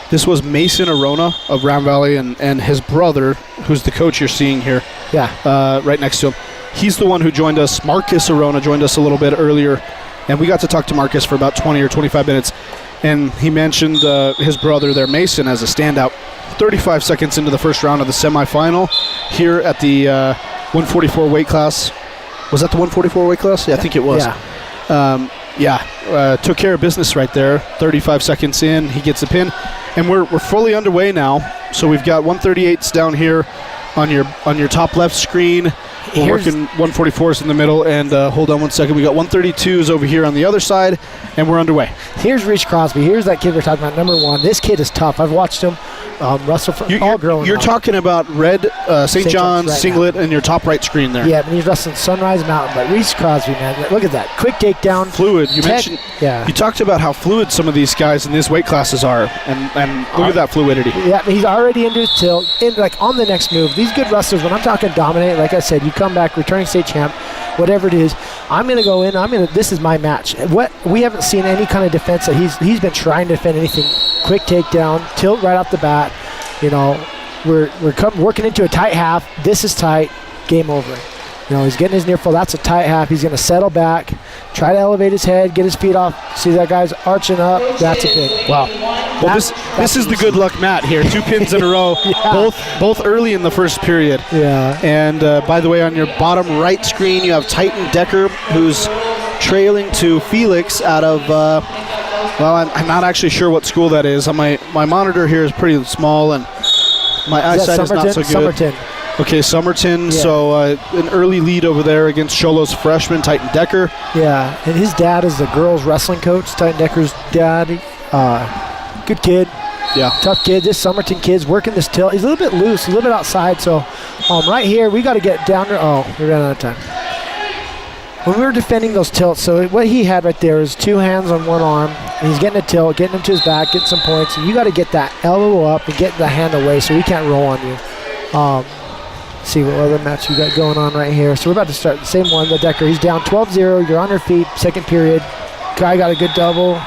this was Mason Arona of Round Valley and his brother, who's the coach you're seeing here. Yeah. Right next to him. He's the one who joined us. Marcus Arona joined us a little bit earlier, and we got to talk to Marcus for about 20 or 25 minutes. And he mentioned his brother there, Mason, as a standout. 35 seconds into the first round of the semifinal here at the 144 weight class. Was that the 144 weight class? Yeah, I think it was. Yeah. Took care of business right there. 35 seconds in, he gets the pin. And we're fully underway now. So we've got 138s down here on your top left screen. We're working 144s in the middle, and hold on one second. We got 132s over here on the other side, and we're underway. Here's Reese Crosby. Here's that kid we're talking about, number 1. This kid is tough. I've watched him wrestle all growing You're up. talking about red St. John's right singlet in your top right screen there. Yeah, but he's wrestling Sunrise Mountain. But Reese Crosby, man, look at that. Quick takedown. Fluid. You mentioned. Yeah. You talked about how fluid some of these guys in these weight classes are, and look at that fluidity. Yeah, he's already into his tilt. On the next move, these good wrestlers, when I'm talking dominate, like I said, you come back, returning state champ, whatever it is, I'm going to go in. This is my match. We haven't seen any kind of defense that he's been trying to defend anything. Quick takedown, tilt right off the bat. You know, we're working into a tight half. This is tight. Game over. You know, he's getting his near full. That's a tight half. He's going to settle back, try to elevate his head, get his feet off. See that guy's arching up. That's a pin. Wow. Well, this is the good luck mat here. 2 pins in a row, both early in the first period. Yeah. And by the way, on your bottom right screen, you have Titan Decker, who's trailing to Felix out of. I'm not actually sure what school that is. My monitor here is pretty small, and my eyesight is not so good. Somerton. Okay, Somerton. Yeah. So an early lead over there against Sholo's freshman, Titan Decker. Yeah, and his dad is the girls wrestling coach, Titan Decker's dad. Good kid. Yeah. Tough kid. This Somerton kid's working this tilt. He's a little bit loose, a little bit outside. So right here, we got to get down there. Oh, we're running out of time. When we were defending those tilts, so what he had right there is 2 hands on 1 arm, and he's getting a tilt, getting him to his back, getting some points. And you got to get that elbow up and get the hand away so he can't roll on you. See what other match you got going on right here. So we're about to start the same one, the Decker. He's down 12-0. You're on your feet, second period. Guy got a good double.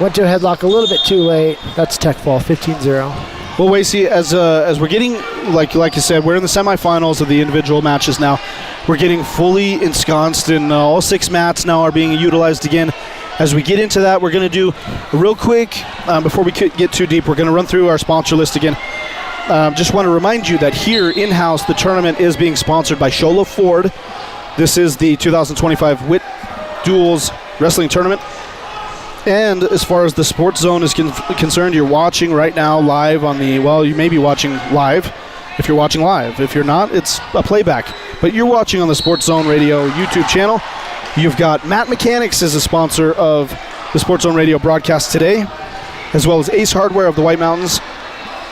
Went to a headlock a little bit too late. That's tech fall, 15-0. Well, Wacy, as we're getting, like you said, we're in the semifinals of the individual matches now. We're getting fully ensconced, and all 6 mats now are being utilized again. As we get into that, we're going to do real quick, before we get too deep, we're going to run through our sponsor list again. Just want to remind you that here in-house, the tournament is being sponsored by Sholo Ford. This is the 2025 Witt Duels Wrestling Tournament. And as far as the Sports Zone is concerned, you're watching right now live on the, well, you may be watching live if you're watching live. If you're not, it's a playback. But you're watching on the Sports Zone Radio YouTube channel. You've got Matt Mechanics as a sponsor of the Sports Zone Radio broadcast today, as well as Ace Hardware of the White Mountains,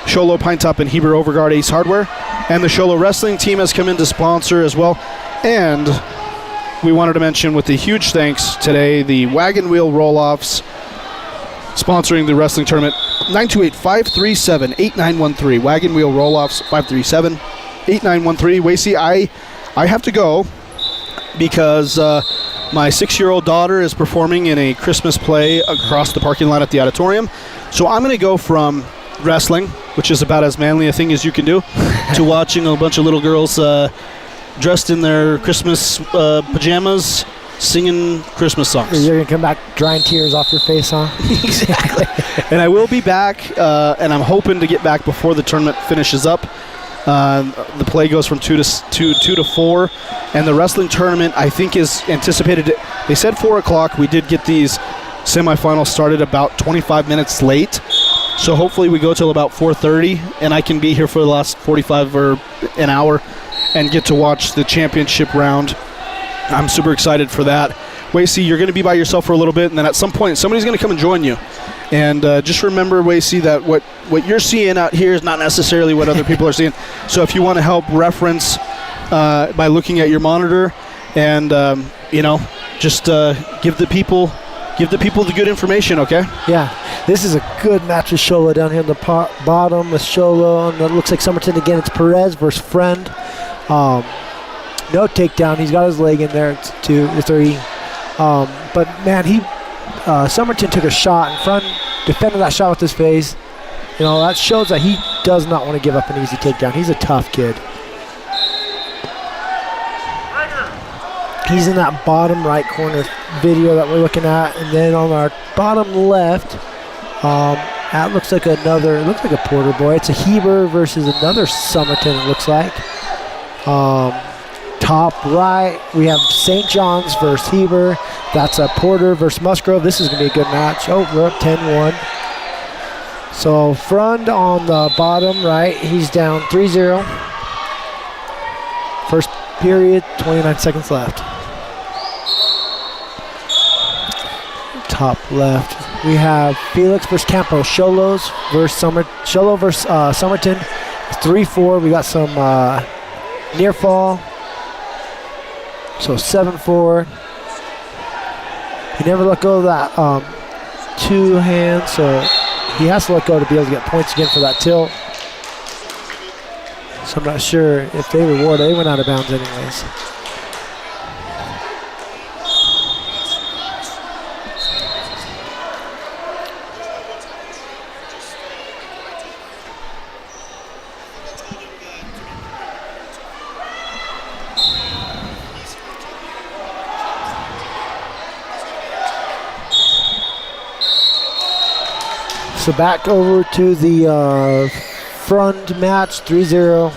Sholo Pine Top and Heber Overguard Ace Hardware, and the Sholo Wrestling team has come in to sponsor as well. And we wanted to mention with a huge thanks today, the Wagon Wheel Roll-Offs sponsoring the wrestling tournament. 928-537-8913. Wagon Wheel Roll-Offs 537-8913. Wacy, I have to go because my 6-year-old daughter is performing in a Christmas play across the parking lot at the auditorium. So I'm going to go from wrestling, which is about as manly a thing as you can do, to watching a bunch of little girls dressed in their Christmas pajamas singing Christmas songs. You're going to come back drying tears off your face, huh? Exactly. And I will be back, and I'm hoping to get back before the tournament finishes up. The play goes from 2 to 4, and the wrestling tournament, I think, is anticipated. They said 4 o'clock. We did get these semifinals started about 25 minutes late, so hopefully we go till about 4:30, and I can be here for the last 45 or an hour and get to watch the championship round. I'm super excited for that. Wacy, you're going to be by yourself for a little bit, and then at some point, somebody's going to come and join you. And just remember, Wacy, that what you're seeing out here is not necessarily what other people are seeing. So if you want to help reference by looking at your monitor and, just give the people the good information, okay? Yeah. This is a good match with Sholo down here in the bottom with Sholo. And it looks like Somerton again. It's Perez versus Friend. No takedown. He's got his leg in there. It's 2 to 3. But, man, Somerton took a shot in front, defended that shot with his face. You know, that shows that he does not want to give up an easy takedown. He's a tough kid. He's in that bottom right corner video that we're looking at. And then on our bottom left, That looks like it looks like a Porter boy. It's a Heber versus another Somerton, it looks like. Top right, we have St. John's versus Heber. That's a Porter versus Musgrove. This is going to be a good match. Oh, we're up 10-1. So Frund on the bottom right, he's down 3-0. First period, 29 seconds left. Top left, we have Felix versus Campo. Sholo versus Somerton. It's 3-4. We got some near fall. So 7-4. He never let go of that two hands, so he has to let go to be able to get points again for that tilt. So I'm not sure if they reward it. They went out of bounds anyways. So back over to the front match, 3-0.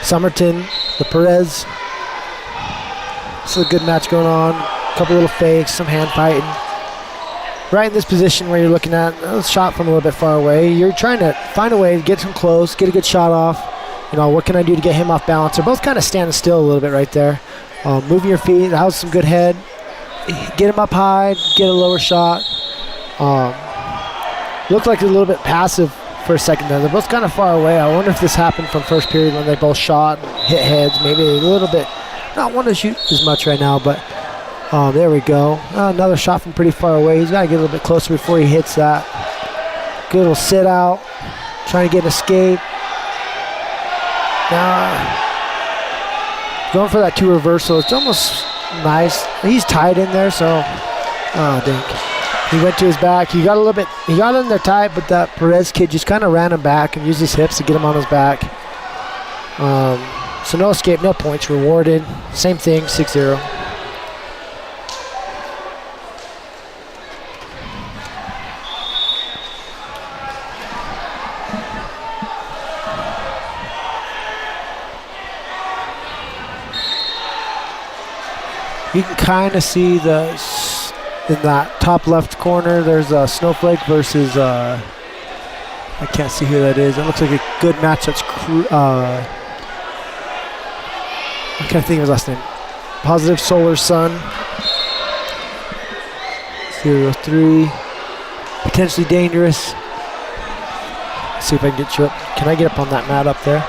Somerton, the Perez. This is a good match going on. A couple little fakes, some hand fighting. Right in this position where you're looking at a shot from a little bit far away. You're trying to find a way to get him close, get a good shot off. You know, what can I do to get him off balance? They're both kind of standing still a little bit right there. Moving your feet, that was some good head. Get him up high, get a lower shot. Looked like a little bit passive for a second there. They're both kind of far away. I wonder if this happened from first period when they both shot and hit heads. Maybe a little bit, not want to shoot as much right now, but there we go. Another shot from pretty far away. He's got to get a little bit closer before he hits that. Good little sit out, trying to get an escape. Now, going for that two reversal. It's almost nice. He's tied in there, so, dang. He went to his back. He got in there tight, but that Perez kid just kind of ran him back and used his hips to get him on his back. So no escape, no points rewarded. Same thing, 6-0. You can kind of see in that top left corner, there's a Snowflake versus, I can't see who that is. It looks like a good match. That's, I can't think of his last name. Positive Solar Sun. 0-3. Potentially dangerous. Let's see if I can get you up. Can I get up on that mat up there?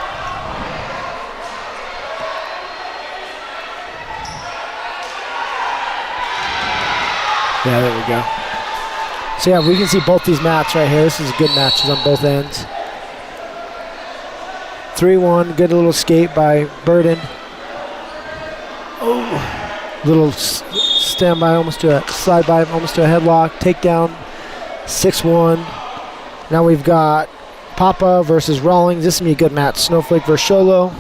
Yeah, there we go. So yeah, we can see both these mats right here. This is good matches on both ends. 3-1, good little escape by Burden. Oh, little standby, almost to a slide by, almost to a headlock, takedown. 6-1. Now we've got Papa versus Rawlings. This is gonna be a good match. Snowflake versus Sholo.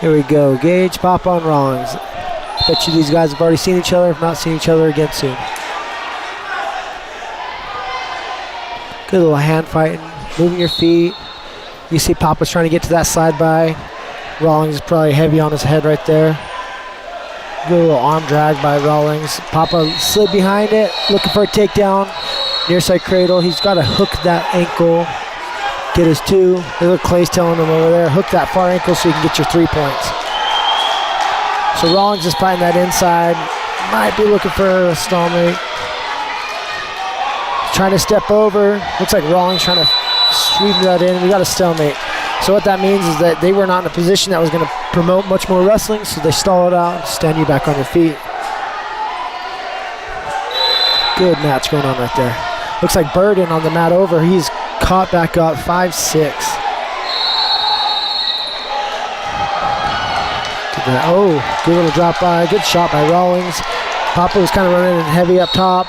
Here we go. Gage, Papa, and Rawlings. Bet you these guys have already seen each other, if not seen each other again soon. Good little hand fighting, moving your feet. You see Papa's trying to get to that slide by. Rawlings is probably heavy on his head right there. Good little arm drag by Rawlings. Papa slid behind it, looking for a takedown. Near side cradle. He's got to hook that ankle. Get his two. Look, Clay's telling him over there, hook that far ankle so you can get your 3 points. So Rawlings is fighting that inside. Might be looking for a stalemate. Trying to step over. Looks like Rawlings trying to sweep that in. We got a stalemate. So what that means is that they were not in a position that was going to promote much more wrestling, so they stall it out and stand you back on your feet. Good match going on right there. Looks like Burden on the mat over. He's caught back up, 5-6. Good Good little drop by. Good shot by Rawlings. Papa was kind of running in heavy up top.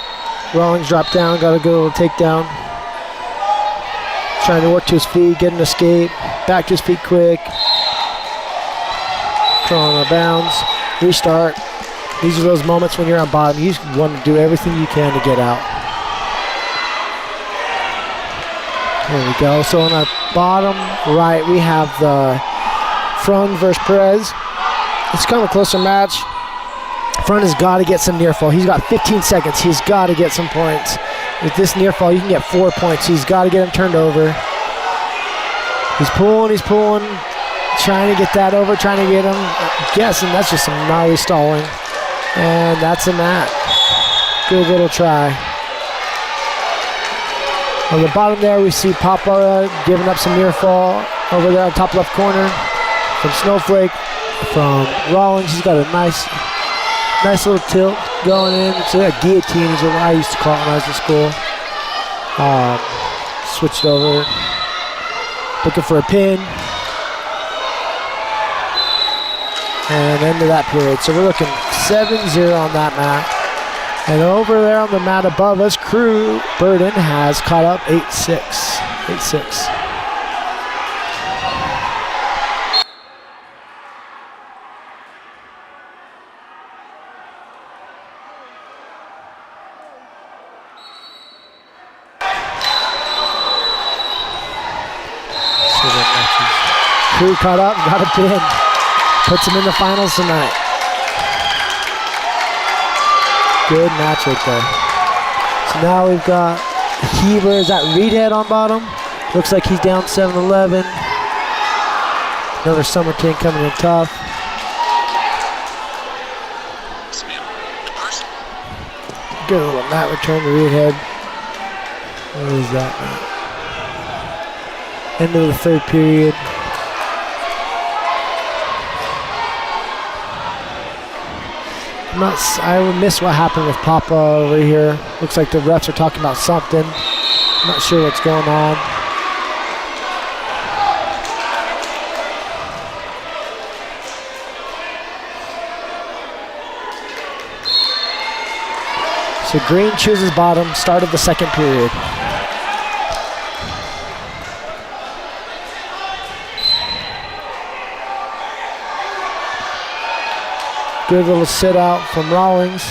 Rawlings dropped down, got a good little takedown. Trying to work to his feet, get an escape. Back to his feet quick. Crawling out of bounds. Restart. These are those moments when you're on bottom. You just want to do everything you can to get out. There we go. So on our bottom right, we have the Front versus Perez. It's kind of a closer match. Front has got to get some near fall. He's got 15 seconds. He's got to get some points. With this near fall, you can get 4 points. He's got to get him turned over. He's pulling, trying to get that over, trying to get him. I'm guessing that's just some gnarly stalling. And that's a mat. Good little try. On the bottom there, we see Papa giving up some near fall over there on top left corner. From Snowflake, from Rawlings, he's got a nice little tilt going in. It's a guillotine is what I used to call it when I was in school. Switched over, looking for a pin. And end of that period. So we're looking 7-0 on that mat. And over there on the mat above us, Crew Burden has caught up 8-6. 8-6. Crew caught up, got a pin. Puts him in the finals tonight. Good match right there. So now we've got Heber. Is that Reedhead on bottom? Looks like he's down 7-11. Another Summerton coming in tough. Good little mat return to Reedhead. What is that, man? End of the third period. I would miss what happened with Papa over here. Looks like the refs are talking about something. I'm not sure what's going on. So Green chooses bottom, start of the second period. Good little sit out from Rawlings.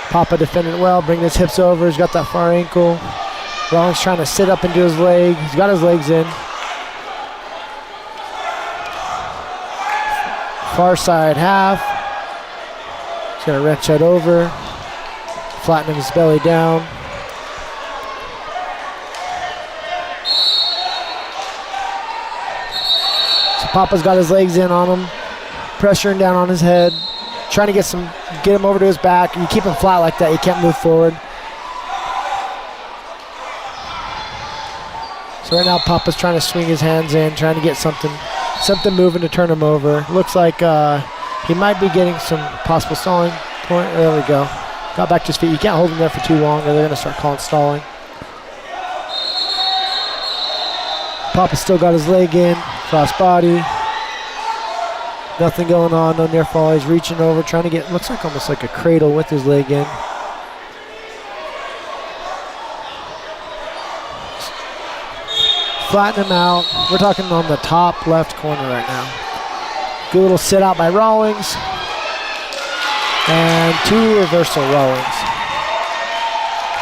Papa defending well, bringing his hips over. He's got that far ankle. Rawlings trying to sit up into his leg. He's got his legs in. Far side half. He's going to wrench that over. Flattening his belly down. So Papa's got his legs in on him. Pressuring down on his head. Trying to get him over to his back. You keep him flat like that, you can't move forward. So right now Papa's trying to swing his hands in, trying to get something moving to turn him over. Looks like he might be getting some possible stalling point. There we go. Got back to his feet. You can't hold him there for too long or they're going to start calling stalling. Papa's still got his leg in, cross body. Nothing going on, no near fall. He's reaching over, trying to get, looks like almost like a cradle with his leg in. Flatten him out. We're talking on the top left corner right now. Good little sit out by Rawlings. And 2 reversal Rawlings.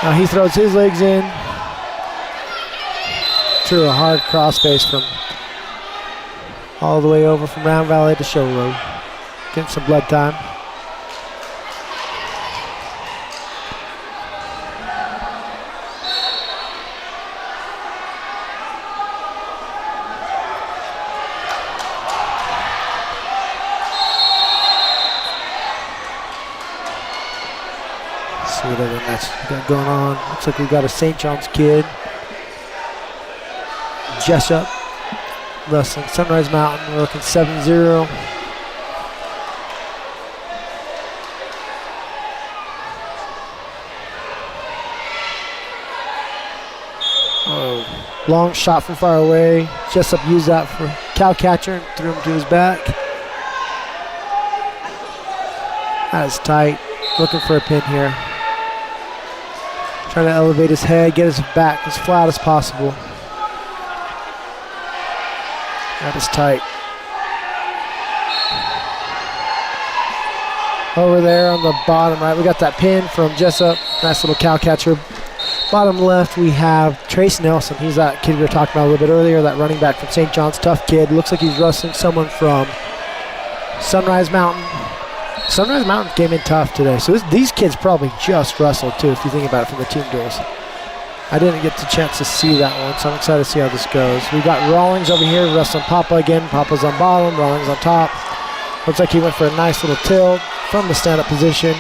Now he throws his legs in. Threw a hard crossface from all the way over from Round Valley to Show Road. Getting some blood time. Let's see what other match we got going on. Looks like we got a St. John's kid. Jessup. Wrestling Sunrise Mountain. We're looking 7-0. Oh, long shot from far away. Jessup used that for cow catcher and threw him to his back. That is tight. Looking for a pin here. Trying to elevate his head, get his back as flat as possible. That is tight. Over there on the bottom right, we got that pin from Jessup. Nice little cow catcher. Bottom left, we have Trace Nelson. He's that kid we were talking about a little bit earlier, that running back from St. John's. Tough kid. Looks like he's wrestling someone from Sunrise Mountain. Sunrise Mountain came in tough today. So these kids probably just wrestled too, if you think about it from the team duels. I didn't get the chance to see that one, so I'm excited to see how this goes. We've got Rawlings over here wrestling Papa again. Papa's on bottom, Rawlings on top. Looks like he went for a nice little tilt from the stand-up position.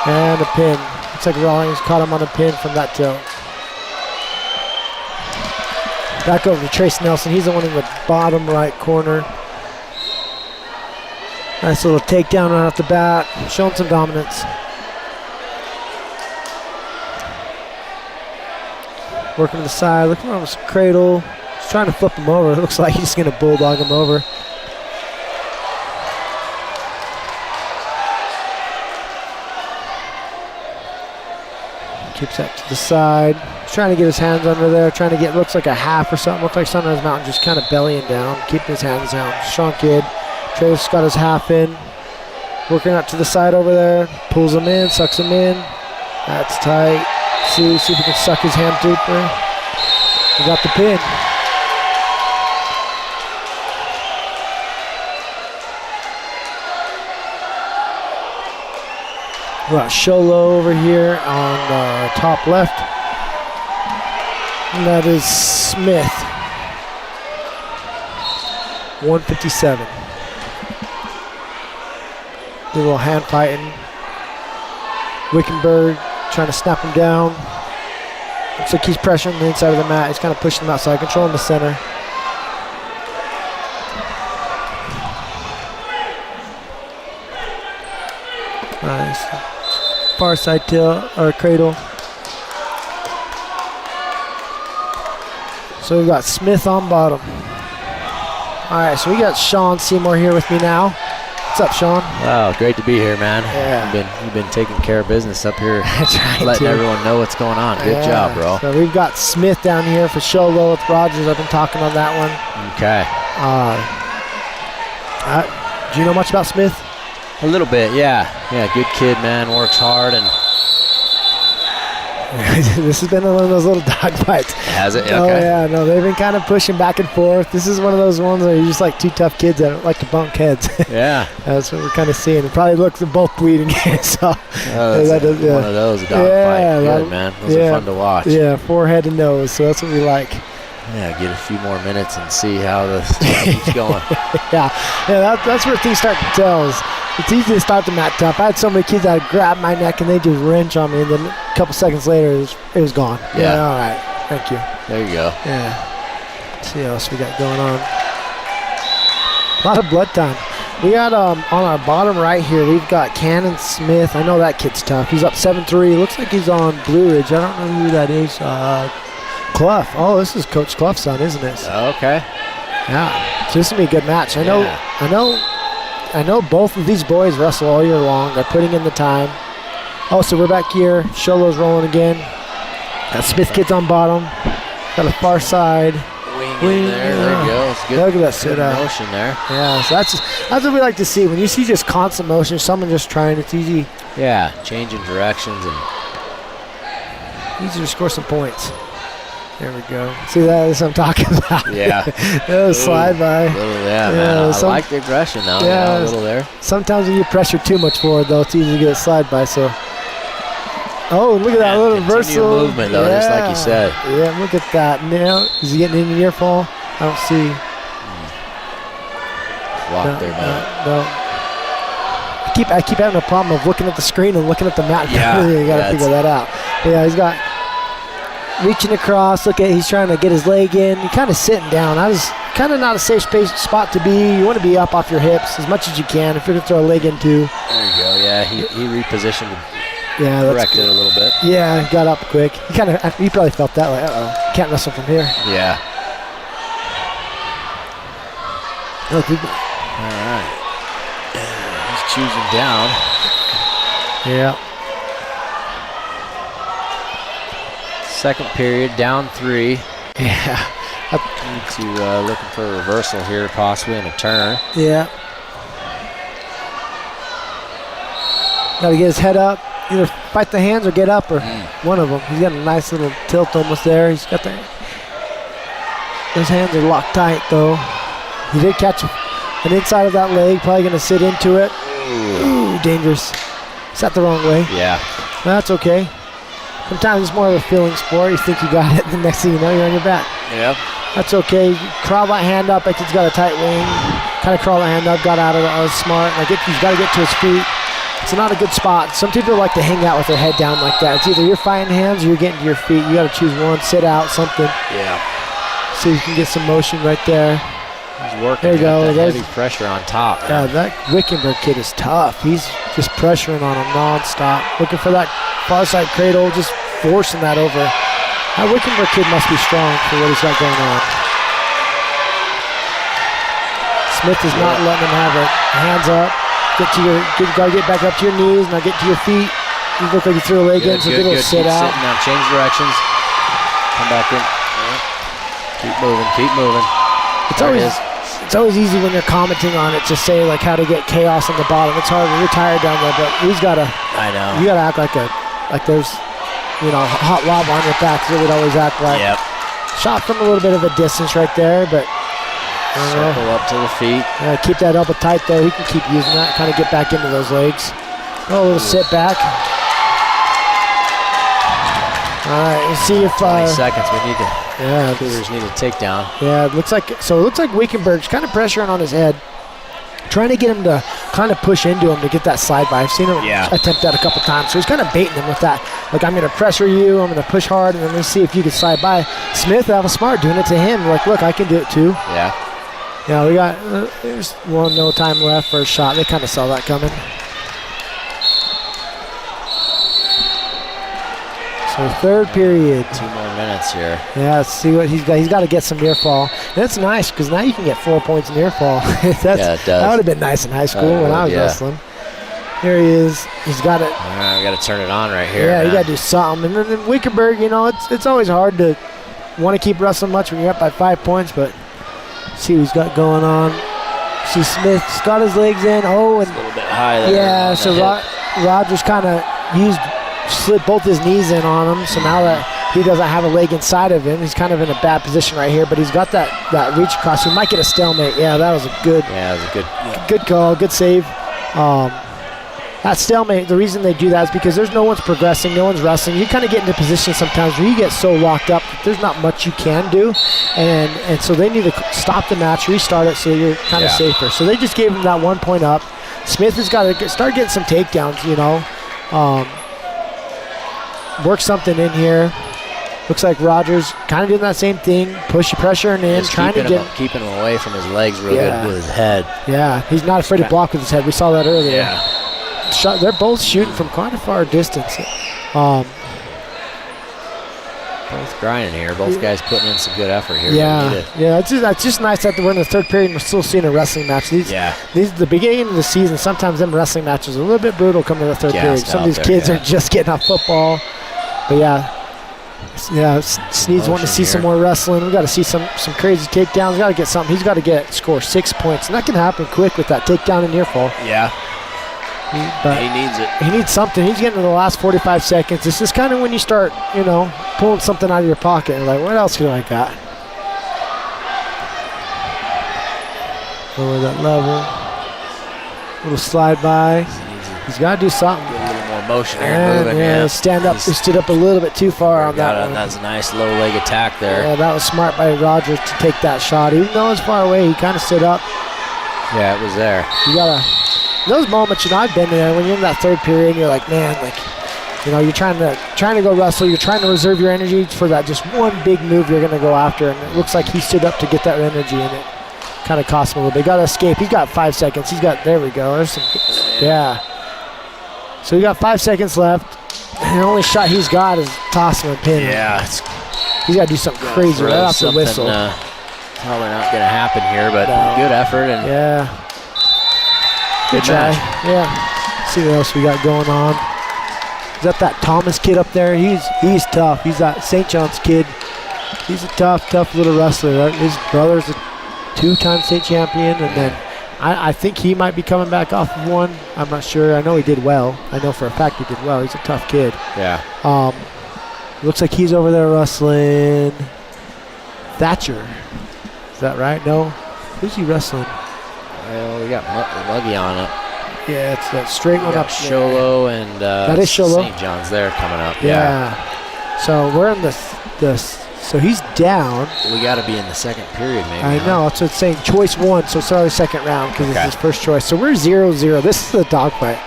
And a pin. Looks like Rawlings caught him on a pin from that tilt. Back over to Trace Nelson. He's the one in the bottom right corner. Nice little takedown right off the bat. Showing some dominance. Working to the side. Looking for his cradle. He's trying to flip him over. It looks like he's going to bulldog him over. Keeps that to the side. He's trying to get his hands under there. Trying to get, looks like a half or something. Looks like Sunrise Mountain just kind of bellying down. Keeping his hands down. Strong kid. Trace got his half in. Working out to the side over there. Pulls him in. Sucks him in. That's tight. See if he can suck his hand deeper. He got the pin. We got Sholo over here on the top left. And that is Smith. 157. A little hand fighting. Wickenberg trying to snap him down. Looks like he's pressuring the inside of the mat. He's kind of pushing him outside, controlling the center. Nice. Far side tilt or cradle. So we've got Smith on bottom. All right, so we got Sean Seymour here with me now. What's up, Sean? Oh, great to be here, man. Yeah. You've been taking care of business up here, Trying letting to. everyone know what's going on. Good job, bro. So we've got Smith down here for Sholo with Rogers. I've been talking on that one. Okay. Do you know much about Smith? A little bit, yeah. Yeah, good kid, man. Works hard and. This has been one of those little dog fights. Has it? Okay. Oh, yeah. No, they've been kind of pushing back and forth. This is one of those ones where you're just like two tough kids that like to bunk heads. Yeah. That's what we're kind of seeing. It probably looks they're both bleeding here. So, one of those dog fight. Good, man. Those are fun to watch. Yeah, forehead and nose. So that's what we like. Yeah, get a few more minutes and see how this keeps going. Yeah, that's where things start to tell. It's easy to start the mat tough. I had so many kids that would grab my neck and they just wrench on me, and then a couple seconds later, it was gone. Yeah. All right. Thank you. There you go. Yeah. Let's see what else we got going on. A lot of blood time. We got on our bottom right here, we've got Cannon Smith. I know that kid's tough. He's up 7-3. Looks like he's on Blue Ridge. I don't know who that is. Clough. Oh, this is Coach Clough's son, isn't it? Okay. Yeah. So this is going to be a good match. I know both of these boys wrestle all year long. They're putting in the time. Oh, so we're back here. Sholo's rolling again. That Smith kid's on bottom. Got a far side. Wing in there. There you go. It's good. Look at that sit up. Motion there. Yeah, so that's what we like to see. When you see just constant motion, someone just trying, it's easy. Yeah, changing directions and Easy to score some points. There we go. See, that's what I'm talking about. Yeah. That was slide by. Man. I like the aggression though. Yeah, a little there. Sometimes when you pressure too much forward, though, it's easy to get a slide by. So, oh, look at that little reversal movement, though, just like you said. Yeah, look at that. Now, is he getting in the ear fall? I don't see. Block there, man. No. I keep having a problem of looking at the screen and looking at the mat. Yeah, You got to figure that out. But yeah, he's got reaching across. He's trying to get his leg in. You're kind of sitting down. I was kind of not a safe spot to be. You want to be up off your hips as much as you can. If you're going to throw a leg in too. There you go. Yeah, he repositioned. Yeah, corrected it a little bit. Yeah, got up quick. He probably felt that like, can't wrestle from here. Yeah. Look, All right. He's choosing down. yeah. Second period, down 3. Yeah. Need to looking for a reversal here, possibly in a turn. Yeah. Got to get his head up. Either fight the hands or get up, or one of them. He's got a nice little tilt almost there. He's got his hands are locked tight, though. He did catch an inside of that leg. Probably going to sit into it. Ooh, dangerous. Sat the wrong way. Yeah. That's okay. Sometimes it's more of a feeling sport. You think you got it, and the next thing you know, you're on your back. Yep. That's okay. You crawl that hand up like he's got a tight wing. Kind of crawl that hand up, got out of it. I was smart. Like he's got to get to his feet. It's not a good spot. Some people like to hang out with their head down like that. It's either you're fighting hands or you're getting to your feet. You got to choose one, sit out, something. Yeah. So you can get some motion right there. He's working. There you go. That heavy pressure on top. Yeah, that Wickenburg kid is tough. He's just pressuring on him nonstop. Looking for that far side cradle, just forcing that over. That Wickenburg kid must be strong for what he's got going on. Smith is not letting him have it. Hands up. Gotta get back up to your knees, now get to your feet. You look like you threw a leg in, so good, it'll good. sit Keep out. Sitting now, change directions. Come back in. Keep moving, keep moving. It's always easy when you're commenting on it to say like how to get chaos on the bottom. It's hard when you're tired down there, but he's gotta. I know. You gotta act like there's, hot lava on your back. So it would always act like. Yep. Shot from a little bit of a distance right there, but. Circle up to the feet. Keep that elbow tight though. He can keep using that. Kind of get back into those legs. A little sit back. All right, let's see if 20 seconds. We need to. Yeah, Cougars need a takedown. Yeah, it looks like Wickenburg's kind of pressuring on his head, trying to get him to kind of push into him to get that slide by. I've seen him attempt that a couple times, so he's kind of baiting him with that. Like, I'm going to pressure you, I'm going to push hard, and then let's see if you can slide by. Smith, that was smart, doing it to him. Like, look, I can do it too. Yeah. Yeah, we got there's no time left for a shot. They kind of saw that coming. So third period. 2 more minutes here. Yeah, let's see what he's got. He's got to get some near fall. And that's nice because now you can get 4 points near fall. Yeah, it does. That would have been nice in high school when I was wrestling. Here he is. He's got it. All right, we got to turn it on right here. Yeah, man. you got to do something. And then Wickenburg, it's always hard to want to keep wrestling much when you're up by 5 points, but see what he's got going on. See Smith's got his legs in. Oh, and a little bit high there. Yeah, so Rogers kind of slid both his knees in on him. So now that he doesn't have a leg inside of him, he's kind of in a bad position right here. But he's got that reach across. He might get a stalemate. Yeah, that was a good. Yeah, it was a good call, good save. That stalemate, the reason they do that is because there's no one's progressing, no one's wrestling. You kind of get into positions sometimes where you get so locked up that there's not much you can do. And so they need to stop the match, restart it so you're kind of safer. So they just gave him that 1 point up. Smith has got to start getting some takedowns, work something in here. Looks like Rogers kind of doing that same thing, pressuring in, Just trying to get keeping him away from his legs real good with his head. Yeah, he's not afraid to block with his head. We saw that earlier. Yeah. They're both shooting from quite a far distance. Both grinding here. Both guys putting in some good effort here. Yeah. It's just nice that we're in the third period and we're still seeing a wrestling match. These the beginning of the season. Sometimes them wrestling matches are a little bit brutal coming to the third period. Some of these kids are just getting off football. But Sneed's wanting to see some more wrestling. We got to see some crazy takedowns. Got to get something. He's got to score 6 points, and that can happen quick with that takedown and near fall. Yeah. But he needs it. He needs something. He's getting to the last 45 seconds. This is kind of when you start, pulling something out of your pocket. And like, what else can I got? Lower that level. Little slide by. He's got to do something. Get a little more motion here. Moving, stand up. He stood up a little bit too far on that one. That's a nice low leg attack there. Yeah, that was smart by Rogers to take that shot. Even though it's far away, he kind of stood up. Yeah, it was there. You got to... Those moments, I've been there when you're in that third period and you're like, man, you're trying to go wrestle, you're trying to reserve your energy for that just one big move you're going to go after, and it looks like he stood up to get that energy, and it kind of cost him a little bit. Got to escape. He's got 5 seconds. There we go. There's some, So we got 5 seconds left, and the only shot he's got is toss him and pin him. Yeah. He's got to do something crazy right off the whistle. probably not going to happen here, but good effort and Yeah. good try. match. Yeah. See what else we got going on. Is that Thomas kid up there? He's tough. He's that St. John's kid. He's a tough little wrestler. His brother's a 2-time state champion, and then I think he might be coming back off of one. I'm not sure. I know he did well. I know for a fact he did well. He's a tough kid. Yeah. Looks like he's over there wrestling Thatcher. Is that right? No. Who's he wrestling? Well, we got Muggy on it. Yeah, it's that straight one up. Sholo and that is Sholo. St. John's there coming up. Yeah. So we're in this. So he's down. We got to be in the second period, maybe. I know. That's what it's saying. Choice 1. So it's our second round because it's his first choice. So we're 0-0. This is the dogfight.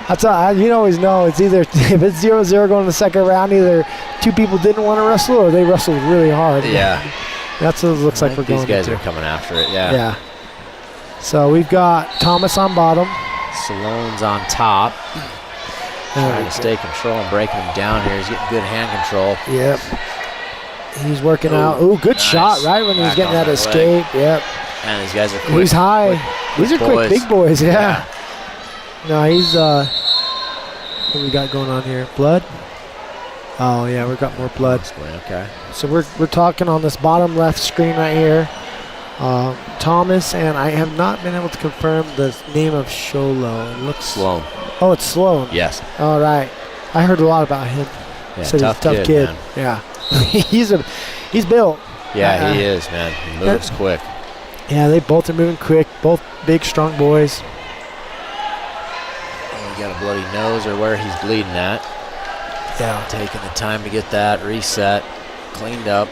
That's all. You always know it's either if it's 0-0 going to the second round, either two people didn't want to wrestle or they wrestled really hard. Yeah. That's what it looks like we're going. These guys into. are coming after it. Yeah. Yeah. So we've got Thomas on bottom. Salone's on top. Trying to stay control and breaking him down here. He's getting good hand control. Yep. He's working out. Ooh, good shot right when he was getting that escape. Yep. And these guys are quick. He's high. These are quick boys. big boys. Yeah. No, he's what we got going on here? Blood? Oh yeah, we've got more blood. Okay. So we're talking on this bottom left screen right here. Thomas, and I have not been able to confirm the name of Sholo. It looks Sloan. Oh, it's Sloan. Yes. All right. I heard a lot about him. Yeah, Said he's a tough kid. Man. Yeah. he's built. Yeah, he is, man. He moves quick. Yeah, they both are moving quick. Both big, strong boys. Oh, he got a bloody nose or where he's bleeding at. Yeah. Taking the time to get that reset, cleaned up.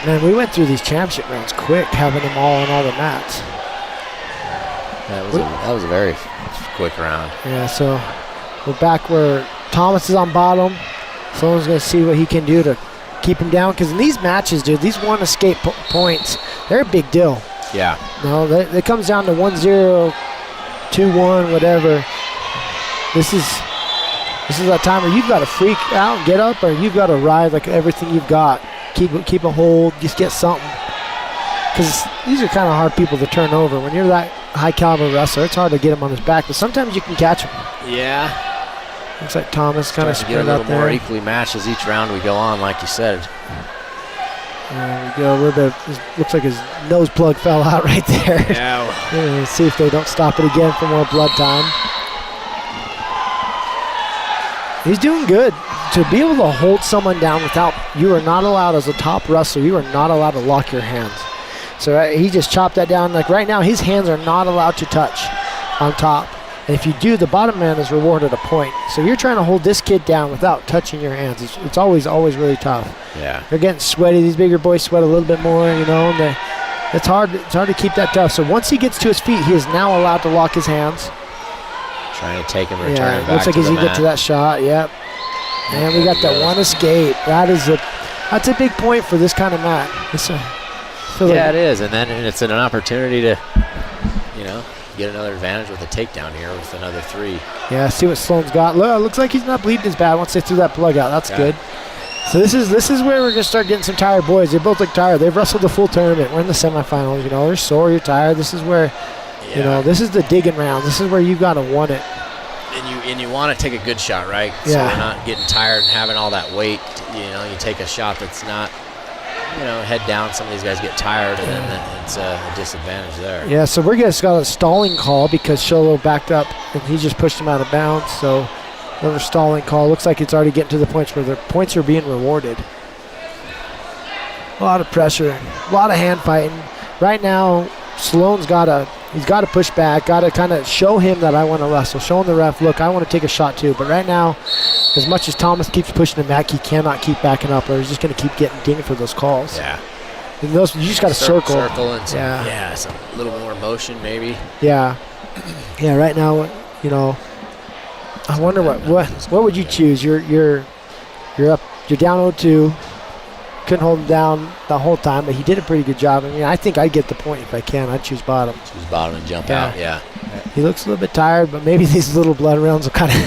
Man, we went through these championship rounds quick, having them all on all the mats. That was a very quick round. Yeah, so we're back where Thomas is on bottom. Someone's going to see what he can do to keep him down. Because in these matches, dude, these one escape points, they're a big deal. Yeah. No, it comes down to 1-0, 2-1, whatever. This is that time where you've got to freak out and get up, or you've got to ride like everything you've got. Keep a hold, just get something. Because these are kind of hard people to turn over. When you're that high caliber wrestler, it's hard to get him on his back, but sometimes you can catch him. Yeah. Looks like Thomas kind of get a spread little out there. more equally matched as each round we go on, like you said. There we go. A little bit. Looks like his nose plug fell out right there. Yeah. Let's see if they don't stop it again for more blood time. He's doing good. To be able to hold someone down without, you are not allowed as a top wrestler, you are not allowed to lock your hands. So he just chopped that down. Like right now, his hands are not allowed to touch on top. And if you do, the bottom man is rewarded a point. So you're trying to hold this kid down without touching your hands. It's always really tough. Yeah. They're getting sweaty. These bigger boys sweat a little bit more, you know. And it's hard to keep that tough. So once he gets to his feet, he is now allowed to lock his hands. Trying to take him, return him back looks like to he's the going to get to that shot. Yep. And we got that one escape. That's a big point for this kind of match. It is, and it's an opportunity to, get another advantage with a takedown here with another 3. Yeah, see what Sloan's got. Looks like he's not bleeding as bad once they threw that plug out. That's good. So this is where we're gonna start getting some tired boys. They both look tired. They've wrestled the full tournament. We're in the semifinals. They're sore. You're tired. This is where, this is the digging round. This is where you gotta want it. And you want to take a good shot, right? Yeah. So you're not getting tired and having all that weight. You take a shot that's not, head down. Some of these guys get tired, and then it's a disadvantage there. Yeah, so we're just got a stalling call because Sholo backed up, and he just pushed him out of bounds. So another stalling call. Looks like it's already getting to the points where the points are being rewarded. A lot of pressure, a lot of hand fighting. Right now, Sloan's he's got to push back, got to kind of show him that I want to wrestle, showing the ref, look, I want to take a shot too. But right now, as much as Thomas keeps pushing him back, he cannot keep backing up, or he's just going to keep getting dinged for those calls. Yeah. And you just got to circle. Circle and some little more motion maybe. Yeah. Yeah, right now, I wonder what would you choose? You're up, you're down 0-2. Couldn't hold him down the whole time, but he did a pretty good job. I think I'd get the point if I can. I'd choose bottom. Choose bottom and jump out, yeah. He looks a little bit tired, but maybe these little blood rounds will kind of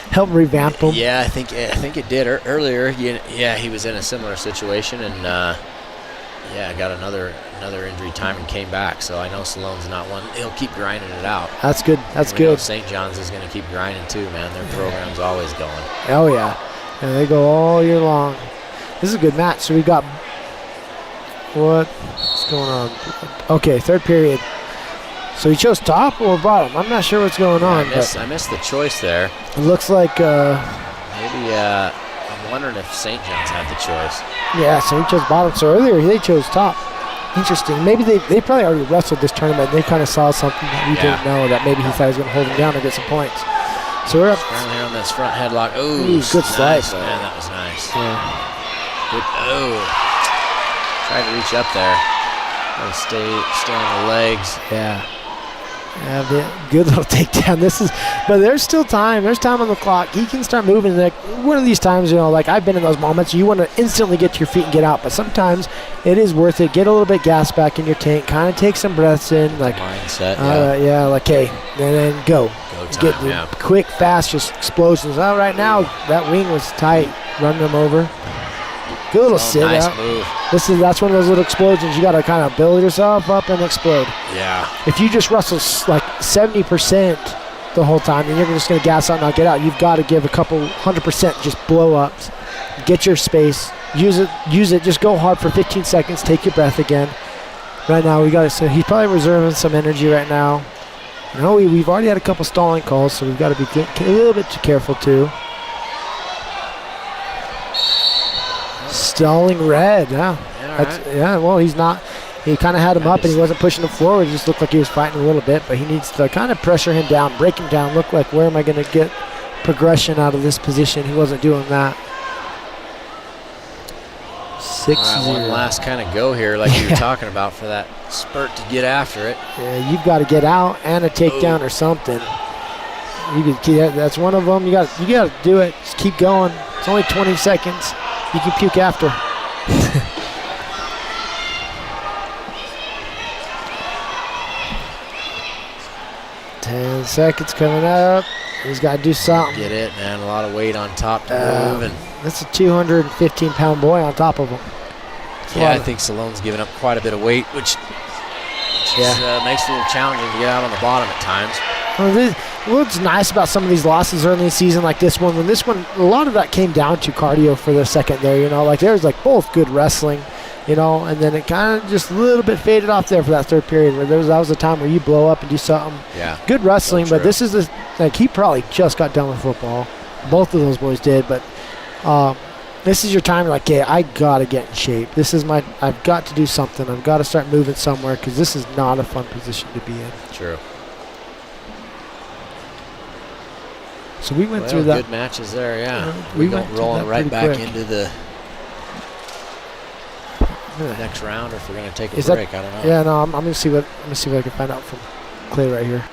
help revamp him. Yeah, I think it did. Earlier, yeah, he was in a similar situation, and got another injury time and came back. So I know Salone's not one. He'll keep grinding it out. That's good. That's And we know good. St. John's is going to keep grinding too, man. Their program's always going. Oh yeah, and they go all year long. This is a good match. So we got what's going on? Okay, third period. So he chose top or bottom. I'm not sure what's going on. I missed the choice there. It looks like Maybe I'm wondering if St. John's had the choice. yeah. So he chose bottom. So earlier they chose top. Interesting. Maybe they probably already wrestled this tournament. They kind of saw something that we didn't know, that maybe he thought he was going to hold him down and get some points. So we're up. Down here on this front headlock. Ooh, Ooh, good slice. Man, that was nice. Yeah. Good. Oh, tried to reach up there. Gotta stay on the legs. Yeah. Good little takedown. But there's still time. There's time on the clock. He can start moving. Like one of these times, like I've been in those moments, you want to instantly get to your feet and get out. But sometimes it is worth it. Get a little bit gas back in your tank. Kind of take some breaths in. Like mindset. like hey, and then go. Go time. Get quick, fast, just explosions. Oh, right now that wing was tight. Running him over. Good little sit nice out. move. That's one of those little explosions. You got to kind of build yourself up and explode. Yeah. If you just wrestle like 70% the whole time, then you're just going to gas out and not get out. You've got to give a couple 100% just blow ups. Get your space. Use it. Just go hard for 15 seconds. Take your breath again. Right now, we got to. So he's probably reserving some energy right now. We've already had a couple stalling calls, so we've got to be a little bit too careful too. Stalling red, yeah. Well, he's not. He kind of had him up and he wasn't pushing him forward. It just looked like he was fighting a little bit, but he needs to kind of pressure him down, break him down, look like where am I going to get progression out of this position. He wasn't doing that. 6-0. One last kind of go here, like you were talking about, for that spurt to get after it. Yeah, you've got to get out and a takedown or something. That's one of them. You got to do it. Just keep going. It's only 20 seconds. You can puke after. 10 seconds coming up. He's got to do something. Get it, man. A lot of weight on top to move. And that's a 215-pound boy on top of him. I think Salone's giving up quite a bit of weight, which makes it a little challenging to get out on the bottom at times. What's nice about some of these losses early in the season, like this one, a lot of that came down to cardio for the second there. Like there's like both good wrestling, and then it kind of just a little bit faded off there for that third period where that was a time where you blow up and do something. Yeah. Good wrestling, but this is he probably just got done with football. Both of those boys did, but this is your time. Like, okay, I gotta get in shape. I've got to do something. I've got to start moving somewhere because this is not a fun position to be in. True. So we went through that. Good matches there, yeah. We went went rolling right back quick. into the next round, or if we're going to take a Is break, I don't know. Yeah, no, I'm going to see what I can find out from Clay right here.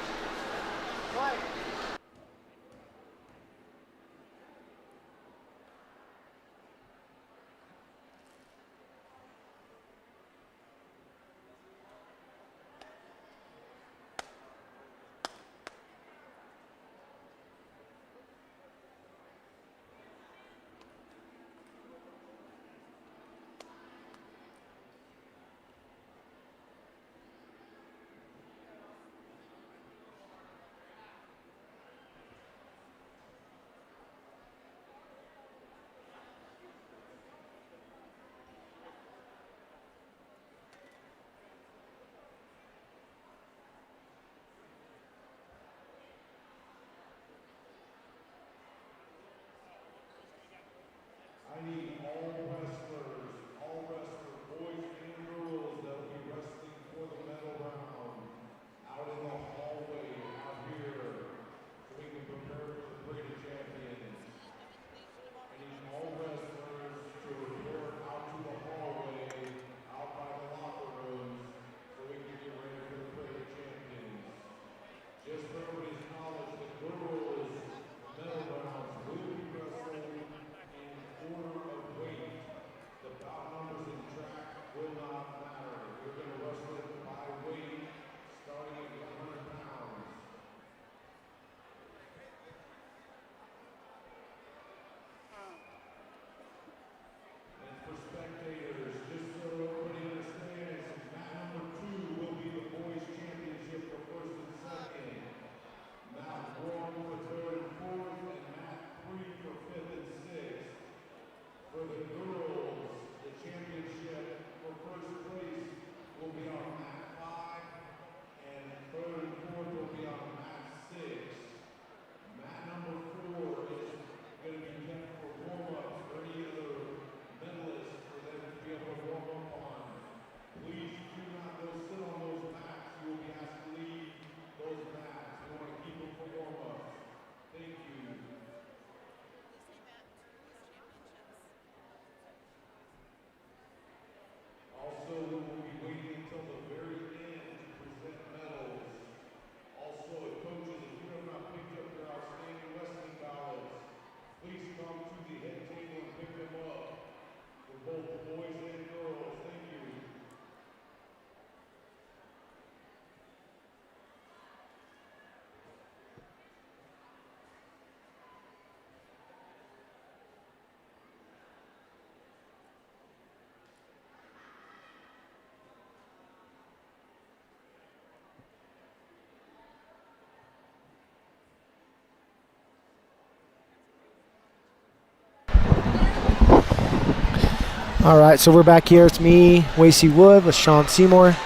All right, so we're back here. It's me, Wacy Wood, with Sean Seymour.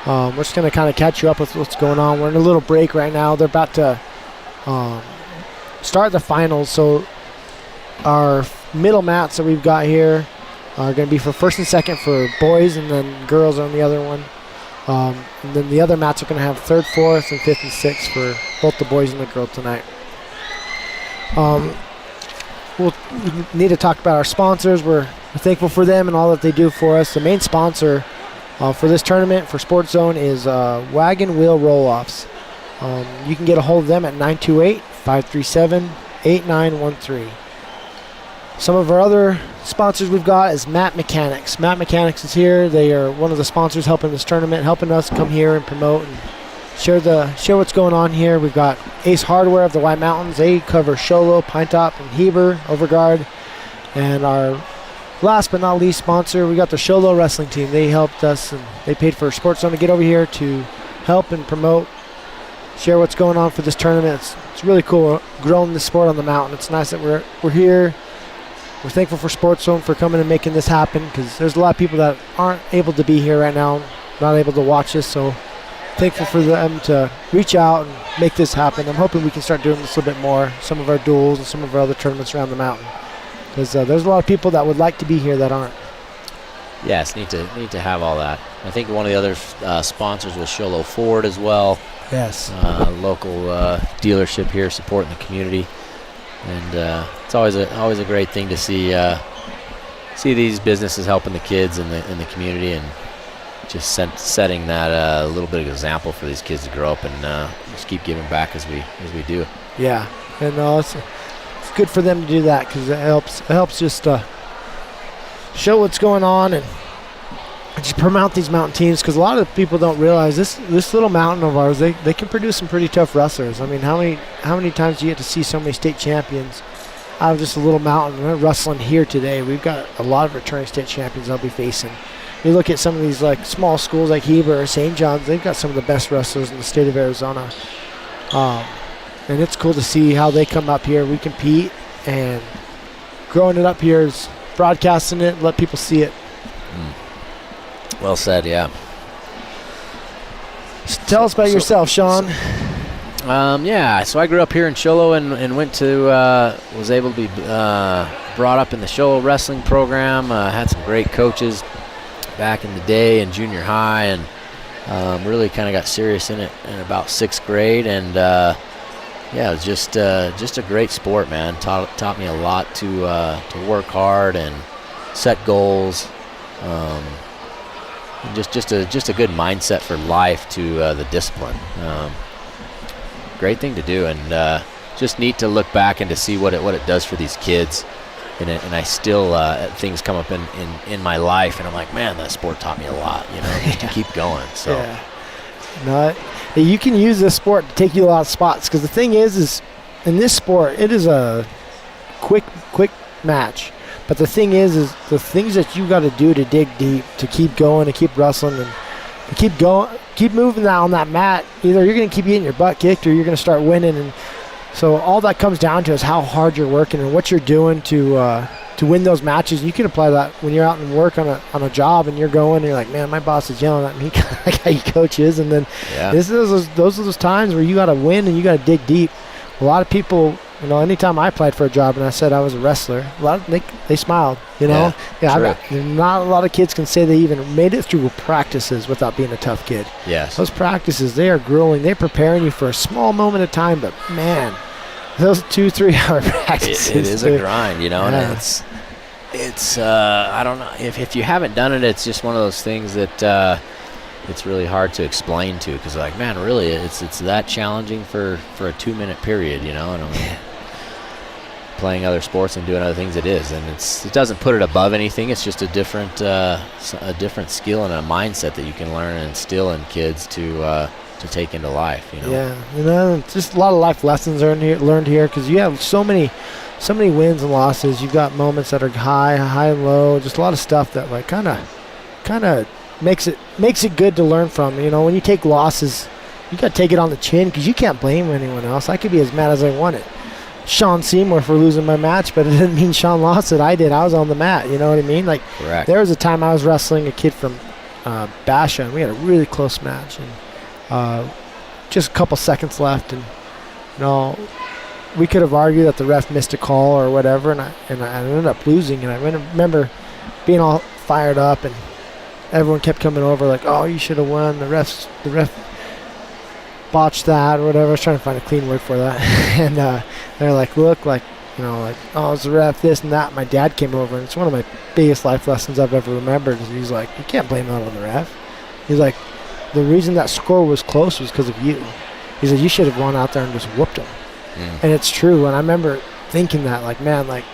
We're just going to kind of catch you up with what's going on. We're in a little break right now. They're about to start the finals. So our middle mats that we've got here are going to be for first and second for boys, and then girls on the other one. And then the other mats are going to have third, fourth, and fifth and sixth for both the boys and the girls tonight. We need to talk about our sponsors. We're thankful for them and all that they do for us. The main sponsor for this tournament for Sports Zone is Wagon Wheel Roll-Offs. You can get a hold of them at 928-537-8913. Some of our other sponsors we've got is Matt Mechanics. Matt Mechanics is here. They are one of the sponsors helping this tournament, helping us come here and promote and share what's going on here. We've got Ace Hardware of the White Mountains. They cover Sholo, Pine Top, and Heber, Overguard. And our last but not least sponsor, we got the Sholo Wrestling Team. They helped us and they paid for Sports Zone to get over here to help and promote, share what's going on for this tournament. It's really cool growing the sport on the mountain. It's nice that we're here. We're thankful for Sports Zone for coming and making this happen, because there's a lot of people that aren't able to be here right now, not able to watch this. So thankful for them to reach out and make this happen. I'm hoping we can start doing this a little bit more, some of our duels and some of our other tournaments around the mountain, because there's a lot of people that would like to be here that aren't. Yes, need to have all that. I think one of the other sponsors was Sholo Ford as well. Yes. Local dealership here supporting the community, and it's always a great thing to see these businesses helping the kids in the community, and just setting that little bit of example for these kids to grow up and just keep giving back as we do. Yeah, and it's good for them to do that, because it helps just show what's going on and just promote these mountain teams, because a lot of people don't realize this little mountain of ours, they can produce some pretty tough wrestlers. I mean, how many times do you get to see so many state champions out of just a little mountain? We're wrestling here today. We've got a lot of returning state champions they'll be facing. You look at some of these like small schools like Heber or St. John's, they've got some of the best wrestlers in the state of Arizona. And it's cool to see how they come up here. We compete, and growing it up here is broadcasting it, let people see it. Well said, yeah. Tell us about yourself, Sean. Yeah, so I grew up here in Sholo and went to, was able to be brought up in the Sholo wrestling program. Had some great coaches back in the day in junior high, and really kind of got serious in it in about 6th grade. And yeah, it was just a great sport, man. Taught me a lot to work hard and set goals. Just a good mindset for life to the discipline. Great thing to do, and just neat to look back and to see what it does for these kids. And I still things come up in my life, and I'm like, man, that sport taught me a lot, just to keep going. So yeah. No, you can use this sport to take you a lot of spots, because the thing is in this sport, it is a quick match. But the thing is the things that you got to do to dig deep, to keep going, to keep wrestling, and to keep going, keep moving on that mat. Either you're going to keep getting your butt kicked, or you're going to start winning. And so all that comes down to is how hard you're working and what you're doing to win those matches. You can apply that when you're out and work on a job, and you're going, and you're like, man, my boss is yelling at me, like how you coach is. And then those are those times where you got to win and you got to dig deep. A lot of people, anytime I applied for a job and I said I was a wrestler, they smiled, Yeah, not a lot of kids can say they even made it through practices without being a tough kid. Yes. Those practices, they are grueling. They're preparing you for a small moment of time, but man, those 2-3 hour practices. It is a grind, and it's I don't know, if you haven't done it, it's just one of those things that it's really hard to explain to, because like, man, really, it's that challenging for a 2-minute period, and playing other sports and doing other things, it is, and it doesn't put it above anything. It's just a different skill and a mindset that you can learn and instill in kids to take into life. Yeah, just a lot of life lessons learned here, because you have so many wins and losses. You've got moments that are high and low, just a lot of stuff that like kind of makes it good to learn from. When you take losses, you got to take it on the chin, because you can't blame anyone else. I could be as mad as I want it. Sean Seymour for losing my match, but it didn't mean Sean lost it. I did. I was on the mat. You know what I mean? Like, Correct. there was a time I was wrestling a kid from Basha, and we had a really close match, and just a couple seconds left, and we could have argued that the ref missed a call or whatever, and I ended up losing. And I remember being all fired up, and everyone kept coming over like, "Oh, you should have won. The ref botched that," or whatever. I was trying to find a clean word for that. And they're like, "Look, like, oh, it's the ref, this and that." My dad came over, and it's one of my biggest life lessons I've ever remembered. He's like, "You can't blame that on the ref." He's like, "The reason that score was close was because of you." He said, "You should have gone out there and just whooped him." And it's true. And I remember thinking that, like, man, like,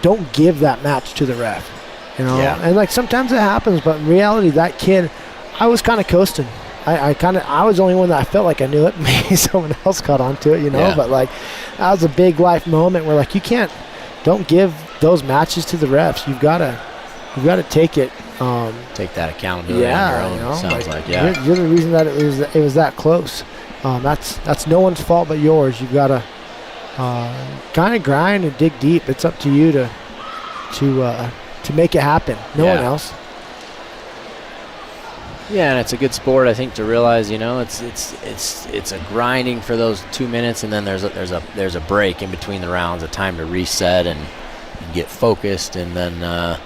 don't give that match to the ref. Yeah. And like sometimes it happens, but in reality, that kid, I was kind of coasting. I was the only one that I felt like I knew it. Maybe someone else caught on to it, Yeah. But like, that was a big life moment where, like, don't give those matches to the refs. You've got to take it. Take that accountability on your own. Sounds like you're the reason that it was that close. That's no one's fault but yours. You've got to kind of grind and dig deep. It's up to you to make it happen. No one else. Yeah, and it's a good sport, I think, to realize, it's a grinding for those 2 minutes, and then there's a break in between the rounds, a time to reset and get focused, and then I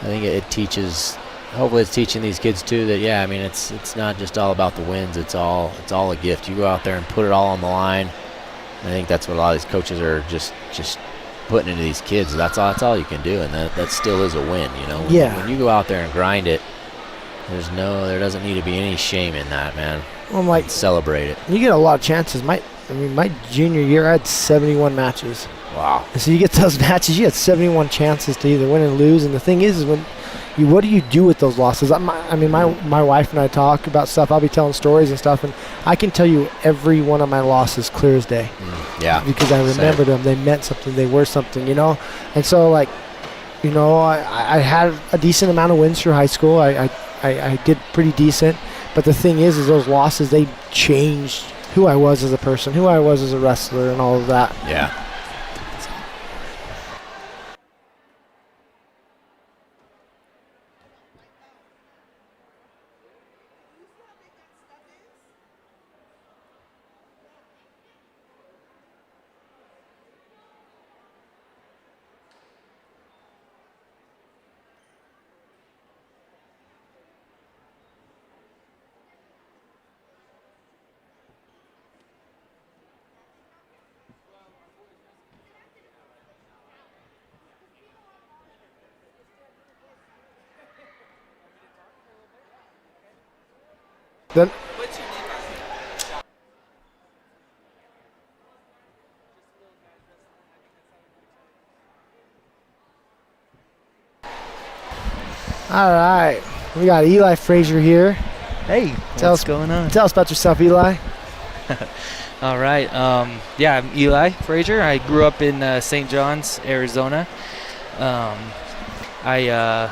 think it teaches. Hopefully, it's teaching these kids too that it's not just all about the wins. It's all a gift. You go out there and put it all on the line. I think that's what a lot of these coaches are just putting into these kids. That's all you can do, and that still is a win. When you go out there and grind it, there doesn't need to be any shame in that, man. Well, celebrate it. You get a lot of chances. My junior year, I had 71 matches. Wow. And so you get those matches, you had 71 chances to either win or lose. And the thing is what do you do with those losses? My wife and I talk about stuff. I'll be telling stories and stuff, and I can tell you every one of my losses clear as day. Yeah. Because I remembered them. They meant something. They were something, And so, like, I had a decent amount of wins through high school. I did pretty decent. But the thing is those losses, they changed who I was as a person, who I was as a wrestler, and all of that. Yeah. Then all right, we got Eli Frazier here. Hey, what's going on? Tell us about yourself, Eli. All right. I'm Eli Frazier. I grew up in St. John's, Arizona. I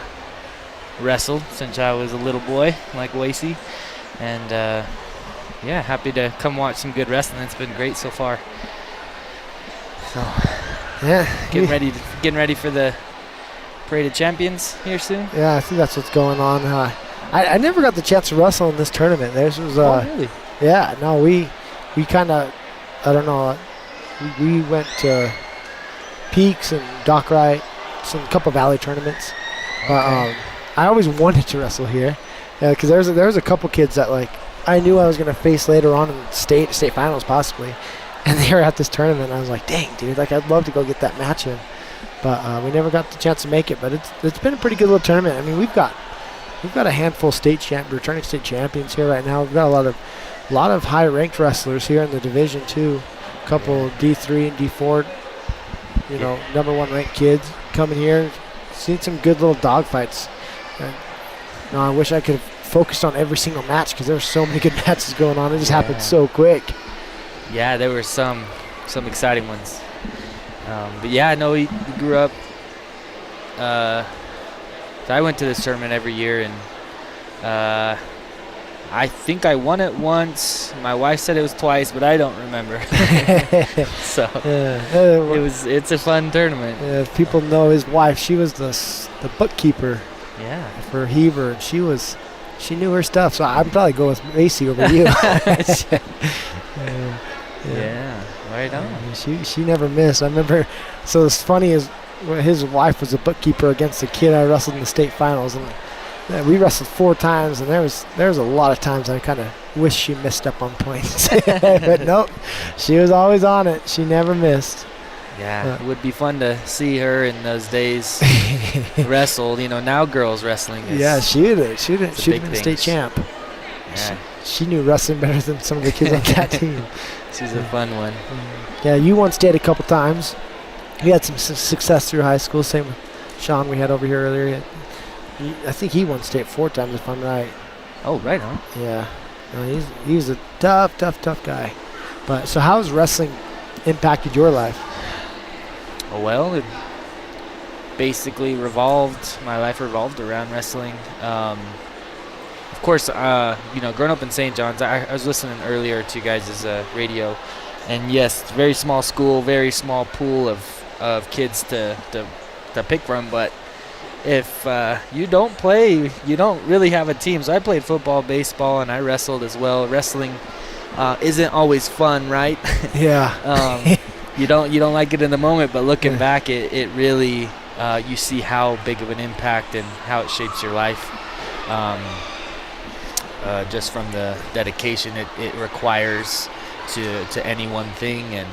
wrestled since I was a little boy, like Wacy. And, happy to come watch some good wrestling. It's been great so far. So, getting ready for the Parade of Champions here soon. Yeah, I think that's what's going on. I never got the chance to wrestle in this tournament. This was really? Yeah, no, we kind of, I don't know, we went to Peaks and Dock Wright, a couple Valley tournaments. Okay. I always wanted to wrestle here because there was a couple kids that, like, I knew I was going to face later on in state finals possibly, and they were at this tournament. And I was like, dang, dude, like, I'd love to go get that match in, but we never got the chance to make it. But it's been a pretty good little tournament. I mean, we've got a handful of returning state champions here right now. We've got a lot of high ranked wrestlers here in the division too. A couple D3 and D4, number 1 ranked kids coming here. Seen some good little dog fights. I wish I could have focused on every single match because there were so many good matches going on. It just happened so quick. Yeah, there were some exciting ones. But yeah, I know we grew up. So I went to this tournament every year, and I think I won it once. My wife said it was twice, but I don't remember. So it's a fun tournament. If people know his wife, she was the bookkeeper for Heber, and she knew her stuff. So I'd probably go with Wacy over you. Yeah, right on. She never missed. I remember. So it's funny is his wife was a bookkeeper against a kid I wrestled in the state finals, and we wrestled 4 times, and there was a lot of times I kind of wish she missed up on points. But nope, she was always on it. She never missed. Yeah, it would be fun to see her in those days wrestle. Now girls wrestling is she'd have been state champ. Yeah. She knew wrestling better than some of the kids on that team. She's a fun one. Yeah, you won state a couple times. You had some success through high school. Same with Sean we had over here earlier. I think he won state 4 times if I'm right. Oh, right on. Yeah. No, he's a tough guy. But so how has wrestling impacted your life? Well, it basically my life revolved around wrestling. Of course, growing up in St. John's, I was listening earlier to you guys' radio, and yes, it's a very small school, very small pool of kids to pick from, but if you don't play, you don't really have a team. So I played football, baseball, and I wrestled as well. Wrestling isn't always fun, right? Yeah. You don't like it in the moment, but looking back, it really you see how big of an impact and how it shapes your life. Just from the dedication it requires to any one thing, and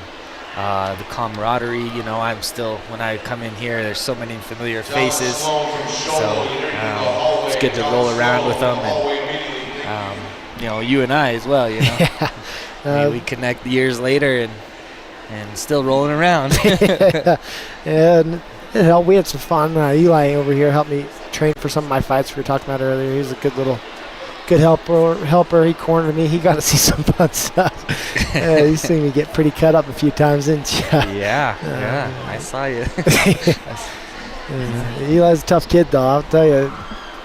the camaraderie. I'm still, when I come in here, there's so many familiar faces, so it's good to roll around with them, and you and I as well. We connect years later and still rolling around. And it helped. We had some fun. Eli over here helped me train for some of my fights we were talking about earlier. He's a good helper. He cornered me. He got to see some fun stuff. He's seen me get pretty cut up a few times, didn't you? Yeah, I saw you. Eli's a tough kid, though. I'll tell you,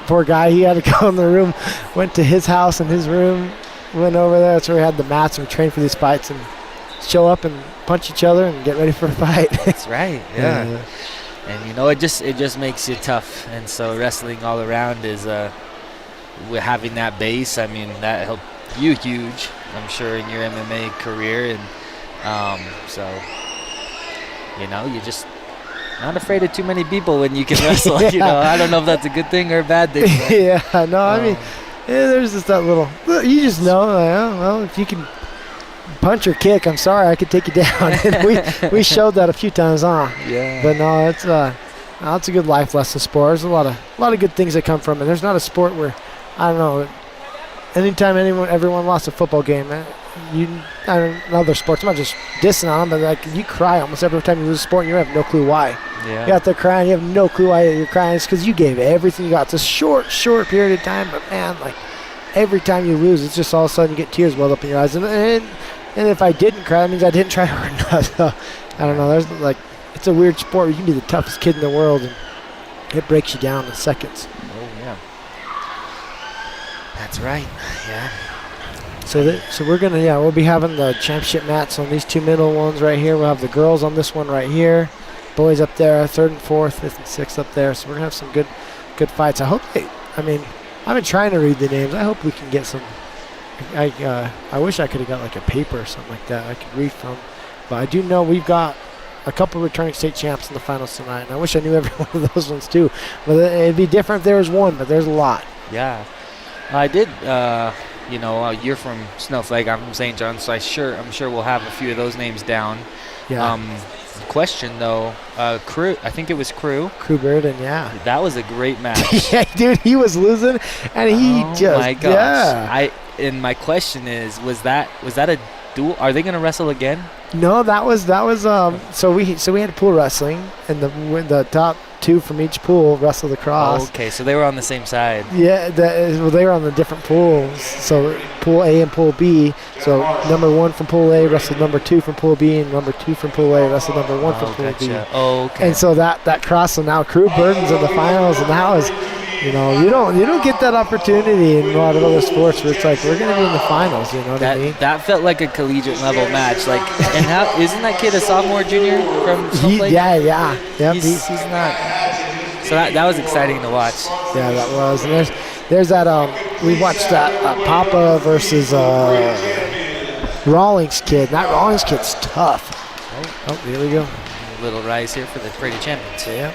poor guy. He had to go in the room. Went to his house and his room. Went over there. That's where we had the mats and we trained for these fights and show up and punch each other and get ready for a fight. That's right. Yeah. And it just makes you tough. And so wrestling all around is with having that base. I mean, that helped you huge, I'm sure, in your MMA career. And so you're just not afraid of too many people when you can wrestle. I don't know if that's a good thing or a bad thing. I mean, there's just that little. You just know, if you can punch or kick, I'm sorry, I could take you down. And we showed that a few times, huh? Yeah. But no, it's a good life lesson sport. There's a lot of good things that come from it. There's not a sport where, I don't know, anytime everyone lost a football game, other sports, I'm not just dissing on them, but you cry almost every time you lose a sport and you have no clue why. Yeah. You're out there crying, you have no clue why you're crying. It's because you gave everything you got. It's a short period of time, but man, every time you lose, it's just all of a sudden you get tears welled up in your eyes. And if I didn't cry, that means I didn't try hard enough. So, I don't know. There's it's a weird sport where you can be the toughest kid in the world and it breaks you down in seconds. Oh yeah. That's right. Yeah. So we'll be having the championship mats on these 2 middle ones right here. We'll have the girls on this one right here, boys up there, 3rd and 4th, 5th and 6th up there. So we're gonna have some good fights. I hope I've been trying to read the names. I hope we can get some. I wish I could have got a paper or something like that I could read from. But I do know we've got a couple returning state champs in the finals tonight, and I wish I knew every one of those ones too. But it'd be different if there was one, but there's a lot. Yeah. I did, you're from Snowflake, I'm from St. John's, so I'm sure we'll have a few of those names down. Yeah. Question though, Crew, I think it was Crew. Crew Burden, yeah. That was a great match. Yeah, dude, he was losing, and he oh my gosh. And my question is, was that a duel? Are they going to wrestle again? No, that was so we had pool wrestling, and the top 2 from each pool wrestled across. Oh, okay, so they were on the same side. Yeah, they were on the different pools. So pool A and pool B. So number 1 from pool A wrestled number 2 from pool B, and number 2 from pool A wrestled number 1 from pool B. Oh, okay. And so that cross, so now Crew Burden's in the finals, and You know, you don't get that opportunity in a lot of other sports where it's like we're gonna be in the finals. You know what I mean? That felt like a collegiate level match. Like, and how isn't that kid a sophomore, junior from Snowflake? Yeah. He's not. So that was exciting to watch. Yeah, that was. And there's that. We watched that Papa versus Rawlings kid. That Rawlings kid's tough. Oh, here we go. A little rise here for the Brady champions. Yeah.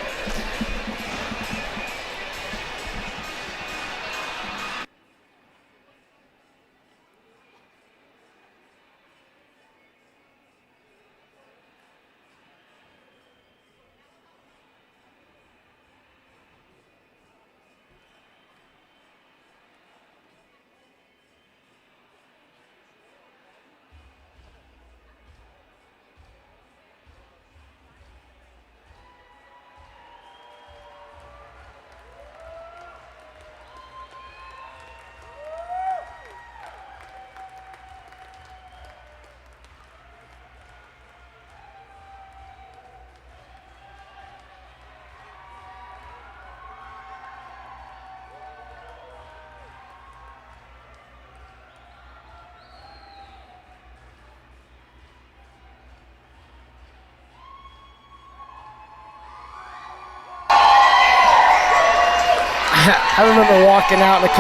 I remember walking out in a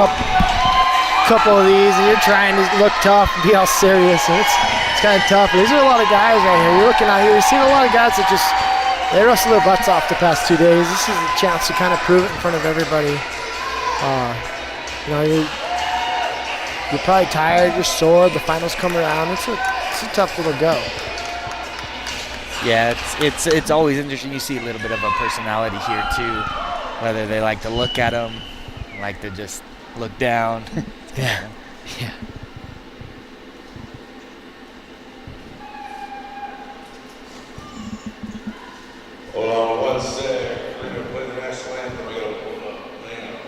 couple of these, and you're trying to look tough and be all serious, and it's kind of tough. There's a lot of guys right here. You're looking out here, you're seeing a lot of guys that they wrestled their butts off the past 2 days. This is a chance to kind of prove it in front of everybody. You know, you're probably tired, you're sore, the finals come around. It's a tough little go. Yeah, it's always interesting. You see a little bit of a personality here too, whether they like to look at them, like to just look down. Yeah. Hold on one sec. We're going to play the national anthem. We got to pull up. Hang on.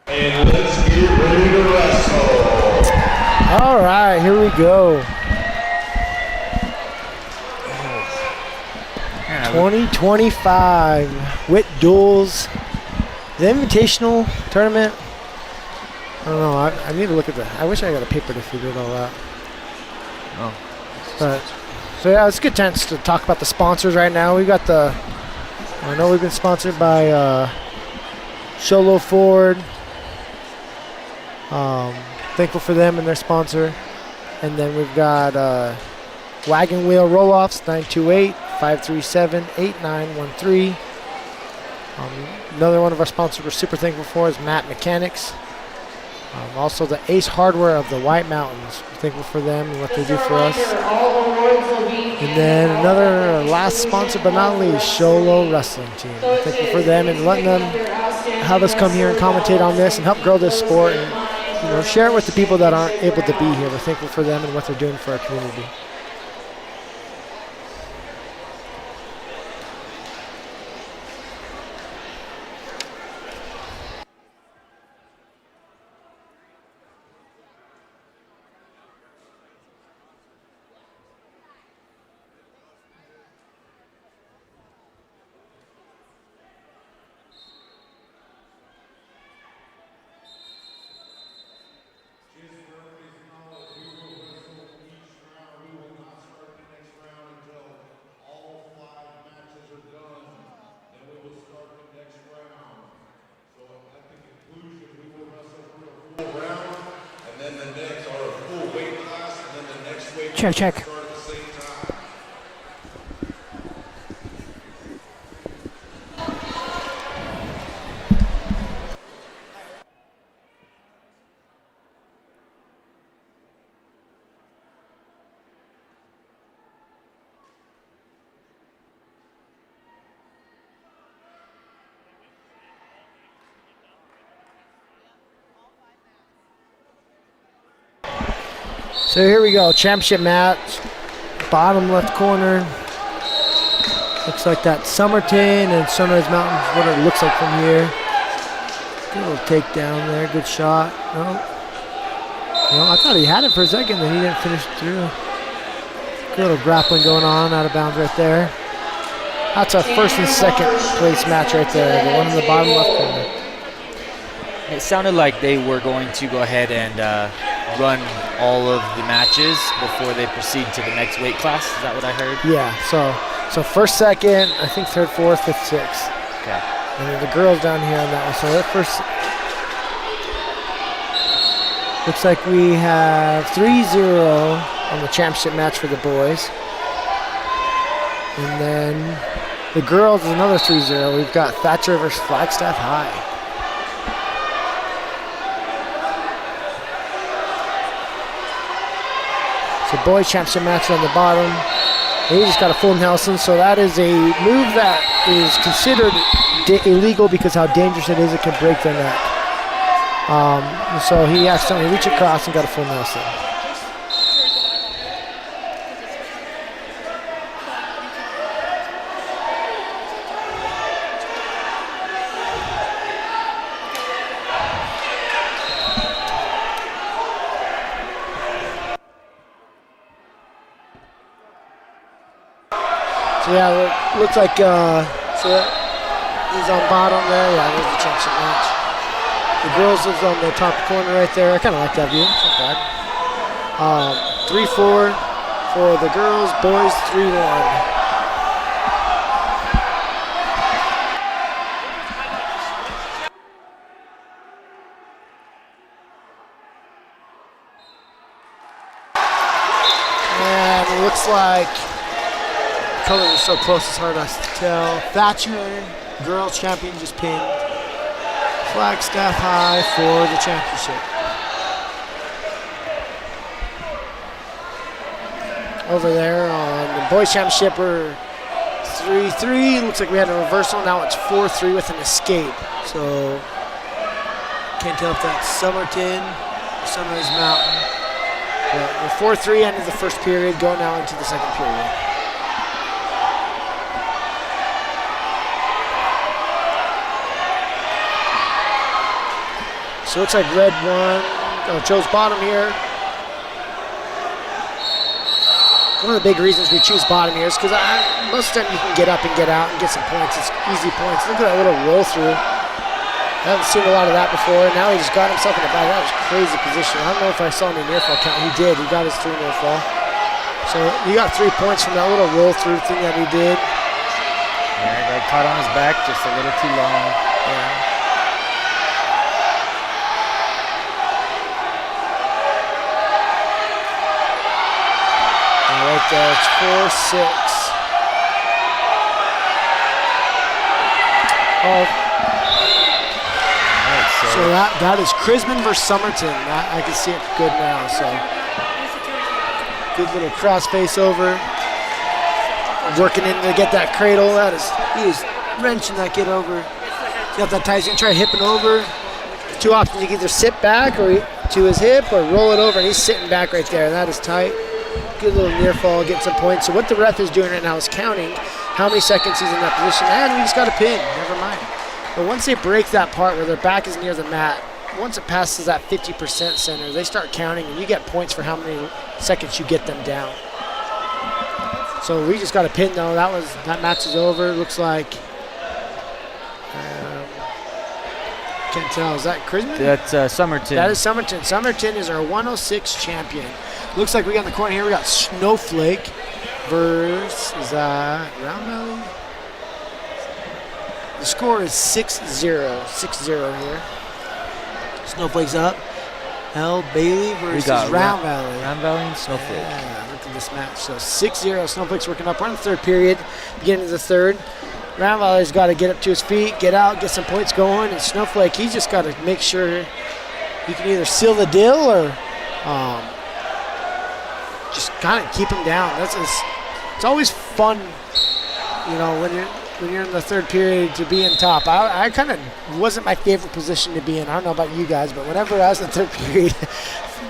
And let's get ready to wrestle. All right, here we go. 2025 Witt Duels, the invitational tournament. I don't know. I need to look at I wish I got a paper to figure it all out. Oh. But so yeah, it's a good chance to talk about the sponsors right now. We got I know we've been sponsored by Sholo Ford. Thankful for them and their sponsor. And then we've got Wagon Wheel Roll-Offs, 928-537-8913. Another one of our sponsors we're super thankful for is Matt Mechanics. Also the Ace Hardware of the White Mountains. We're thankful for them and what they do for us. And then another last sponsor, but not least, Sholo Wrestling Team. We're thankful for them and letting them have us come here and commentate on this and help grow this sport and share it with the people that aren't able to be here. We're thankful for them and what they're doing for our community. Check. So here we go, championship match, bottom left corner. Looks like that Somerton and Sunrise Mountain is what it looks like from here. Good little takedown there, good shot. No. I thought he had it for a second, then he didn't finish through. Good little grappling going on, out of bounds right there. That's a first and second place match right there, the one in the bottom left corner. It sounded like they were going to go ahead and run all of the matches before they proceed to the next weight class. Is that what I heard? Yeah, so first, second, I think third, fourth, fifth, sixth. Okay. And then the girls down here on that one. So that first, looks like we have 3-0 on the championship match for the boys. And then the girls is another 3-0. We've got Thatcher versus Flagstaff High. So boys championship match on the bottom. He just got a full Nelson, so that is a move that is considered illegal because how dangerous it is. It can break their neck. So he accidentally reached across and got a full Nelson. So yeah, it looks like so he's on bottom there. Yeah, there's the championship match. The girls is on the top corner right there. I kind of like that view. It's not bad. 3-4 for the girls. Boys 3-1. And it looks like colors are so close, it's hard to tell. Thatcher, girls champion, just pinned. Flagstaff High for the championship. Over there on the boys championship, we're 3-3. Looks like we had a reversal. Now it's 4-3 with an escape. So can't tell if that's Somerton or Sunrise Mountain. But we're 4-3 end of the first period, going now into the second period. So it looks like red chose bottom here. One of the big reasons we choose bottom here is because most of the time you can get up and get out and get some points. It's easy points. Look at that little roll through. I haven't seen a lot of that before. Now he just got himself in the back. That was crazy position. I don't know if I saw any near fall count. He did. He got his 3 near fall. So he got 3 points from that little roll through thing that he did. Yeah, he got caught on his back just a little too long. Yeah. right there. It's 4-6. Oh. So that is Chrisman versus Somerton. I can see it good now. So good little cross face over. Working in to get that cradle. He is wrenching that kid over. Got that tight. He's gonna try hipping over. Two options: you can either sit back or to his hip or roll it over, and he's sitting back right there. That is tight. Good little near fall, get some points. So what the ref is doing right now is counting how many seconds he's in that position, and we just got a pin. Never mind. But once they break that part where their back is near the mat, once it passes that 50% center, they start counting, and you get points for how many seconds you get them down. So we just got a pin though. That match is over. Looks like. Can't tell. Is that Chrisman? That's Somerton. That is Somerton. Somerton is our 106 champion. Looks like we got in the corner here. We got Snowflake versus Round Valley. The score is 6-0. 6-0 here. Snowflake's up. L. Bailey versus Round Valley. Round Valley and Snowflake. Yeah, look at this match. So 6-0. Snowflake's working up. We're in the third period. Beginning of the third. Round Valley's got to get up to his feet, get out, get some points going. And Snowflake, he's just got to make sure he can either seal the deal or just kind of keep him down. It's always fun, when you're in the third period to be in top. I kind of wasn't my favorite position to be in. I don't know about you guys, but whenever I was in the third period,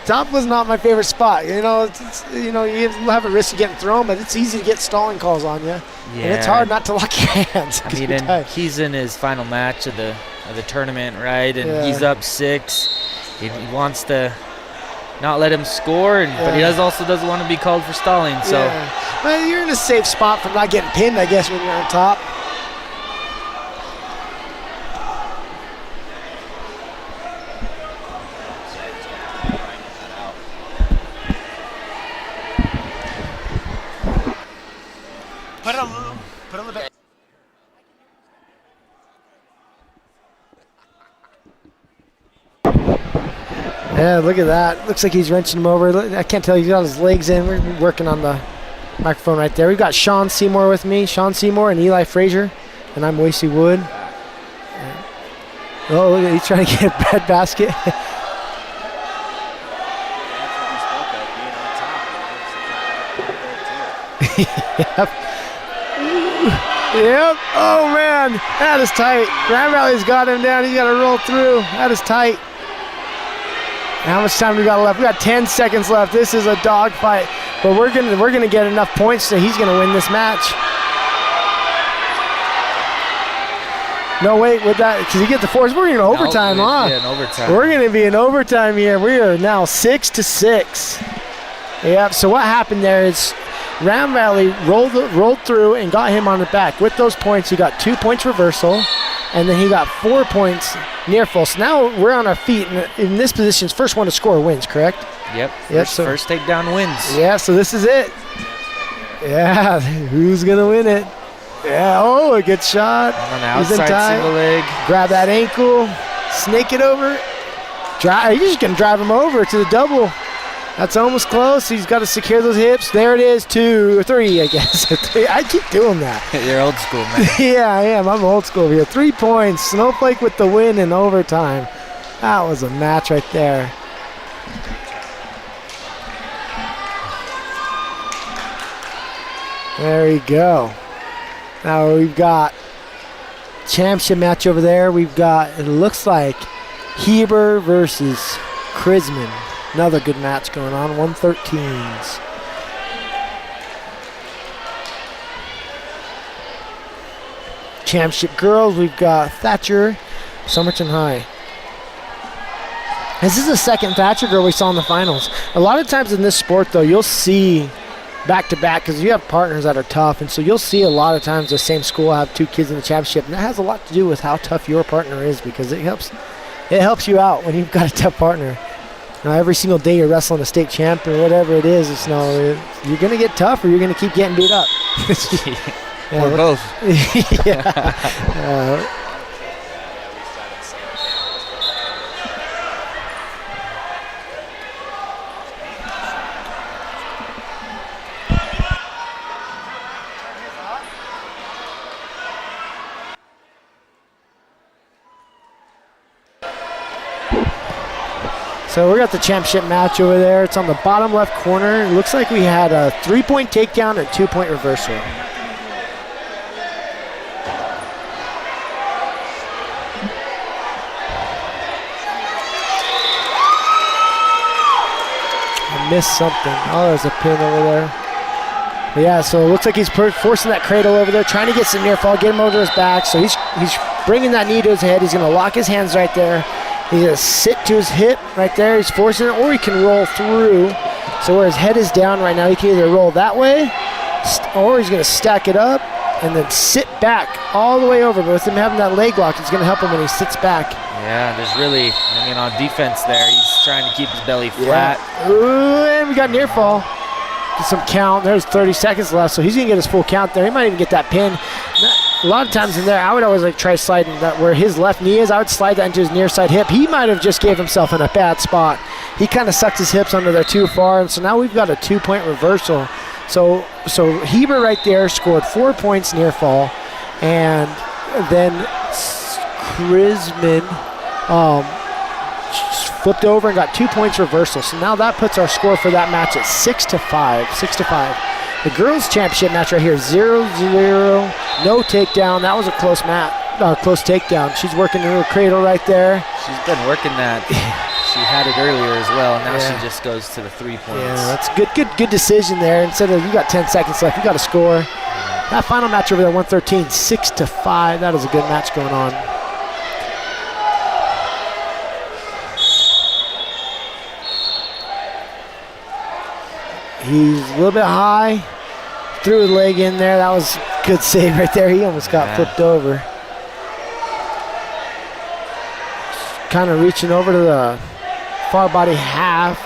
top was not my favorite spot. You have a risk of getting thrown, but it's easy to get stalling calls on you. Yeah. And it's hard not to lock your hands. I mean, and he's in his final match of the tournament, right? And he's up 6. He wants to not let him score, but he also doesn't want to be called for stalling. So, well, you're in a safe spot from not getting pinned, I guess, when you're on top. Put on the back. Yeah, look at that. Looks like he's wrenching him over. I can't tell. He's got his legs in. We're working on the microphone right there. We've got Sean Seymour with me. Sean Seymour and Eli Frazier. And I'm Wacy Wood. Oh, look at he's trying to get a bread basket. Yep. Yep. Oh, man. That is tight. Grand Valley's got him down. He's got to roll through. That is tight. How much time we got left? We got 10 seconds left. This is a dog fight, but we're gonna get enough points so he's gonna win this match. No, wait, with that, because he get the force. We're in overtime, huh? Yeah, in overtime. We're gonna be in overtime here. We are now 6-6. Yep. So what happened there is Round Valley rolled through and got him on the back. With those points, he got 2 points reversal, and then he got 4 points near full. So now we're on our feet. And in this position, first one to score wins, correct? Yep. First takedown wins. Yeah, so this is it. Yeah, who's going to win it? Yeah, oh, a good shot. On the outside single leg. Grab that ankle, snake it over. You're just going to drive him over to the double. That's almost close. He's got to secure those hips. There it is, 2 or 3, I guess. 3. I keep doing that. You're old school, man. Yeah, I am. I'm old school here. 3 points. Snowflake with the win in overtime. That was a match right there. There we go. Now we've got championship match over there. We've got, it looks like, Heber versus Chrisman. Another good match going on, 113s. Championship girls, we've got Thatcher, Somerton High. This is the second Thatcher girl we saw in the finals. A lot of times in this sport, though, you'll see back-to-back because you have partners that are tough, and so you'll see a lot of times the same school have 2 kids in the championship, and that has a lot to do with how tough your partner is because it helps you out when you've got a tough partner. Now, every single day you're wrestling a state champ or whatever it is, you're going to get tough or you're going to keep getting beat up. Or both. Yeah. So we got the championship match over there. It's on the bottom left corner. It looks like we had a 3-point takedown and 2-point reversal. I missed something. Oh, there's a pin over there. But yeah, so it looks like he's forcing that cradle over there, trying to get some near fall, get him over to his back. So he's bringing that knee to his head. He's going to lock his hands right there. He's going to sit to his hip right there. He's forcing it, or he can roll through. So where his head is down right now, he can either roll that way, or he's going to stack it up and then sit back all the way over. But with him having that leg lock, it's going to help him when he sits back. Yeah, there's really, on defense there, he's trying to keep his belly flat. Yeah. Ooh, and we got near fall. Get some count. There's 30 seconds left, so he's going to get his full count there. He might even get that pin. A lot of times in there, I would always try sliding that where his left knee is. I would slide that into his near side hip. He might have just gave himself in a bad spot. He kind of sucked his hips under there too far, and so now we've got a 2-point reversal. So Heber right there scored 4 points near fall, and then Krisman flipped over and got 2 points reversal. So now that puts our score for that match at 6-5. 6-5. The girls' championship match right here, 0-0, no takedown. That was a close takedown. She's working her cradle right there. She's been working that. She had it earlier as well. Now she just goes to the 3 points. Yeah, that's good decision there. Instead of you got 10 seconds left, you got to score. That final match over there, 113, 6-5. That is a good match going on. He's a little bit high. Threw his leg in there. That was a good save right there. He almost got flipped over. Kind of reaching over to the far body half.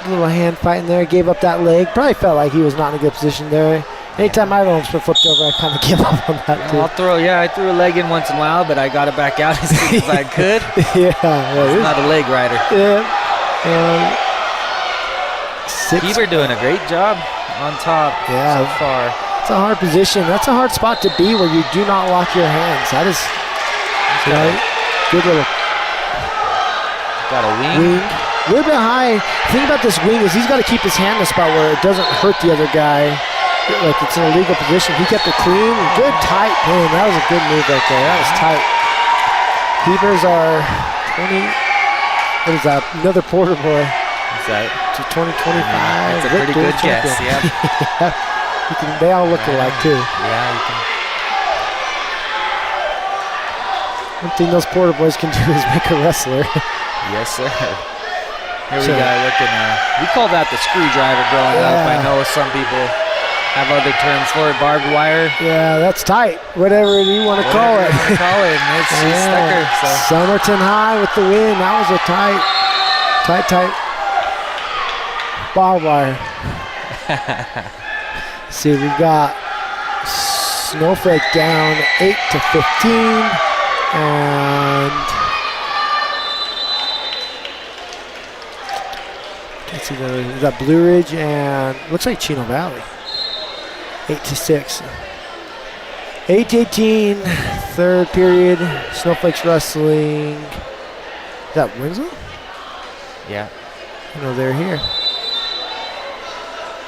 A little hand fighting there. Gave up that leg. Probably felt like he was not in a good position there. Anytime I've almost been flipped over, I kind of give up on that too. I threw a leg in once in a while, but I got it back out as soon as I could. It's not a leg rider. Yeah. Heber doing a great job on top so far. It's a hard position. That's a hard spot to be where you do not lock your hands. That is good little. Got a wing. A little bit high. The thing about this wing is he's got to keep his hand in a spot where it doesn't hurt the other guy. Like it's in a legal position. He kept it clean. Good tight pin. That was a good move right there. That was tight. Hebers are 20. What is that? Another Porter boy. Is that to 2025? That's a pretty good guess. Yeah. They all look alike too. Yeah, you can. One thing those Porter boys can do is make a wrestler. Yes, sir. Here we got looking. We call that the screwdriver growing up. I know some people have other terms for it. Barbed wire. Yeah, that's tight. Whatever you want to call it. She stuck her. So. Somerton High with the win. That was a tight barbed wire. See, we've got Snowflake down 8-15. And let's see, we've got Blue Ridge and looks like Chino Valley. 8-6. 8-18, third period. Snowflakes wrestling. Is that Winslow? Yeah. No, they're here.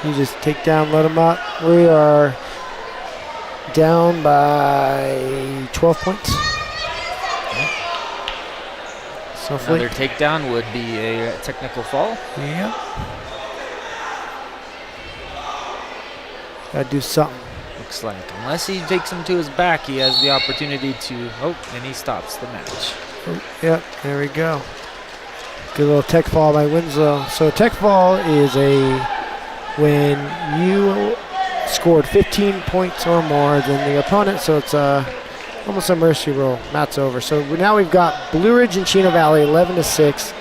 You just take down, let them up. We are down by 12 points. Another takedown would be a technical fall. Yeah. Gotta do something. Looks like. Unless he takes him to his back, he has the opportunity to. Oh, and he stops the match. Yep, there we go. Good little tech fall by Winslow. So tech fall is when you scored 15 points or more than the opponent, so it's almost a mercy roll. Mat's over. So now we've got Blue Ridge and Chino Valley 11-6.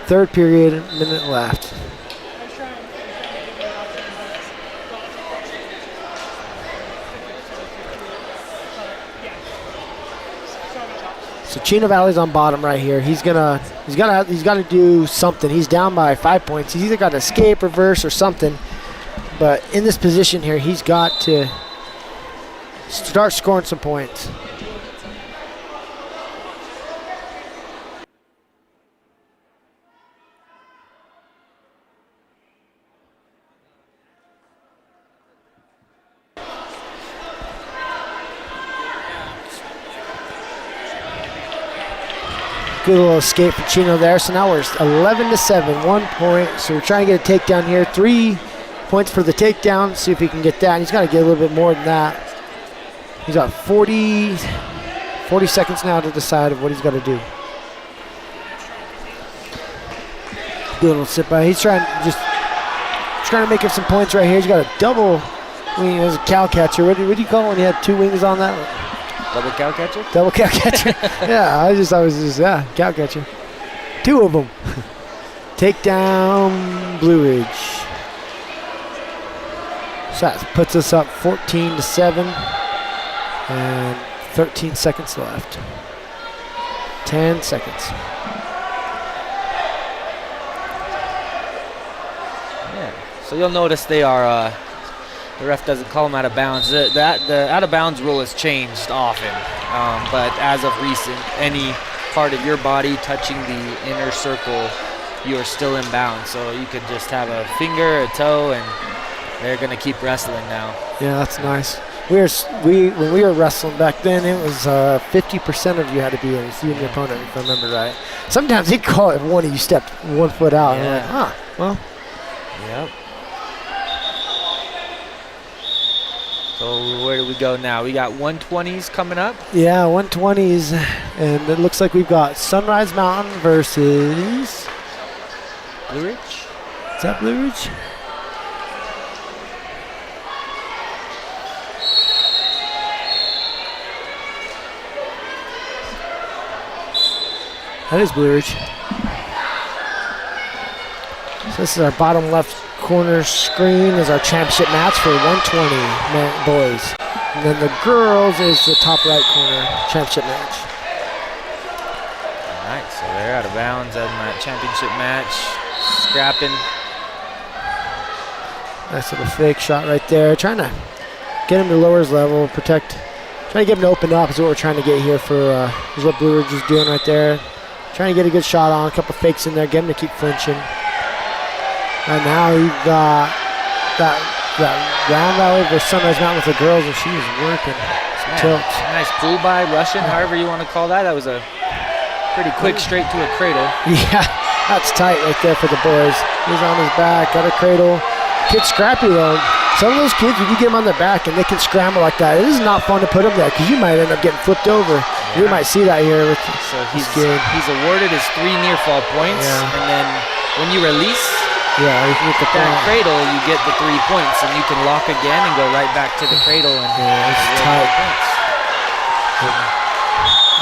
Third period, minute left. So Chino Valley's on bottom right here. He's got to do something. He's down by 5 points. He's either got to escape, reverse, or something. But in this position here, he's got to start scoring some points. Good little escape from Chino there. So now we're 11-7, 1 point. So we're trying to get a takedown here. 3 points for the takedown. See if he can get that. And he's got to get a little bit more than that. He's got 40 seconds now to decide of what he's got to do. Good little sit by. He's trying to make up some points right here. He's got a double wing as a cow catcher. What do you call it when you had 2 wings on that? Double cow catcher? Double cow catcher. Yeah, I was just cow catcher. 2 of them. Takedown, Blue Ridge. So that puts us up 14-7, and 13 seconds left. 10 seconds. Yeah. So you'll notice they are. The ref doesn't call them out of bounds. The out of bounds rule has changed often, but as of recent, any part of your body touching the inner circle, you are still in bounds. So you could just have a finger, a toe, and they're going to keep wrestling now. Yeah, that's nice. When we were wrestling back then, it was 50% of you had to be in. It's you and your opponent, if I remember right. Sometimes he'd call it one of you stepped 1 foot out. Yeah. And I'm like, well. Yep. So where do we go now? We got 120s coming up. Yeah, 120s, and it looks like we've got Sunrise Mountain versus Blue Ridge. Is that Blue Ridge? That is Blue Ridge. So this is our bottom left corner screen is our championship match for 120 boys. And then the girls is the top right corner championship match. All right, so they're out of bounds in that championship match. Scrapping. Nice little fake shot right there. Trying to get him to lower his level, trying to get him to open up is what we're trying to get here for, is what Blue Ridge is doing right there. Trying to get a good shot on, a couple fakes in there, get him to keep flinching. And now you've got that Round Valley versus Sunrise Mountain with the girls, and she is working. Tilts. Nice pull by, Russian, however you want to call that. That was a pretty quick straight to a cradle. Yeah, that's tight right there for the boys. He's on his back, got a cradle. Kid's scrappy though. Some of those kids, if you get them on their back and they can scramble like that, it is not fun to put them there because you might end up getting flipped over. Yeah. You might see that here. So he's awarded his 3 near fall points, and then when you release, you can get that cradle, you get the 3 points, and you can lock again and go right back to the cradle. And it's tight.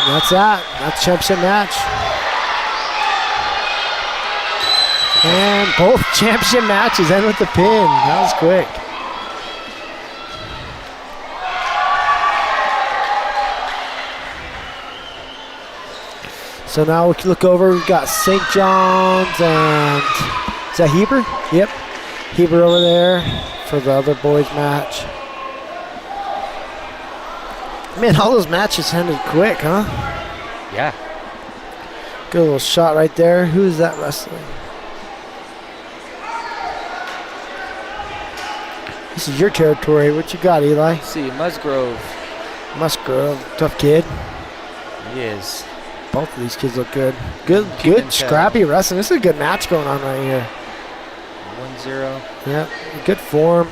And that's that. That's championship match. And both championship matches end with the pin. That was quick. So now we can look over. We've got St. John's and is that Heber? Yep. Heber over there for the other boys match. Man, all those matches ended quick, huh? Yeah. Good little shot right there. Who's that wrestling? This is your territory. What you got, Eli? Let's see, Musgrove. Tough kid. He is. Both of these kids look good. Good scrappy wrestling. This is a good match going on right here. 1-0. Yeah, good form.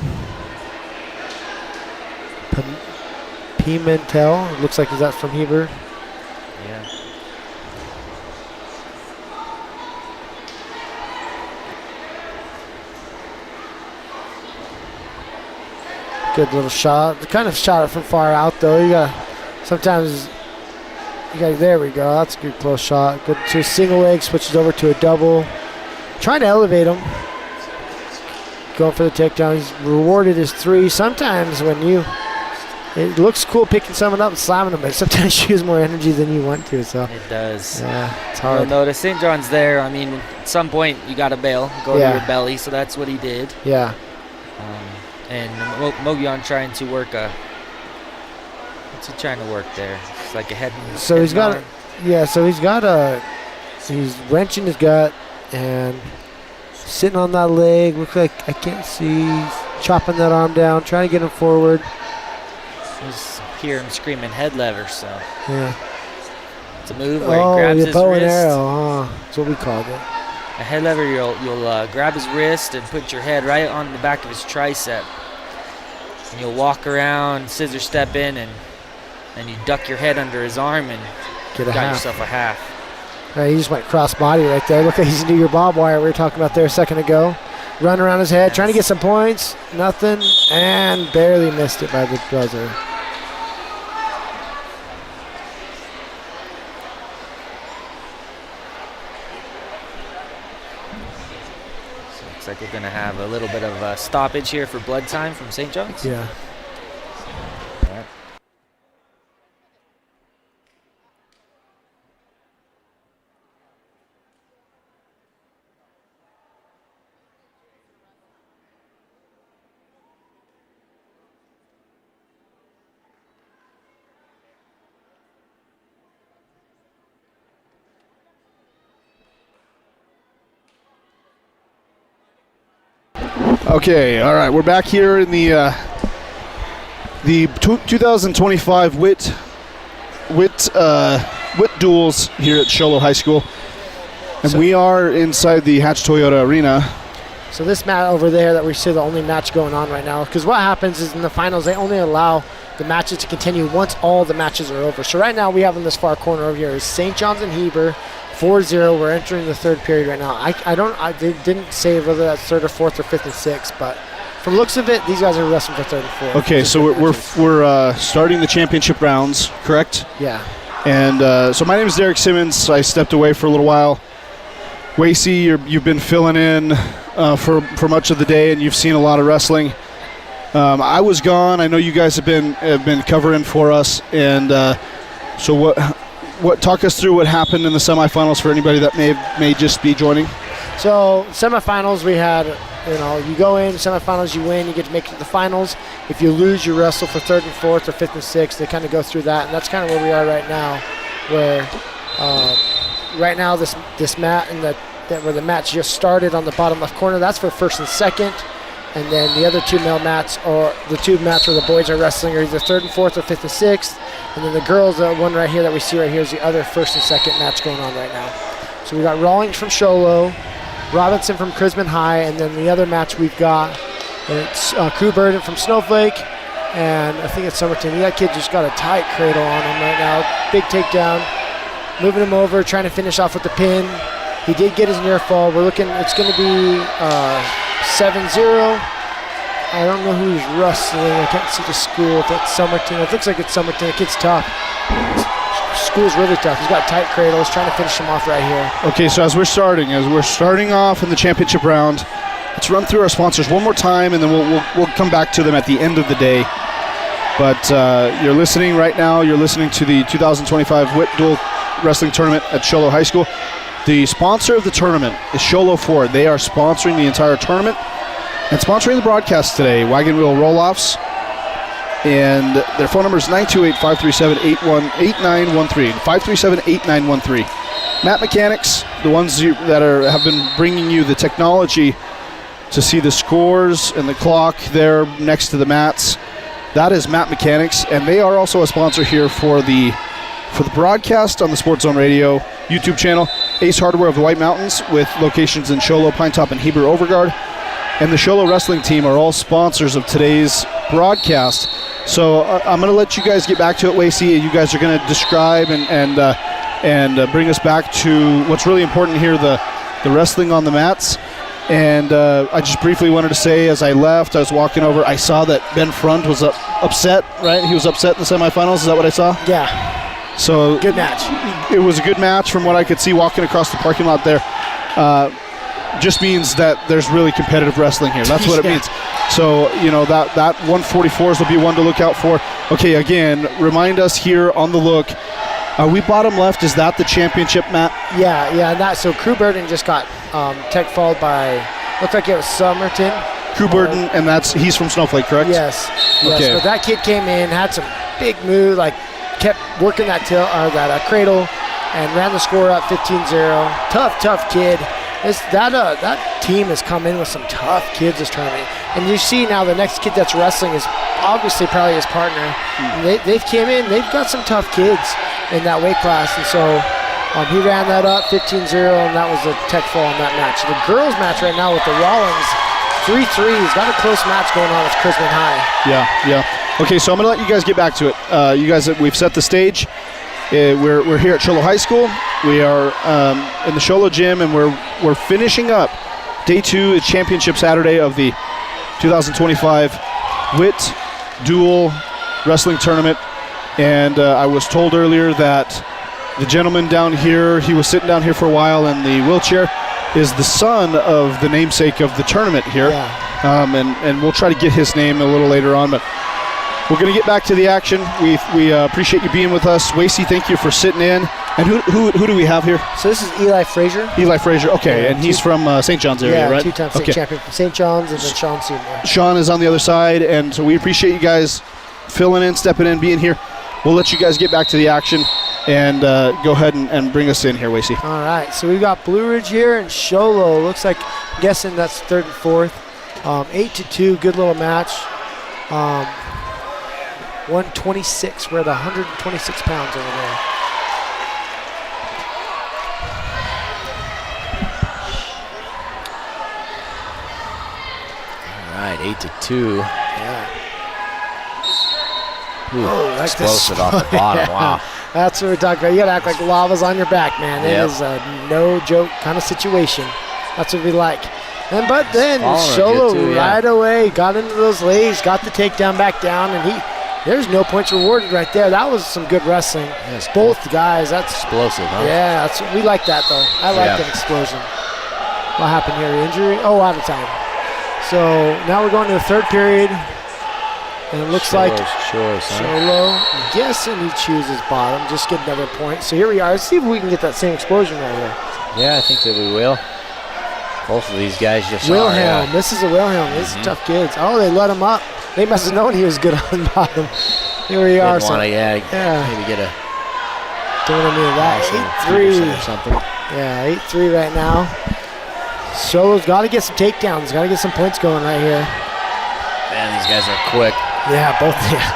Pimentel. Looks like is that from Heber? Yeah. Good little shot. Kind of shot it from far out though. There we go. That's a good close shot. Good to a single leg, switches over to a double. Trying to elevate him. Going for the takedown. He's rewarded his 3. Sometimes it looks cool picking someone up and slamming them, but sometimes you use more energy than you want to. So it does. Yeah, it's hard. You'll notice St. John's there. I mean, at some point you got to bail, go to your belly. So that's what he did. Yeah. And Mogyon trying to work what's he trying to work there? It's like a head. So he's got he's wrenching his gut and sitting on that leg. Looks like I can't see. He's chopping that arm down, trying to get him forward. He's hear him screaming head lever. So yeah. It's a move where he grabs the his bow and wrist. arrow, huh? That's what we called it. A head lever, you'll grab his wrist and put your head right on the back of his tricep. And you'll walk around, scissor step in, and you duck your head under his arm and Get a got half. yourself a half. He just went cross body right there. Look like he's near your bob wire we were talking about there a second ago. Run around his head, trying to get some points. Nothing, and barely missed it by the buzzer. So looks like we're going to have a little bit of a stoppage here for blood time from St. John's. Yeah. All right. Okay, all right, we're back here in the 2025 Witt duels here at Show Low High School, and we are inside the Hatch Toyota Arena. So this mat over there that we see the only match going on right now, because what happens is in the finals they only allow the matches to continue once all the matches are over. So right now we have in this far corner over here is St. John's and Heber, 4-0. We're entering the third period right now. They didn't say whether that's third or fourth or fifth and sixth, but from the looks of it, these guys are wrestling for third and fourth. Okay, so we're starting the championship rounds, correct? Yeah. And so my name is Derek Simmons. I stepped away for a little while. Wacy, you've been filling in for much of the day, and you've seen a lot of wrestling. I was gone. I know you guys have been covering for us, and so what? Talk us through what happened in the semifinals for anybody that may just be joining. So semifinals, we had, you go in semifinals, you win, you get to make it to the finals. If you lose, you wrestle for third and fourth or fifth and sixth. They kind of go through that, and that's kind of where we are right now. Where right now this mat and where the match just started on the bottom left corner, that's for first and second. And then the other two male mats, or the two mats where the boys are wrestling, are either third and fourth or fifth and sixth. And then the girls, the one right here that we see right here, is the other first and second match going on right now. So we got Rawlings from Show Low, Robinson from Crisman High, and then the other match we've got, it's Crew Burden from Snowflake, and I think it's Somerton. That kid just got a tight cradle on him right now. Big takedown, moving him over, trying to finish off with the pin. He did get his near fall. We're looking, it's going to be 7-0. I don't know who's wrestling. I can't see the school. If that's Somerton. It looks like it's Somerton. The kid's tough. School's really tough. He's got tight cradles, trying to finish him off right here. Okay, so as we're starting off in the championship round, let's run through our sponsors one more time, and then we'll come back to them at the end of the day. But you're listening right now. You're listening to the 2025 Witt Dual Wrestling Tournament at Show Low High School. The sponsor of the tournament is Show Low Ford. They are sponsoring the entire tournament and sponsoring the broadcast today, Wagon Wheel Roll-Offs. And their phone number is 928-537-8913. 537-8913. Matt Mechanics, the ones that have been bringing you the technology to see the scores and the clock there next to the mats. That is Matt Mechanics, and they are also a sponsor here for the broadcast on the Sports Zone Radio YouTube channel. Ace Hardware of the White Mountains, with locations in Show Low, Pine Top, and Heber Overguard, and the Show Low Wrestling Team are all sponsors of today's broadcast. So I'm going to let you guys get back to it, Wacy. You guys are going to describe and bring us back to what's really important here, the wrestling on the mats. And I just briefly wanted to say, as I left, I was walking over, I saw that Ben Front was upset, right? He was upset in the semifinals. Is that what I saw? Yeah. So good match. It was a good match from what I could see walking across the parking lot there. Just means that there's really competitive wrestling here. That's what it means. So, that 144s will be one to look out for. Okay, again, remind us here on the look. Are we bottom left? Is that the championship mat? Yeah. So Crew Burden just got tech followed by, looked like it was Somerton. Crew Burden, and he's from Snowflake, correct? Yes. Okay. But that kid came in, had some big move, kept working that cradle, and ran the score up 15-0. Tough kid. That team has come in with some tough kids this tournament. And you see now the next kid that's wrestling is obviously probably his partner. They've came in, they've got some tough kids. in that weight class. And so he ran that up 15-0, and that was a tech fall in that match. The girls match right now with the Rawlings, 3-3. He's got a close match going on with Chrisman High. Yeah. Okay, so I'm going to let you guys get back to it. You guys, we've set the stage. We're here at Sholo High School. We are in the Sholo gym, and we're finishing up day 2, the championship Saturday of the 2025 Witt Dual Wrestling Tournament. And I was told earlier that the gentleman down here, he was sitting down here for a while in the wheelchair, is the son of the namesake of the tournament here. Yeah. And we'll try to get his name a little later on, but we're going to get back to the action. We appreciate you being with us. Wacy, thank you for sitting in. And who do we have here? So this is Eli Frazier. Eli Frazier, okay, Yeah, and he's from St. John's area, right? 2-time state champion from St. John's, and then Sean Seymour. Sean is on the other side, and so we appreciate you guys filling in, stepping in, being here. We'll let you guys get back to the action and go ahead and bring us in here, Wacy. All right, so we've got Blue Ridge here and Sholo. Looks like, I'm guessing that's 3rd and 4th. 8-2, good little match. 126, we're at 126 pounds over there. All right, 8-2. Yeah. Ooh, like explosive this. off the bottom. Yeah. Wow. That's what we're talking about. You gotta act like lava's on your back, man. It Yep. is a no joke kind of situation. That's what we like. But then Following Sholo good too, yeah. right away got into those legs, got the takedown back down, and there's no points rewarded right there. That was some good wrestling. Yes, Both guys, that's explosive, huh? yeah. We like that though. I like Yeah. that explosion. What happened here? Injury? Oh, out of time. So now we're going to the 3rd period, and it looks like choice, huh? Sholo, I'm guessing he chooses bottom, just get another point. So here we are. Let's see if we can get that same explosion right here. Yeah, I think that we will. Both of these guys just Wilhelm. are. Yeah. This is a Wilhelm. This is tough kids. Oh, they let him up. They must have known he was good on bottom. Here we are. Didn't want to, Yeah. maybe get a Don't want to do that. 8-3 8-3. or something. Yeah, 8-3 right now. Sholo's got to get some takedowns. Got to get some points going right here. Man, these guys are quick. Yeah, both. Yeah,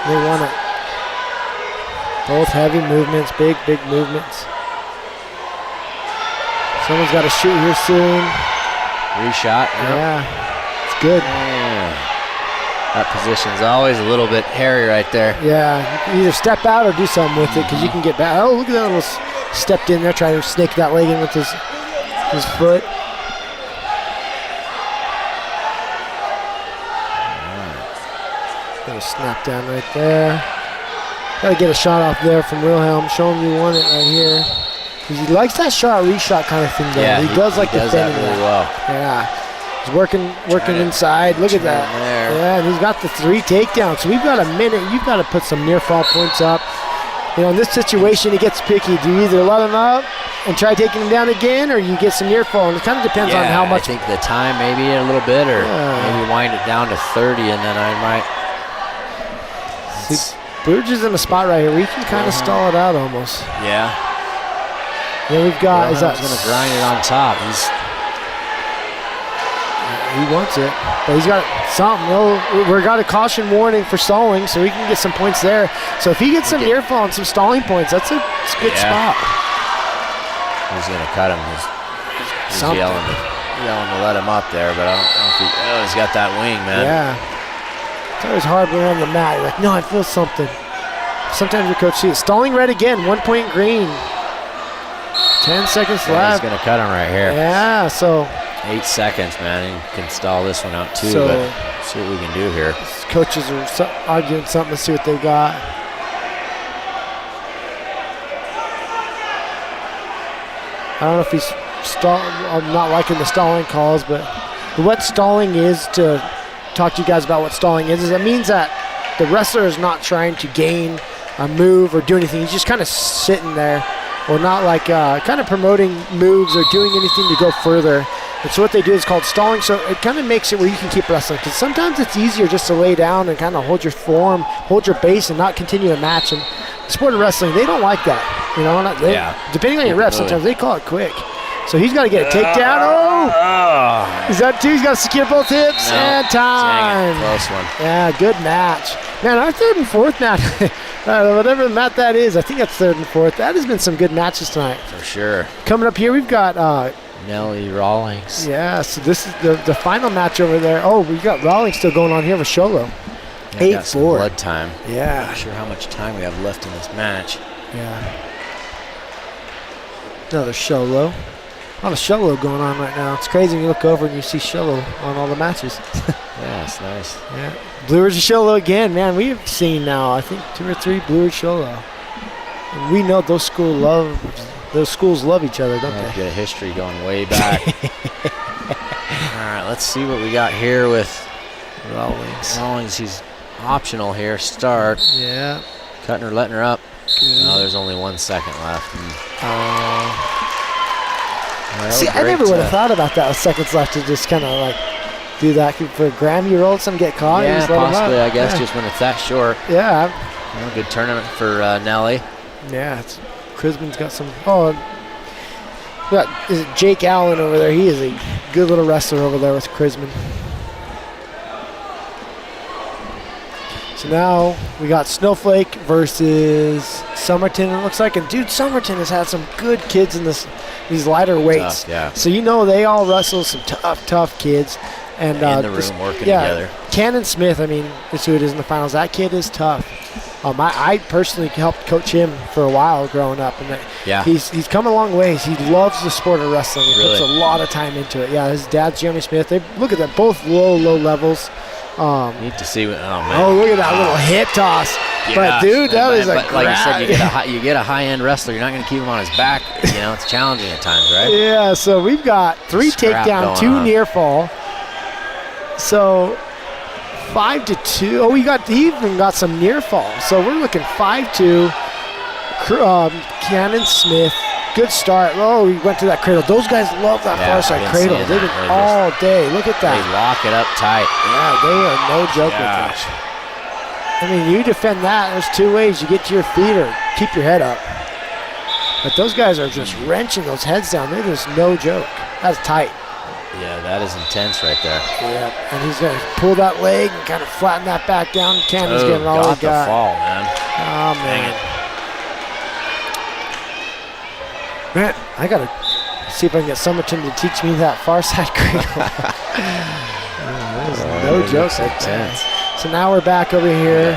they want it. Both heavy movements, big movements. Someone's got to shoot here soon. Reshot. Yeah, it's good. Yeah. That position's always a little bit hairy right there. Yeah, you can either step out or do something with it because you can get back. Oh, look at that little stepped in there, trying to snake that leg in with his foot. Got a snap down right there. Got to get a shot off there from Wilhelm. Show him you want it right here. He likes that shot, reshot kind of thing, though. Yeah, he does like does defending that really well. Yeah. He's working inside. Look at that. There. Yeah, and he's got the 3 takedowns. So we've got a minute. You've got to put some near fall points up. You know, in this situation, he gets picky. Do you either let him up and try taking him down again, or you get some near fall? And it kind of depends on how much. I think the time maybe a little bit, or maybe wind it down to 30, and then I might. Burge is in a spot right here where he can kind of stall it out almost. Yeah. Then we've got. Is that going to grind it on top? He wants it, but he's got something. We've got a caution warning for stalling, so he can get some points there. So if he gets some near fall and some stalling points, that's a good spot. He's going to cut him. He's yelling to let him up there, but I don't know if he's got that wing, man. Yeah. It's always hard when we're on the mat. You're like, no, I feel something. Sometimes your coach sees it. Stalling red again, 1 point green. 10 seconds left. He's going to cut him right here. Yeah, so. 8 seconds, man. He can stall this one out too, So, but see what we can do here. Coaches are arguing something. Let's see what they got. I don't know if he's I'm not liking the stalling calls, but what stalling is, to talk to you guys about what stalling is it means that the wrestler is not trying to gain a move or do anything. He's just kind of sitting there, or not like kind of promoting moves or doing anything to go further. And so what they do is called stalling. So it kind of makes it where you can keep wrestling, because sometimes it's easier just to lay down and kind of hold your form, hold your base, and not continue a match. And the sport of wrestling, they don't like that. You know, depending on your rep, sometimes they call it quick. So he's got to get a takedown. Is that 2? He's got to secure both hips, and time. Dang it, close one. Yeah, good match. Man, our third and fourth match, whatever mat that is, I think that's third and fourth. That has been some good matches tonight. For sure. Coming up here, we've got Nelly Rawlings. Yeah, so this is the final match over there. Oh, we got Rawlings still going on here with Sholo. Yeah, 8-4. blood time. Yeah. Not sure how much time we have left in this match. Yeah. Another Sholo. A lot of Sholo going on right now. It's crazy when you look over and you see Sholo on all the matches. Yeah, it's nice. Yeah. Blue Ridge Sholo again. Man, we've seen now, I think, 2 or 3 Blue Ridge Sholo. And we know those schools love each other, don't they? Get a history going way back. All right, let's see what we got here with Rawlings. Rawlings, he's optional here. Start. Yeah. Cutting her, letting her up. Good. No, there's only 1 second left. Well, See, I never would have thought about that with seconds left to just kind of like do that for a Grammy-year-old, some get caught. Yeah, and just let 'em possibly, up. I guess, Yeah. just when it's that short. Yeah. Well, good tournament for Nelly. Yeah, Crisman's got some. Oh, we got is it Jake Allen over there. He is a good little wrestler over there with Crisman. So now we got Snowflake versus Somerton, it looks like. And dude, Somerton has had some good kids in these lighter weights. Tough, yeah. So you know they all wrestle some tough kids. And in the room working together. Cannon Smith, I mean, is who it is in the finals. That kid is tough. I personally helped coach him for a while growing up, and he's come a long ways. He loves the sport of wrestling. He puts a lot of time into it. Yeah, his dad's Jeremy Smith. They look at that, both low levels. Need to see what. Oh man! Oh, look at that little hit toss! Yeah, but dude, that is like you said, you get a high-end wrestler. You're not going to keep him on his back. You know, it's challenging at times, right? Yeah. So we've got 3 takedown, 2 near fall. So 5-2. Oh, he even got some near fall. So we're looking 5-2. Cannon Smith, good start. Oh, he went to that cradle. Those guys love that far side cradle. They've been all day. Look at that. They lock it up tight. Yeah, they are no joke with that. I mean, you defend that. There's 2 ways. You get to your feet or keep your head up. But those guys are just wrenching those heads down. They're just no joke. That's tight. Yeah, that is intense right there. Yeah, and he's going to pull that leg and kind of flatten that back down. Cannon's getting all he got. The fall, man. Oh, man. Man, I got to see if I can get Somerton to teach me that far side cradle. No joke. Intense. So now we're back over here.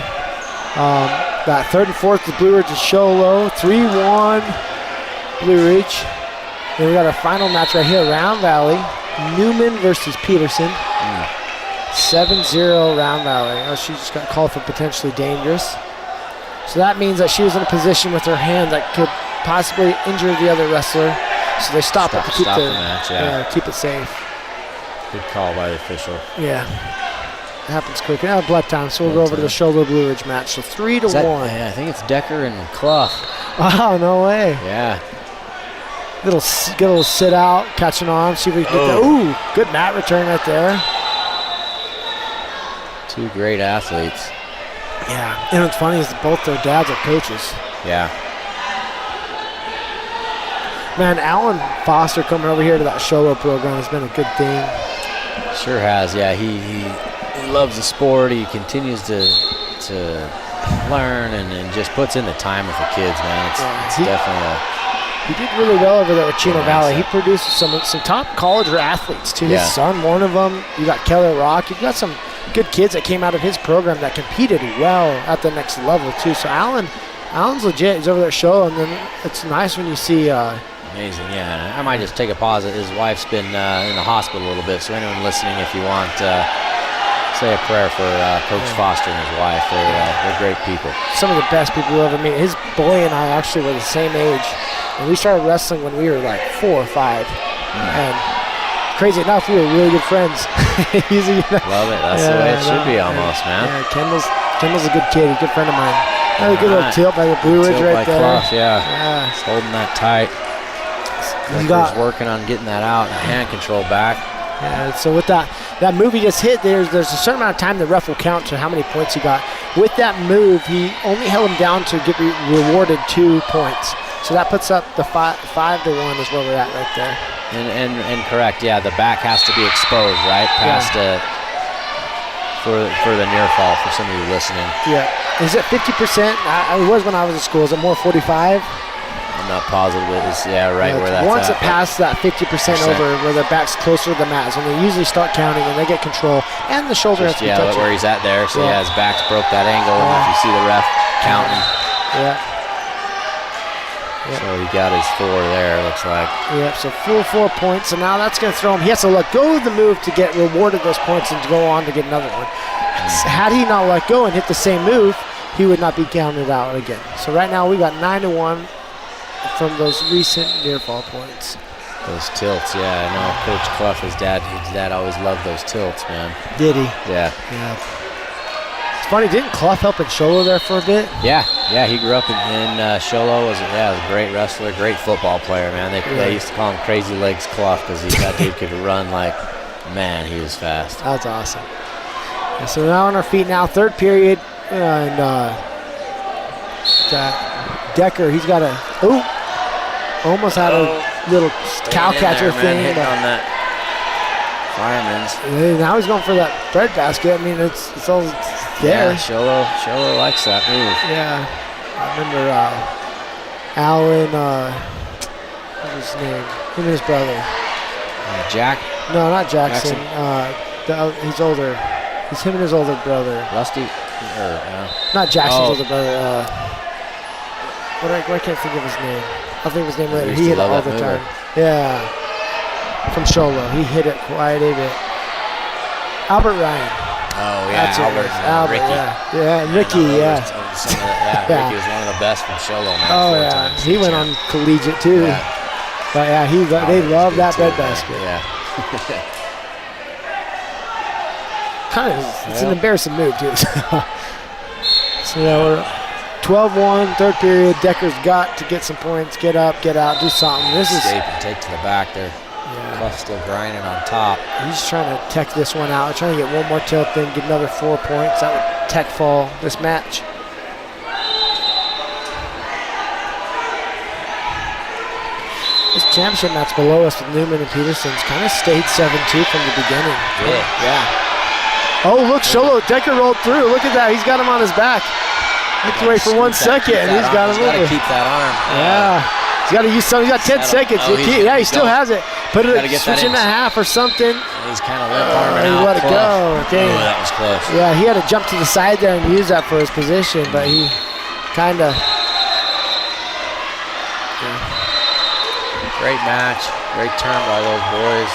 That 3rd and 4th, the Blue Ridge is Sholo. 3-1 Blue Ridge. Then we got our final match right here, Round Valley. Newman versus Peterson. 7-0 Round Valley. Oh, she just got called for potentially dangerous. So that means that she was in a position with her hand that could possibly injure the other wrestler. So they stop it to keep the match, keep it safe. Good call by the official. Yeah. It happens quick. Now blood time, so we'll go over to the Sholo Blue Ridge match. So 3-1. Yeah, I think it's Decker and Clough. Oh, no way. Yeah. Get a little sit out, catching on, see if we can get that. Ooh, good mat return right there. 2 great athletes. Yeah, and what's funny is that both their dads are coaches. Yeah. Man, Alan Foster coming over here to that Sholo program has been a good thing. Sure has, yeah. He loves the sport. He continues to learn and just puts in the time with the kids, man. It's definitely He did really well over there with Chino Valley. He produced some top college athletes too. His son, one of them. You got Keller Rock. You've got some good kids that came out of his program that competed well at the next level too. So Alan's legit. He's over there at Sholo, and then it's nice when you see. Amazing, yeah. I might just take a pause. His wife's been in the hospital a little bit, so anyone listening, if you want, say a prayer for Coach Foster and his wife. They're great people. Some of the best people you'll ever meet. His boy and I actually were the same age, and we started wrestling when we were like 4 or 5. And crazy enough, we were really good friends. Love it. That's the way it should be almost, man. Yeah, Kendall's a good kid. He's a good friend of mine. Had a good little tilt by the Blue Ridge right there. Clough, yeah. He's holding that tight. He's working on getting that out and hand control back. Yeah, so with that move he just hit, there's a certain amount of time the ref will count to how many points he got. With that move, he only held him down to get rewarded 2 points. So that puts up the 5-1 is where we're at right there. And correct, yeah, the back has to be exposed, right? Past for the near fall for some of you listening. Yeah. Is it 50%? It was when I was in school. Is it more 45? I'm not positive. It's right where that's once at. it passed that 50% over, where the back's closer to the mat, is when they usually start counting and they get control, and the shoulder has to be touching. Where he's at there. So his back's broke that angle, and if you see the ref counting. Yeah. So he got his 4 there, looks like. Yep, so full 4 points. So now that's going to throw him. He has to let go of the move to get rewarded those points and to go on to get another one. Had he not let go and hit the same move, he would not be counted out again. So right now we got 9-1 from those recent near fall points. Those tilts, I know. Coach Clough, his dad always loved those tilts, man. Did he? Yeah. It's funny, didn't Clough help in Sholo there for a bit? Yeah, he grew up in Sholo. Was a great wrestler, great football player, man. They used to call him Crazy Legs Clough because that dude could run like, man, he was fast. That's awesome. And so now on our feet now, third period, and Decker, he's got almost had a little cow catcher thing. Hitting on that fireman's. And now he's going for that bread basket. I mean, it's all there. Yeah, Sholo likes that move. Yeah. I remember Alan, what was his name? Him and his brother. Jack? No, not Jackson. He's older. He's him and his older brother. Rusty? Not Jackson's older brother. I can't think of his name. I'll think of his name later. He hit it all the time. Yeah. From Sholo. He hit it quite a bit. Albert Ryan. Oh, yeah. That's Albert, Ricky. Yeah, Ricky, Ricky was one of the best from Sholo, man. Oh, yeah. He went on collegiate, too. Yeah. But, they love that bread basket. Yeah. It's an embarrassing move, too. So, we're 12-1, third period. Decker's got to get some points, get up, get out, do something. Escape and take to the back there. Clough still grinding on top. He's trying to tech this one out, trying to get one more tilt, then get another 4 points. That would tech fall this match. This championship match below us with Newman and Peterson's kind of stayed 7-2 from the beginning. Yeah. Oh, look, Sholo, Decker rolled through. Look at that. He's got him on his back. Looked away for 1 second, and he's got him over. He's got to keep that arm. Yeah. He's got to use something. He's got 10 seconds. He still has it. Put it, switch into half or something. He's kind of limp arming out. He let it go. Okay. Oh, that was close. Yeah, he had to jump to the side there and use that for his position, but he kind of. Great match. Great turn by those boys.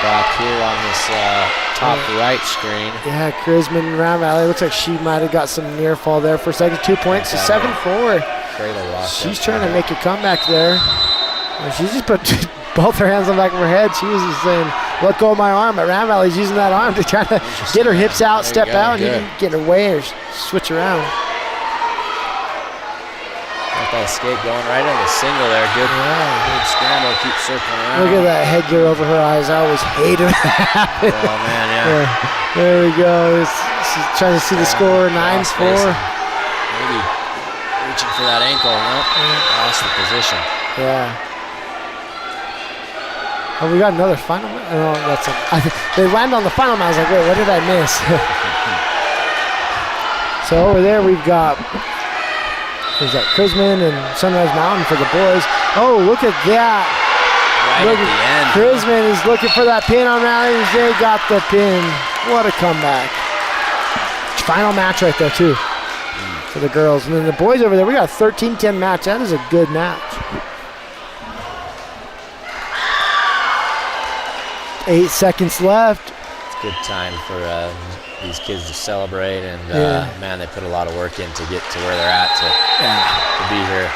Back here on this top right screen. Yeah, Chrisman and Round Valley. Looks like she might have got some near fall there for a second. 2 points to 7-4. She's trying to make a comeback there. She just put both her hands on the back of her head. She was just saying, let go of my arm. But Round Valley's using that arm to try to get her hips out, step out, and you can get her way or switch around. Got that escape going right on the single there. Good scramble, keep circling around. Look at that headgear over her eyes. I always hated that. Oh, man, yeah. There we go. She's trying to see the score, 9-4. Maybe reaching for that ankle. Nope. Lost the position. Yeah. Oh, we got another final match? No, they land on the final match. I was like, wait, what did I miss? So over there we've got Chrisman and Sunrise Mountain for the boys. Oh, look at that. Right at the end. Chrisman is looking for that pin on Rally. They got the pin. What a comeback. Final match right there, too, for the girls. And then the boys over there, we got a 13-10 match. That is a good match. 8 seconds left. It's a good time for these kids to celebrate, and man, they put a lot of work in to get to where they're at to be here.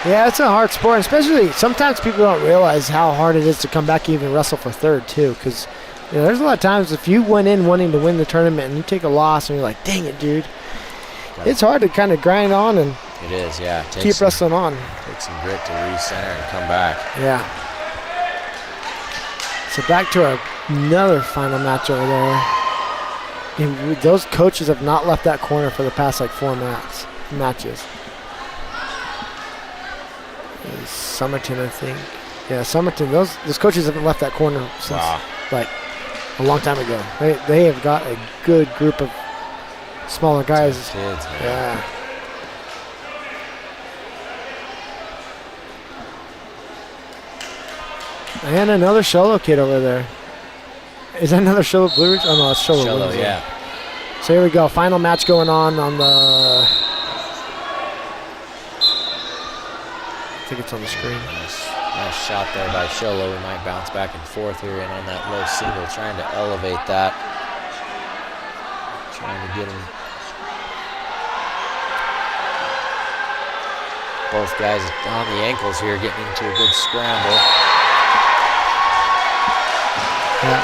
Yeah, it's a hard sport, especially sometimes people don't realize how hard it is to come back and even wrestle for third too, because there's a lot of times if you went in wanting to win the tournament and you take a loss and you're like, dang it, dude, it's hard to kind of grind on and it is, yeah. Keep wrestling on. Take some grit to recenter and come back. Yeah. So back to another final match over there. And those coaches have not left that corner for the past like 4 matches. Somerton, I think. Yeah, Somerton. Those coaches haven't left that corner since like a long time ago. They have got a good group of smaller guys. Kids, man. Yeah. And another Sholo kid over there. Is that another Sholo Blue Ridge? Oh no, it's Sholo. Sholo, Winslow. yeah. So here we go. Final match going on the. I think it's on the screen. Nice shot there by Sholo. We might bounce back and forth here and on that low single, trying to elevate that. Trying to get him. Both guys on the ankles here, getting into a good scramble. Yeah.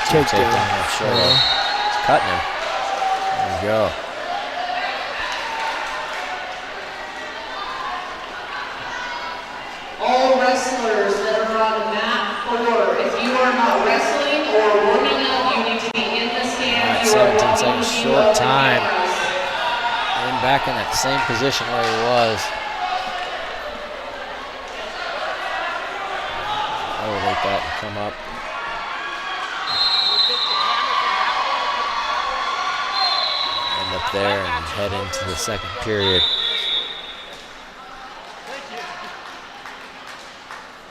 Good takedown of Sholo. It's cutting him. There we go. All wrestlers that are on mat 4, if you are not wrestling or warming up, you need to be in the stands. All right, You are 17 walking seconds, to short the time. cameras. And back in that same position where he was. Elevate that and come up. End up there and head into the second period.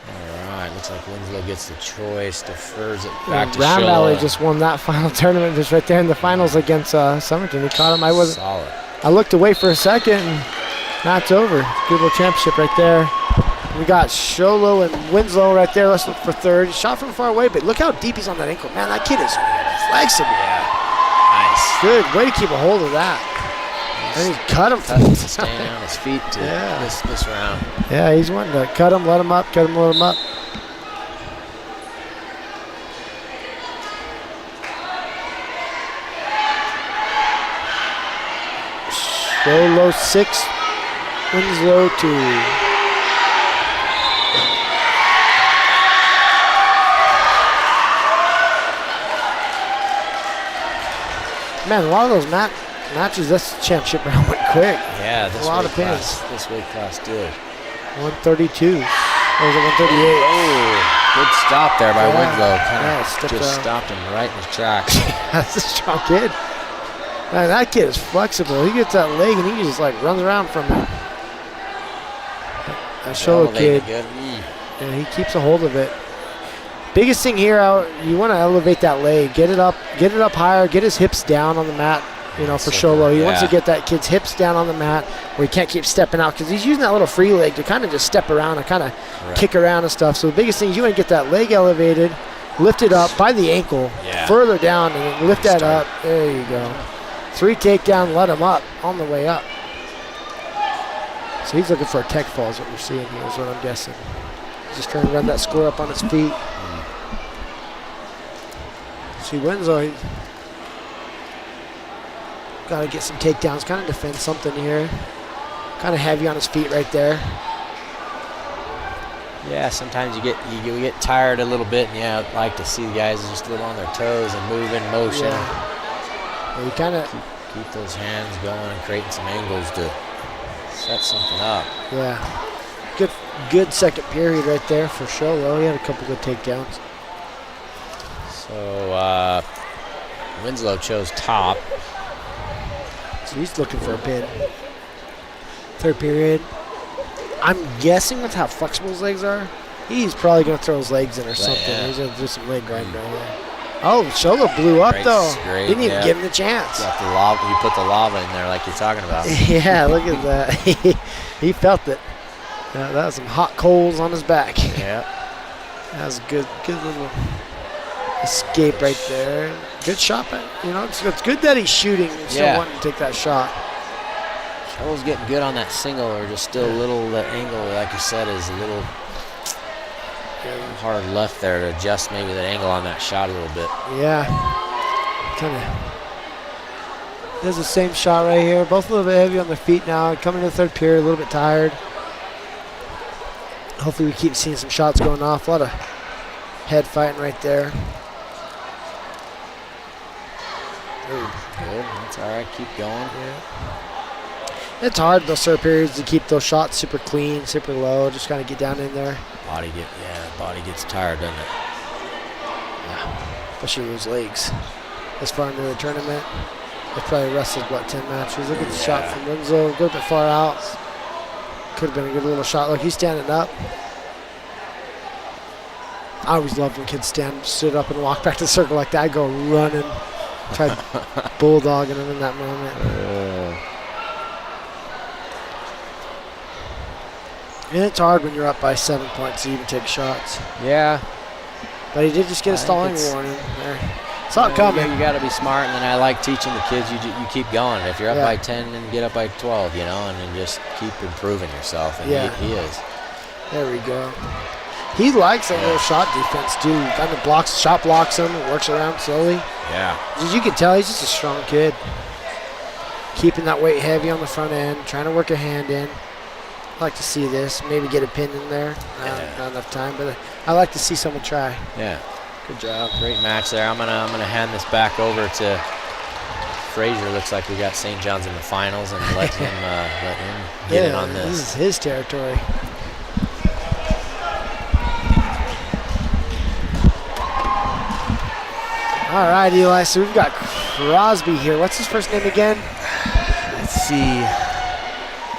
Alright, looks like Winslow gets the choice, defers it back to Round Sholo. Valley just won that final tournament just right there in the finals against Somerton. He caught him. Solid. I looked away for a second and match over. Good little championship right there. We got Sholo and Winslow right there. Let's look for third. He shot from far away, but look how deep he's on that ankle. Man, that kid is flexible. Nice. Good. Way to keep a hold of that. And he cut him. Staying on his feet to this round. Yeah, he's wanting to cut him, let him up, cut him, let him up. Sholo 6, Winslow 2. Man, a lot of those matches, this championship round went quick. Yeah, a lot of pins. This weight class did. 132. Or was it 138? Oh, good stop there by Winslow. Kind of just stopped him right in his tracks. That's a strong kid. Man, that kid is flexible. He gets that leg and he just like runs around from it. That Sholo kid. Yeah, he keeps a hold of it. Biggest thing here, you want to elevate that leg, get it up higher, get his hips down on the mat. You know, for Sholo, he wants to get that kid's hips down on the mat where he can't keep stepping out because he's using that little free leg to kind of just step around and kind of kick around and stuff. So the biggest thing is you want to get that leg elevated, lift it up by the ankle, further down, and lift that up. There you go. 3 takedown, let him up on the way up. So he's looking for a tech fall is what we're seeing here is what I'm guessing. Just trying to run that square up on his feet. See, Winslow, got to get some takedowns, kind of defend something here. Kind of heavy on his feet right there. Yeah, sometimes you get tired a little bit, and I'd like to see the guys just a little on their toes and move in motion. Yeah. Well, you kind of keep those hands going and creating some angles to set something up. Yeah. Good second period right there for Sholo. He had a couple good takedowns. So Winslow chose top. So he's looking for a pin. Third period. I'm guessing with how flexible his legs are, he's probably going to throw his legs in or something. Yeah. He's going to do some leg grinding right here. Oh, Sholo blew up though. Didn't even give him the chance. Got the lava. You put the lava in there like you're talking about. Yeah, look at that. He felt it. Yeah, that was some hot coals on his back. Yeah. That was a good little escape right there. Good shot, but it's good that he's shooting and still wanting to take that shot. Sholo's getting good on that single, or just still a little, the angle, like you said, is a little hard left there to adjust maybe that angle on that shot a little bit. Yeah. Kind of does the same shot right here. Both a little bit heavy on their feet now. Coming to the third period, a little bit tired. Hopefully we keep seeing some shots going off. A lot of head fighting right there. Ooh, good. That's all right. Keep going. Yeah. It's hard those serve periods to keep those shots super clean, super low. Just kind of get down in there. Body gets tired, doesn't it? Especially those legs. This far into the tournament, they probably wrestled 10 matches. Look at the shot from Renzo, a little bit far out. Could have been a good little shot. Look, he's standing up. I always loved when kids stood up and walk back to the circle like that. I'd go running, try bulldogging them in that moment. And it's hard when you're up by 7 points to even take shots. Yeah. But he did just get a stalling warning there. Saw it coming. You got to be smart, and then I like teaching the kids. You keep going. If you're up by 10, then get up by 12, and then just keep improving yourself. And he is. There we go. He likes that little shot defense too. Kind of shot blocks him, and works around slowly. Yeah. As you can tell, he's just a strong kid. Keeping that weight heavy on the front end, trying to work a hand in. I like to see this. Maybe get a pin in there. Not enough time, but I like to see someone try. Yeah. Good job. Great match there. I'm gonna hand this back over to Frazier. Looks like we got St. John's in the finals, and let him get in on this. This is his territory. All right, Eli. So we've got Crosby here. What's his first name again? Let's see.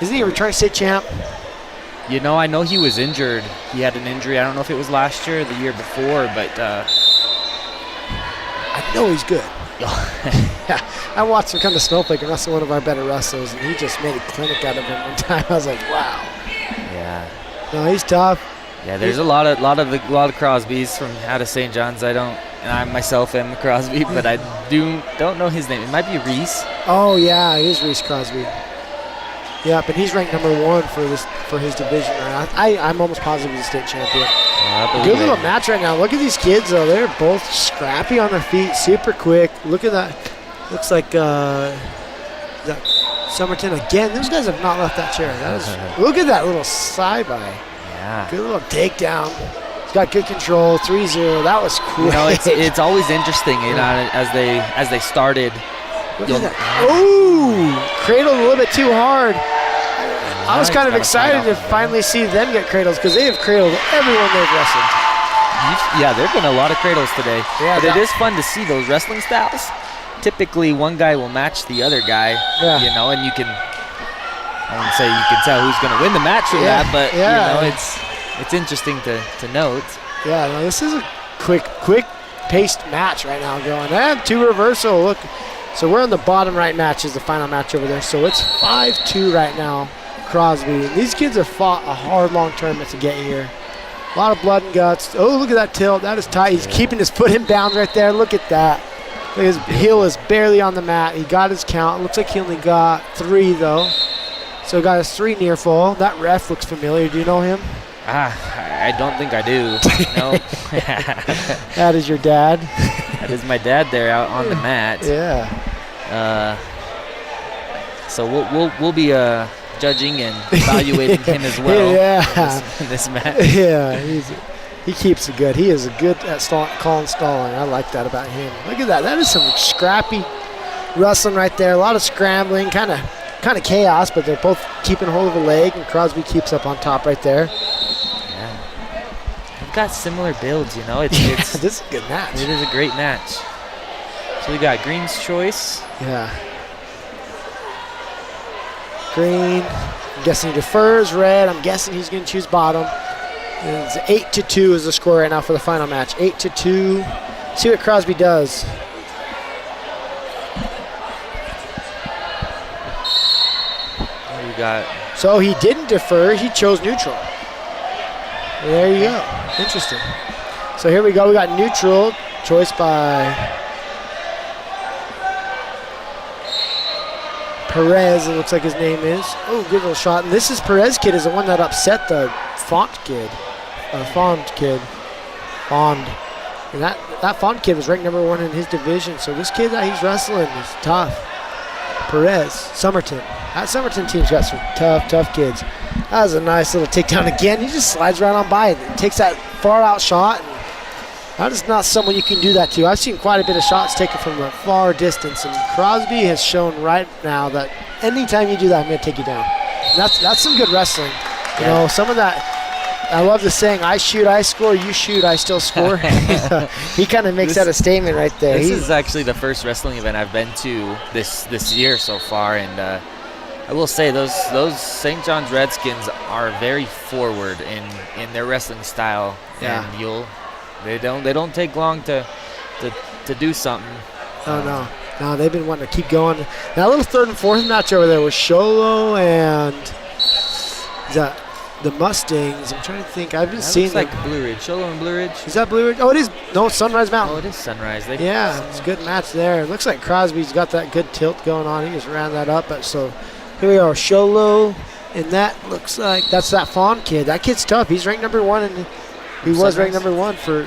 Isn't he a returning state champ? I know he was injured. He had an injury. I don't know if it was last year or the year before, but I know he's good. Yeah, I watched him come to Snowflake and wrestle one of our better wrestlers, and he just made a clinic out of him one time. I was like, wow. Yeah. No, he's tough. Yeah, there's a lot of Crosbys from out of St. John's. And I myself am a Crosby, but I don't know his name. It might be Reese. Oh yeah, it is Reese Crosby. Yeah, but he's ranked number 1 for his division. I'm almost positive he's a state champion. Good little match right now. Look at these kids though. They're both scrappy on their feet, super quick. Look at that. Looks like that Somerton again. Those guys have not left that chair. Look at that little side by. Yeah. Good little takedown. He's got good control. 3-0. That was cool. It's always interesting, as they started. Look at that. Ooh, cradled a little bit too hard. I was kind of excited to finally see them get cradles because they have cradled everyone they've wrestled. Yeah, there have been a lot of cradles today. Yeah, but it is fun to see those wrestling styles. Typically, one guy will match the other guy, and you can, I wouldn't say you can tell who's going to win the match from that, but, it's interesting to note. Yeah, no, this is a quick-paced match right now going. And 2 reversal, look. So we're on the bottom right match is the final match over there. So it's 5-2 right now, Crosby. These kids have fought a hard, long tournament to get here. A lot of blood and guts. Oh, look at that tilt. That is tight. He's keeping his foot in bounds right there. Look at that. His heel is barely on the mat. He got his count. Looks like he only got 3, though. So he got his 3 near fall. That ref looks familiar. Do you know him? I don't think I do. No. That is your dad. That is my dad there out on the mat. Yeah. So we'll be judging and evaluating him as well. In this match. Yeah, he keeps it good. He is good at calling stalling. I like that about him. Look at that. That is some scrappy wrestling right there. A lot of scrambling, kind of chaos, but they're both keeping hold of a leg, and Crosby keeps up on top right there. Yeah. They've got similar builds, This is a good match. It is a great match. So we got Green's choice. Yeah. Green. I'm guessing he defers. Red. I'm guessing he's going to choose bottom. And it's 8-2 is the score right now for the final match. 8-2. See what Crosby does. We got. So he didn't defer. He chose neutral. There you go. Interesting. So here we go. We got neutral. Choice by Perez, it looks like his name is. Oh, good little shot. And this is Perez kid is the one that upset the Font kid. Fond. And that Font kid was ranked number 1 in his division. So this kid that he's wrestling is tough. Perez, Somerton. That Somerton team's got some tough kids. That was a nice little takedown again. He just slides right on by it. Takes that far out shot. And That is not someone you can do that to. I've seen quite a bit of shots taken from a far distance, and Crosby has shown right now that anytime you do that, I'm going to take you down. And that's some good wrestling. You know, some of that. I love the saying, I shoot, I score, you shoot, I still score. He kind of makes that a statement right there. This is actually the first wrestling event I've been to this year so far, and I will say those St. John's Redskins are very forward in their wrestling style, and they don't take long to do something. Oh no, they've been wanting to keep going. That little third and fourth match over there was Sholo and the Mustangs. I'm trying to think. I've been seeing like Blue Ridge. Sholo and Blue Ridge. Is that Blue Ridge? Oh, it is. No, Sunrise Mountain. Oh, it is Sunrise. It's a good match there. It looks like Crosby's got that good tilt going on. He just ran that up. But so here we are, Sholo, and that looks like that's that Fawn kid. That kid's tough. He's ranked number 1, and he was ranked number 1 for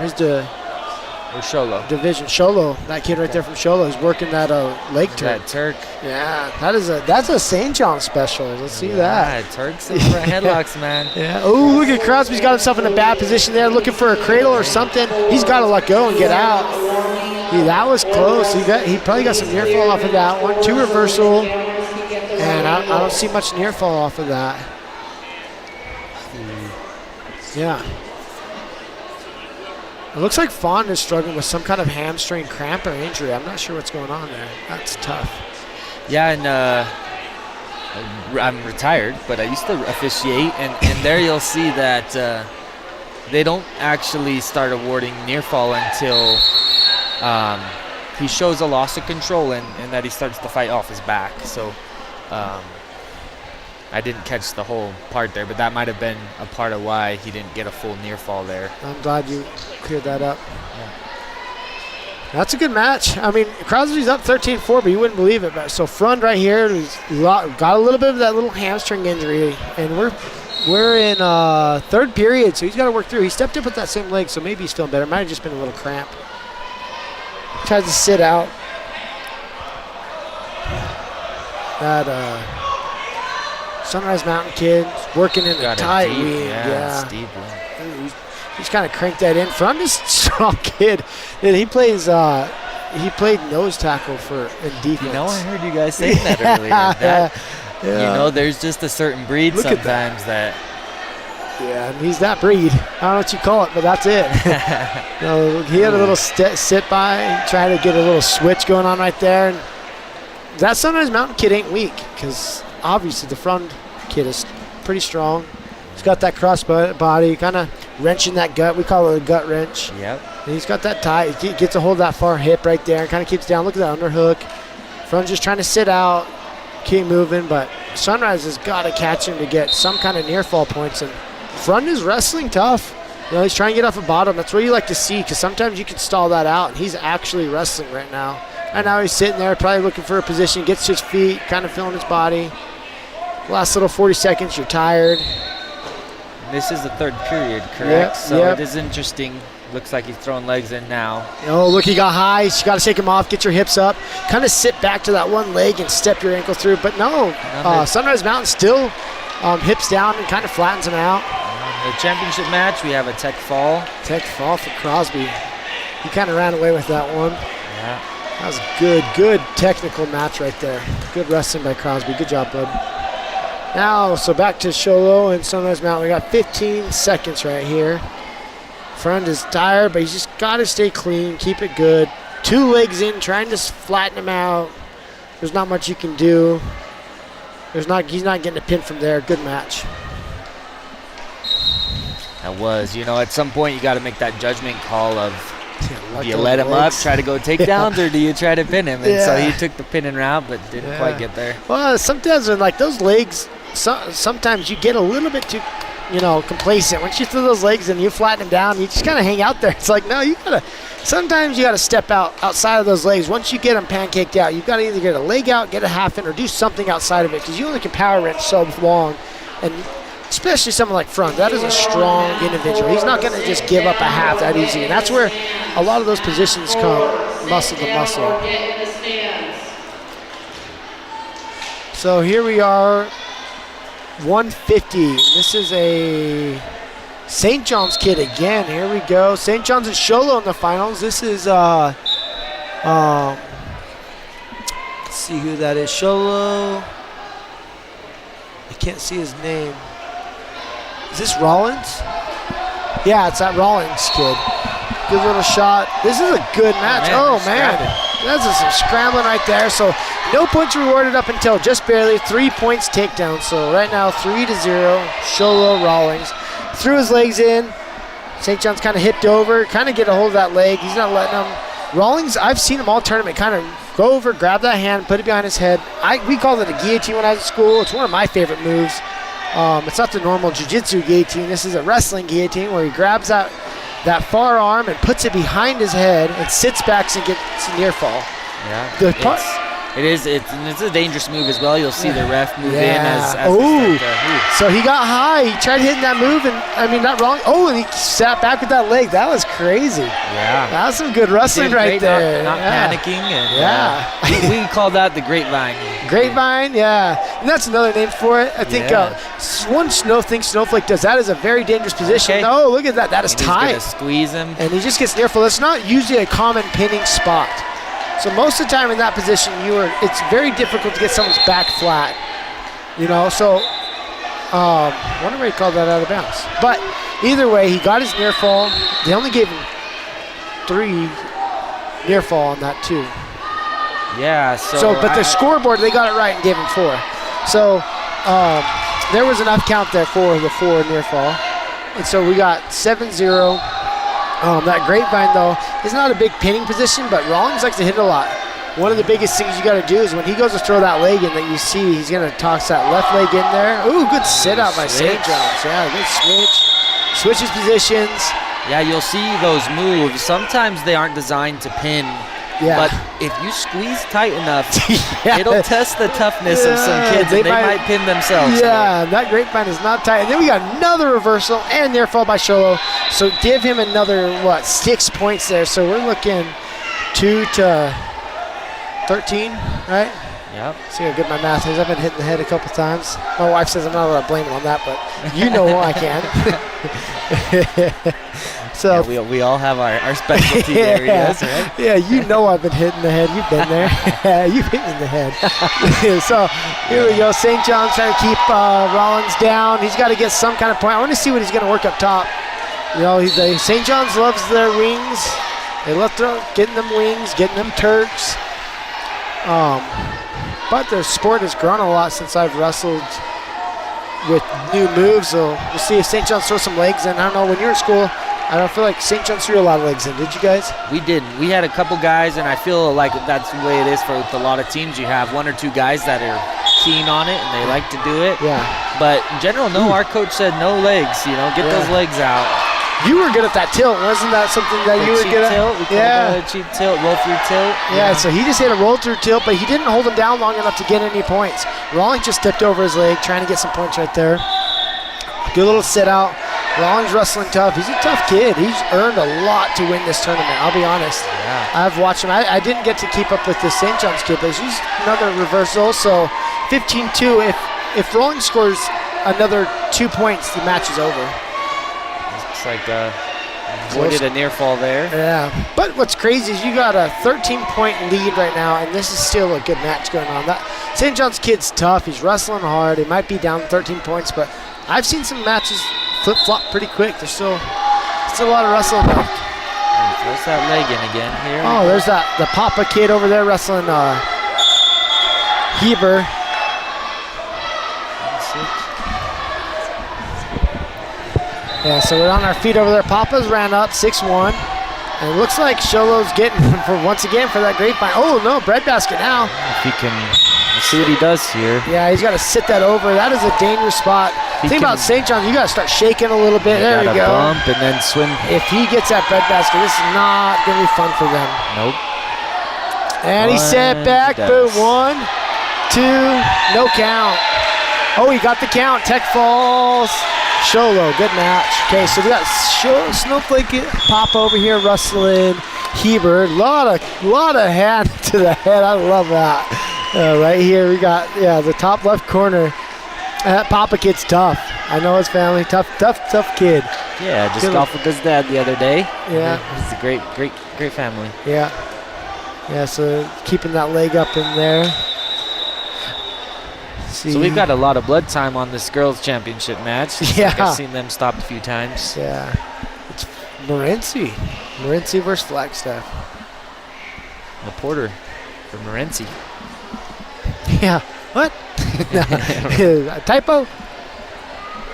his Sholo division. Sholo, that kid right there from Sholo is working that leg turn. That Turk. Yeah, that's a St. John special. Let's see that. Yeah, Turks and headlocks, man. Yeah. Oh, look at Crosby's got himself in a bad position there, looking for a cradle or something. He's got to let go and get out. Yeah, that was close. He probably got some near fall off of that one. 2 reversal, and I don't see much near fall off of that. Yeah. It looks like Fawn is struggling with some kind of hamstring cramp or injury. I'm not sure what's going on there. That's tough. Yeah, and I'm retired, but I used to officiate, and there you'll see that they don't actually start awarding near fall until he shows a loss of control and that he starts to fight off his back. So I didn't catch the whole part there, but that might have been a part of why he didn't get a full near fall there. I'm glad you cleared that up. Yeah. That's a good match. I mean, Crosby's up 13-4, but you wouldn't believe it. But so Frund right here got a little bit of that little hamstring injury, and we're in third period, so he's got to work through. He stepped up with that same leg, so maybe he's feeling better. Might have just been a little cramp. Tries to sit out. That Sunrise Mountain kid working in a tight wing. Yeah. Deep wing. He's kind of cranked that in. Front is a strong kid. And he plays. He played nose tackle in defense. You know, I heard you guys saying that earlier. You know, there's just a certain breed sometimes that. Yeah, and he's that breed. I don't know what you call it, but that's it. He had a little sit by, trying to get a little switch going on right there. And that Sunrise Mountain kid ain't weak, because obviously the front kid is pretty strong. He's got that cross body, kind of wrenching that gut. We call it a gut wrench. Yep. And he's got that tie. He gets a hold of that far hip right there and kind of keeps down. Look at that underhook. Front just trying to sit out, keep moving, but Sunrise has got to catch him to get some kind of near fall points. And Front is wrestling tough. You know, he's trying to get off the bottom. That's what you like to see, because sometimes you can stall that out. And he's actually wrestling right now. Right now he's sitting there, probably looking for a position, gets to his feet, kind of feeling his body. Last little 40 seconds, you're tired. This is the third period, correct? It is interesting. Looks like he's throwing legs in now. Oh, look, he got high. You got to shake him off, get your hips up, kind of sit back to that one leg and step your ankle through. But no, Sunrise Mountain still hips down and kind of flattens him out. The championship match, we have a tech fall. Tech fall for Crosby. He kind of ran away with that one. Yeah. That was a good technical match right there. Good wrestling by Crosby. Good job, bud. Now, so back to Sholo and Sunrise Mountain. We got 15 seconds right here. Friend is tired, but he's just got to stay clean, keep it good. 2 legs in, trying to flatten him out. There's not much you can do. He's not getting a pin from there. Good match. That was, at some point you got to make that judgment call of, do you let him up, try to go takedowns, or do you try to pin him? And so he took the pinning route, but didn't quite get there. Well, sometimes when those legs, sometimes you get a little bit too, complacent. Once you throw those legs and you flatten them down, you just kind of hang out there. It's like, no, sometimes you got to step outside of those legs. Once you get them pancaked out, you've got to either get a leg out, get a half in, or do something outside of it, because you only can power wrench so long. And especially someone like Front, that is a strong individual. He's not going to just give up a half that easy. And that's where a lot of those positions come, muscle to muscle. So here we are, 150. This is a St. John's kid again. Here we go. St. John's and Sholo in the finals. This is let's see who that is. Sholo. I can't see his name. Is this Rollins? Yeah, it's that Rollins kid. Good little shot. This is a good match. Oh, man. That's just some scrambling right there. So no points rewarded up until just barely 3 points takedown. So right now 3-0. Sholo Rollins threw his legs in. St. John's kind of hipped over, kind of get a hold of that leg. He's not letting him. Rollins, I've seen him all tournament kind of go over, grab that hand, put it behind his head. We called it a guillotine when I was at school. It's one of my favorite moves. It's not the normal jiu-jitsu guillotine. This is a wrestling guillotine where he grabs that far arm and puts it behind his head and sits back and gets a near fall. Yeah, it's a dangerous move as well. You'll see the ref move in as so he got high. He tried hitting that move, and not wrong. Oh, and he sat back with that leg. That was crazy. Yeah, that was some good wrestling right there. Not panicking. And, we call that the grapevine. Grapevine, and that's another name for it. I think one Snowflake does that is a very dangerous position. Okay. Oh, look at that. That is tight. He's gonna squeeze him, and he just gets near fall. It's not usually a common pinning spot. So most of the time in that position, it's very difficult to get someone's back flat. So I wonder why he called that out of bounds. But either way, he got his near fall. They only gave him 3 near fall on that too. Yeah. But the scoreboard, they got it right and gave him 4. So there was enough count there for the 4 near fall. And so we got 7-0. That grapevine, though, is not a big pinning position, but Rollins likes to hit it a lot. One of the biggest things you got to do is when he goes to throw that leg in that you see, he's going to toss that left leg in there. Ooh, good sit-out by St. John's. Yeah, good switch. Switches positions. Yeah, you'll see those moves. Sometimes they aren't designed to pin. Yeah. But if you squeeze tight enough, it'll test the toughness of some kids, and they might pin themselves. Yeah, that grapevine is not tight. And then we got another reversal and near fall by Sholo. So give him another, 6 points there. So we're looking 2 to 13, right? Yep. See how good my math is. I've been hitting the head a couple times. My wife says I'm not allowed to blame him on that, but you know I can. So we all have our specialty areas, right? Yeah, I've been hitting the head. You've been there. You've hit me in the head. So here we go. St. John's trying to keep Rollins down. He's got to get some kind of point. I want to see what he's going to work up top. St. John's loves their wings. They love getting them wings, getting them Turks. But their sport has grown a lot since I've wrestled with new moves. So we'll see if St. John's throws some legs in. I don't know. When you're in school, I don't feel like St. John's threw a lot of legs in. Did you guys? We didn't. We had a couple guys, and I feel like that's the way it is for a lot of teams. You have 1 or 2 guys that are keen on it, and they like to do it. Yeah. But in general, no, our coach said no legs. Get those legs out. You were good at that tilt. Wasn't that something that you were good at? We called it cheap tilt, roll through tilt. Yeah, so he just hit a roll through tilt, but he didn't hold him down long enough to get any points. Rollins just stepped over his leg, trying to get some points right there. Good little sit out. Rollins wrestling tough. He's a tough kid. He's earned a lot to win this tournament, I'll be honest. Yeah. I've watched him. I didn't get to keep up with the St. John's kid, but he's another reversal. So 15-2. If Rollins scores another 2 points, the match is over. Looks like avoided a near fall there. Yeah. But what's crazy is you got a 13-point lead right now, and this is still a good match going on. That St. John's kid's tough. He's wrestling hard. He might be down 13 points, but I've seen some matches flip-flop pretty quick. There's still a lot of wrestling left. Throws that leg in again here. Oh, there's the Papa kid over there wrestling Heber. Yeah, so we're on our feet over there. Papa's ran up 6-1. And it looks like Sholo's getting once again for that grapevine. Oh, no, breadbasket now. If he can, let's see what he does here. Yeah, he's got to sit that over. That is a dangerous spot. Think about St. John's. You got to start shaking a little bit. There you go. Bump and then swim. If he gets that breadbasket, this is not going to be fun for them. Nope. And he set back. Boom. 1, 2, no count. Oh, he got the count. Tech falls. Sholo, good match. Okay, so we got Snowflake Pop over here wrestling Heber. Lot of hand to the head. I love that. Right here we got the top left corner. That Papa kid's tough. I know his family. Tough kid. Yeah, just Good golfed with his dad the other day. Yeah. He's a great family. Yeah. Yeah, so keeping that leg up in there. See. So we've got a lot of blood time on this girls' championship match. Yeah. Like I've seen them stopped a few times. Yeah. It's Morenci. Morenci versus Flagstaff. The Porter for Morenci. Yeah. What? A typo?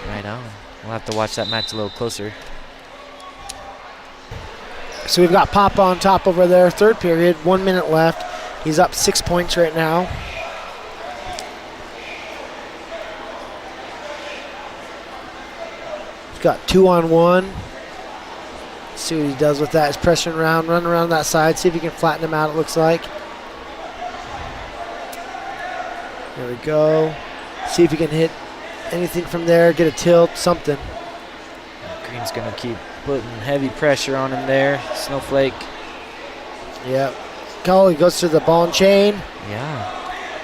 Right on. We'll have to watch that match a little closer. So we've got Papa on top over there. Third period, 1 minute left. He's up 6 points right now. He's got 2-on-1. See what he does with that. He's pressuring around, running around that side. See if he can flatten him out, it looks like. There we go. See if he can hit anything from there, get a tilt, something. Green's going to keep putting heavy pressure on him there. Snowflake. Yep. He goes to the ball and chain. Yeah.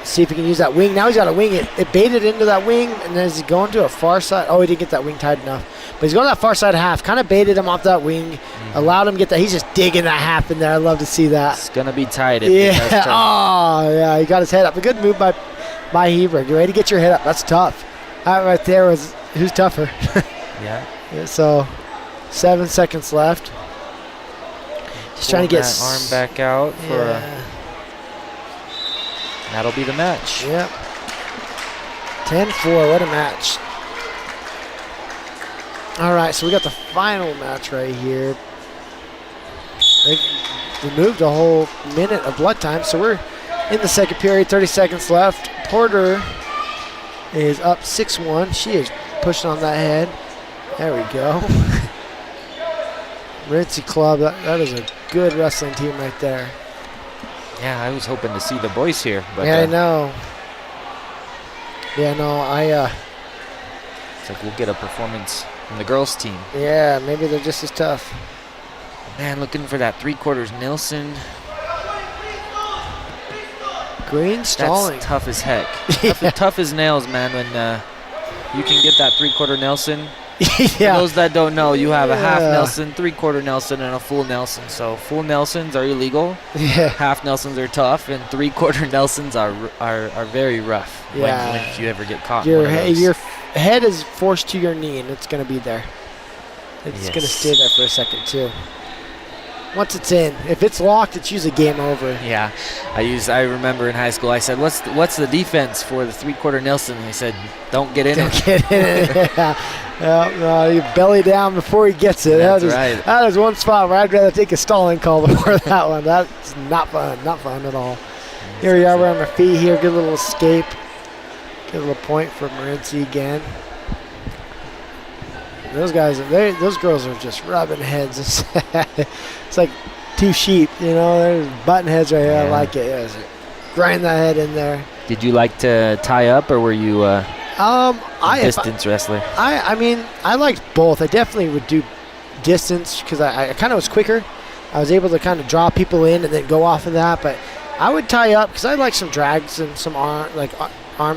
See if he can use that wing. Now he's got a wing. It baited into that wing, and then he's going to a far side. Oh, he didn't get that wing tight enough. But he's going to that far side half. Kind of baited him off that wing. Allowed him to get that. He's just digging that half in there. I love to see that. It's going to be tight. If he does turn. Oh, yeah. He got his head up. A good move by Heber. Get ready to get your head up. That's tough. That right there was who's tougher. Yeah. So 7 seconds left. Just trying to get that arm back out for that'll be the match. Yep. 10-4. What a match. All right, so we got the final match right here. They removed a whole minute of blood time, so we're in the second period. 30 seconds left. Porter is up 6-1. She is pushing on that head. There we go. Ritzy Club, that is a good wrestling team right there. Yeah, I was hoping to see the boys here. But yeah, I know. Yeah, no, it's like we'll get a performance from the girls' team. Yeah, maybe they're just as tough. Man, looking for that 3/4 Nelson. Green stalling. That's tough as heck. Tough as nails, man, when you can get that 3/4 Nelson. Yeah. For those that don't know, you have a half Nelson, 3/4 Nelson, and a full Nelson. So full Nelsons are illegal. Yeah. Half Nelsons are tough, and 3/4 Nelsons are very rough. Yeah. When if you ever get caught. Your in one of those. your head is forced to your knee, and it's going to be there. It's going to stay there for a second too. Once it's in, if it's locked, it's usually game over. Yeah, I remember in high school, I said, "What's the defense for the 3/4 Nelson?" And he said, "Don't get in it." Get in it. No, you belly down before he gets it. That's right. That is one spot where I'd rather take a stalling call before that one. That's not fun. Not fun at all. Here we are. We're on our feet here. Good little escape. Good little point for Morenci again. Those guys, those girls are just rubbing heads. It's like two sheep, There's button heads right here. Yeah. I like it. Yeah, grind that head in there. Did you like to tie up, or were you distance wrestler? I mean, I liked both. I definitely would do distance because I kind of was quicker. I was able to kind of draw people in and then go off of that. But I would tie up because I like some drags and some arm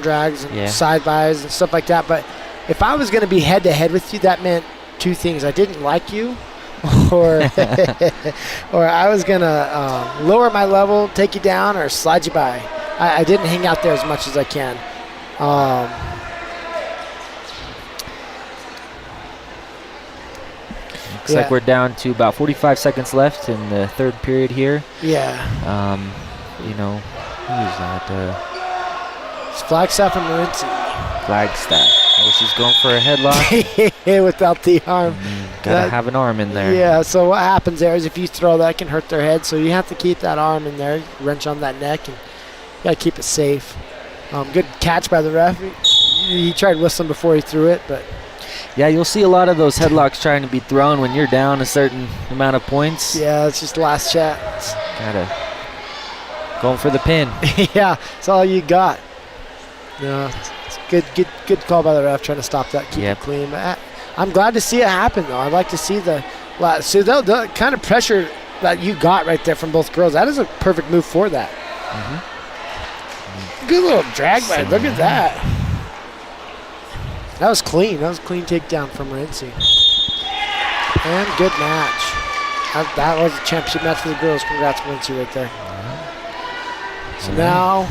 drags and side buys and stuff like that. But if I was going to be head to head with you, that meant two things: I didn't like you, or I was going to lower my level, take you down, or slide you by. I didn't hang out there as much as I can. Looks like we're down to about 45 seconds left in the third period here. Yeah. Who is that? It's Flagstaff and Morenci. Flagstaff. Oh, she's going for a headlock. Without the arm. Gotta have an arm in there. Yeah, so what happens there is if you throw that, it can hurt their head. So you have to keep that arm in there, wrench on that neck, and you gotta keep it safe. Good catch by the ref. He tried whistling before he threw it, but. Yeah, you'll see a lot of those headlocks trying to be thrown when you're down a certain amount of points. Yeah, it's just last shot. Gotta going for the pin. Yeah, that's all you got. No, it's good call by the ref trying to stop that, keep it clean. But I'm glad to see it happen though. I'd like to see the kind of pressure that you got right there from both girls. That is a perfect move for that. Mm-hmm. Good little drag by. Look at that. That was clean. That was a clean takedown from Lindsay. And good match. That was a championship match for the girls. Congrats, Lindsay, right there. So now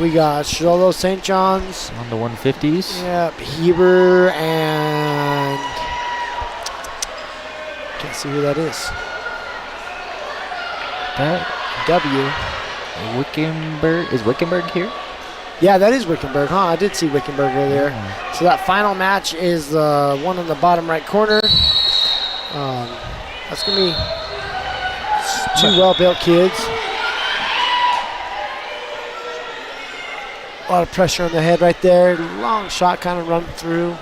we got Sholo St. John's. On the 150s. Yep, Heber and can't see who that is. That W. Wickenberg. Is Wickenberg here? Yeah, that is Wickenberg, huh? I did see Wickenberg over there. So that final match is the one in the bottom right corner. That's going to be two well-built kids. A lot of pressure on the head right there. Long shot kind of run through.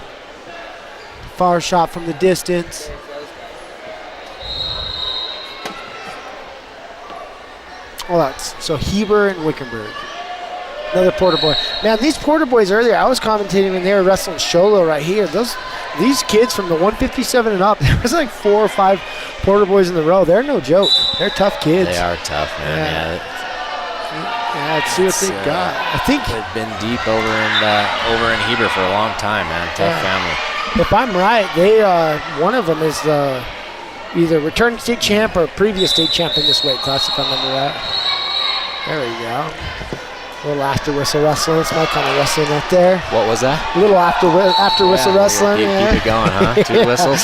Far shot from the distance. Well, that's so Heber and Wickenberg. Another Porter boy. Man, these Porter boys earlier, I was commentating when they were wrestling Sholo right here. These kids from the 157 and up, there was like 4 or 5 Porter boys in the row. They're no joke. They're tough kids. They are tough, man. Yeah, let's see what they got. I think they've been deep over in Heber for a long time, man. Tough family. If I'm right, they one of them is either returning state champ or previous state champ in this weight class, if I remember right. There we go. A little after whistle wrestling. It's my kind of wrestling right there. What was that? A little after whistle wrestling. Keep it going, huh? 2 whistles.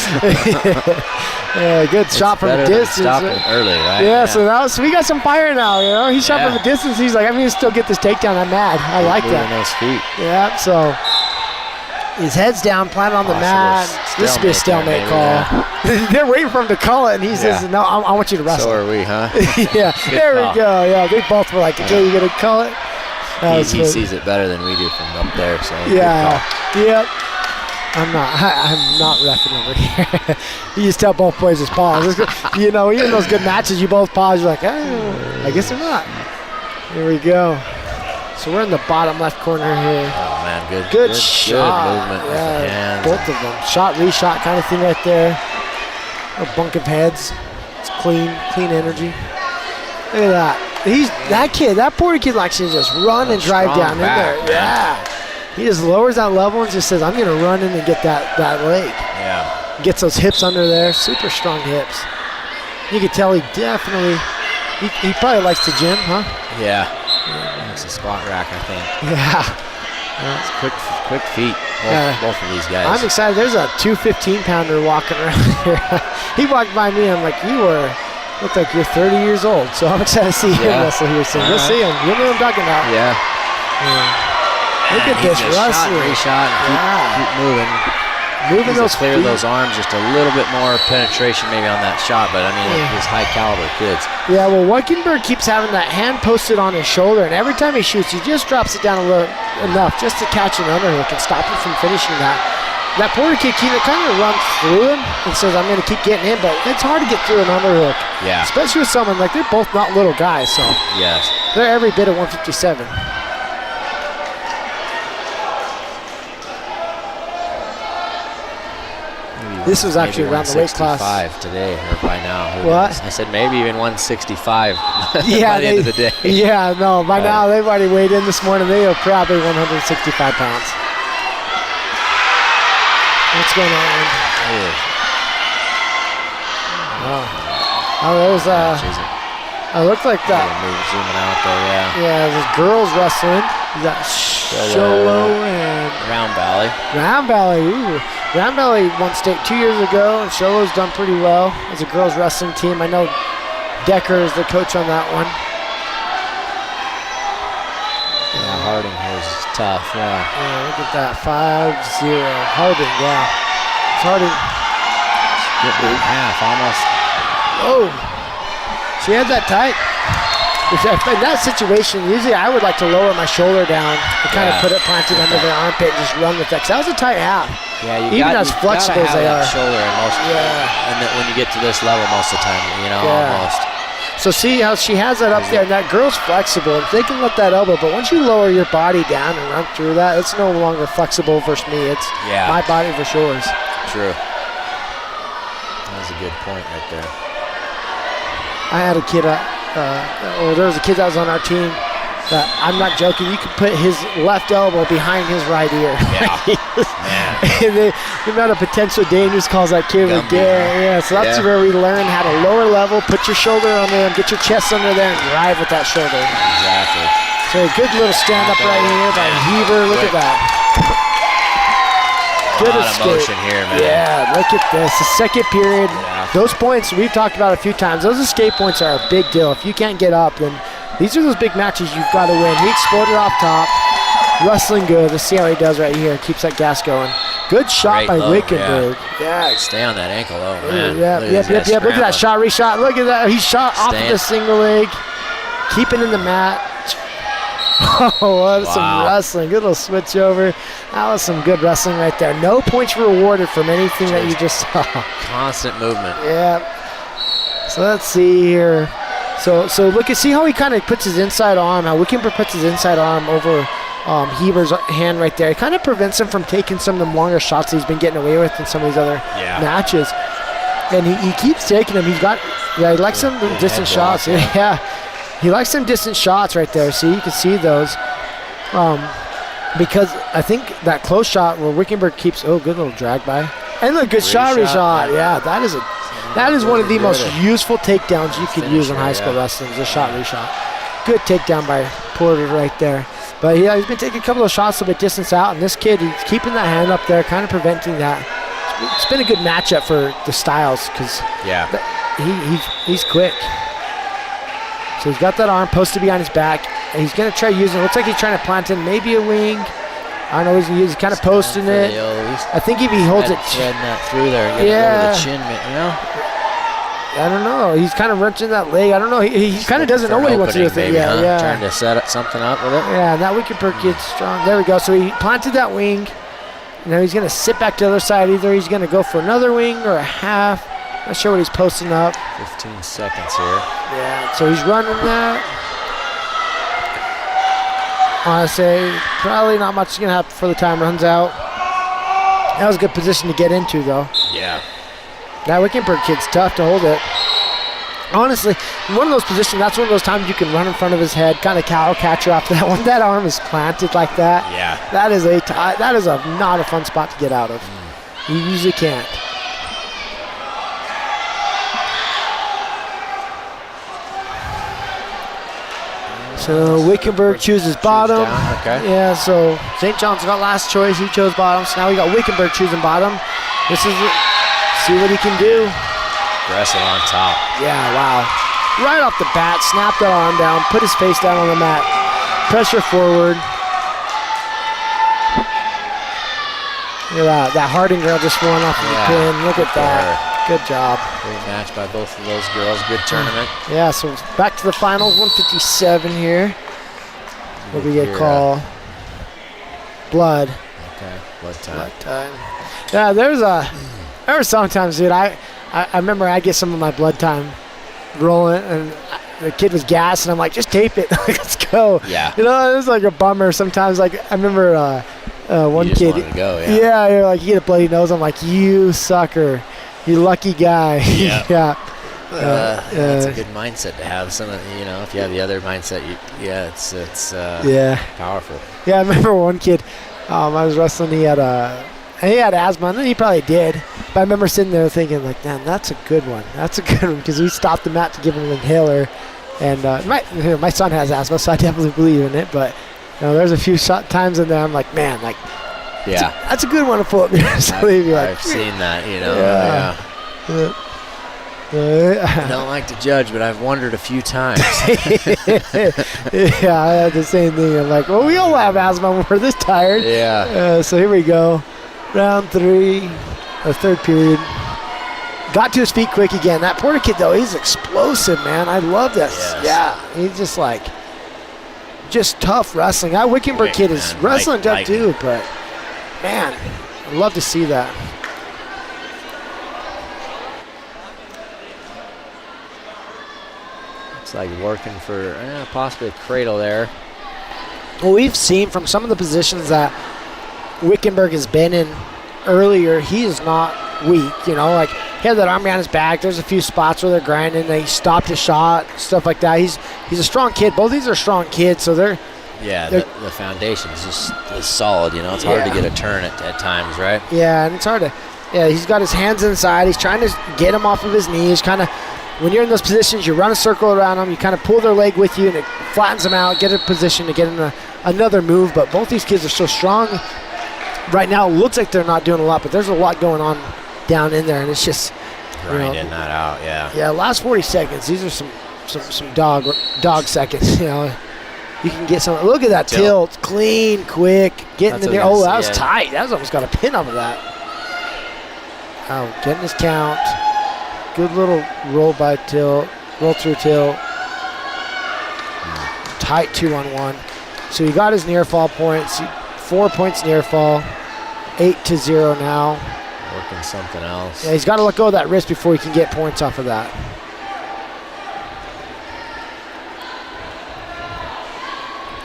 Yeah, good shot from a distance. Stopping early, right? Yeah, so we got some fire now. You know, he shot from a distance. He's like, I'm gonna still get this takedown. I'm mad. I like that. Those feet. Yeah. So his head's down, planted on the mat. This would be a stalemate call. They're waiting for him to call it, and he says, "No, I want you to wrestle." So are we, huh? Yeah. There we go. Yeah, they both were like, "Okay, you gonna call it?" He sees it better than we do from up there. So yeah. Yep. I'm not reffing over here. You just tell both boys to pause. You know, even those good matches, you both pause. You're like, oh, I guess they're not. Here we go. So we're in the bottom left corner here. Oh man, good shot. Good movement with the hands. Both of them. Shot, reshot kind of thing right there. A bunk of heads. It's clean energy. Look at that. That Porter kid likes to just run and drive down in there. Man. Yeah. He just lowers that level and just says, I'm going to run in and get that leg. Yeah. Gets those hips under there. Super strong hips. You can tell he definitely, he probably likes to gym, huh? Yeah. It's a squat rack, I think. Yeah. It's quick feet, both of these guys. I'm excited. There's a 215-pounder walking around here. He walked by me and I'm like, look like you're 30 years old. So I'm excited to see him wrestle here soon. You'll see him. You know what I'm talking about. Yeah. Look at this wrestling. Reshot, keep moving. Moving those clear feet. those arms, just a little bit more penetration maybe on that shot, but I mean, these high caliber kids. Yeah, well, Wickenberg keeps having that hand posted on his shoulder, and every time he shoots, he just drops it down enough just to catch an underhook and stop him from finishing that. That Porter kid kind of runs through him and says, I'm going to keep getting in, but it's hard to get through an underhook. Yeah. Especially with someone, like, they're both not little guys, so. Yes. They're every bit of 157. This was actually around the weight class. 165 today, or by now. What? I said maybe even 165 yeah, by the end of the day. Yeah, no, by now they've already weighed in this morning. They are probably 165 pounds. What's going on? There's it looked like that. Zooming out there, yeah. Yeah, there's girls wrestling. You got Sholo and Round Valley. Round Valley, ooh. Round Valley won state 2 years ago, and Sholo's done pretty well as a girls wrestling team. I know Decker is the coach on that one. Yeah, Harding here is tough, yeah. Yeah, look at that, 5-0. Harding, yeah. It's Harding. Good half, almost. Oh, she had that tight. In that situation, usually I would like to lower my shoulder down and kind of put it planted under the armpit and just run with that. 'Cause that was a tight half. Yeah, even as flexible as they are. Shoulder in most, and then when you get to this level, most of the time, almost. So see how she has that up there, and that girl's flexible. If they can let that elbow, but once you lower your body down and run through that, it's no longer flexible versus me. It's my body versus yours. True. That was a good point right there. I had a kid, there was a kid that was on our team. I'm not joking. You could put his left elbow behind his right ear. Yeah. And the amount of potential dangerous calls that kid would get. Yeah, so that's where we learn how to lower level, put your shoulder on there, and get your chest under there, and drive with that shoulder. Exactly. So a good little stand-up right here by Heber. Look at that. Good A lot of escape. motion here, man. Yeah, look at this. The second period, those points we've talked about a few times. Those escape points are a big deal. If you can't get up, then these are those big matches you've got to win. He exploded off top. Wrestling good. Let's see how he does right here. Keeps that gas going. Good shot Great by low, Wickenburg. Yeah. Stay on that ankle, though, man. Yep. Look at that shot, reshot. Look at that. He shot off of the single leg. Keeping in the mat. Oh, what some wrestling. Good little switch over. That was some good wrestling right there. No points rewarded from anything that you just saw. Constant movement. Yeah. So let's see here. So look and see how he kind of puts his inside arm, how Wickenburg puts his inside arm over Heber's hand right there. It kind of prevents him from taking some of the longer shots that he's been getting away with in some of these other matches. And he keeps taking them. He likes some distant shots. Yeah. He likes some distant shots right there. See, you can see those. Because I think that close shot where Wickenburg keeps, good little drag by. And a good shot. Yeah, that is one of the most useful takedowns you could use in high school wrestling, is a shot reshot. Good takedown by Porter right there. But yeah, he's been taking a couple of shots a bit distance out, and this kid, he's keeping that hand up there, kind of preventing that. It's been a good matchup for the styles because he's quick. So he's got that arm posted behind his back. And he's going to try using it. Looks like he's trying to plant in maybe a wing. I don't know. He's kind of posting it. I think if he holds it. Threading that through there. Yeah. The chin, you know? I don't know. He's kind of wrenching that leg. I don't know. He kind of doesn't know what he wants to do with it. Yeah. Trying to set something up with it. Yeah, that Wickenburg kid's strong. There we go. So he planted that wing. Now he's going to sit back to the other side. Either he's going to go for another wing or a half. Not sure what he's posting up. 15 seconds here. Yeah, so he's running that. I say probably not much is going to happen before the time runs out. That was a good position to get into, though. Yeah. That Wickenburg kid's tough to hold it. Honestly, in one of those positions, that's one of those times you can run in front of his head, kind of cow catcher after that. When that arm is planted like that, that is not a fun spot to get out of. You usually can't. So Wickenburg chooses bottom. Okay. Yeah, so St. John's got last choice. He chose bottom. So now we got Wickenburg choosing bottom. This is it. See what he can do. Aggressive on top. Yeah, wow. Right off the bat, snap that arm down, put his face down on the mat. Pressure forward. Look at that. That Harding girl just won off of the pin. Look at that. Good job. Great match by both of those girls. Good tournament. Yeah, so back to the finals, 157 here. What do we get called? Blood. Okay, blood time. Blood time. Yeah, there were sometimes, dude, I remember I get some of my blood time rolling, and the kid was gassed, and I'm like, just tape it. Let's go. Yeah. You know, it was like a bummer sometimes. Like, I remember one kid. Wanted to go, yeah, you're like, you get a bloody nose. I'm like, you sucker. You lucky guy. Yeah. That's a good mindset to have. If you have the other mindset, it's powerful. Yeah, I remember one kid. I was wrestling. He had asthma, and he probably did. But I remember sitting there thinking, like, man, that's a good one. That's a good one, because we stopped the mat to give him an inhaler. And my son has asthma, so I definitely believe in it. But there's a few times in there I'm like, man, like. Yeah, that's a good one to pull up your sleeve. I've seen that, I don't like to judge, but I've wondered a few times. Yeah, I had the same thing. I'm like, well, we all have asthma when we're this tired. Yeah. So here we go. Round 3, or third period. Got to his feet quick again. That Porter kid, though, he's explosive, man. I love this. Yes. Yeah, he's just tough wrestling. That Wickenburg kid is wrestling tough, too, but... Man, I'd love to see that. Looks like working for possibly a cradle there. Well, we've seen from some of the positions that Wickenburg has been in earlier, he is not weak. Like he had that arm behind his back. There's a few spots where they're grinding. They stopped his shot, stuff like that. He's a strong kid. Both these are strong kids, so they're the foundation is solid. You know, it's hard to get a turn at times, right? Yeah, and it's hard to. Yeah, he's got his hands inside. He's trying to get him off of his knees. Kind of, when you're in those positions, you run a circle around them. You kind of pull their leg with you, and it flattens them out. Get a position to get in another move. But both these kids are so strong. Right now, it looks like they're not doing a lot, but there's a lot going on down in there, and it's just grinding that out. Yeah. Yeah, last 40 seconds. These are some dog seconds. You know, you can get some. Look at that tilt, clean, quick, getting in there. Oh, that was tight. That was almost got a pin off of that. Oh, getting his count. Good little roll by tilt, roll through tilt. Tight 2-on-1. So he got his near fall points. 4 points near fall. 8-0 now. Working something else. Yeah, he's got to let go of that wrist before he can get points off of that.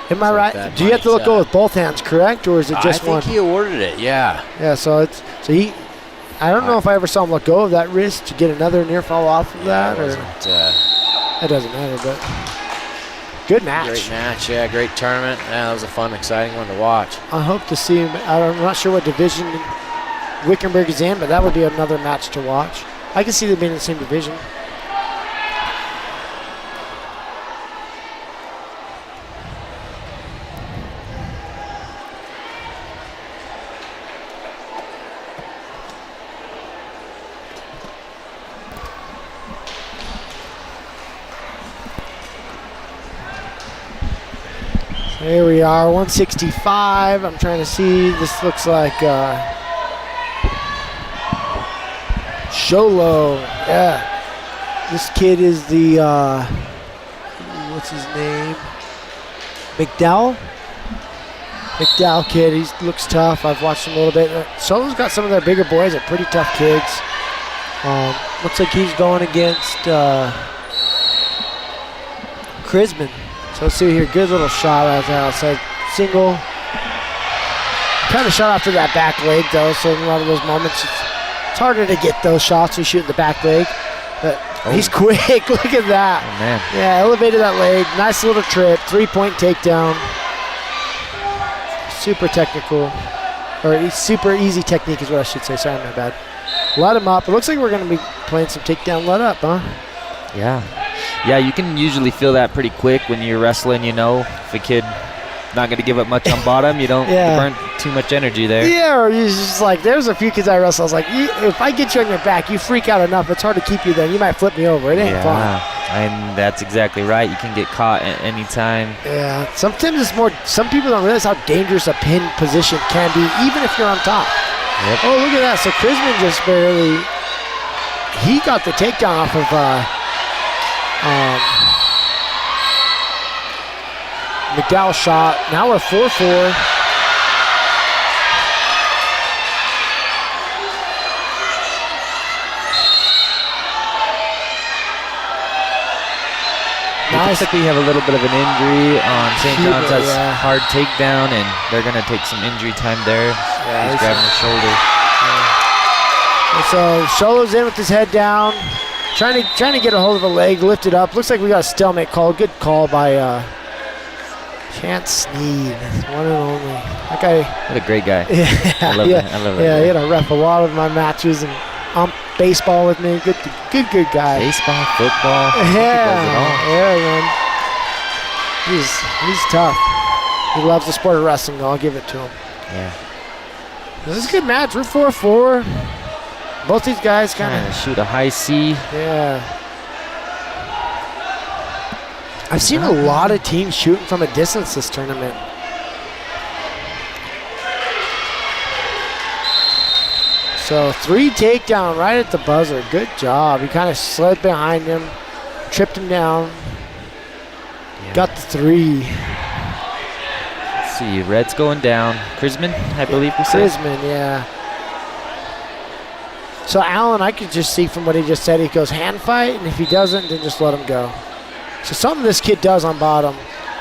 Am I right? Do you have to let go with both hands, correct, or is it just one? I think he awarded it. Yeah. Yeah. So he. I don't know if I ever saw him let go of that wrist to get another near fall off of that, or that doesn't matter. But good match. Great match. Yeah. Great tournament. Yeah, that was a fun, exciting one to watch. I hope to see him. I'm not sure what division Wickenburg is in, but that would be another match to watch. I can see them being in the same division. Here we are, 165. I'm trying to see. This looks like Sholo. Yeah. This kid is the, what's his name? McDowell? McDowell kid. He looks tough. I've watched him a little bit. Sholo's got some of their bigger boys. They're pretty tough kids. Looks like he's going against Krisman. So let's see here, good little shot out there outside. Single. Kind of shot after that back leg though, so in a lot of those moments it's harder to get those shots when you shoot in the back leg. But he's quick, look at that. Oh man. Yeah, elevated that leg, nice little trip, 3-point takedown. Super technical, or super easy technique is what I should say, sorry, my bad. Let him up, it looks like we're gonna be playing some takedown let up, huh? Yeah. Yeah, you can usually feel that pretty quick when you're wrestling, you know. If a kid not going to give up much on bottom, you don't burn too much energy there. Yeah, or you just like, there's a few kids I wrestle, I was like, if I get you on your back, you freak out enough, it's hard to keep you there. You might flip me over. It ain't fun. And that's exactly right. You can get caught at any time. Yeah, sometimes it's more, some people don't realize how dangerous a pin position can be, even if you're on top. Yep. Oh, look at that. So Krisman just barely, he got the takedown off of McDowell shot. Now we're 4-4. Nice. Looks like we have a little bit of an injury on St. John's. That's hard takedown, and they're going to take some injury time there. Yeah, he's grabbing his shoulder. Yeah. So Sholo's in with his head down. Trying to get a hold of a leg, lift it up. Looks like we got a stalemate call. Good call by Chance Sneed, one and only. That guy. What a great guy. Yeah, I love that. I love that. Yeah, he had to ref a lot of my matches and baseball with me. Good guy. Baseball, football. Yeah, man. He's tough. He loves the sport of wrestling, though. I'll give it to him. Yeah. This is a good match. We're 4-4. Both these guys kind of shoot a high C. Yeah. I've seen a lot of teams shooting from a distance this tournament. So 3 takedown right at the buzzer. Good job. He kind of slid behind him, tripped him down, got the 3. Let's see, Red's going down. Krisman, I believe we said. Krisman, yeah. So Alan, I could just see from what he just said, he goes hand fight, and if he doesn't, then just let him go. So something this kid does on bottom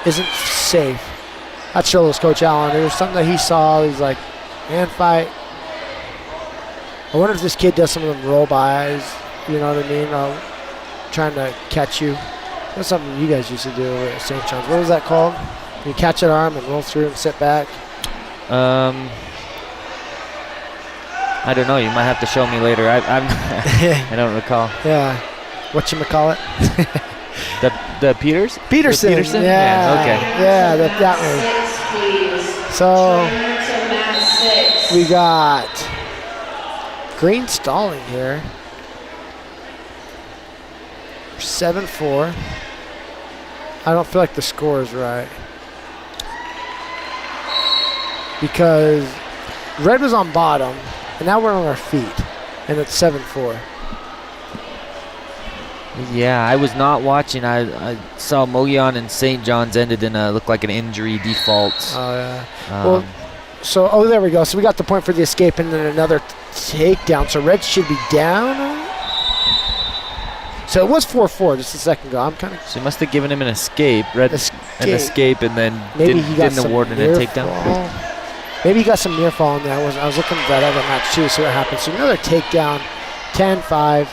isn't safe. That's Sholo's coach, Alan. There's something that he saw. He's like, hand fight. I wonder if this kid does some of them roll bys. You know what I mean? Trying to catch you. That's something you guys used to do at St. John's. What was that called? You catch an arm and roll through and sit back. I don't know. You might have to show me later. I don't recall. Yeah. Whatchamacallit? The Peters? Peterson. The Peterson? Yeah. Okay. Yeah, that one. So we got Green stalling here. 7-4. I don't feel like the score is right. Because red was on bottom, and now we're on our feet, and it's 7-4. Yeah, I was not watching. I saw Mogollon and St. John's ended in looked like an injury default. Oh, yeah. There we go. So we got the point for the escape, and then another takedown. So red should be down. So it was 4-4 just a second ago. So he must have given him an escape, an escape, and then maybe didn't award him a takedown. Maybe he got some near fall in there. I was looking at that other match too, see what happens. So another takedown, 10-5.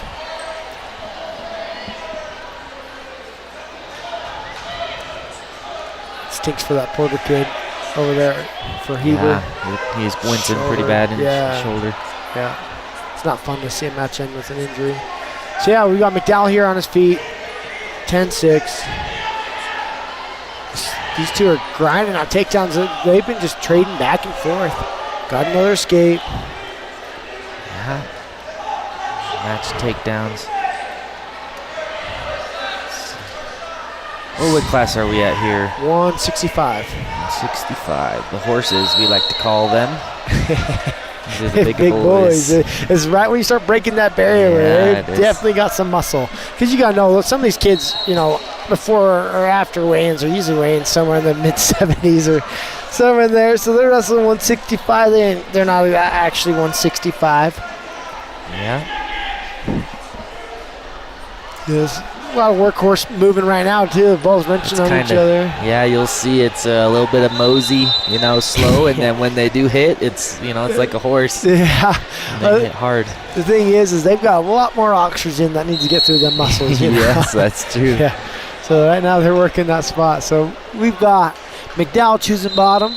Stinks for that Porter kid over there for Heber. Yeah, he's wincing pretty bad in his shoulder. Yeah, it's not fun to see a match end with an injury. So yeah, we got McDowell here on his feet, 10-6. These two are grinding on takedowns. They've been just trading back and forth. Got another escape. Yeah. Match takedowns. What weight class are we at here? 165. 165. The horses, we like to call them. These are the big boys. It's right when you start breaking that barrier. They definitely got some muscle. Because you got to know, some of these kids, before or after weigh-ins are usually weighing somewhere in the mid-70s or somewhere in there. So they're wrestling 165. They're not actually 165. Yeah. There's a lot of workhorse moving right now, too. The ball's wrenching on each other. Yeah, you'll see it's a little bit of mosey, slow. And then when they do hit, it's like a horse. Yeah. They hit hard. The thing is they've got a lot more oxygen that needs to get through their muscles. Yes, that's true. Yeah. So right now they're working that spot. So we've got McDowell choosing bottom.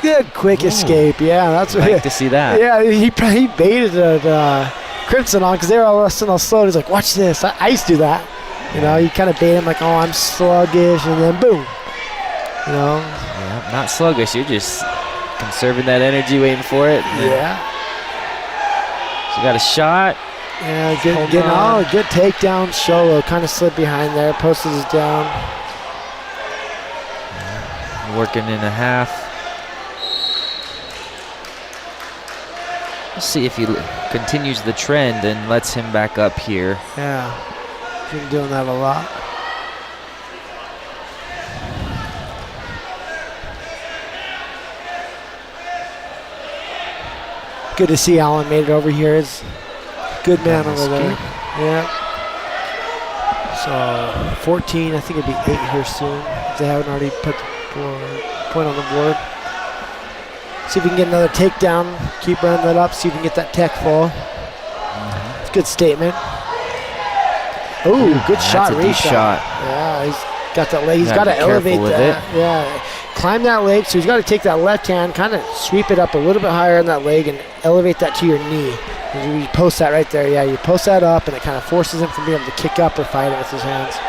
Good quick escape. Yeah, that's what. Like to see that. Yeah, he baited Crimson on because they were all wrestling all slow. He's like, watch this. I used to do that. You kind of bait him like, oh, I'm sluggish, and then boom. Yeah, not sluggish. You're just conserving that energy, waiting for it. Yeah. So you got a shot. Yeah, good takedown. Sholo kind of slid behind there. Posted is down. Working in a half. Let's see if he continues the trend and lets him back up here. Yeah, he's been doing that a lot. Good to see Alan made it over here. He's a good man over there. Yeah. So 14, I think it'll be 8 here soon if they haven't already put the point on the board. See if we can get another takedown. Keep running that up. See if we can get that tech fall. It's a good statement. Oh, good shot. That's a deep shot. Yeah, he's got that leg. He's got to elevate that. Yeah, climb that leg. So he's got to take that left hand, kind of sweep it up a little bit higher on that leg and elevate that to your knee. And you post that right there. Yeah, you post that up, and it kind of forces him from being able to kick up or fight it with his hands.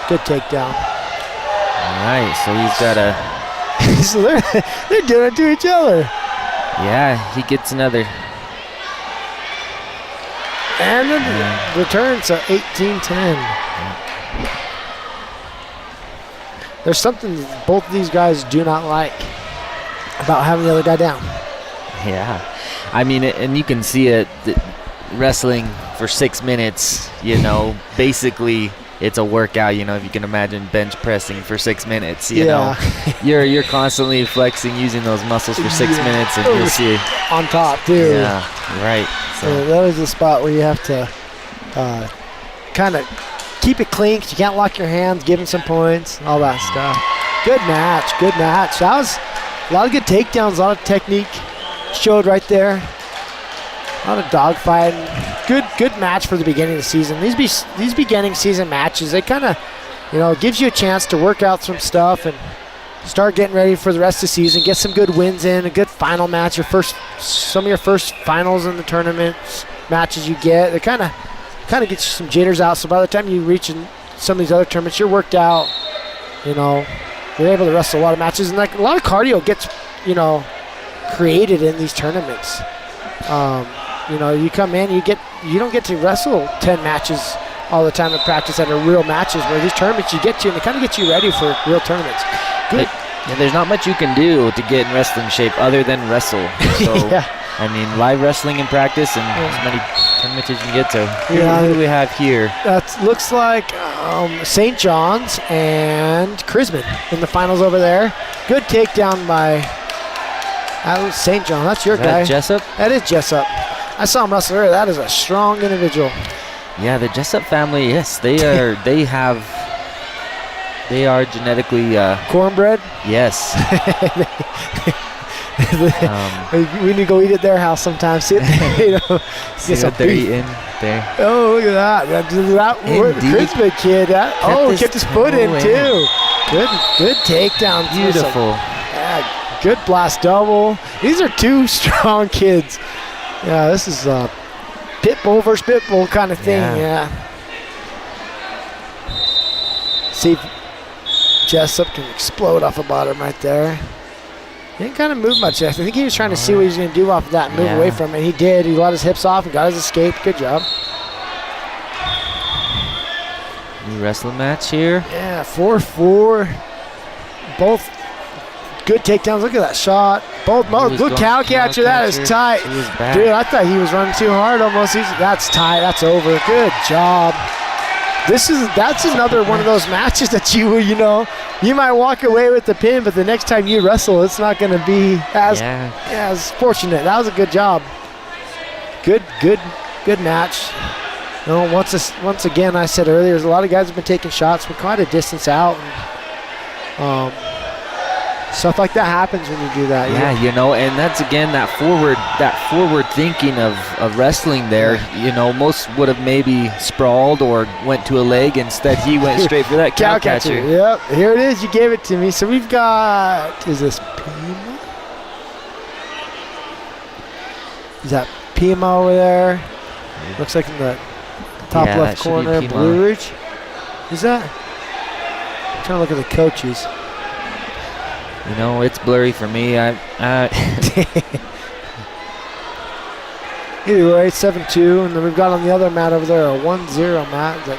Good takedown. All right, so he's got a... So they're doing it to each other. Yeah, he gets another. And then return, so 18-10. There's something that both of these guys do not like about having the other guy down. Yeah. I mean, and you can see it, wrestling for 6 minutes, basically it's a workout, if you can imagine bench pressing for 6 minutes, you know. You're constantly flexing, using those muscles for 6 minutes, and you'll see on top too. Yeah, right. So that is the spot where you have to kind of keep it clean, 'cause you can't lock your hands, give him some points, all that stuff. Good match. That was a lot of good takedowns, a lot of technique showed right there. A lot of dogfighting. Good match for the beginning of the season. These beginning season matches, they kind of, gives you a chance to work out some stuff and start getting ready for the rest of the season. Get some good wins in, a good final match. Some of your first finals in the tournament matches you get. They kind of get you some jitters out. So by the time you reach in some of these other tournaments, you're worked out. You're able to wrestle a lot of matches, and like a lot of cardio gets created in these tournaments. You come in, you don't get to wrestle 10 matches all the time in practice that are real matches, where these tournaments you get to, and they kind of get you ready for real tournaments. Good. Yeah, there's not much you can do to get in wrestling shape other than wrestle. So, Yeah. I mean, live wrestling in practice and as many tournaments as you can get to. Yeah. Who do we have here? That looks like St. John's and Crisman in the finals over there. Good takedown by St. John. That's your Is guy. that Jessup? That is Jessup. I saw him wrestle earlier. That is a strong individual. Yeah, the Jessup family, yes, they are genetically Cornbread. yes. We need to go eat at their house sometime. See, See get some what they're beef. eating there. Oh, look at that! That Indeed. Crisman kid. Kept his foot in too. Good takedown. Beautiful. Yeah, good blast double. These are two strong kids. Yeah, this is pit bull versus pit bull kind of thing. Yeah. See if Jessup can explode off the bottom right there. He didn't kind of move much. I think he was trying to see what he was going to do off of that and move away from it. He did. He let his hips off and got his escape. Good job. New wrestling match here. Yeah, 4-4. Both good takedowns. Look at that shot. Both good cow catcher. That is tight. He was back. Dude, I thought he was running too hard almost. That's tight. That's over. Good job. That's another one of those matches that you might walk away with the pin, but the next time you wrestle, it's not going to be as fortunate. That was a good job. Good match. Once again, I said earlier, there's a lot of guys have been taking shots from quite a distance out. And, stuff like that happens when you do that. Yeah, and that's again that forward thinking of wrestling there. Most would have maybe sprawled or went to a leg. Instead, he went straight for that cow catcher. Yep, here it is. You gave it to me. So we've got, is this Pima? Is that Pima over there? Looks like in the top left corner, Blue Ridge. Is that? I'm trying to look at the coaches. It's blurry for me. Either way, 7-2, and then we've got on the other mat over there a 1-0 mat that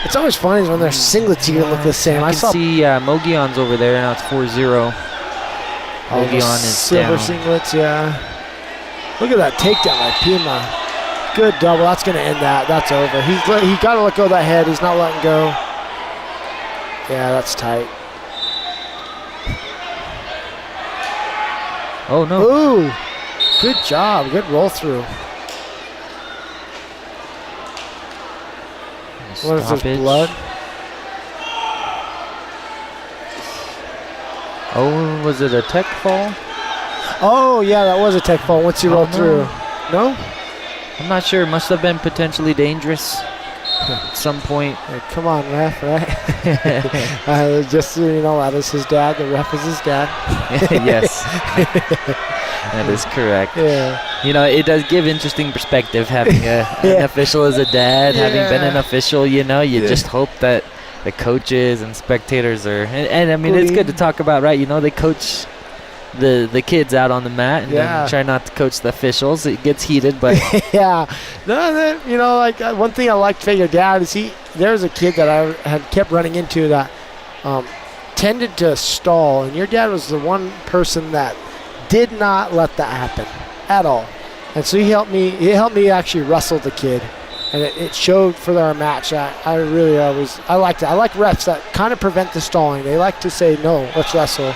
It's always funny when their singlets here look the same. I see Mogion's over there, now it's 4-0. Mogion is silver down. singlets, yeah. Look at that takedown by Pima. Good double. That's going to end that. That's over. He got to let go of that head. He's not letting go. Yeah, that's tight. Oh, no. Ooh. Good job. Good roll through. What is this, blood? Oh, was it a tech fall? Oh, yeah, that was a tech fall once he rolled through. No? I'm not sure. Must have been potentially dangerous at some point. Hey, come on, ref, right? Just so you know, that is his dad. The ref is his dad. Yes. That is correct. Yeah. It does give interesting perspective having an official as a dad, having been an official, you just hope that the coaches and spectators are, and I mean, it's good to talk about, right? They coach the kids out on the mat and then try not to coach the officials. It gets heated, but yeah. No, one thing I liked about your dad is there was a kid that I had kept running into that tended to stall, and your dad was the one person that did not let that happen at all. And so he helped me actually wrestle the kid, and it showed for our match. I liked it. I like refs that kind of prevent the stalling. They like to say, no, let's wrestle.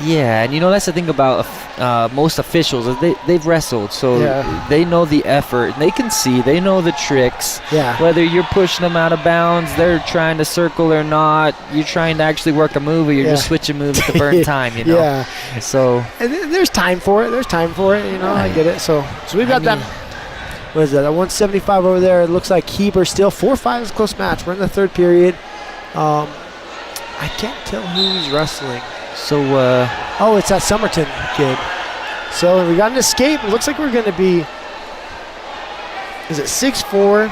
Yeah, and that's the thing about most officials, they've wrestled, so Yeah. they know the effort. They can see, they know the tricks. Yeah. Whether you're pushing them out of bounds, they're trying to circle or not, you're trying to actually work a move, or you're just switching moves to burn time, you know? Yeah. So And there's time for it. I get it. So we've got that. What is that? A 175 over there. It looks like Heber still 4-5 is a close match. We're in the third period. I can't tell who's wrestling. So, oh, it's that Somerton kid. So we got an escape. It looks like we're going to be. Is it 6-4?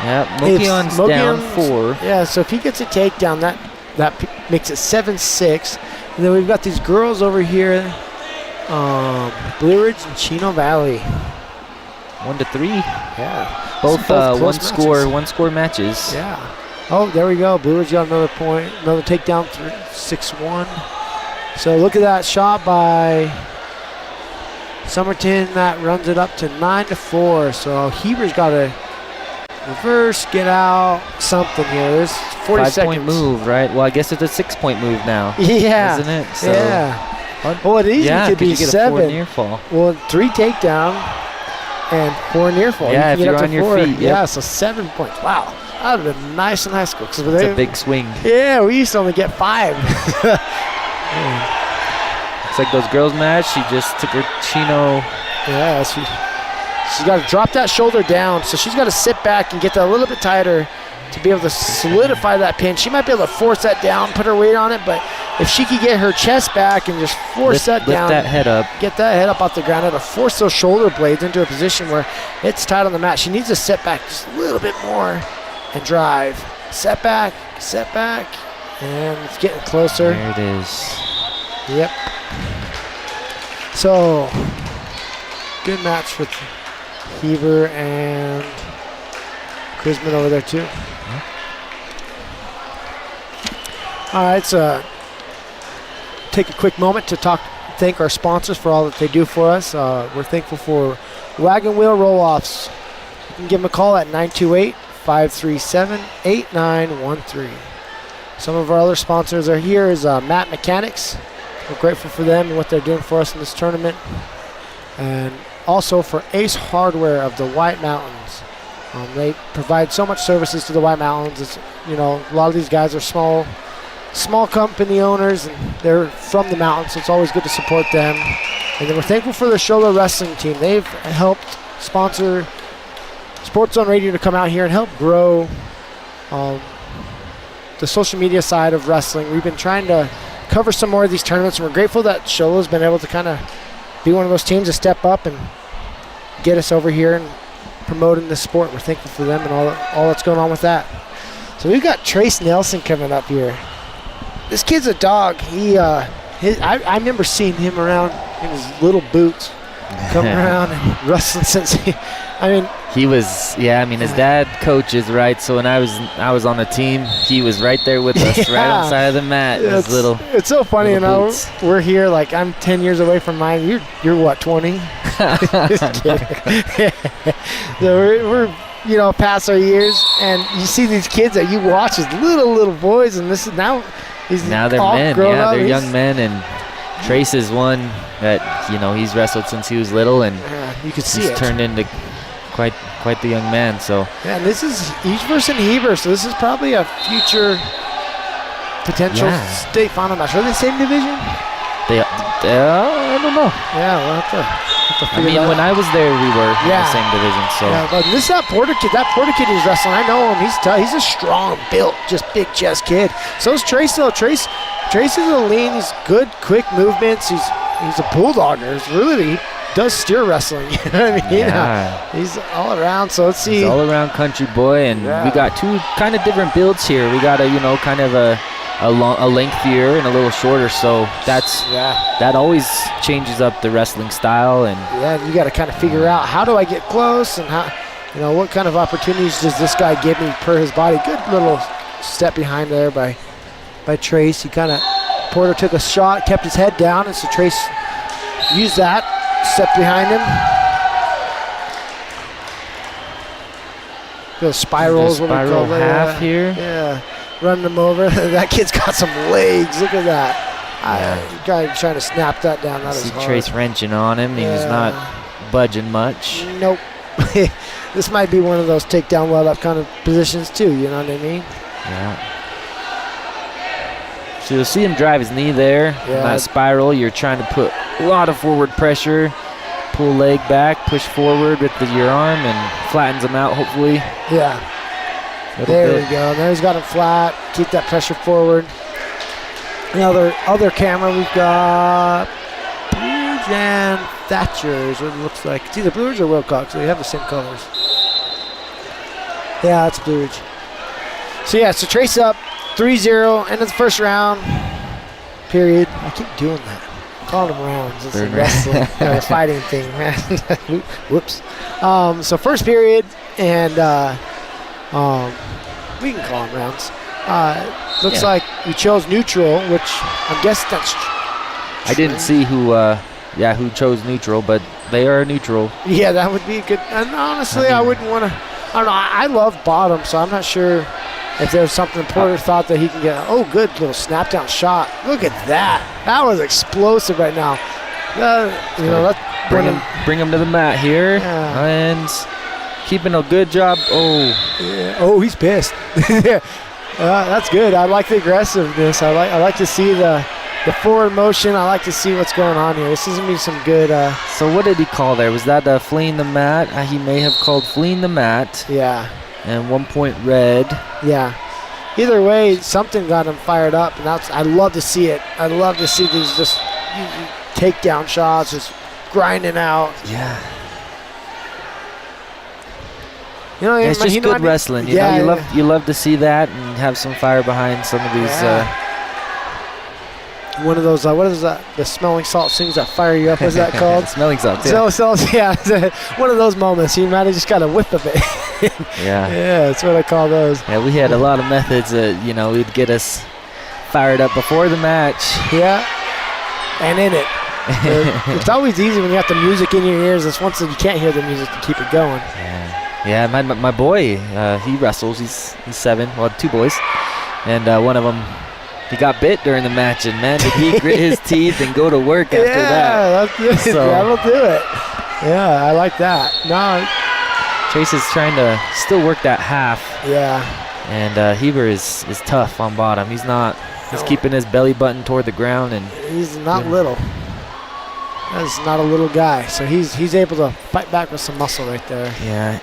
yeah, Mokion's down 4. Yeah. So if he gets a takedown, that makes it 7-6. And then we've got these girls over here. Blue Ridge and Chino Valley. 1-3. Yeah. Both close one score matches. Yeah. Oh, there we go. Blue Ridge got another point. Another takedown, 6-1. So look at that shot by Somerton. That runs it up to 9-4. So Heber's got to reverse, get out, something here. There's 40 5-point seconds. move, right? Well, I guess it's a 6-point move now. Yeah. Isn't it? So, yeah. Well, it easily could be you get 7. a 4 near fall. Well, 3 takedown and 4 near fall. Yeah, you if can get you're up to on your 4. feet, yep. Yeah, so 7 points. Wow. That would have been nice in high school. It's a big swing. Yeah, we used to only get 5. It's like those girls' match. She just took her chino. Yeah, she's got to drop that shoulder down. So she's got to sit back and get that a little bit tighter to be able to solidify that pin. She might be able to force that down, put her weight on it, but if she could get her chest back and just force that down. Lift that head up. Get that head up off the ground, it'll force those shoulder blades into a position where it's tight on the mat. She needs to set back just a little bit more and drive. Set back, and it's getting closer. There it is. Yep. So, good match with Heber and Chrisman over there too. All right, so take a quick moment to thank our sponsors for all that they do for us. We're thankful for Wagon Wheel Roll-Offs. You can give them a call at 928-537-8913. Some of our other sponsors are here is Matt Mechanics. We're grateful for them and what they're doing for us in this tournament. And also for Ace Hardware of the White Mountains. They provide so much services to the White Mountains. It's, a lot of these guys are small company owners, and they're from the mountains, so it's always good to support them. And then we're thankful for the Sholo Wrestling team. They've helped sponsor Sports Zone Radio to come out here and help grow the social media side of wrestling. We've been trying to cover some more of these tournaments, and we're grateful that Sholo's been able to kind of be one of those teams to step up and get us over here and promoting the sport. We're thankful for them and all that's going on with that. So we've got Trace Nelson coming up here. This kid's a dog. I remember seeing him around in his little boots, coming around and wrestling since he was, his dad coaches, right? So when I was on the team, he was right there with us, right on the side of the mat. It's so funny, we're here, like I'm 10 years away from mine. You're what, 20? Just kidding. So we're past our years, and you see these kids that you watch as little boys, and this is now they're all men. grown up. They're young men, and Trace is one that he's wrestled since he was little, and you can see he's it. turned into quite the young man. So and this is each versus Heber, so this is probably a future potential state final match. Are they the same division? I don't know. Yeah, we'll have to figure that out. When I was there, we were in the same division. So but this is that Porter kid. That Porter kid who's wrestling, I know him. He's tough. He's a strong built, just big chest kid. So is Trace though. Trace is a lean. He's good, quick movements. He's a bulldogger. He does steer wrestling. You know what I mean? He's all around. So let's see. He's all around country boy, and we got two kind of different builds here. We got kind of a lengthier and a little shorter, so that always changes up the wrestling style. And you got to kind of figure out, how do I get close, and how, what kind of opportunities does this guy give me per his body. Good little step behind there by Trace. Porter took a shot, kept his head down, and so Trace used that, step behind him. Those spirals, what we call half here. Yeah. Running him over. That kid's got some legs. Look at that. Guy trying to snap that down. That is See hard. Trace wrenching on him. He's not budging much. Nope. This might be one of those takedown let up kind of positions too. You know what I mean? Yeah. So you'll see him drive his knee there. Yeah. In that spiral, you're trying to put a lot of forward pressure. Pull leg back, push forward with your arm, and flattens him out, hopefully. Yeah. There we go. There he's got him flat. Keep that pressure forward. The other camera, we've got Blue and Thatcher is what it looks like. It's either Blue Ridge or Wilcox. They have the same colors. Yeah, that's Blue Ridge. So yeah, so Trace up 3-0, end of the first round. Period. I keep doing that. Calling them rounds. It's a wrestling fighting thing, man. Whoops. So first period, and we can call them rounds. Looks like we chose neutral, which I guess that's I didn't see who chose neutral, but they are neutral. Yeah, that would be good. And honestly, I wouldn't want to. I don't know. I love bottom, so I'm not sure if there's something Porter thought that he can get. Oh, good little snap down shot. Look at that. That was explosive right now. Let's bring him to the mat here, and keeping a good job. Oh, he's pissed. That's good. I like the aggressiveness. I like to see the forward motion. I like to see what's going on here. This is going to be some good. So what did he call there? Was that fleeing the mat? He may have called fleeing the mat. Yeah. And 1 point red. Yeah. Either way, something got him fired up, and I love to see it. I love to see these just takedown shots, just grinding out. Yeah. It's just good wrestling. You love to see that and have some fire behind some of these. One of those, what is that? The smelling salt things that fire you up. What's that called? Smelling salts. Yeah. One of those moments. You might have just got a whiff of it. Yeah, that's what I call those. Yeah, we had a lot of methods that would get us fired up before the match. Yeah, and in it. It's always easy when you have the music in your ears. It's once you can't hear the music to keep it going. Yeah. My boy, he wrestles. He's 7. Well, 2 boys, and one of them. He got bit during the match, and man, did he grit his teeth and go to work after that. Yeah, that'll do it. Yeah, I like that. No, Chase is trying to still work that half. Yeah. And Heber is tough on bottom. He's not. He's keeping his belly button toward the ground, and he's not little. That's not a little guy, so he's able to fight back with some muscle right there. Yeah.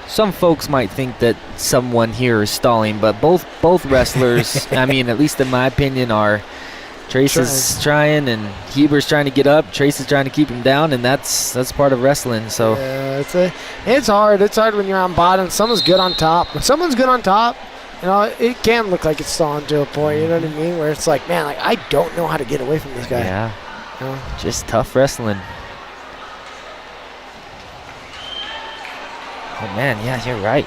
Some folks might think that someone here is stalling, but both wrestlers, I mean, at least in my opinion, are. Trace is trying, and Heber's trying to get up. Trace is trying to keep him down, and that's part of wrestling. So yeah, it's hard. It's hard when you're on bottom. Someone's good on top. When someone's good on top, it can look like it's stalling to a point. You know what I mean? Where it's like, man, I don't know how to get away from this guy. Yeah. Just tough wrestling. Oh, man, yeah, you're right.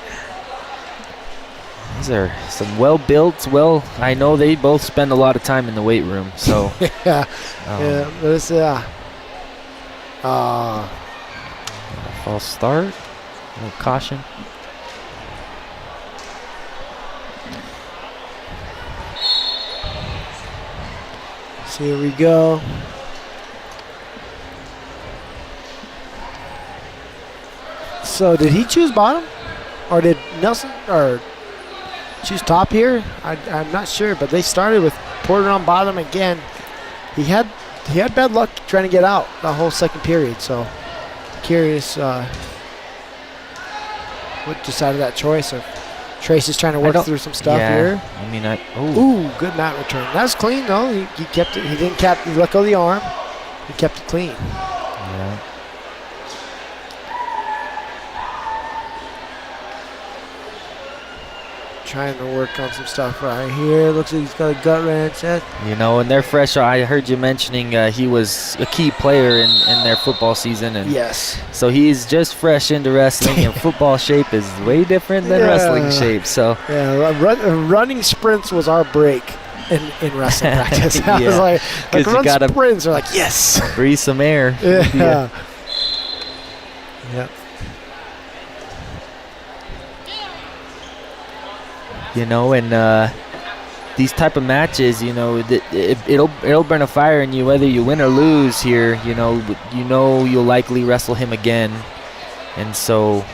These are some well-built, I know they both spend a lot of time in the weight room, so. Yeah, but it's, false start, a little caution. So here we go. So did he choose bottom, or did Nelson choose top here? I'm not sure, but they started with Porter on bottom again. He had bad luck trying to get out the whole second period. So curious what decided that choice. Or Trace is trying to work through some stuff here. I mean, ooh, good mat return. That's clean though. He kept it. He didn't he let go of the arm. He kept it clean. Yeah. Trying to work on some stuff right here. Looks like he's got a gut wrench. And they're fresh. I heard you mentioning he was a key player in their football season. And yes. So he's just fresh into wrestling, and football shape is way different than wrestling shape. So running sprints was our break in wrestling practice. I was like run sprints are like, yes. Breathe some air. Yeah. Yep. And these type of matches, you know, it'll burn a fire in you whether you win or lose here. You know you'll likely wrestle him again, and so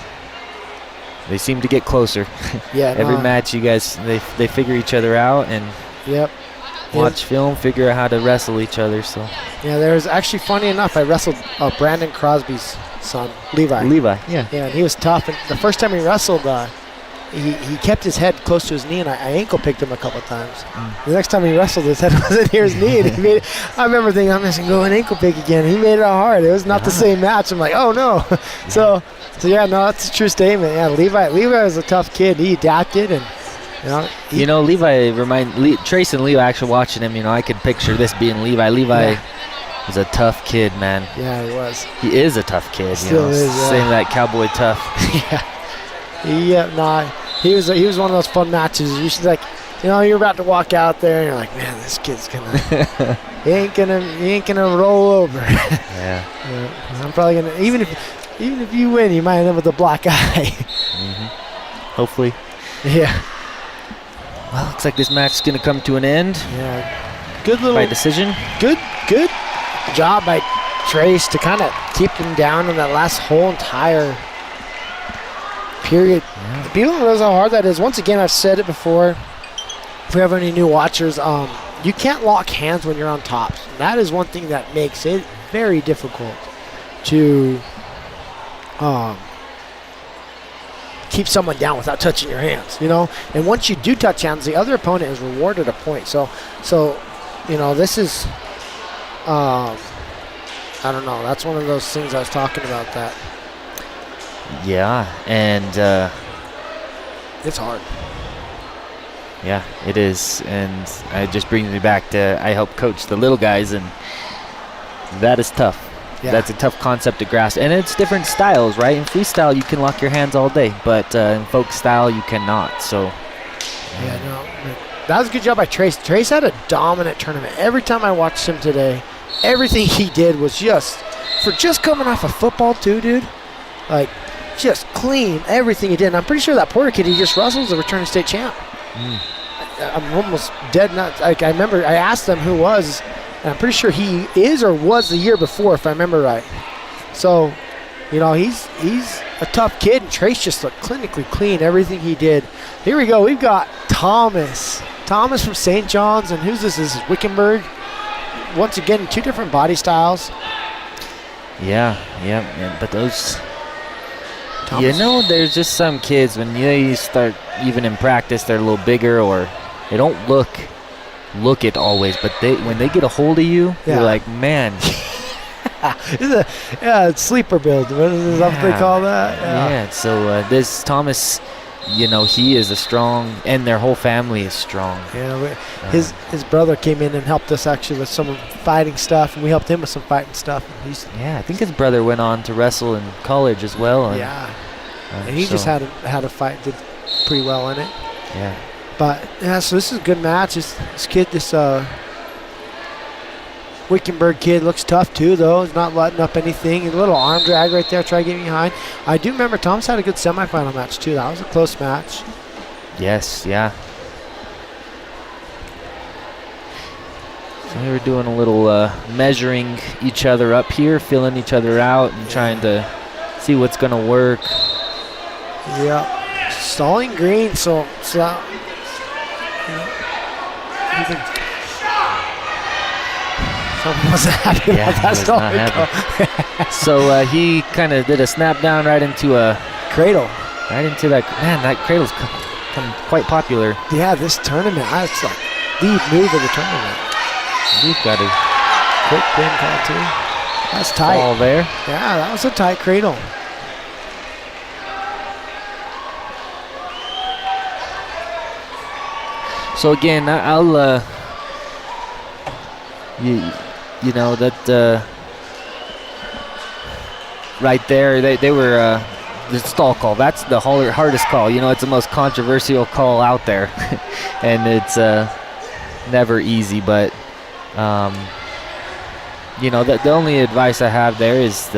they seem to get closer. Yeah. Every match, you guys they figure each other out and Yep. watch film, figure out how to wrestle each other. So Yeah, there's actually, funny enough, I wrestled Brandon Crosby's son, Levi. Levi, yeah. Yeah, and he was tough. And the first time he wrestled, he kept his head close to his knee, and I ankle picked him a couple times. The next time he wrestled, his head wasn't near his knee. And he made I remember thinking, I'm just going to go and ankle pick again. He made it hard. It was not the same match. I'm like, oh, no. So yeah, no, that's a true statement. Yeah, Levi was a tough kid. He adapted, and Levi Trace and Levi, actually watching him, I could picture this being Levi. Levi was a tough kid, man. Yeah, he was. He is a tough kid. Still is, yeah. Saying that cowboy tough. He was one of those fun matches. You should you're about to walk out there and you're like, man, this kid's gonna he ain't gonna roll over. Yeah. I'm probably gonna even if you win, you might end up with a black eye. Hopefully. Yeah. Well, looks like this match is gonna come to an end. Yeah. Good little by decision. Good job by Trace to kind of keep him down in that last whole entire period. Yeah. People don't realize how hard that is. Once again, I've said it before. If we have any new watchers, you can't lock hands when you're on top. That is one thing that makes it very difficult to keep someone down without touching your hands, And once you do touch hands, the other opponent is rewarded a point. So this is, I don't know. That's one of those things I was talking about that. Yeah, and it's hard. Yeah, it is, and it just brings me back to I help coach the little guys, and that is tough. Yeah. That's a tough concept to grasp, and it's different styles, right? In freestyle, you can lock your hands all day, but in folk style, you cannot. So, that was a good job by Trace. Trace had a dominant tournament. Every time I watched him today, everything he did was just coming off of football too, dude. Like, just clean everything he did. And I'm pretty sure that Porter kid he just wrestled is a returning state champ. I'm almost dead nuts. I remember I asked them who was, and I'm pretty sure he is or was the year before, if I remember right. So, he's a tough kid, and Trace just looked clinically clean, everything he did. Here we go. We've got Thomas from St. John's, and who's this? This is Wickenburg. Once again, two different body styles. Yeah, but those... Thomas. There's just some kids, when you start, even in practice, they're a little bigger, or they don't look it always, but when they get a hold of you, you're like, man. It's sleeper build. What is what they call that? Yeah, so this Thomas, he is a strong, and their whole family is strong. Yeah, his brother came in and helped us actually with some fighting stuff, and we helped him with some fighting stuff. And I think his brother went on to wrestle in college as well. And, and he just had a fight, did pretty well in it. Yeah. But so this is a good match. This kid, this Wickenburg kid looks tough too, though. He's not letting up anything. A little arm drag right there, try getting behind. I do remember Thomas had a good semifinal match too. That was a close match. Yes, yeah. So we were doing a little measuring each other up here, feeling each other out, and trying to see what's going to work. Yeah. Stalling green, so someone wasn't happy about that. So he kind of did a snap down right into a cradle. Right into that. Man, that cradle's become quite popular. Yeah, this tournament, that's like the move of the tournament. We've got a quick pin call too. That's tight. All there. Yeah, that was a tight cradle. So again, I'll right there, they were the stall call. That's the hardest call. It's the most controversial call out there, and it's never easy. But the only advice I have there is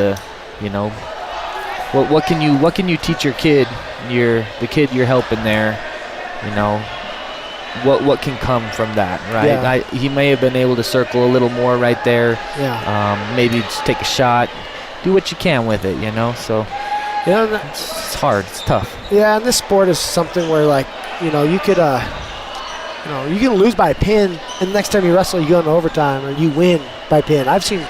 what can you teach your kid, the kid you're helping there, what can come from that, right? Yeah. He may have been able to circle a little more right there. Yeah. Maybe just take a shot, do what you can with it, you know. So Yeah. it's hard, it's tough. Yeah, and this sport is something where, like, you could, you can lose by a pin, and the next time you wrestle, you go into overtime, or you win by pin. I've seen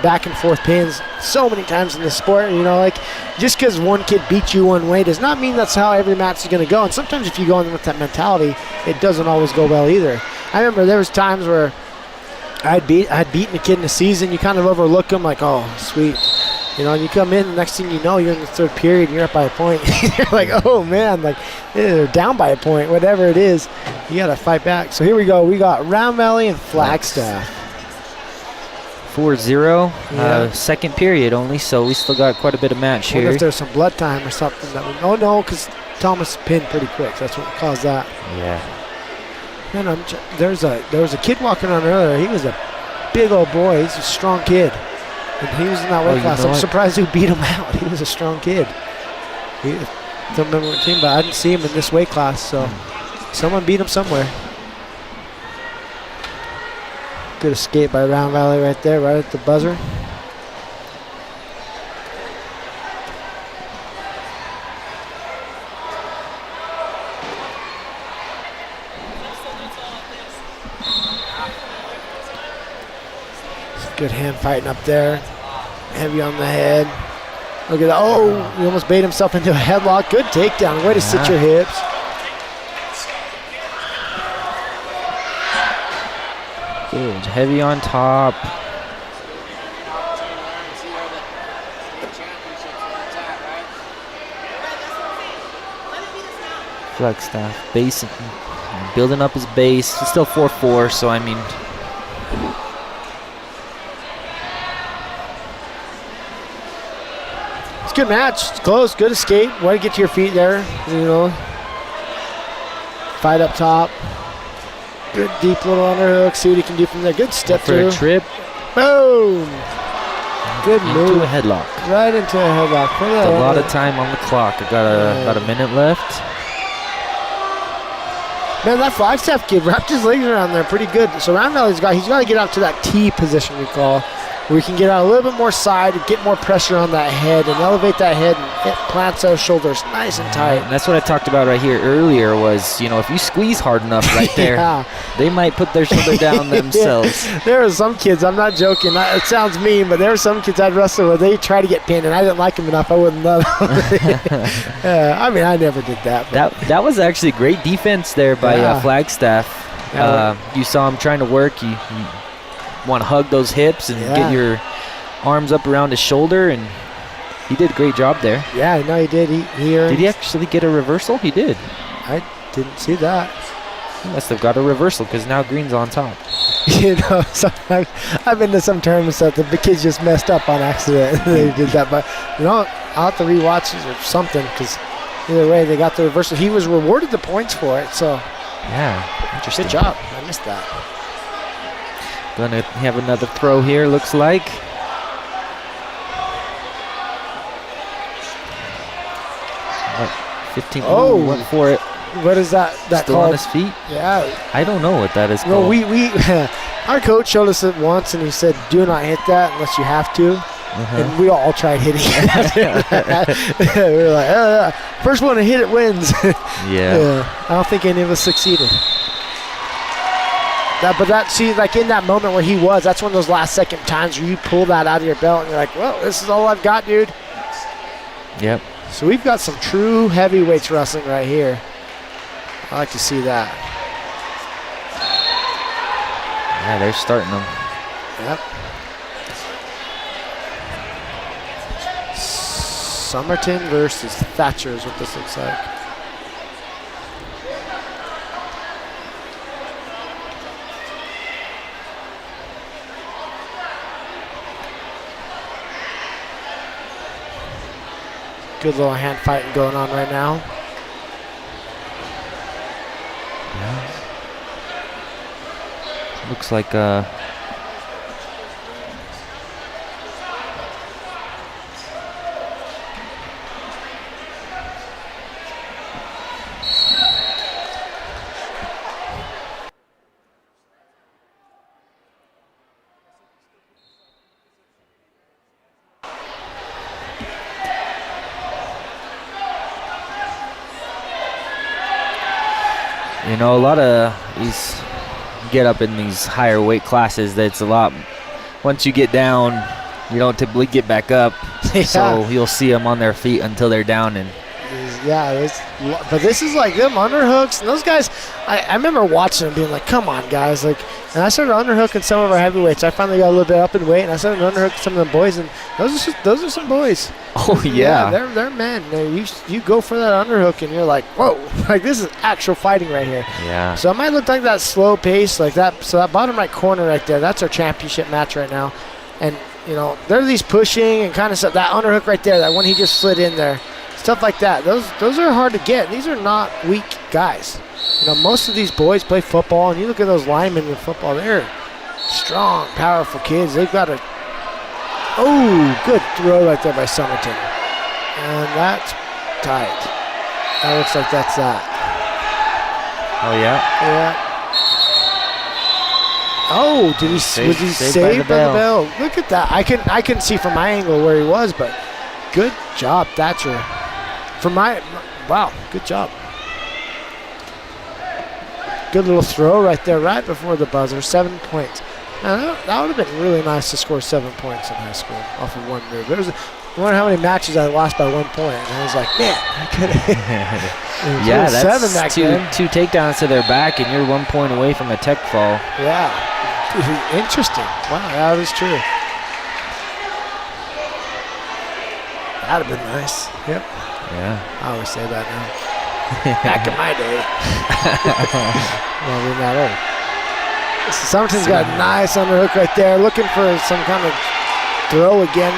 back and forth pins so many times in this sport. Like, just because one kid beats you one way does not mean that's how every match is going to go. And sometimes if you go in with that mentality, it doesn't always go well either. I remember there was times where I'd beaten a kid in the season. You kind of overlook him, like, oh, sweet. And you come in, the next thing you know, you're in the third period, and you're up by a point. You're like, oh, man, like, they're down by a point, whatever it is. You got to fight back. So here we go. We got Round Valley and Flagstaff. 4-0, Yeah. second period only, so we still got quite a bit of match I wonder here. if there's some blood time or something. Oh, no, because Thomas pinned pretty quick. That's what caused that. Yeah. Man, there was a kid walking on earlier. He was a big old boy. He's a strong kid. And he was in that weight class. I'm surprised who beat him out. He was a strong kid. Don't remember what team, but I didn't see him in this weight class, so someone beat him somewhere. Good escape by Round Valley right there, right at the buzzer. Good hand fighting up there. Heavy on the head. Look at that. Oh, he almost bait himself into a headlock. Good takedown. Way to sit your hips. Good. Heavy on top. Flagstaff base, building up his base. It's still 4-4, so I mean. It's a good match. It's close. Good escape. Way to get to your feet there. Fight up top. Good deep little underhook. See what he can do from there. Good step For through. a trip. Boom. Good move. Into a headlock. Right into a headlock. A lot of time on the clock. I got about a minute left. Man, that Flagstaff kid wrapped his legs around there pretty good. So Round Valley's he's got to get out to that T position we call, where he can get out a little bit more side and get more pressure on that head and elevate that head and plants those shoulders nice and tight. And that's what I talked about right here earlier was, if you squeeze hard enough right there, Yeah. they might put their shoulder down themselves. There are some kids, I'm not joking, it sounds mean, but there are some kids I'd wrestle where they try to get pinned, and I didn't like them enough, I wouldn't let them. I mean, I never did that. That was actually great defense there by Flagstaff. You saw him trying to work. You want to hug those hips and get your arms up around his shoulder, and he did a great job there. Yeah, no, he did. He earned. Did he actually get a reversal? He did. I didn't see that. He must have got a reversal because now green's on top. Sometimes I've been to some tournaments that the kids just messed up on accident. They did that, but I'll have to rewatch it or something because either way they got the reversal. He was rewarded the points for it, so yeah, interesting. Good job. I missed that. Gonna have another throw here. Looks like. What, 15. Oh, went for it. What is that? That Still called? on his feet? Yeah. I don't know what that is No, called. we our coach showed us it once, and he said, "Do not hit that unless you have to." And we all tried hitting it. We were like, first one to hit it wins. Yeah. I don't think any of us succeeded. Like in that moment where he was, that's one of those last second times where you pull that out of your belt and you're like, well, this is all I've got, dude. Yep. So we've got some true heavyweights wrestling right here. I like to see that. Yeah, they're starting them. Yep. Somerton versus Thatcher is what this looks like. Good little hand fighting going on right now. Yeah. Looks like You know, a lot of these get up in these higher weight classes. That's a lot. Once you get down, you don't typically get back up. Yeah. So you'll see them on their feet until they're down. And Yeah, but this is like them underhooks. And those guys, I remember watching them being like, come on, guys. Like, and I started underhooking some of our heavyweights. I finally got a little bit up in weight, and I started underhooking some of the boys. And those are some boys. oh yeah, they're men. You go for that underhook, and you're like, whoa, like this is actual fighting right here. yeah. So it might look like that slow pace, like that. So that bottom right corner right there, that's our championship match right now. And, you know, there are these pushing and kind of stuff. That underhook right there, that one he just slid in there, stuff like that. Those are hard to get. These are not weak guys. You know, most of these boys play football, and you look at those linemen in football, they're strong, powerful kids. They've got a, good throw right there by Summerton. And that's tight. That looks like that's that. Oh yeah. Yeah. Oh, was he saved by the bell? Look at that. I can see from my angle where he was, but good job, Thatcher. Wow, good job. Good little throw right there, right before the buzzer. 7 points. Now, that would have been really nice to score 7 points in high school off of one move. I wonder how many matches I lost by 1 point. And I was like, man, I could have. Yeah, that's 7 back then. two takedowns to their back, and you're 1 point away from a tech fall. Yeah. Interesting. Wow, that is true. That'd have been nice. Yep. Yeah. I always say that now. Back in my day. Well, we're not old. So Summerton's got a nice underhook right there, looking for some kind of throw again.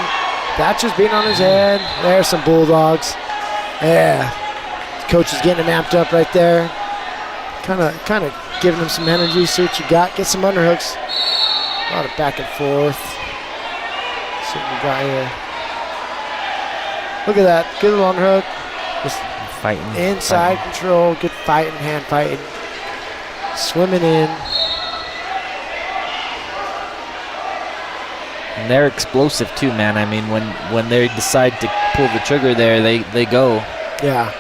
Thatcher's being on his head. There's some Bulldogs. Yeah. Coach is getting him amped up right there. Kind of giving him some energy. See what you got. Get some underhooks. A lot of back and forth. See what we got here. Look at that. Good little underhook. Just Fighting. inside control. Good fighting, hand fighting. Swimming in. And they're explosive too, man. I mean, when they decide to pull the trigger there, they go. Yeah.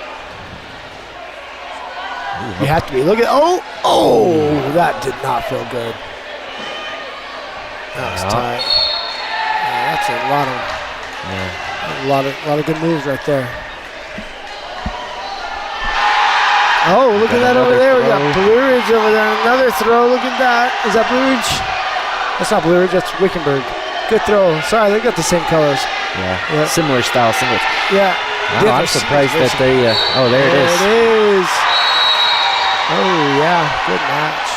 You have to be. Look at, that did not feel good. That was tight. Yeah, that's a lot of good moves right there. Oh, look at that over there. We got Blue Ridge over there. Another throw. Look at that. Is that Blue Ridge? That's not Blue Ridge. That's Wickenburg. Good throw. Sorry, they got the same colors. Yeah. Yep. Similar style singles. Yeah. Wow, I'm surprised that they. There it is. There it is. Oh, yeah. Good match.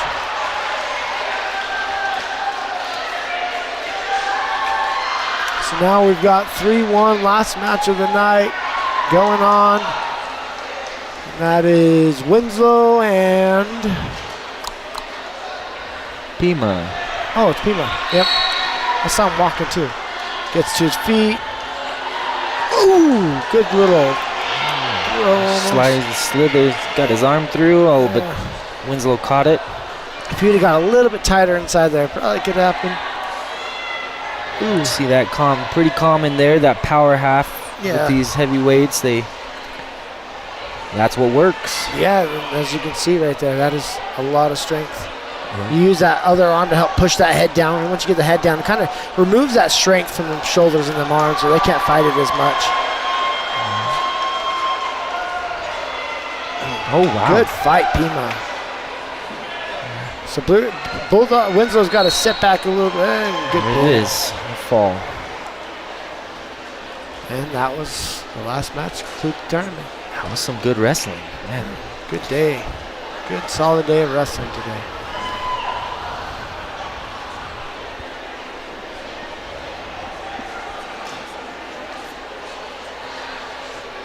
So now we've got 3-1, last match of the night going on. And that is Winslow and Pima. Oh, it's Pima. Yep. I saw him walking too. Gets to his feet. Ooh, good little Slithers, got his arm through. Oh, but Winslow caught it. If he'd have got a little bit tighter inside there, probably could happen. Ooh, see that pretty calm in there. That power half with these heavyweights. That's what works. Yeah, as you can see right there, that is a lot of strength. You use that other arm to help push that head down, and once you get the head down, it kind of removes that strength from the shoulders and the arms, so they can't fight it as much. Oh, wow. Good fight, Pima. So Bulldog Winslow's got to sit back a little bit. And good It is a fall. And that was the last match to conclude the tournament. That was some good wrestling, man. Good day. Good solid day of wrestling today.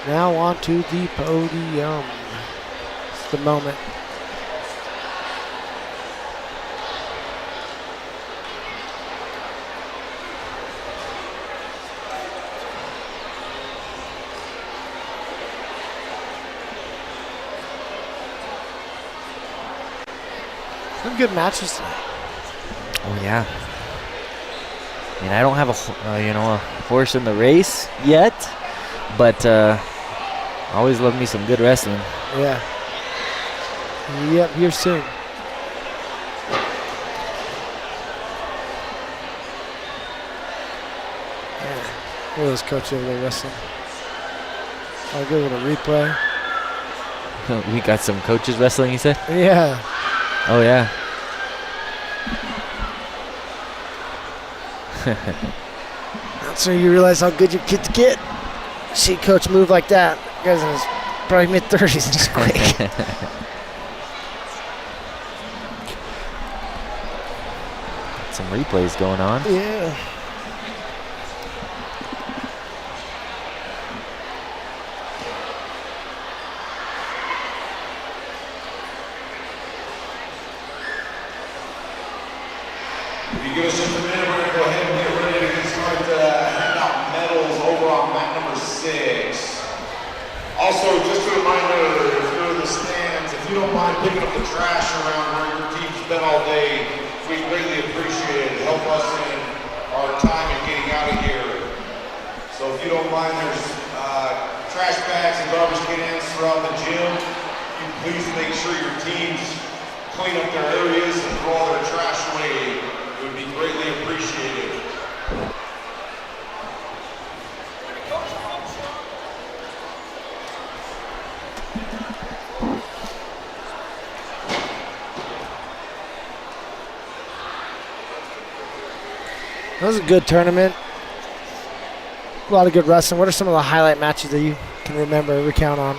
Now on to the podium. It's the moment. Some good matches tonight. Oh yeah. I mean, I don't have a horse in the race yet, but always love me some good wrestling. Yeah. Yep, here soon. Yeah. Look at this coach over there wrestling. I'll give it a replay. We got some coaches wrestling, you said? Yeah. Oh, yeah. That's when you realize how good your kids get. See coach move like that. Guy's in his probably mid-30s, just quick. Some replays going on. Yeah. If you give us just a minute, we're going to go ahead and get ready to start handing out medals over on mat number 6. Also, just a reminder, if you're in the stands, if you don't mind picking up the trash around where your team's been all day, we greatly appreciate it. Help us in our time in getting out of here. So if you don't mind, there's trash bags and garbage cans throughout the gym. You please make sure your teams clean up their areas and throw all their trash away. It would be greatly appreciated. That was a good tournament. A lot of good wrestling. What are some of the highlight matches that you can remember, recount on?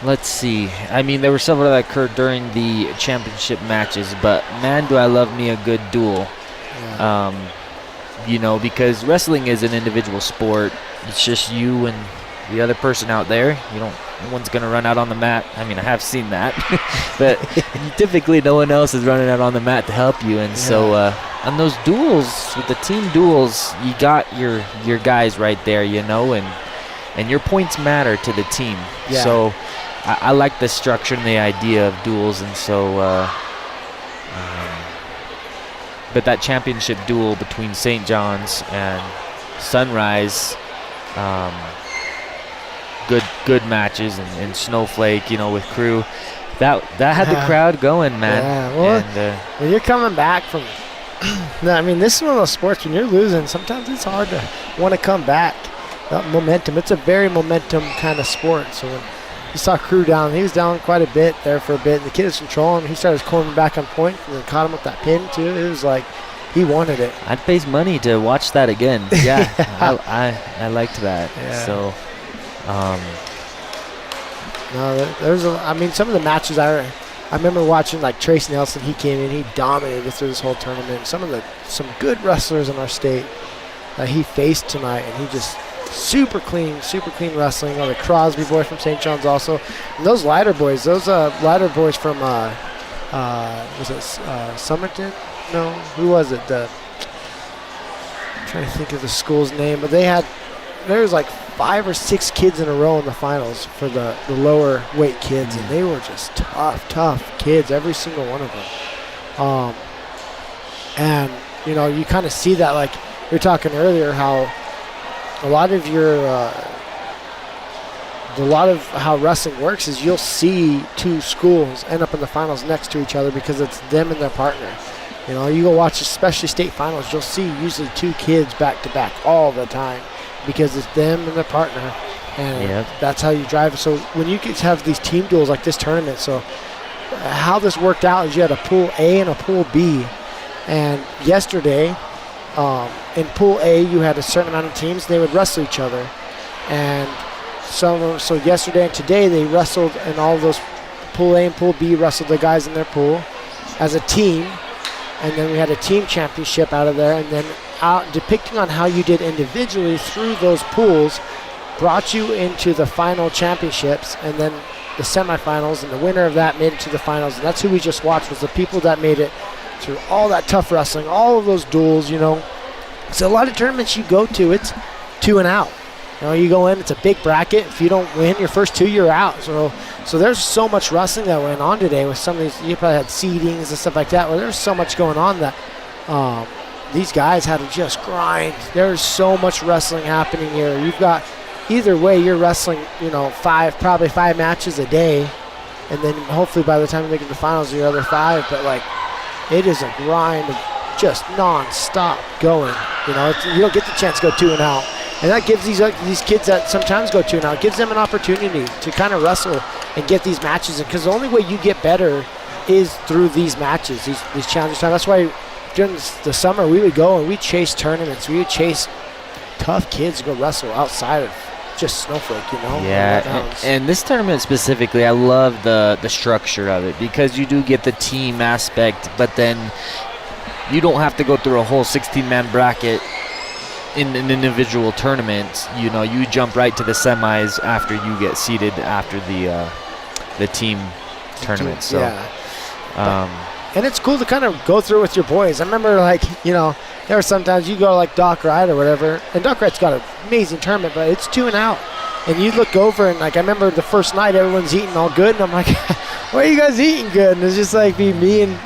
Let's see. I mean, there were several that occurred during the championship matches, but man, do I love me a good duel. Yeah. You know, because wrestling is an individual sport. It's just you and the other person out there. No one's going to run out on the mat. I mean, I have seen that. But typically no one else is running out on the mat to help you. And so on those duels, with the team duels, you got your guys right there, you know, and your points matter to the team. Yeah. So I like the structure and the idea of duels. And so but that championship duel between St. John's and Sunrise, good matches, and Snowflake, you know, with crew, that had the crowd going, man. Yeah, well, And, when you're coming back from, no, I mean, this is one of those sports when you're losing, sometimes it's hard to want to come back. That momentum, it's a very momentum kind of sport. So when you saw crew down, he was down quite a bit there for a bit. The kid was controlling him. He started cornering back on point and then caught him with that pin too. It was like he wanted it. I'd pay money to watch that again. Yeah, I liked that. Yeah. So, no, there's I mean, some of the matches I remember watching, like Trace Nelson. He came in, he dominated through this whole tournament. Some good wrestlers in our state that he faced tonight, and he just super clean wrestling. The Crosby boy from St. John's also. And those lighter boys from was it Somerton? No, who was it? I'm trying to think of the school's name, but there was like 5 or 6 kids in a row in the finals for the lower weight kids, and they were just tough kids, every single one of them. And you know, you kind of see that, like we were talking earlier, how a lot of how wrestling works is you'll see 2 schools end up in the finals next to each other because it's them and their partner. You know, you go watch especially state finals, you'll see usually 2 kids back to back all the time because it's them and their partner, and that's how you drive it. So when you get to have these team duels like this tournament, so how this worked out is you had a pool A and a pool B, and yesterday in pool A you had a certain amount of teams, and they would wrestle each other, and so yesterday and today they wrestled, and all of those pool A and pool B wrestled the guys in their pool as a team. And then we had a team championship out of there, and then depicting on how you did individually through those pools brought you into the final championships, and then the semifinals, and the winner of that made it to the finals. And that's who we just watched, was the people that made it through all that tough wrestling, all of those duels, you know. So a lot of tournaments you go to, it's 2 and out. You know, you go in, it's a big bracket. If you don't win your first 2, you're out. So there's so much wrestling that went on today with some of these. You probably had seedings and stuff like that, where there's so much going on that these guys had to just grind. There's so much wrestling happening here. You've got either way, you're wrestling, probably 5 matches a day, and then hopefully by the time you make it to the finals, your other 5. But like, it is a grind of just non-stop going. You don't get the chance to go 2 and out, and that gives these kids that sometimes go 2 and out, gives them an opportunity to kind of wrestle and get these matches. Because the only way you get better is through these matches, these challenges. That's why during the summer we would go and we chase tournaments. We would chase tough kids to go wrestle outside of just Snowflake, Yeah, and this tournament specifically, I love the structure of it, because you do get the team aspect, but then you don't have to go through a whole 16-man bracket in an individual tournament. You jump right to the semis after you get seeded after the team tournament. So, and it's cool to kind of go through with your boys. I remember, there were sometimes you go like Doc Wright or whatever, and Doc Wright's got an amazing tournament, but it's 2 and out. And you look over and I remember the first night everyone's eating all good, and I'm like, why are you guys eating good? And it's just like me and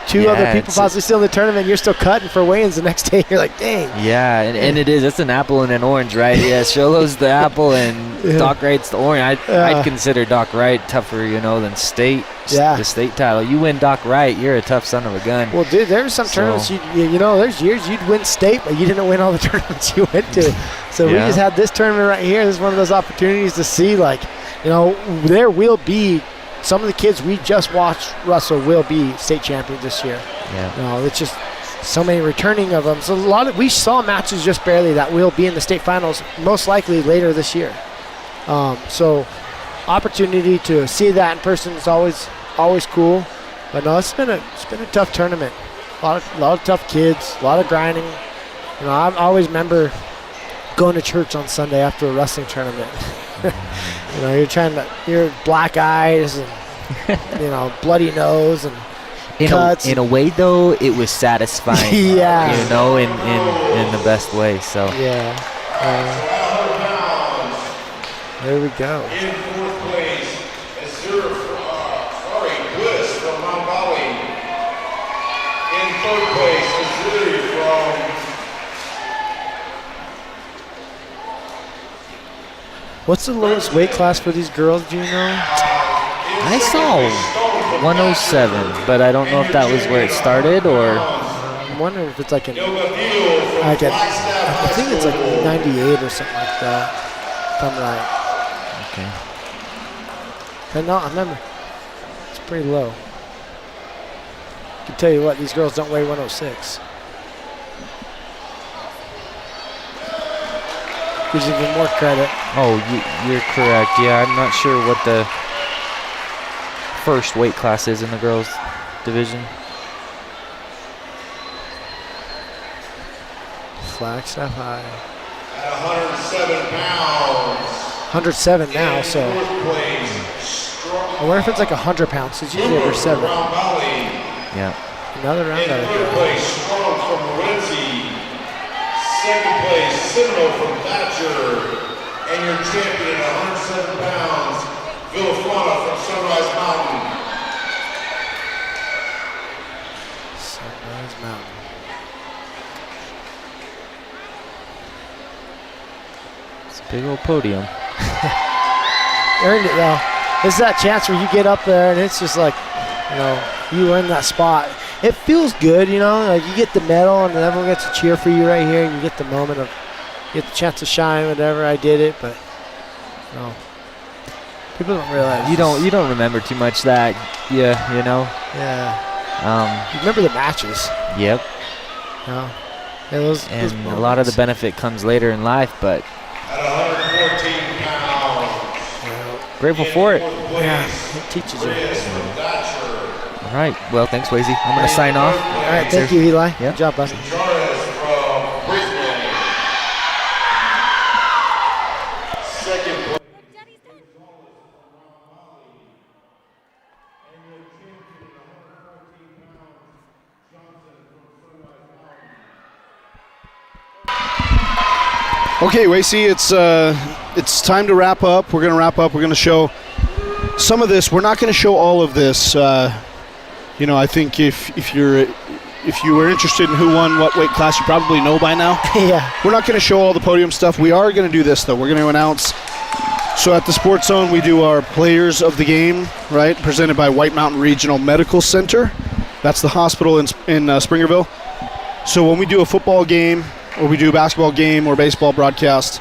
2 other people possibly still in the tournament. You're still cutting for weigh-ins the next day. You're like, dang. Yeah, and it is. It's an apple and an orange, right? Yeah, Sholo's the apple and Doc Wright's the orange. I'd consider Doc Wright tougher, than State. Yeah. The State title. You win Doc Wright, you're a tough son of a gun. Well, dude, there's some tournaments, there's years you'd win State, but you didn't win all the tournaments you went to. So we just had this tournament right here. This is one of those opportunities to see, there will be some of the kids we just watched wrestle will be state champions this year. Yeah. It's just so many returning of them. So we saw matches just barely that will be in the state finals, most likely later this year. So opportunity to see that in person is always cool. But no, it's been a tough tournament. A lot of tough kids, a lot of grinding. I always remember going to church on Sunday after a wrestling tournament. You're black eyes and bloody nose and cuts. In a way, though, it was satisfying. Yeah. In the best way. So yeah. There we go. In 4th place, Bliss from Mount Valley. In 3rd place, Azuri from... What's the lowest weight class for these girls, do you know? I saw 107, but I don't know if that was where it started or... I'm wondering if it's I think it's 98 or something like that, if I'm right. Okay. But no, I remember. It's pretty low. I can tell you what, these girls don't weigh 106. Gives you even more credit. Oh, you're correct. Yeah, I'm not sure what the first weight class is in the girls' division. Flagstaff High. At 107 pounds. 107 now, so. I wonder if it's 100 pounds. It's usually over 7. Yeah. Another round out of Third place, Strong from Morenci. 2nd place, Seminole from Thatcher. And your champion at 107 pounds, Villaflana from Sunrise Mountain. Sunrise Mountain. It's a big old podium. Earned it, though. It's that chance where you get up there and it's just you earn that spot. It feels good, you get the medal and everyone gets to cheer for you right here, and you get the moment of, get the chance to shine, whatever. I did it, but people don't realize. You don't remember too much that, Yeah. You remember the matches. Yep. Yeah, those a lot of the benefit comes later in life, but At 114 pounds. grateful for it. Yeah, it teaches you. All right. Well, thanks, Wacy. I'm going to sign off. All right, thank you, Eli. Yeah. Good job, bud. Charles from Brisbane. 2nd place. Okay, Wacy, it's time to wrap up. We're going to wrap up. We're going to show some of this. We're not going to show all of this. I think if you're if you were interested in who won what weight class, you probably know by now. Yeah. We're not going to show all the podium stuff. We are going to do this, though. We're going to announce. So at the Sports Zone, we do our players of the game, right? Presented by White Mountain Regional Medical Center. That's the hospital in Springerville. So when we do a football game, or we do a basketball game or baseball broadcast,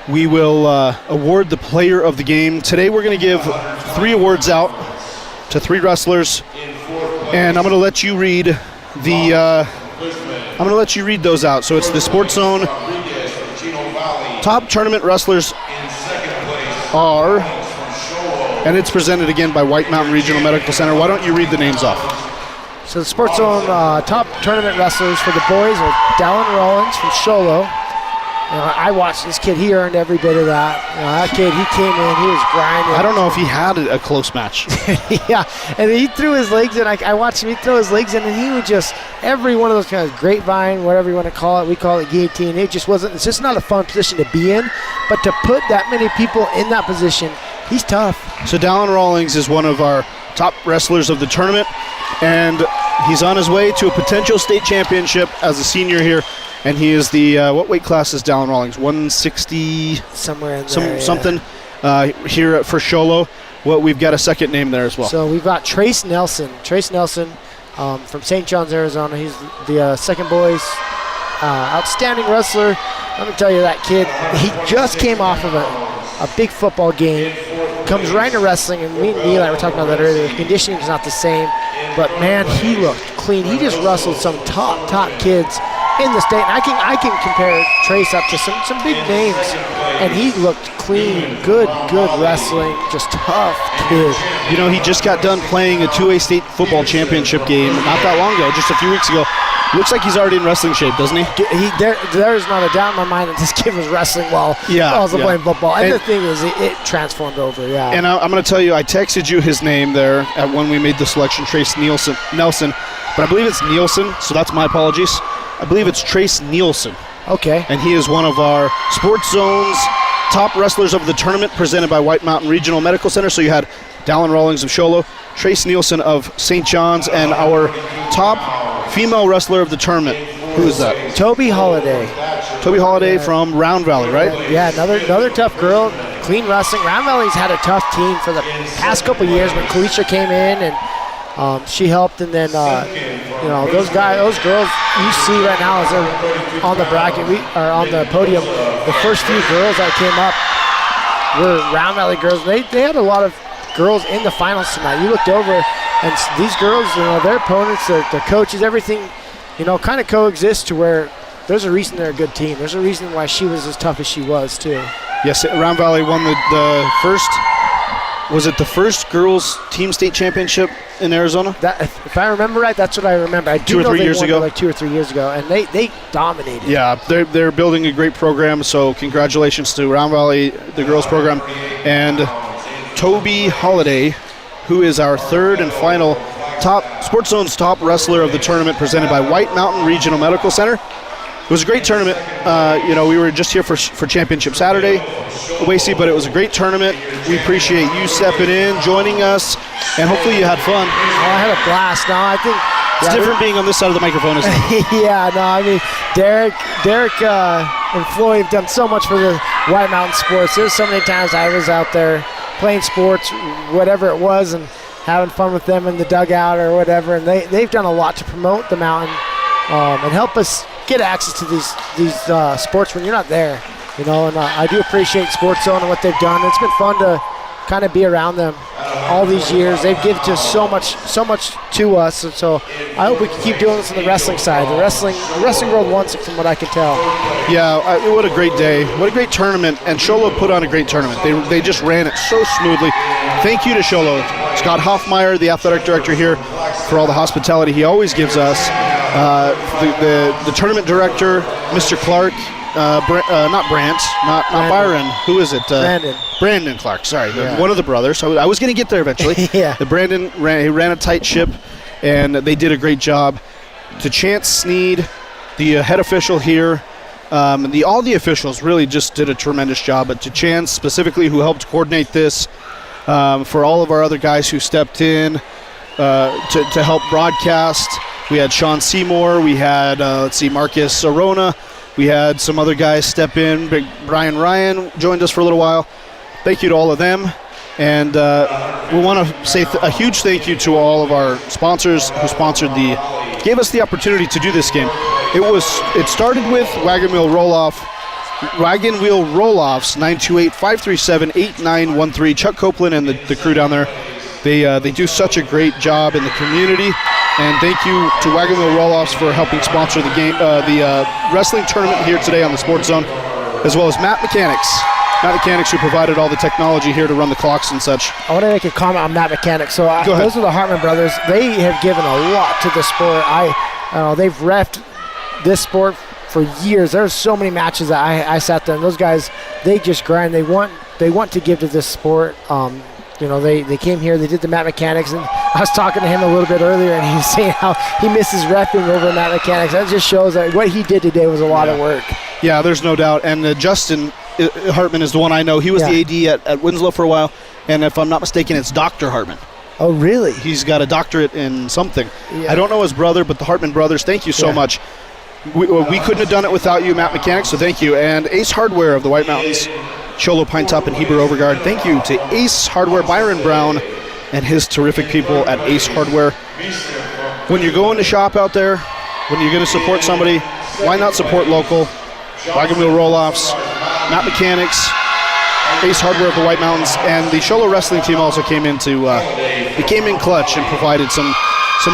we will award the player of the game. Today we're going to give 3 awards out to 3 wrestlers, and I'm going to let you read those out. So it's the Sports Zone top tournament wrestlers are, and it's presented again by White Mountain Regional Medical Center. Why don't you read the names off? So the Sports Zone top tournament wrestlers for the boys are Dallin Rollins from Sholo. I watched this kid. He earned every bit of that. That kid, he came in, he was grinding. I don't know if he had a close match. Yeah, and he threw his legs in. I watched him. He throw his legs in, and he would just, every one of those kind of grapevine, whatever you want to call it, we call it guillotine. It just wasn't, it's just not a fun position to be in. But to put that many people in that position, he's tough. So Dallin Rawlings is one of our top wrestlers of the tournament, and he's on his way to a potential state championship as a senior here. And he is the, what weight class is Dallin Rawlings? 160? Somewhere in there, something here for Sholo. Well, we've got a second name there as well. So we've got Trace Nelson. Trace Nelson from St. John's, Arizona. He's the second boys outstanding wrestler. Let me tell you, that kid, he just came off of a big football game, comes right into wrestling, and me and Eli were talking about that earlier. The conditioning is not the same, but man, he looked clean. He just wrestled some top kids in the state. And I can compare Trace up to some big names, and he looked clean, good wrestling, just tough kid. You know, he just got done playing a 2A state football championship game not that long ago, just a few weeks ago. Looks like he's already in wrestling shape, doesn't he? There is not a doubt in my mind that this kid was wrestling while I was playing football. And the thing is, it transformed over, yeah. And I'm going to tell you, I texted you his name there at when we made the selection, Trace Nelson, but I believe it's Nielsen, so that's my apologies. I believe it's Trace Nielsen. Okay. And he is one of our Sports Zone's top wrestlers of the tournament, presented by White Mountain Regional Medical Center. So you had Dallin Rawlings of Sholo, Trace Nielsen of St. John's, and our top female wrestler of the tournament. Who is that? Toby Holiday. Toby Holiday from Round Valley, right? Yeah, another tough girl, clean wrestling. Round Valley's had a tough team for the past couple years when Kalisha came in and she helped, and then those girls you see right now as they're on the bracket, on the podium. The first few girls that came up were Round Valley girls. They had a lot of girls in the finals tonight. You looked over, and these girls, their opponents, their coaches, everything, kind of coexist to where there's a reason they're a good team. There's a reason why she was as tough as she was too. Yes, Round Valley won the first. Was it the first girls team state championship in Arizona? That, if I remember right, that's what I remember. I do 2 or 3 years ago. Like 2 or 3 years ago, and they dominated. Yeah, they're building a great program. So congratulations to Round Valley, the girls program, and Toby Holiday, who is our third and final Sports Zone's top wrestler of the tournament, presented by White Mountain Regional Medical Center. It was a great tournament. We were just here for Championship Saturday, Wacy, but it was a great tournament. We appreciate you stepping in, joining us, and hopefully you had fun. Oh, I had a blast. No, I think it's different being on this side of the microphone, isn't it? Yeah, no, I mean, Derek and Floyd have done so much for the White Mountain sports. There's so many times I was out there playing sports, whatever it was, and having fun with them in the dugout or whatever, and they've done a lot to promote the mountain and help us get access to these sports when you're not there, and I do appreciate Sports Zone and what they've done. It's been fun to kind of be around them all these years. They've given just so much to us, and so I hope we can keep doing this on the wrestling side. The wrestling world wants it, from what I can tell. Yeah, what a great day. What a great tournament, and Sholo put on a great tournament. They just ran it so smoothly. Thank you to Sholo. Scott Hoffmeyer, the athletic director here, for all the hospitality he always gives us. The tournament director, Mr. Clark, not Brant, not Byron. Who is it? Brandon Clark. Sorry, one of the brothers. I was going to get there eventually. Yeah. Brandon ran a tight ship, and they did a great job. To Chance Sneed, the head official here, all the officials really just did a tremendous job. But to Chance specifically, who helped coordinate this, for all of our other guys who stepped in to help broadcast. We had Sean Seymour. We had, Marcus Arona. We had some other guys step in. Big Brian Ryan joined us for a little while. Thank you to all of them. And we want to say a huge thank you to all of our sponsors who gave us the opportunity to do this game. It started with Wagon Wheel Roll-Offs, 928-537-8913. Chuck Copeland and the crew down there, they do such a great job in the community. And thank you to Wagon Wheel Roll-Offs for helping sponsor the game, the wrestling tournament here today on the Sports Zone, as well as Matt Mechanics. Matt Mechanics, who provided all the technology here to run the clocks and such. I want to make a comment on Matt Mechanics. So those are the Hartman brothers. They have given a lot to the sport. They've reffed this sport for years. There's so many matches that I sat there, and those guys, they just grind. They want to give to this sport. They came here, they did the Matt Mechanics, and I was talking to him a little bit earlier, and he was saying how he misses reffing over Matt Mechanics. That just shows that what he did today was a lot of work. Yeah, there's no doubt. And Justin Hartman is the one I know. He was the AD at Winslow for a while, and if I'm not mistaken, it's Dr. Hartman. Oh, really? He's got a doctorate in something. Yeah. I don't know his brother, but the Hartman brothers, thank you so much. We couldn't have done it without you, Matt Mechanics, so thank you. And Ace Hardware of the White Mountains, Cholo Pine Top and Heber Overguard. Thank you to Ace Hardware, Byron Brown, and his terrific people at Ace Hardware. When you're going to shop out there, when you're going to support somebody, why not support local? Wagon Wheel Roll-Offs, Matt Mechanics, Ace Hardware of the White Mountains, and the Cholo wrestling team also came in clutch and provided some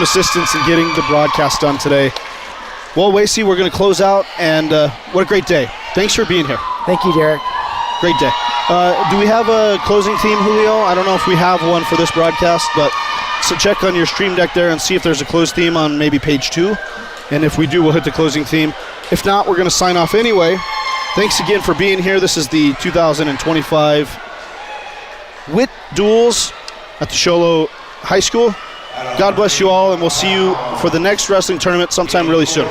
assistance in getting the broadcast done today. Well, Wacy, we're going to close out, and what a great day. Thanks for being here. Thank you, Derek. Great day. Do we have a closing theme, Julio? I don't know if we have one for this broadcast, but so check on your stream deck there and see if there's a closed theme on maybe page 2. And if we do, we'll hit the closing theme. If not, we're going to sign off anyway. Thanks again for being here. This is the 2025 Witt Duels at the Cholo High School. God bless you all, and we'll see you for the next wrestling tournament sometime really soon.